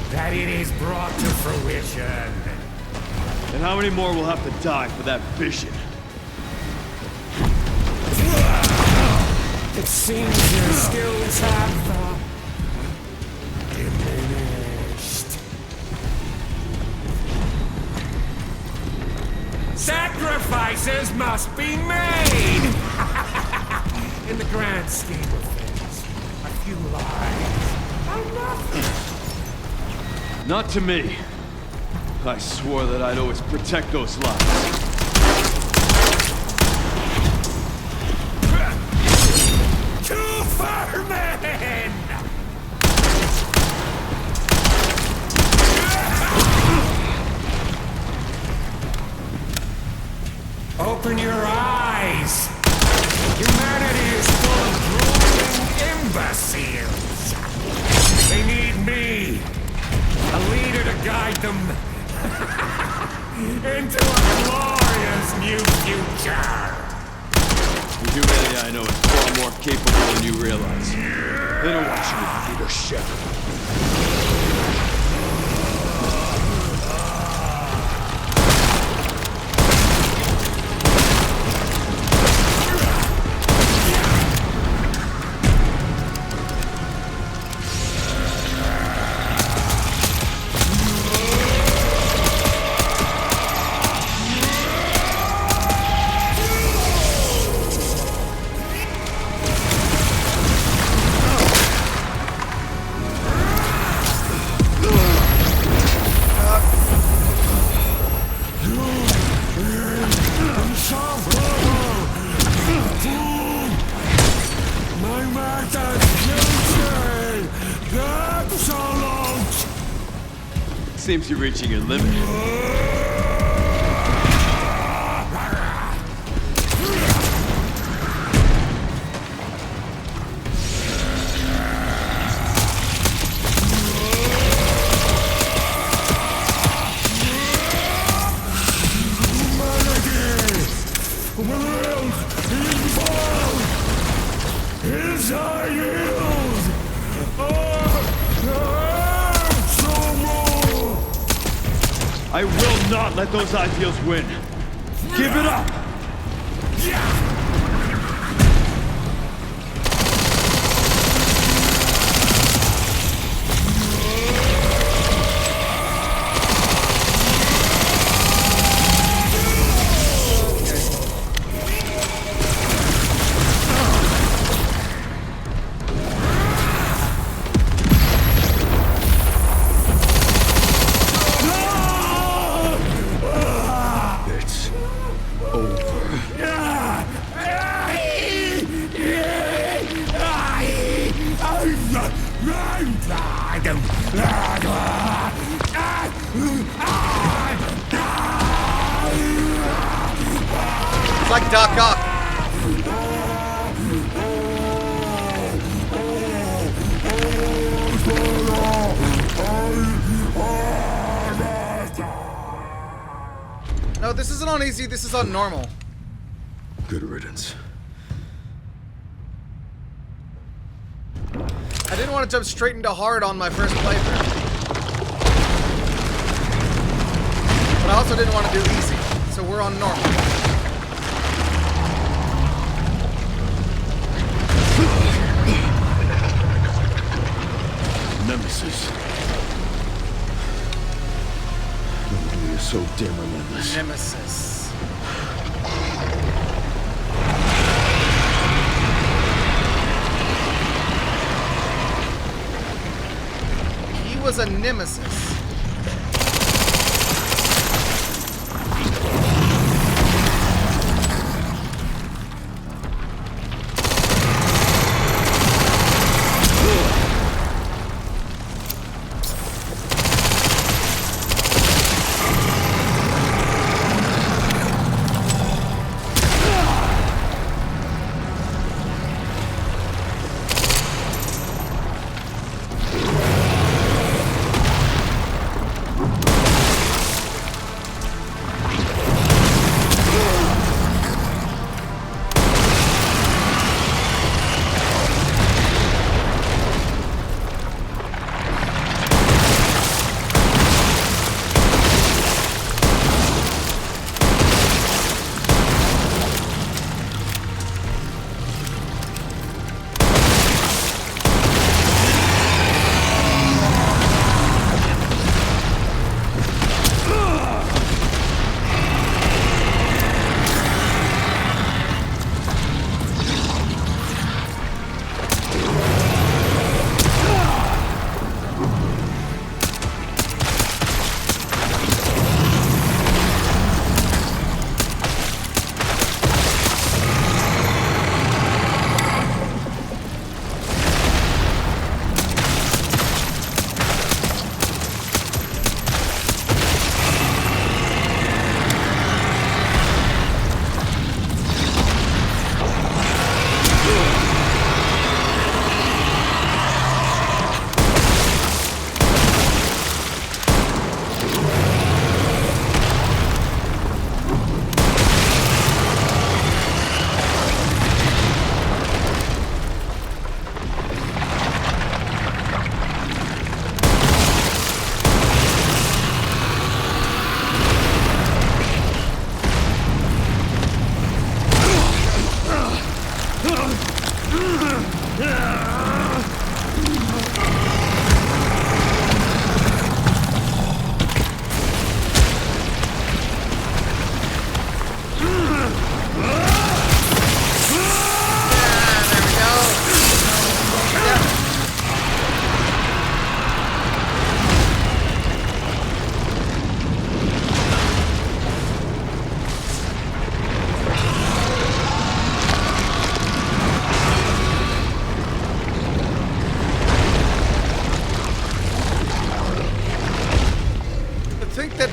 that it is brought to fruition. And how many more will have to die for that vision? It seems your skills have diminished. Sacrifices must be made! In the grand scheme of things, a few lives are nothing. Not to me. I swore that I'd always protect those lives. To vermin! Open your eyes! Humanity is full of drooling imbeciles! They need me! A leader to guide them into a glorious new future! The humanity I know is far more capable than you realize. They don't want you in leadership. Seems you're reaching your limit. I will not let those ideals win. Give it up! It's like Doc Ock. No, this isn't on easy, this is on normal. Good riddance. I didn't want to jump straight into hard on my first playthrough. But I also didn't want to do easy, so we're on normal. Nemesis. No wonder you're so damn relentless. Nemesis. He was a nemesis.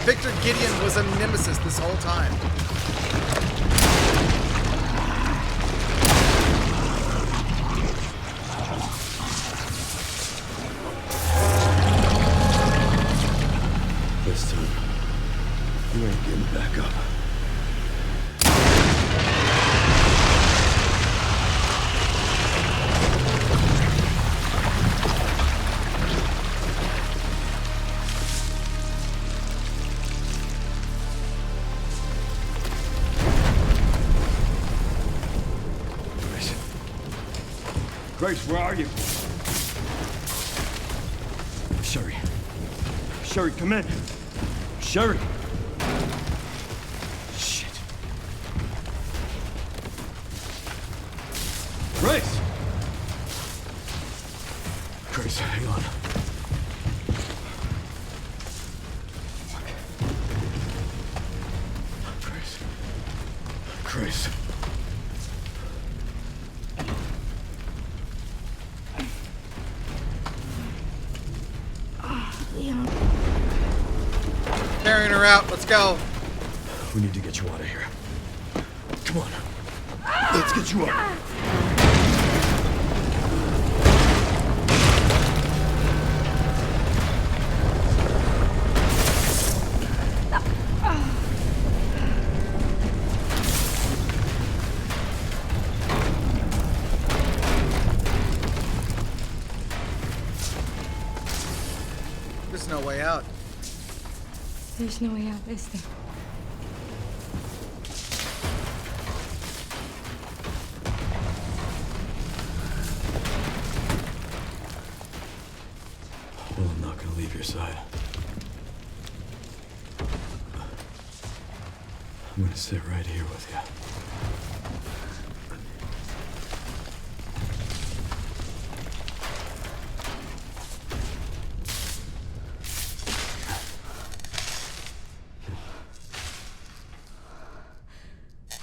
Victor Gideon was a nemesis this whole time. This time, you ain't getting back up. Grace, where are you? Sherry. Sherry, come in. Sherry. Shit. Grace! Grace, hang on. Fuck. Grace. Grace. Carrying her out. Let's go. We need to get you out of here. Come on. Let's get you out. There's no way out. There's no way out, is there? Well, I'm not gonna leave your side. I'm gonna sit right here with you.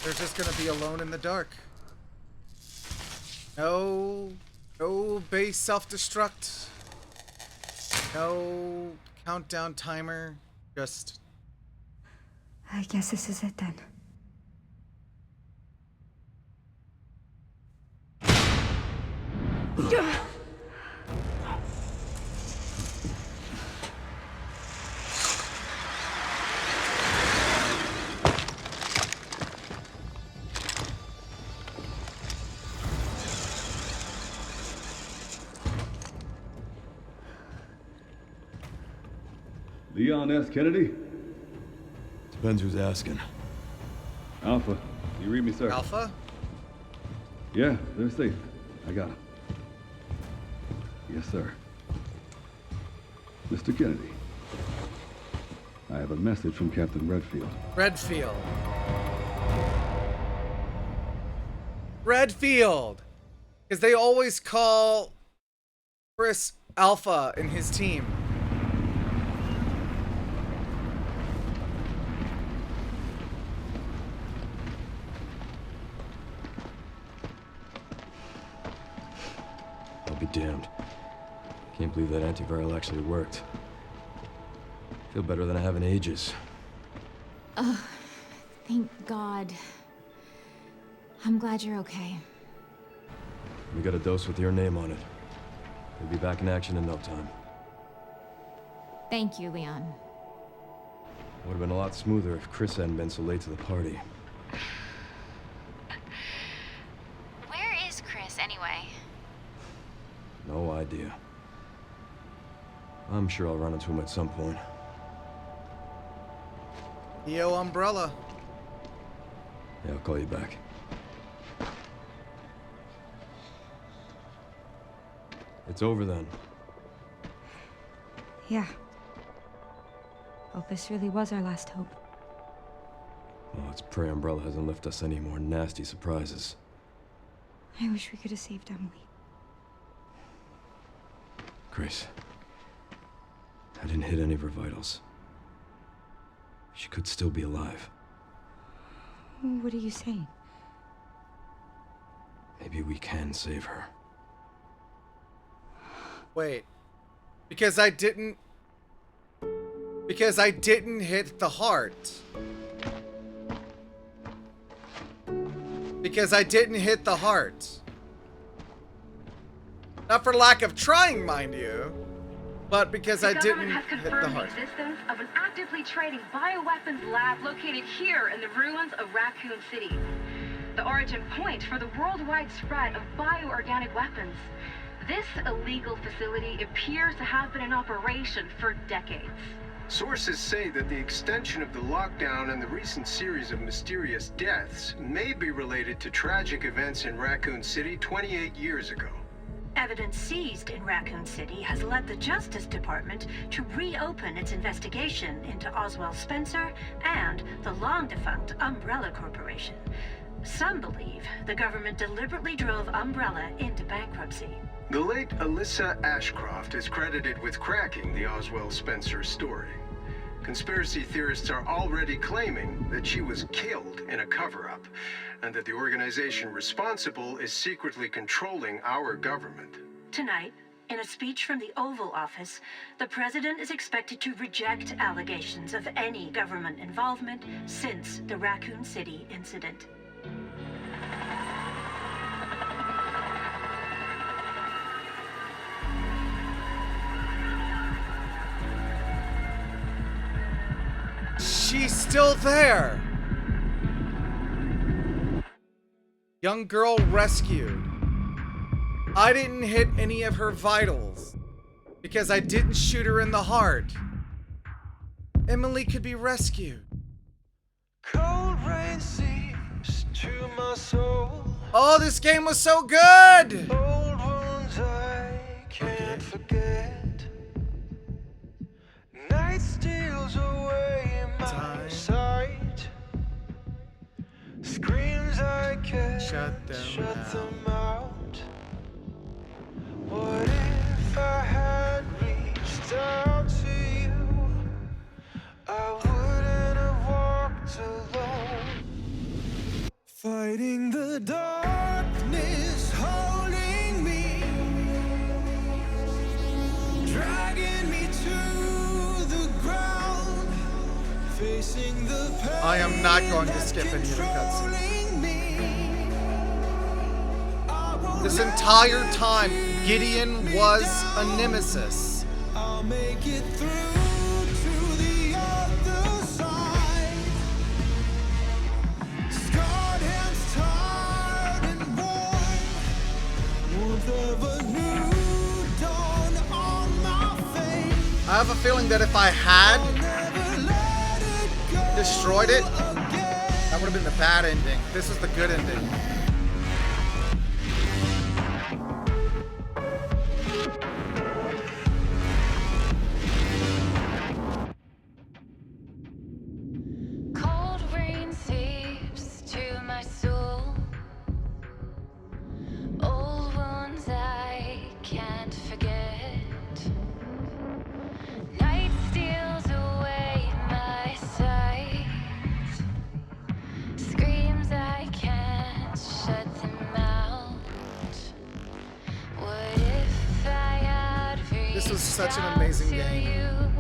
They're just gonna be alone in the dark. No base self-destruct. No countdown timer. Just... I guess this is it then. Leon S. Kennedy? Depends who's asking. Alpha, you read me, sir? Alpha? Yeah, they're safe. I got them. Yes, sir. Mr. Kennedy, I have a message from Captain Redfield. Redfield. Redfield! Because they always call Chris Alpha in his team. I'll be damned. Can't believe that antiviral actually worked. Feel better than I have in ages. Oh, thank God. I'm glad you're okay. We got a dose with your name on it. We'll be back in action in no time. Thank you, Leon. Would have been a lot smoother if Chris hadn't been so late to the party. Where is Chris, anyway? No idea. I'm sure I'll run into him at some point. Yo, Umbrella. Yeah, I'll call you back. It's over then. Yeah. Opus really was our last hope. Well, let's pray Umbrella hasn't left us any more nasty surprises. I wish we could have saved Emily. Grace, I didn't hit any of her vitals. She could still be alive. What are you saying? Maybe we can save her. Wait. Because I didn't hit the heart. Because I didn't hit the heart. Not for lack of trying, mind you, but because I didn't hit the heart. The existence of an actively trading bioweapons lab located here in the ruins of Raccoon City. The origin point for the worldwide spread of bioorganic weapons. This illegal facility appears to have been in operation for decades. Sources say that the extension of the lockdown and the recent series of mysterious deaths may be related to tragic events in Raccoon City 28 years ago. Evidence seized in Raccoon City has led the Justice Department to reopen its investigation into Oswald Spencer and the long-defunct Umbrella Corporation. Some believe the government deliberately drove Umbrella into bankruptcy. The late Alyssa Ashcroft is credited with cracking the Oswald Spencer story. Conspiracy theorists are already claiming that she was killed in a cover-up, and that the organization responsible is secretly controlling our government. Tonight, in a speech from the Oval Office, the president is expected to reject allegations of any government involvement since the Raccoon City incident. She's still there. Young girl rescued. I didn't hit any of her vitals because I didn't shoot her in the heart. Emily could be rescued. Cold rain seeps to my soul. Oh, this game was so good. Old wounds I can't forget. Night steals away my sight. Screams I can't shut them out. What if I had reached out to you? I wouldn't have walked alone. Fighting the darkness, holding me, dragging me to the ground, facing the pain. I am not going to skip any of the cutscenes. This entire time, Gideon was a nemesis. I'll make it through to the other side. Scarred hands, tired and worn. Warmth of a new dawn on my face. I have a feeling that if I had destroyed it, that would have been the bad ending. This is the good ending. Cold rain seeps to my soul. Old wounds I can't forget. Night steals away my sight. Screams I can't shut them out. What if I had This was such an amazing game.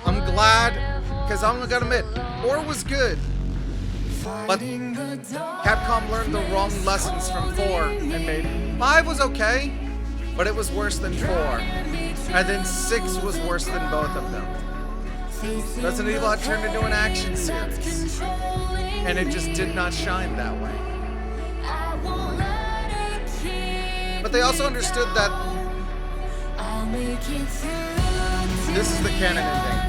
I'm glad, because I'm gonna admit, 4 was good, but Capcom learned the wrong lessons from 4 and made 5 was okay, but it was worse than 4, and then 6 was worse than both of them. Resident Evil had turned into an action series, and it just did not shine that way. But they also understood that this is the canon ending.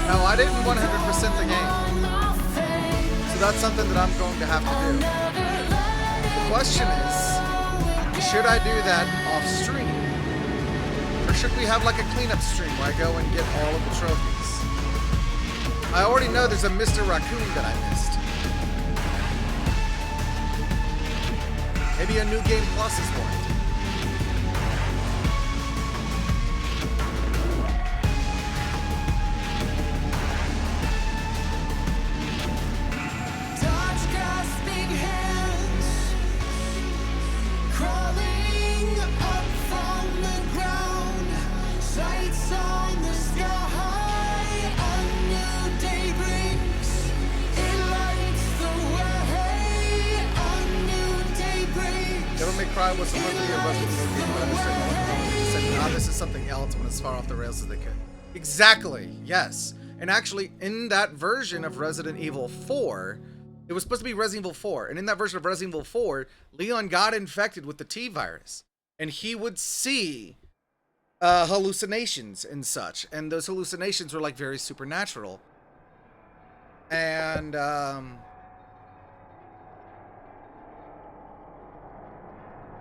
Now, I didn't 100% the game. So that's something that I'm going to have to do. The question is, should I do that off stream? Or should we have like a cleanup stream where I go and get all of the trophies? I already know there's a Mr. Raccoon that I missed. Maybe a new game plus is warranted. Cry was supposed to be a Resident Evil game, but I understood said, this is something else when as far off the rails as they could. Exactly, yes. And actually, in that version of Resident Evil 4, it was supposed to be Resident Evil 4, and in that version of Resident Evil 4, Leon got infected with the T-virus, and he would see hallucinations and such, and those hallucinations were like very supernatural. And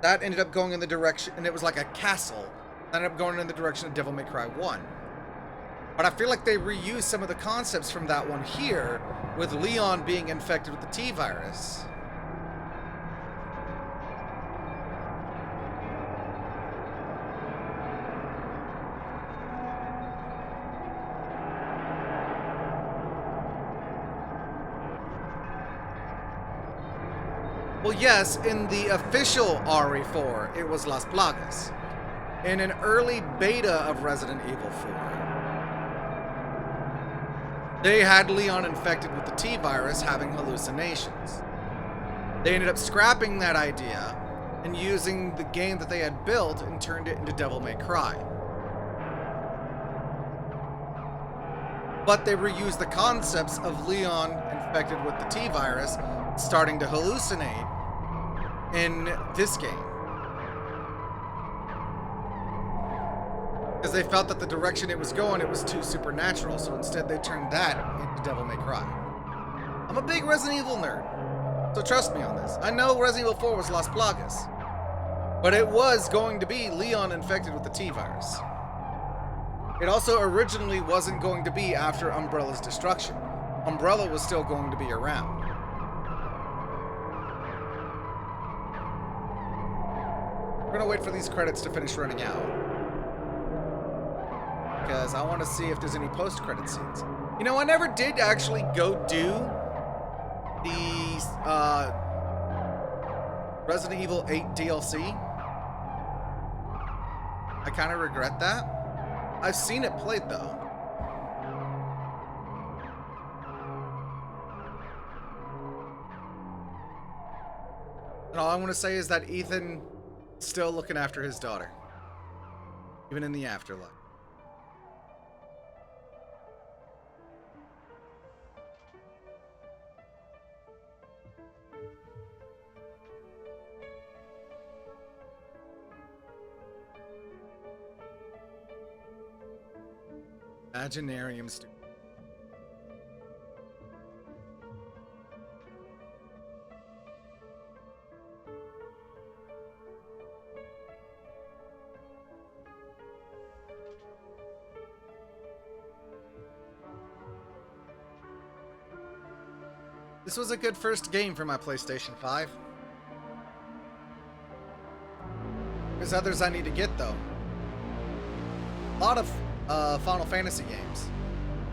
that ended up going in the direction, and it was like a castle. That ended up going in the direction of Devil May Cry 1. But I feel like they reused some of the concepts from that one here, with Leon being infected with the T-virus. Well, yes, in the official RE4, it was Las Plagas. In an early beta of Resident Evil 4, they had Leon infected with the T-virus having hallucinations. They ended up scrapping that idea and using the game that they had built and turned it into Devil May Cry. But they reused the concepts of Leon infected with the T-virus starting to hallucinate in this game. Because they felt that the direction it was going, it was too supernatural, so instead they turned that into Devil May Cry. I'm a big Resident Evil nerd, so trust me on this. I know Resident Evil 4 was Las Plagas, but it was going to be Leon infected with the T-virus. It also originally wasn't going to be after Umbrella's destruction. Umbrella was still going to be around. We're gonna wait for these credits to finish running out, because I want to see if there's any post-credit scenes. You know, I never did actually go do the Resident Evil 8 DLC. I kind of regret that. I've seen it played though. And all I want to say is that Ethan still looking after his daughter, even in the afterlife. Imaginarium Studio. This was a good first game for my PlayStation 5. There's others I need to get though. A lot of Final Fantasy games,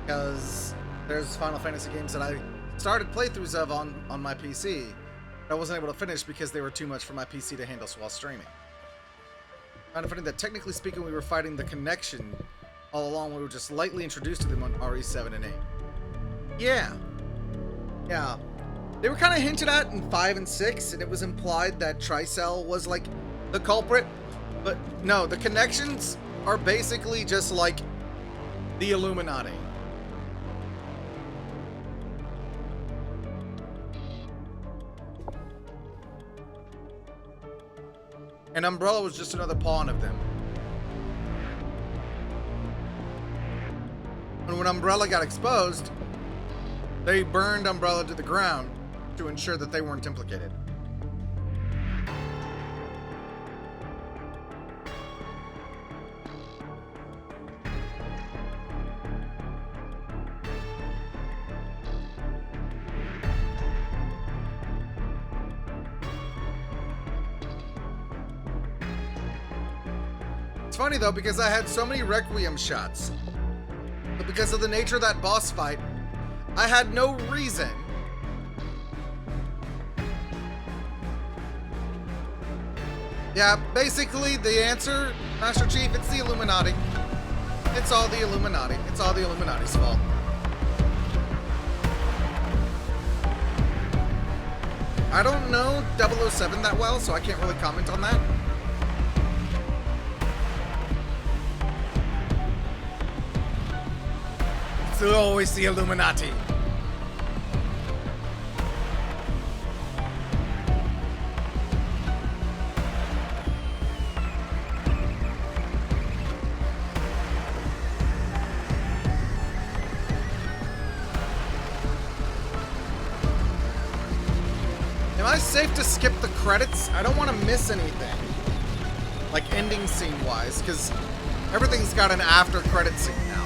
because there's Final Fantasy games that I started playthroughs of on my PC that I wasn't able to finish because they were too much for my PC to handle while streaming. Kind of funny that technically speaking we were fighting the Connection all along. We were just lightly introduced to them on RE7 and 8. Yeah. They were kind of hinted at in 5 and 6, and it was implied that Tricell was like the culprit, but no, the Connections are basically just like the Illuminati. And Umbrella was just another pawn of them. And when Umbrella got exposed, they burned Umbrella to the ground to ensure that they weren't implicated. It's funny though, because I had so many Requiem shots, but because of the nature of that boss fight, I had no reason Yeah, basically the answer, Master Chief, it's the Illuminati. It's all the Illuminati. It's all the Illuminati's fault. I don't know 007 that well, so I can't really comment on that. It's always the Illuminati. Am I safe to skip the credits? I don't want to miss anything. Like ending scene wise, because everything's got an after credit scene now.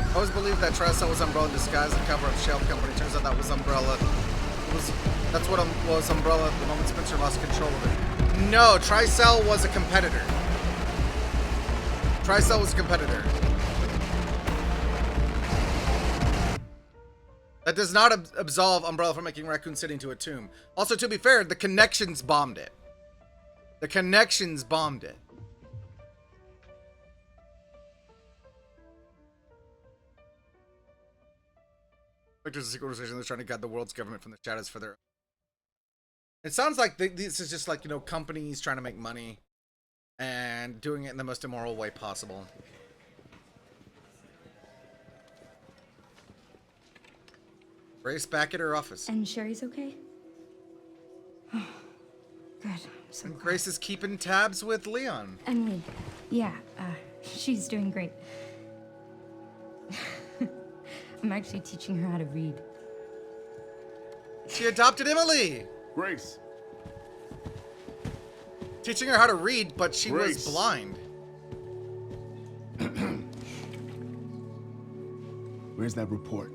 I always believed that Trisell was Umbrella in disguise and cover up Shell Company. Turns out that was Umbrella. That's what was Umbrella at the moment Spencer lost control of it. No, Trisell was a competitor. Trisell was a competitor. That does not absolve Umbrella from making Raccoon City into a tomb. Also, to be fair, the Connections bombed it. The Connections bombed it. Victor's a secret organization that's trying to guide the world's government from the shadows for their... It sounds like this is just like, you know, companies trying to make money and doing it in the most immoral way possible. Grace back at her office. And Sherry's okay? Oh, good. I'm so And glad. Grace is keeping tabs with Leon. Emily, yeah, she's doing great. I'm actually teaching her how to read. She adopted Emily. Grace. Teaching her how to read, but she Grace. was blind. Where's that report?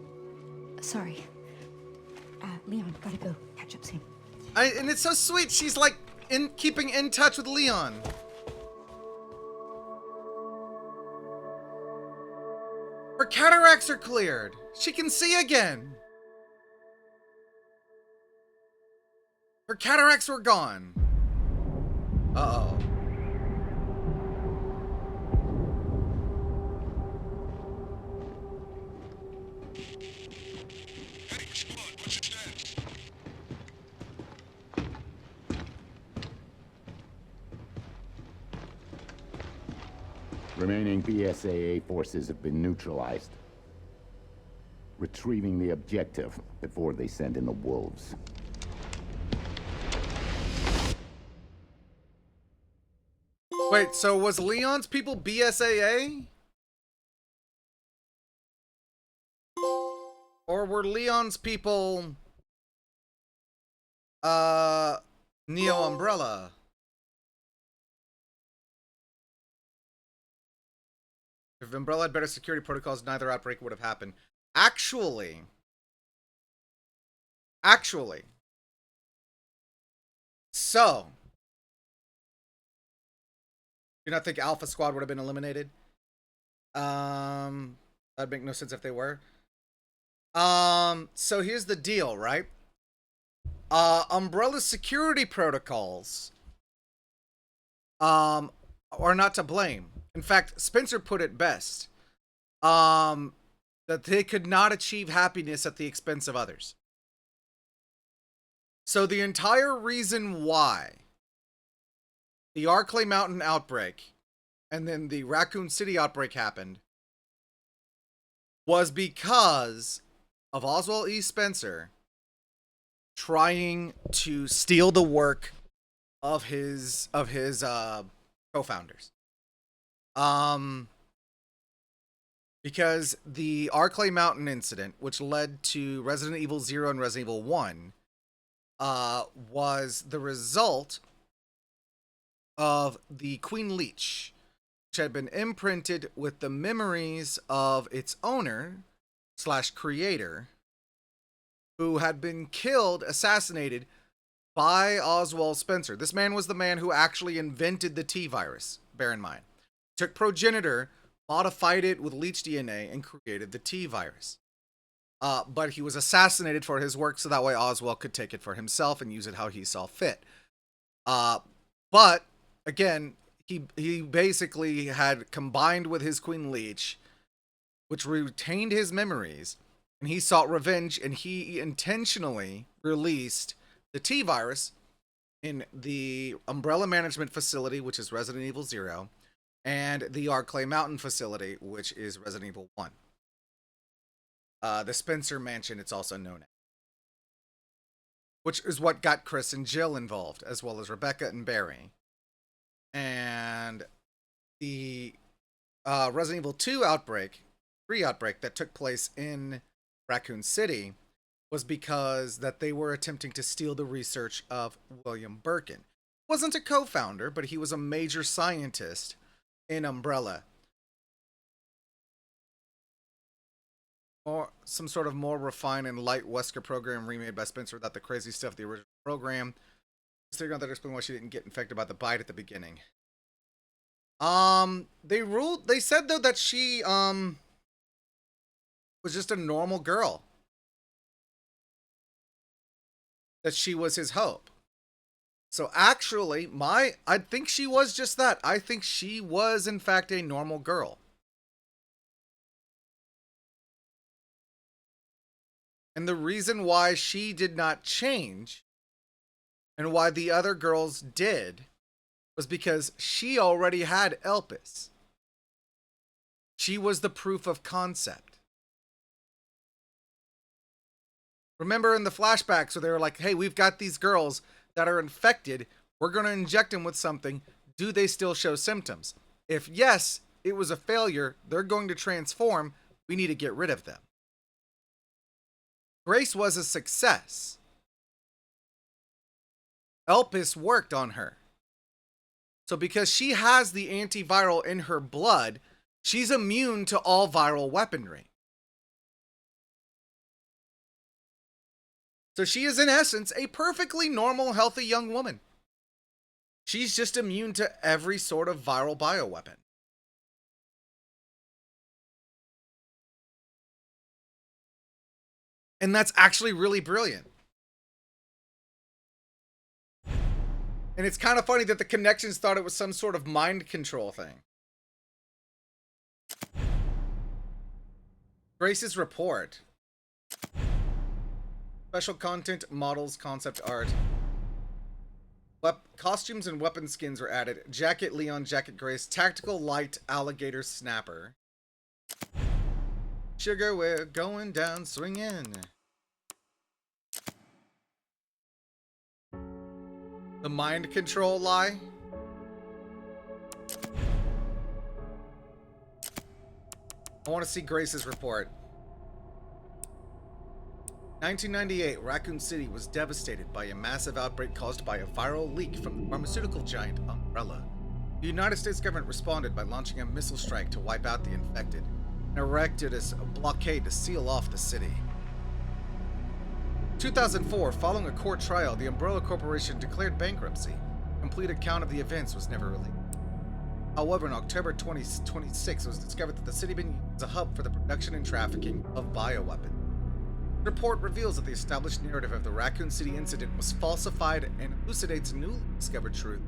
Sorry. Leon, gotta go. Catch up soon. And it's so sweet. She's like keeping in touch with Leon. Her cataracts are cleared. She can see again. Her cataracts were gone. Uh-oh. Remaining BSAA forces have been neutralized. Retrieving the objective before they send in the wolves. Wait, so was Leon's people BSAA? Or were Leon's people Neo Umbrella? If Umbrella had better security protocols, neither outbreak would have happened. Actually. So. Do you not think Alpha Squad would have been eliminated? That'd make no sense if they were. So here's the deal, right? Umbrella's security protocols are not to blame. In fact, Spencer put it best. That they could not achieve happiness at the expense of others. So the entire reason why the Arklay Mountain outbreak and then the Raccoon City outbreak happened was because of Oswald E. Spencer trying to steal the work of his co-founders. Because the Arclay Mountain incident, which led to Resident Evil 0 and Resident Evil 1, was the result of the Queen Leech, which had been imprinted with the memories of its owner / creator, who had been killed, assassinated by Oswald Spencer. This man was the man who actually invented the T virus, bear in mind. Took progenitor, modified it with leech DNA, and created the T virus. But he was assassinated for his work, so that way Oswald could take it for himself and use it how he saw fit. But again, he basically had combined with his Queen Leech, which retained his memories, and he sought revenge, and he intentionally released the T virus in the Umbrella Management Facility, which is Resident Evil 0, and the Arclay Mountain Facility, which is Resident Evil 1. The Spencer Mansion, it's also known as. Which is what got Chris and Jill involved, as well as Rebecca and Barry. And the Resident Evil 2 outbreak, 3 outbreak that took place in Raccoon City was because that they were attempting to steal the research of William Birkin. Wasn't a co-founder, but he was a major scientist in Umbrella. Or some sort of more refined and light Wesker program remade by Spencer without the crazy stuff of the original program. Figuring out that explain why she didn't get infected by the bite at the beginning. They said though that she was just a normal girl. That she was his hope. So actually, I think she was just that. I think she was in fact a normal girl. And the reason why she did not change and why the other girls did was because she already had Elpis. She was the proof of concept. Remember in the flashbacks where they were like, hey, we've got these girls that are infected. We're going to inject them with something. Do they still show symptoms? If yes, it was a failure. They're going to transform. We need to get rid of them. Grace was a success. Elpis worked on her. So because she has the antiviral in her blood, she's immune to all viral weaponry. So she is in essence a perfectly normal, healthy young woman. She's just immune to every sort of viral bioweapon. And that's actually really brilliant. And it's kind of funny that the Connections thought it was some sort of mind control thing. Grace's report. Special content, models, concept art. Costumes and weapon skins were added. Jacket Leon, Jacket Grace, Tactical Light Alligator Snapper. Sugar, we're going down swinging. The mind control lie. I want to see Grace's report. 1998, Raccoon City was devastated by a massive outbreak caused by a viral leak from the pharmaceutical giant Umbrella. The United States government responded by launching a missile strike to wipe out the infected, and erected a blockade to seal off the city. 2004, following a court trial, the Umbrella Corporation declared bankruptcy. A complete account of the events was never released. However, in October 2026, it was discovered that the city had been used as a hub for the production and trafficking of bioweapons. The report reveals that the established narrative of the Raccoon City incident was falsified and elucidates newly discovered truth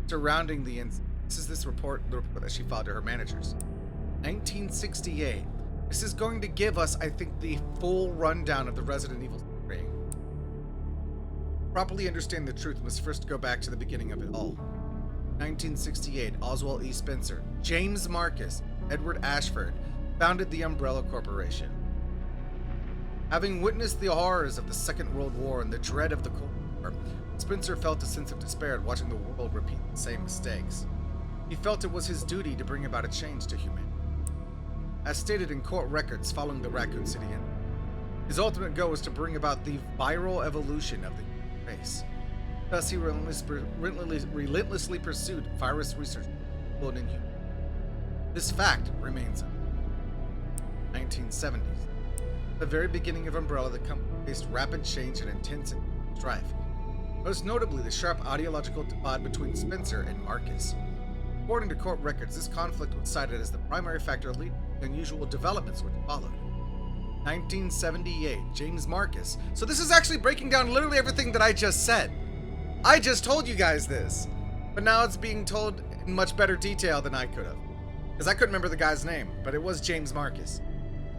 surrounding the incident. This is the report that she filed to her managers. 1968. This is going to give us, I think, the full rundown of the Resident Evil story. Properly understand the truth, we must first go back to the beginning of it all. 1968, Oswald E. Spencer, James Marcus, Edward Ashford founded the Umbrella Corporation. Having witnessed the horrors of the Second World War and the dread of the Cold War, Spencer felt a sense of despair at watching the world repeat the same mistakes. He felt it was his duty to bring about a change to humanity. as stated in court records following the Raccoon City incident. His ultimate goal was to bring about the viral evolution of the human race. Thus, he relentlessly pursued virus research in human. This fact remains 1970s. The very beginning of Umbrella, the company faced rapid change and intense strife. Most notably, the sharp ideological divide between Spencer and Marcus. According to court records, this conflict was cited as the primary factor leading to unusual developments which followed. 1978, James Marcus. So this is actually breaking down literally everything that I just said. I just told you guys this, but now it's being told in much better detail than I could have. Because I couldn't remember the guy's name, but it was James Marcus.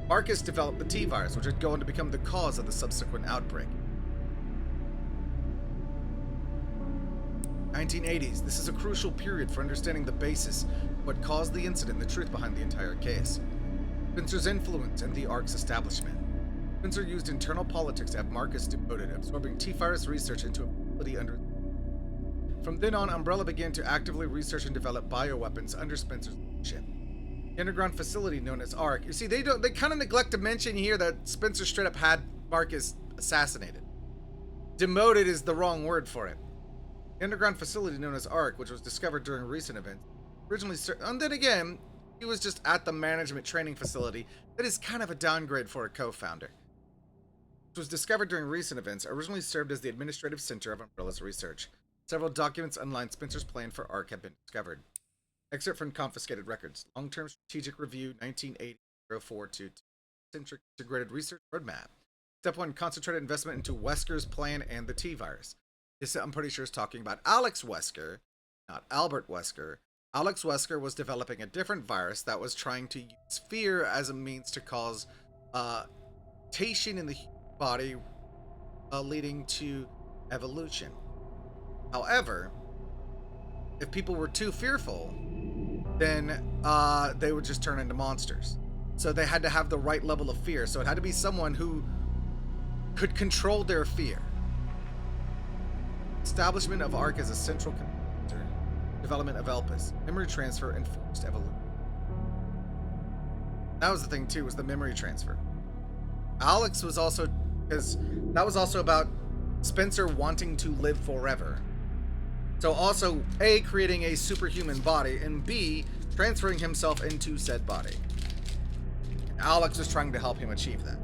Marcus developed the T-virus, which would go on to become the cause of the subsequent outbreak. 1980s. This is a crucial period for understanding the basis of what caused the incident and the truth behind the entire case. Spencer's influence in the ARC's establishment. Spencer used internal politics to have Marcus demoted, absorbing T-virus research into a facility under. From then on, Umbrella began to actively research and develop bioweapons under Spencer's leadership. The underground facility known as ARC. You see, they kind of neglect to mention here that Spencer straight up had Marcus assassinated. Demoted is the wrong word for it. The underground facility known as ARC, which was discovered during recent events, originally, and then again, he was just at the management training facility. That is kind of a downgrade for a co-founder. Which was discovered during recent events, originally served as the administrative center of Umbrella's research. Several documents underlying Spencer's plan for ARC have been discovered. Excerpt from confiscated records. Long-term strategic review, 1980-0422. Centric integrated research roadmap. Step 1, concentrated investment into Wesker's plan and the T-virus. This, I'm pretty sure, is talking about Alex Wesker, not Albert Wesker. Alex Wesker was developing a different virus that was trying to use fear as a means to cause mutation in the human body, leading to evolution. However, if people were too fearful, then they would just turn into monsters. So they had to have the right level of fear. So it had to be someone who could control their fear. Establishment of ARC as a central computer. Development of Elpis. Memory transfer and forced evolution. That was the thing too, was the memory transfer. Alex was also, because that was also about Spencer wanting to live forever. So also, A, creating a superhuman body, and B, transferring himself into said body. Alex was trying to help him achieve that.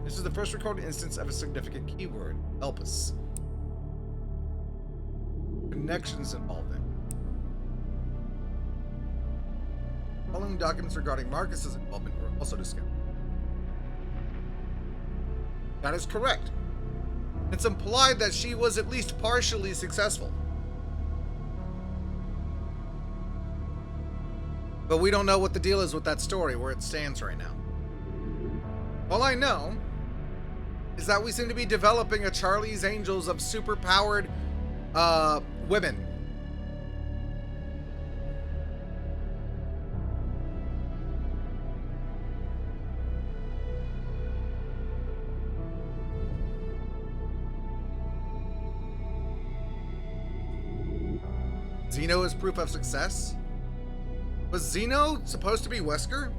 This is the first recorded instance of a significant keyword, Elpis. Connections involved in. Following documents regarding Marcus's involvement were also discovered. That is correct. It's implied that she was at least partially successful. But we don't know what the deal is with that story, where it stands right now. All I know is that we seem to be developing a Charlie's Angels of super-powered women. Zeno is proof of success? Was Zeno supposed to be Wesker?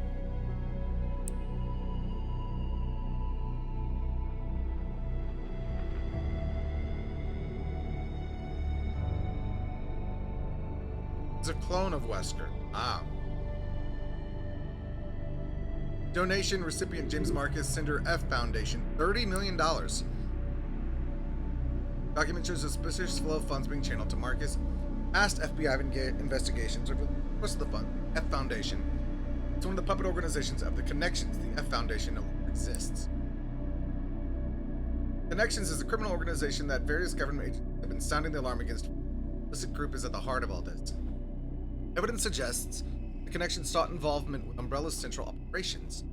It's a clone of Wesker. Ah. Donation recipient James Marcus, Cinder F Foundation, $30 million. Document shows a suspicious flow of funds being channeled to Marcus. Past FBI investigations reveal the source of the fund, F Foundation. It's one of the puppet organizations of the Connections. The F Foundation no longer exists. Connections is a criminal organization that various government agencies have been sounding the alarm against. The illicit group is at the heart of all this. Evidence suggests the Connections sought involvement with Umbrella's central operations.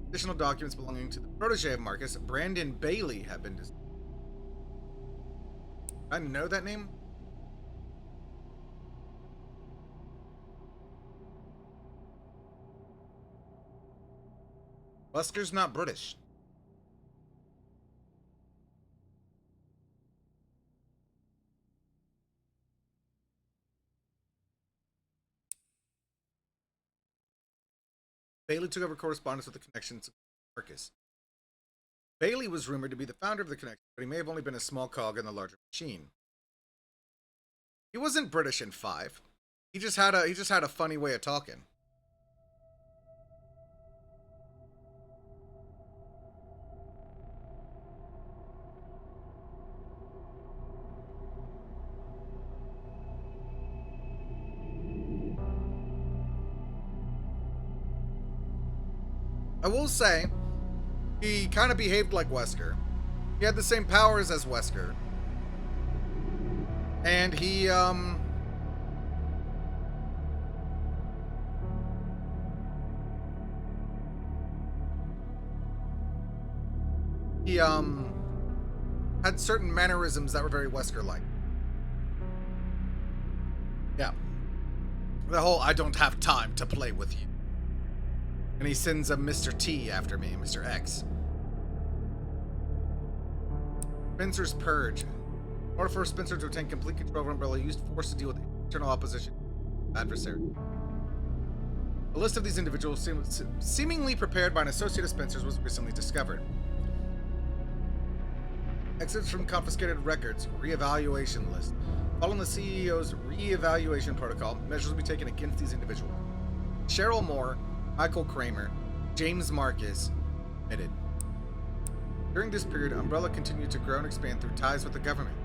Additional documents belonging to the protege of Marcus, Brandon Bailey, have been discovered. I know that name? Wesker's not British. Bailey took over correspondence with the connections of Marcus. Bailey was rumored to be the founder of the connection, but he may have only been a small cog in the larger machine. He wasn't British in 5. He just had a funny way of talking. I will say, he kind of behaved like Wesker. He had the same powers as Wesker. And he had certain mannerisms that were very Wesker-like. Yeah. The whole, I don't have time to play with you. And he sends a Mr. T after me, Mr. X. Spencer's Purge. In order for Spencer to obtain complete control of Umbrella, he used force to deal with internal opposition adversary. A list of these individuals seemingly prepared by an associate of Spencer's was recently discovered. Excerpts from confiscated records, reevaluation list. Following the CEO's reevaluation protocol, measures will be taken against these individuals. Cheryl Moore, Michael Kramer, James Marcus, admitted. During this period, Umbrella continued to grow and expand through ties with the government.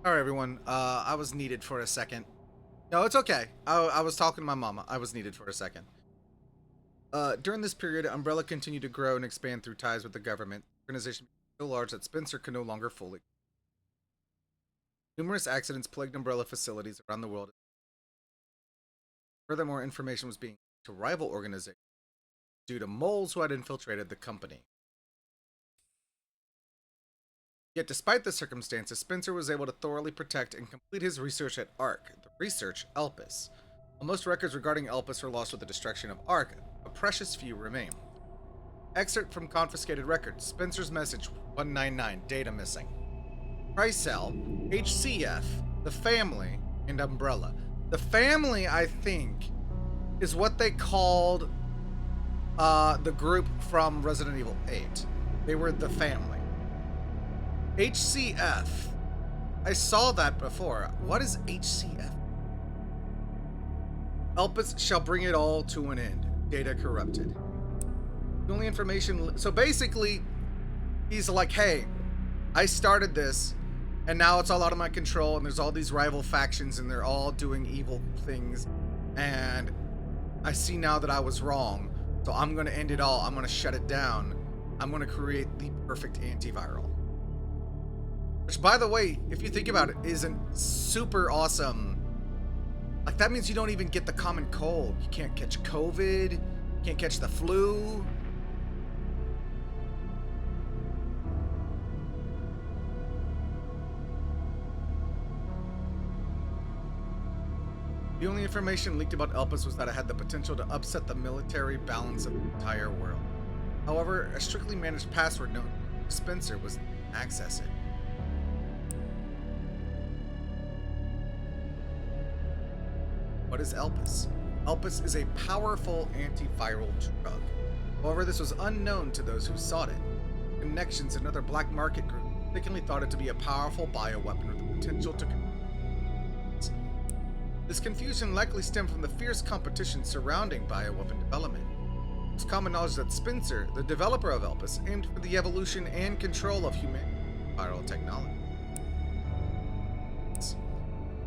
All right, everyone. I was needed for a second. No, it's okay. I was talking to my mama. I was needed for a second. During this period, Umbrella continued to grow and expand through ties with the government. The organization became so large that Spencer could no longer fully. Numerous accidents plagued Umbrella facilities around the world. Furthermore, information was being leaked to rival organizations due to moles who had infiltrated the company. Yet despite the circumstances, Spencer was able to thoroughly protect and complete his research at ARC, the research Elpis. While most records regarding Elpis are lost with the destruction of ARC, a precious few remain. Excerpt from confiscated records. Spencer's message 199, data missing. Tricell, HCF, the family, and Umbrella. The family, I think, is what they called the group from Resident Evil 8. They were the family. HCF. I saw that before. What is HCF? Elpis shall bring it all to an end. Data corrupted. The only information... So basically, he's like, hey, I started this, and now it's all out of my control, and there's all these rival factions, and they're all doing evil things, and I see now that I was wrong, so I'm going to end it all. I'm going to shut it down. I'm going to create the perfect antiviral. Which, by the way, if you think about it, isn't super awesome. Like, that means you don't even get the common cold. You can't catch COVID. You can't catch the flu. The only information leaked about Elpis was that it had the potential to upset the military balance of the entire world. However, a strictly managed password known to Spencer was access it. What is Elpis? Elpis is a powerful antiviral drug. However, this was unknown to those who sought it. Connections and other black market groups mistakenly thought it to be a powerful bioweapon with the potential to. This confusion likely stemmed from the fierce competition surrounding bioweapon development. It's common knowledge that Spencer, the developer of Elpis, aimed for the evolution and control of human viral technology.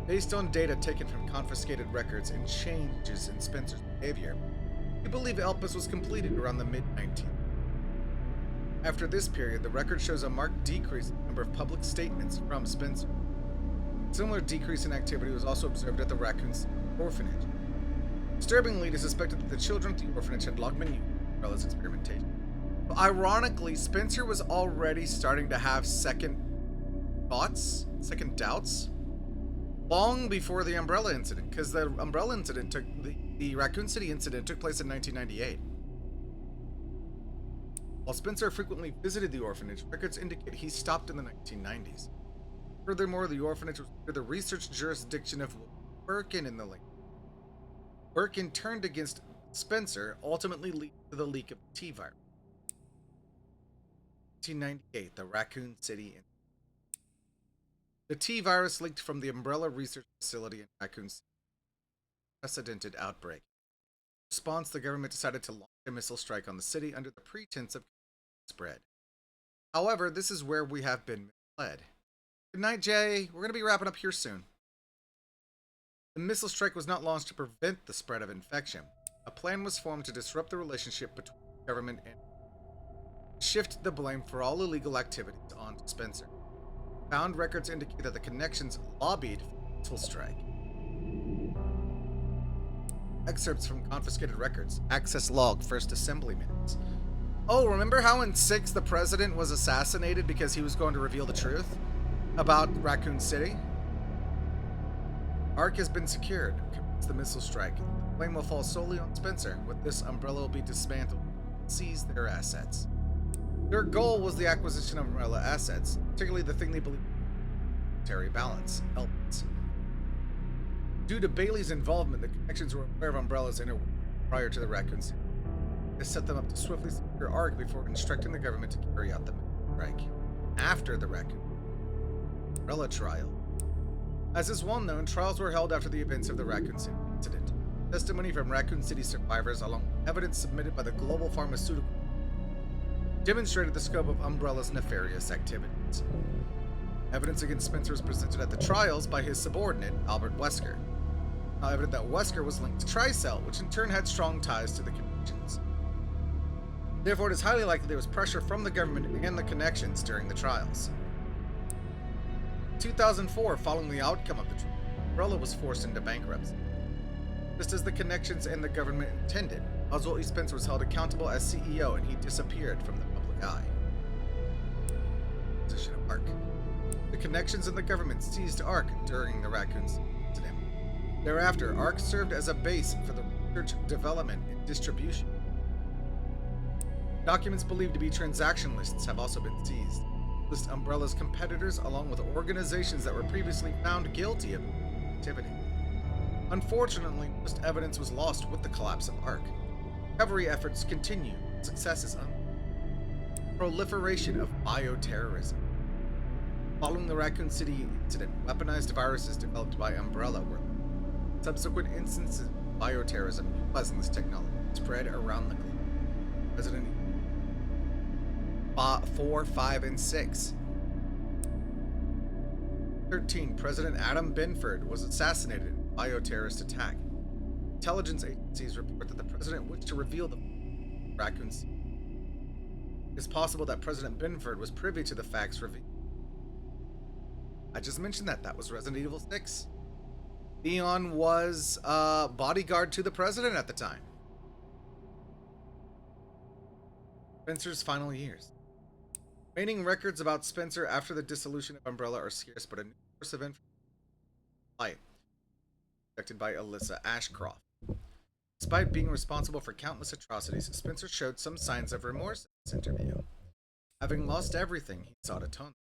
Based on data taken from confiscated records and changes in Spencer's behavior, we believe Elpis was completed around the mid-19th. After this period, the record shows a marked decrease in the number of public statements from Spencer. A similar decrease in activity was also observed at the Raccoon City orphanage. Disturbingly, it is suspected that the children at the orphanage had long been used as well as experimentation. But ironically, Spencer was already starting to have second doubts, long before the Umbrella incident, because the Umbrella incident the Raccoon City incident took place in 1998. While Spencer frequently visited the orphanage, records indicate he stopped in the 1990s. Furthermore, the orphanage was under the research jurisdiction of Birkin in the link. Birkin turned against Spencer, ultimately leading to the leak of the T-virus. 1998, the Raccoon City incident. The T-virus leaked from the Umbrella Research Facility in Raccoon City. Unprecedented outbreak. In response, the government decided to launch a missile strike on the city under the pretense of spread. However, this is where we have been misled. Good night, Jay. We're going to be wrapping up here soon. The missile strike was not launched to prevent the spread of infection. A plan was formed to disrupt the relationship between the government and shift the blame for all illegal activities onto Spencer. Found records indicate that the connections lobbied for the missile strike. Excerpts from confiscated records. Access log, first assembly minutes. Oh, remember how in 6 the president was assassinated because he was going to reveal the truth about Raccoon City? Ark has been secured. Commence the missile strike. The blame will fall solely on Spencer. With this, Umbrella will be dismantled and seize their assets. Their goal was the acquisition of Umbrella assets, particularly the thing they believed military balance, Elpis. Due to Bailey's involvement, the connections were aware of Umbrella's inner work prior to the Raccoon City. This set them up to swiftly secure Ark before instructing the government to carry out the strike. After the Raccoon Umbrella trial. As is well known, trials were held after the events of the Raccoon City incident. Testimony from Raccoon City survivors, along with evidence submitted by the global pharmaceutical, demonstrated the scope of Umbrella's nefarious activities. Evidence against Spencer was presented at the trials by his subordinate, Albert Wesker. Now evident that Wesker was linked to Tricell, which in turn had strong ties to the connections. Therefore, it is highly likely there was pressure from the government and the connections during the trials. In 2004, following the outcome of the trial, Umbrella was forced into bankruptcy. Just as the connections and the government intended, Oswald E. Spencer was held accountable as CEO and he disappeared from the public eye. Position of Ark. The connections and the government seized Ark during the Raccoon incident. Thereafter, Ark served as a base for the research, development, and distribution. Documents believed to be transaction lists have also been seized. List Umbrella's competitors along with organizations that were previously found guilty of activity. Unfortunately, most evidence was lost with the collapse of Ark. Recovery efforts continue. Success is proliferation of bioterrorism. Following the Raccoon City incident, weaponized viruses developed by Umbrella were subsequent instances of bioterrorism utilizing this technology spread around the globe. President 4, 5, and 6. 13. President Adam Benford was assassinated in a bioterrorist attack. Intelligence agencies report that the president wished to reveal the Raccoon City. It is possible that President Benford was privy to the facts revealed. I just mentioned that. That was Resident Evil 6. Leon was bodyguard to the president at the time. Spencer's final years. Remaining records about Spencer after the dissolution of Umbrella are scarce, but a new source of information conducted by Alyssa Ashcroft. Despite being responsible for countless atrocities, Spencer showed some signs of remorse in this interview. Having lost everything, he sought atonement.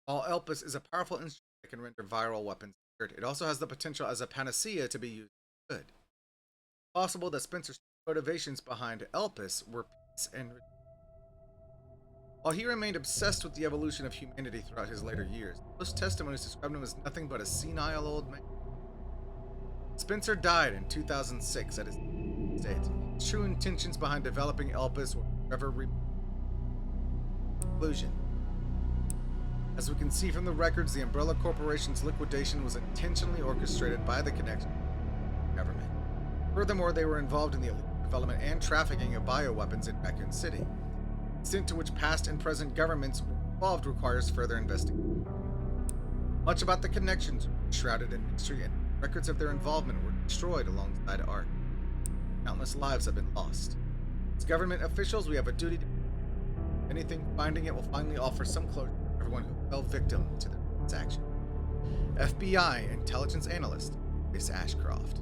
While Elpis is a powerful instrument that can render viral weapons inert, it also has the potential as a panacea to be used good. Possible that Spencer's motivations behind Elpis were peace and. While he remained obsessed with the evolution of humanity throughout his later years, most testimonies described him as nothing but a senile old man. Spencer died in 2006 at his estate. His true intentions behind developing Elpis were forever conclusion. As we can see from the records, the Umbrella Corporation's liquidation was intentionally orchestrated by the Connection government. Furthermore, they were involved in the illegal development and trafficking of bioweapons in Raccoon City. The extent to which past and present governments were involved requires further investigation. Much about the connections were shrouded in mystery, and records of their involvement were destroyed alongside art. Countless lives have been lost. As government officials, we have a duty to if anything, finding it will finally offer some closure to everyone who fell victim to their transaction. FBI intelligence analyst, Miss Ashcroft.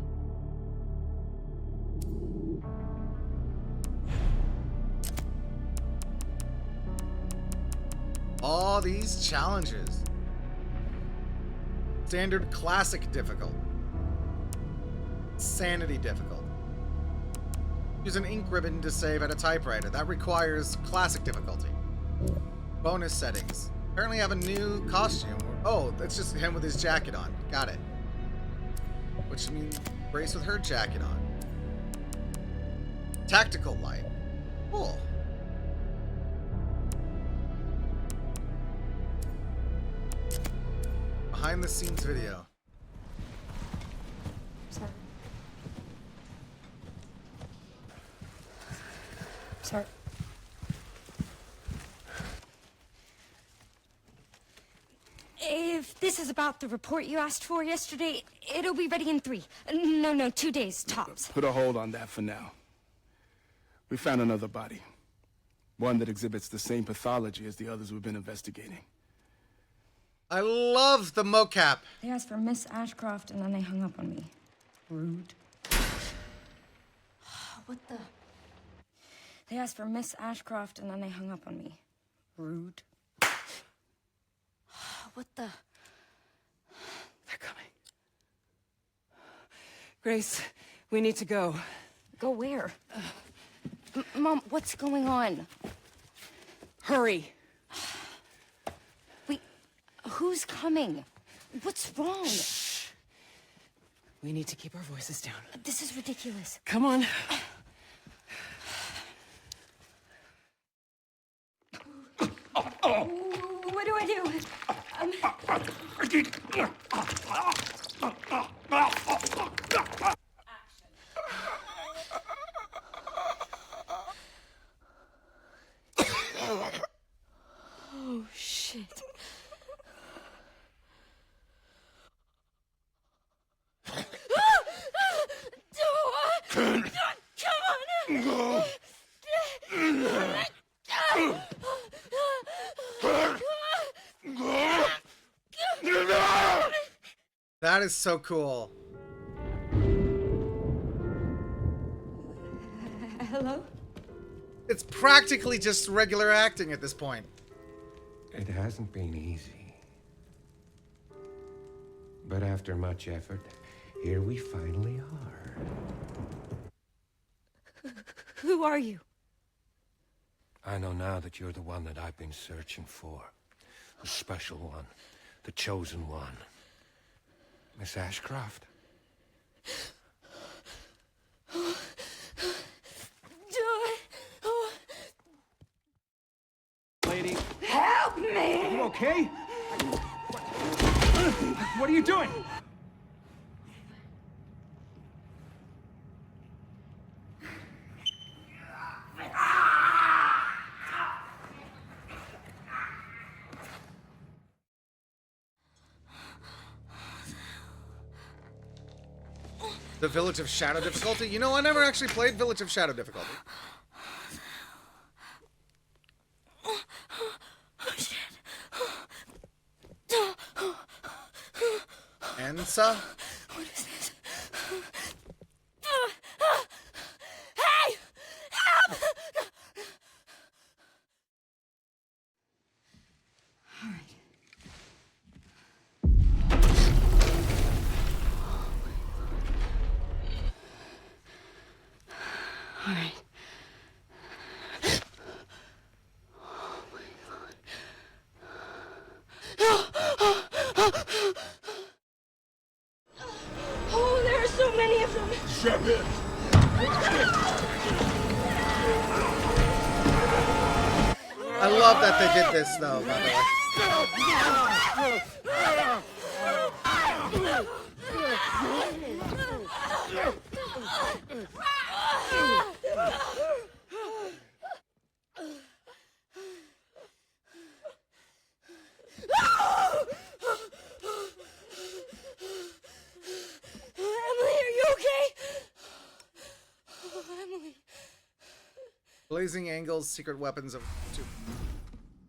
All these challenges. Standard classic difficult. Sanity difficult. Use an ink ribbon to save at a typewriter. That requires classic difficulty. Bonus settings. Apparently have a new costume. Oh, that's just him with his jacket on. Got it. Which means Grace with her jacket on. Tactical light. Cool. Behind the scenes video. Sorry. Sorry. If this is about the report you asked for yesterday, it'll be ready in 3. No, 2 days, tops. Put a hold on that for now. We found another body. One that exhibits the same pathology as the others we've been investigating. I love the mocap. They asked for Miss Ashcroft and then they hung up on me. Rude. What the? They asked for Miss Ashcroft and then they hung up on me. Rude. What the? They're coming. Grace, we need to go. Go where? Mom, what's going on? Hurry. Wait, who's coming? What's wrong? Shh. We need to keep our voices down. This is ridiculous. Come on. What do I do? Oh, shit. Come on! That is so cool. Hello? It's practically just regular acting at this point. It hasn't been easy. But after much effort, here we finally are. Who are you? I know now that you're the one that I've been searching for. The special one. The chosen one. Miss Ashcroft. Lady. Help me! Are you okay? What are you doing? The Village of Shadow difficulty? You know, I never actually played Village of Shadow difficulty. Ensa? What is this? Hey! Help! All right. Shepard! I love that they did this, though, by the way. Emily, are you okay? Oh, Emily. Blazing angles, secret weapons of two.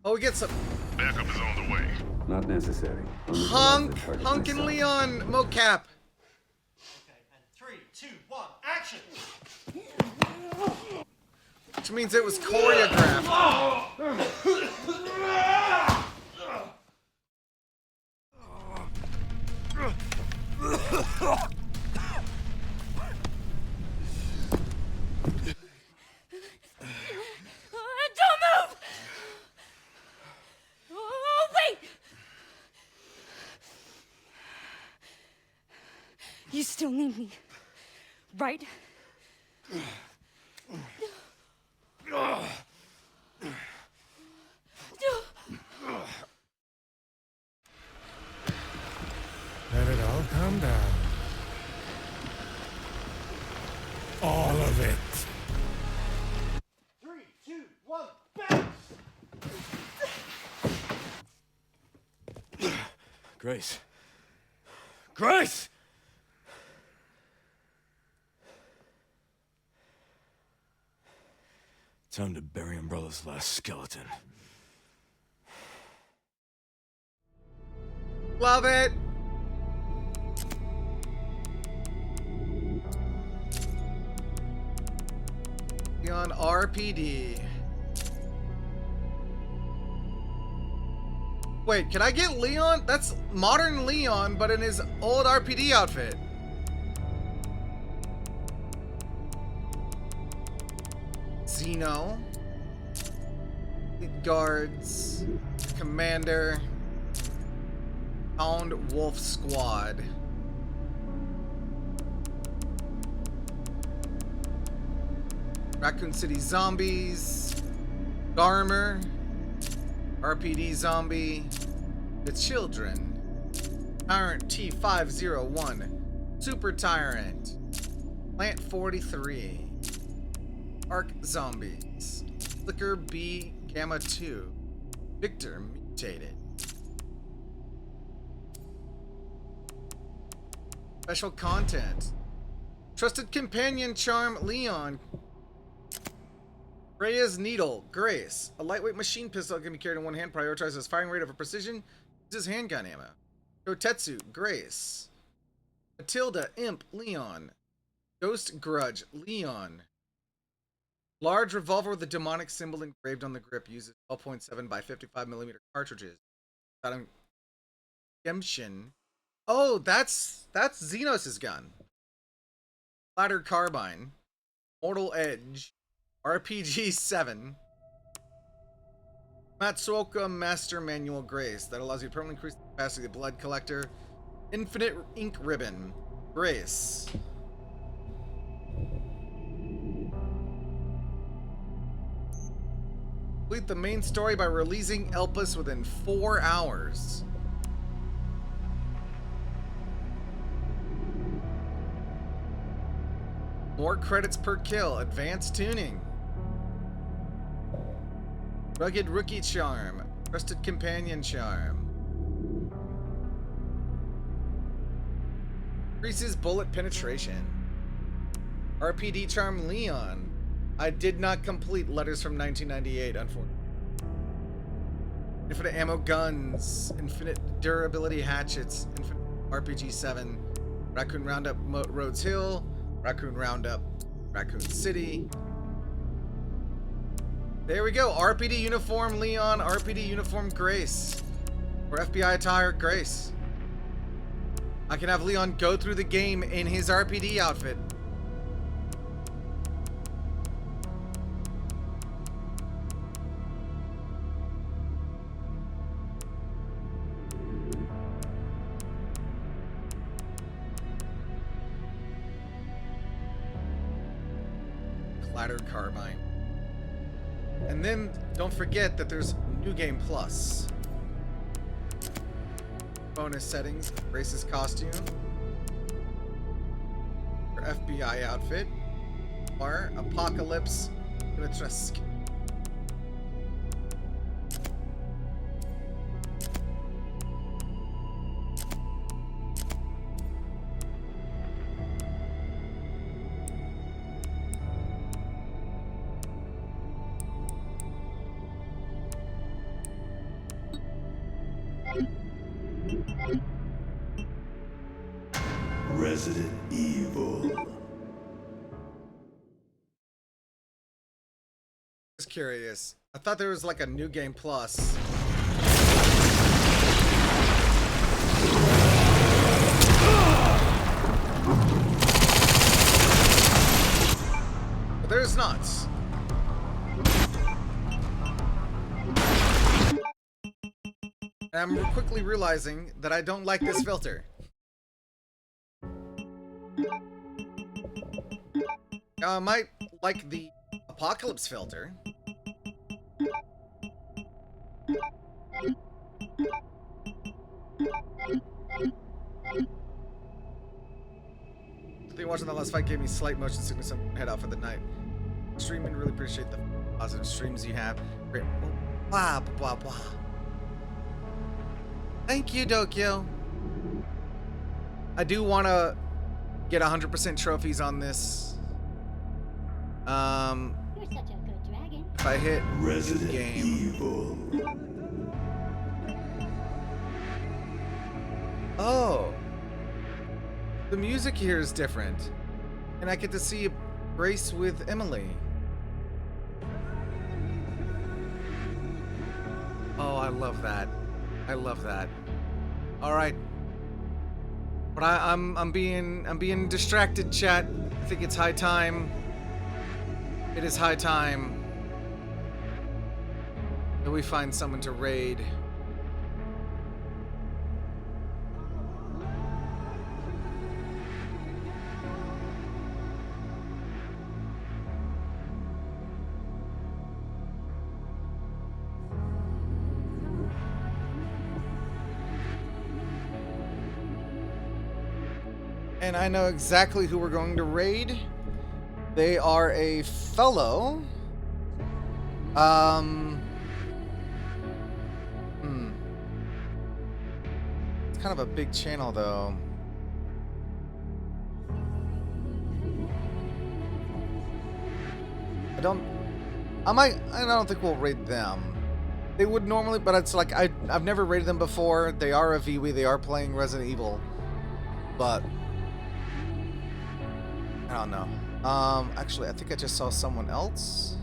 Oh, we get some Backup is on the way. Not necessary. Only Hunk, the target Hunk and myself. Leon mocap. 3, 2, 1, action! Which means it was choreographed. Don't move! Oh, wait! You still need me, right? Let it all come down. All of it. 3, 2, 1, bounce! Grace. Grace! Time to bury Umbrella's last skeleton. Love it. Leon RPD. Wait, can I get Leon? That's modern Leon, but in his old RPD outfit. Zeno. Guards. Commander. Hound Wolf Squad. Raccoon City Zombies. Garmer. RPD Zombie. The Children. Tyrant T501. Super Tyrant. Plant 43. Arc Zombies. Flicker B Gamma 2. Victor Mutated. Special content. Trusted Companion Charm Leon. Rhea's Needle, Grace. A lightweight machine pistol that can be carried in one hand, prioritizes firing rate over precision, uses handgun ammo. Kotetsu, Grace. Matilda, Imp, Leon. Ghost Grudge, Leon. Large revolver with a demonic symbol engraved on the grip, uses 12.7 by 55mm cartridges. Redemption. Oh, that's Xenos' gun. Ladder Carbine. Mortal Edge. RPG 7. Matsuoka Master Manual Grace. That allows you to permanently increase the capacity of the blood collector. Infinite Ink Ribbon. Grace. Complete the main story by releasing Elpis within 4 hours. More credits per kill. Advanced tuning. Rugged Rookie Charm. Trusted Companion Charm. Increases bullet penetration. RPD Charm Leon. I did not complete Letters from 1998, unfortunately. Infinite Ammo Guns. Infinite Durability Hatchets. Infinite RPG 7. Raccoon Roundup Rhodes Hill. Raccoon Roundup Raccoon City. There we go. RPD Uniform Leon, RPD Uniform Grace. Or FBI attire Grace. I can have Leon go through the game in his RPD outfit. Lighter carbine. And then don't forget that there's New Game Plus. Bonus settings, Grace's costume, her FBI outfit, or Apocalypse Dimitrescu. Resident Evil. Just curious. I thought there was like a New Game Plus. But there's not. And I'm quickly realizing that I don't like this filter. I might like the Apocalypse filter. I think watching the last fight gave me slight motion sickness and head out for the night. Streaming, really appreciate the positive streams you have. Great. Blah, blah, blah. Thank you, Dokyo. I do want to get 100% trophies on this. You're such a good dragon. If I hit Resident game. Evil. Oh. The music here is different. And I get to see Grace with Emily. Oh, I love that. I love that. All right. But I'm being distracted, chat. I think it's high time. It is high time that we find someone to raid. And I know exactly who we're going to raid. They are a fellow. It's kind of a big channel, though. I don't think we'll raid them. They would normally, but it's like I've never raided them before. They are a VW. They are playing Resident Evil, but I don't know. Actually, I think I just saw someone else.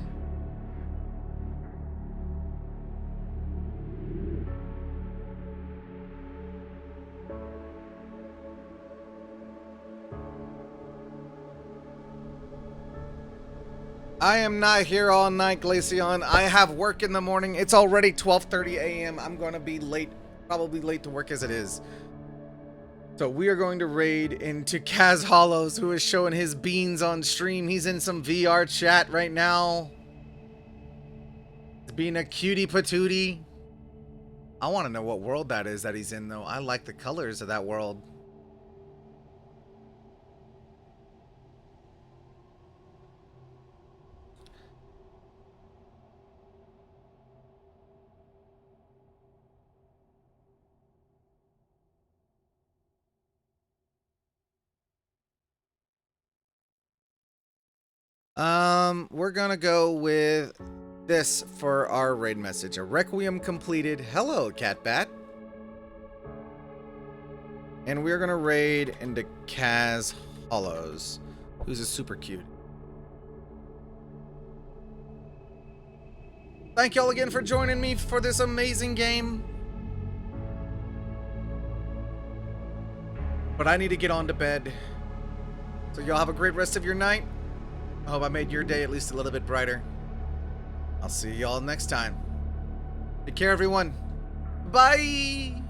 I am not here all night, Glaceon. I have work in the morning. It's already 12:30 a.m. I'm going to be late, probably late to work as it is. So we are going to raid into Kaz Hollows, who is showing his beans on stream. He's in some VR chat right now. He's being a cutie patootie. I want to know what world that is that he's in, though. I like the colors of that world. We're gonna go with this for our raid message. A Requiem completed. Hello, Catbat. And we're gonna raid into Kaz Hollows, who's a super cute. Thank y'all again for joining me for this amazing game. But I need to get on to bed. So y'all have a great rest of your night. I hope I made your day at least a little bit brighter. I'll see y'all next time. Take care, everyone. Bye!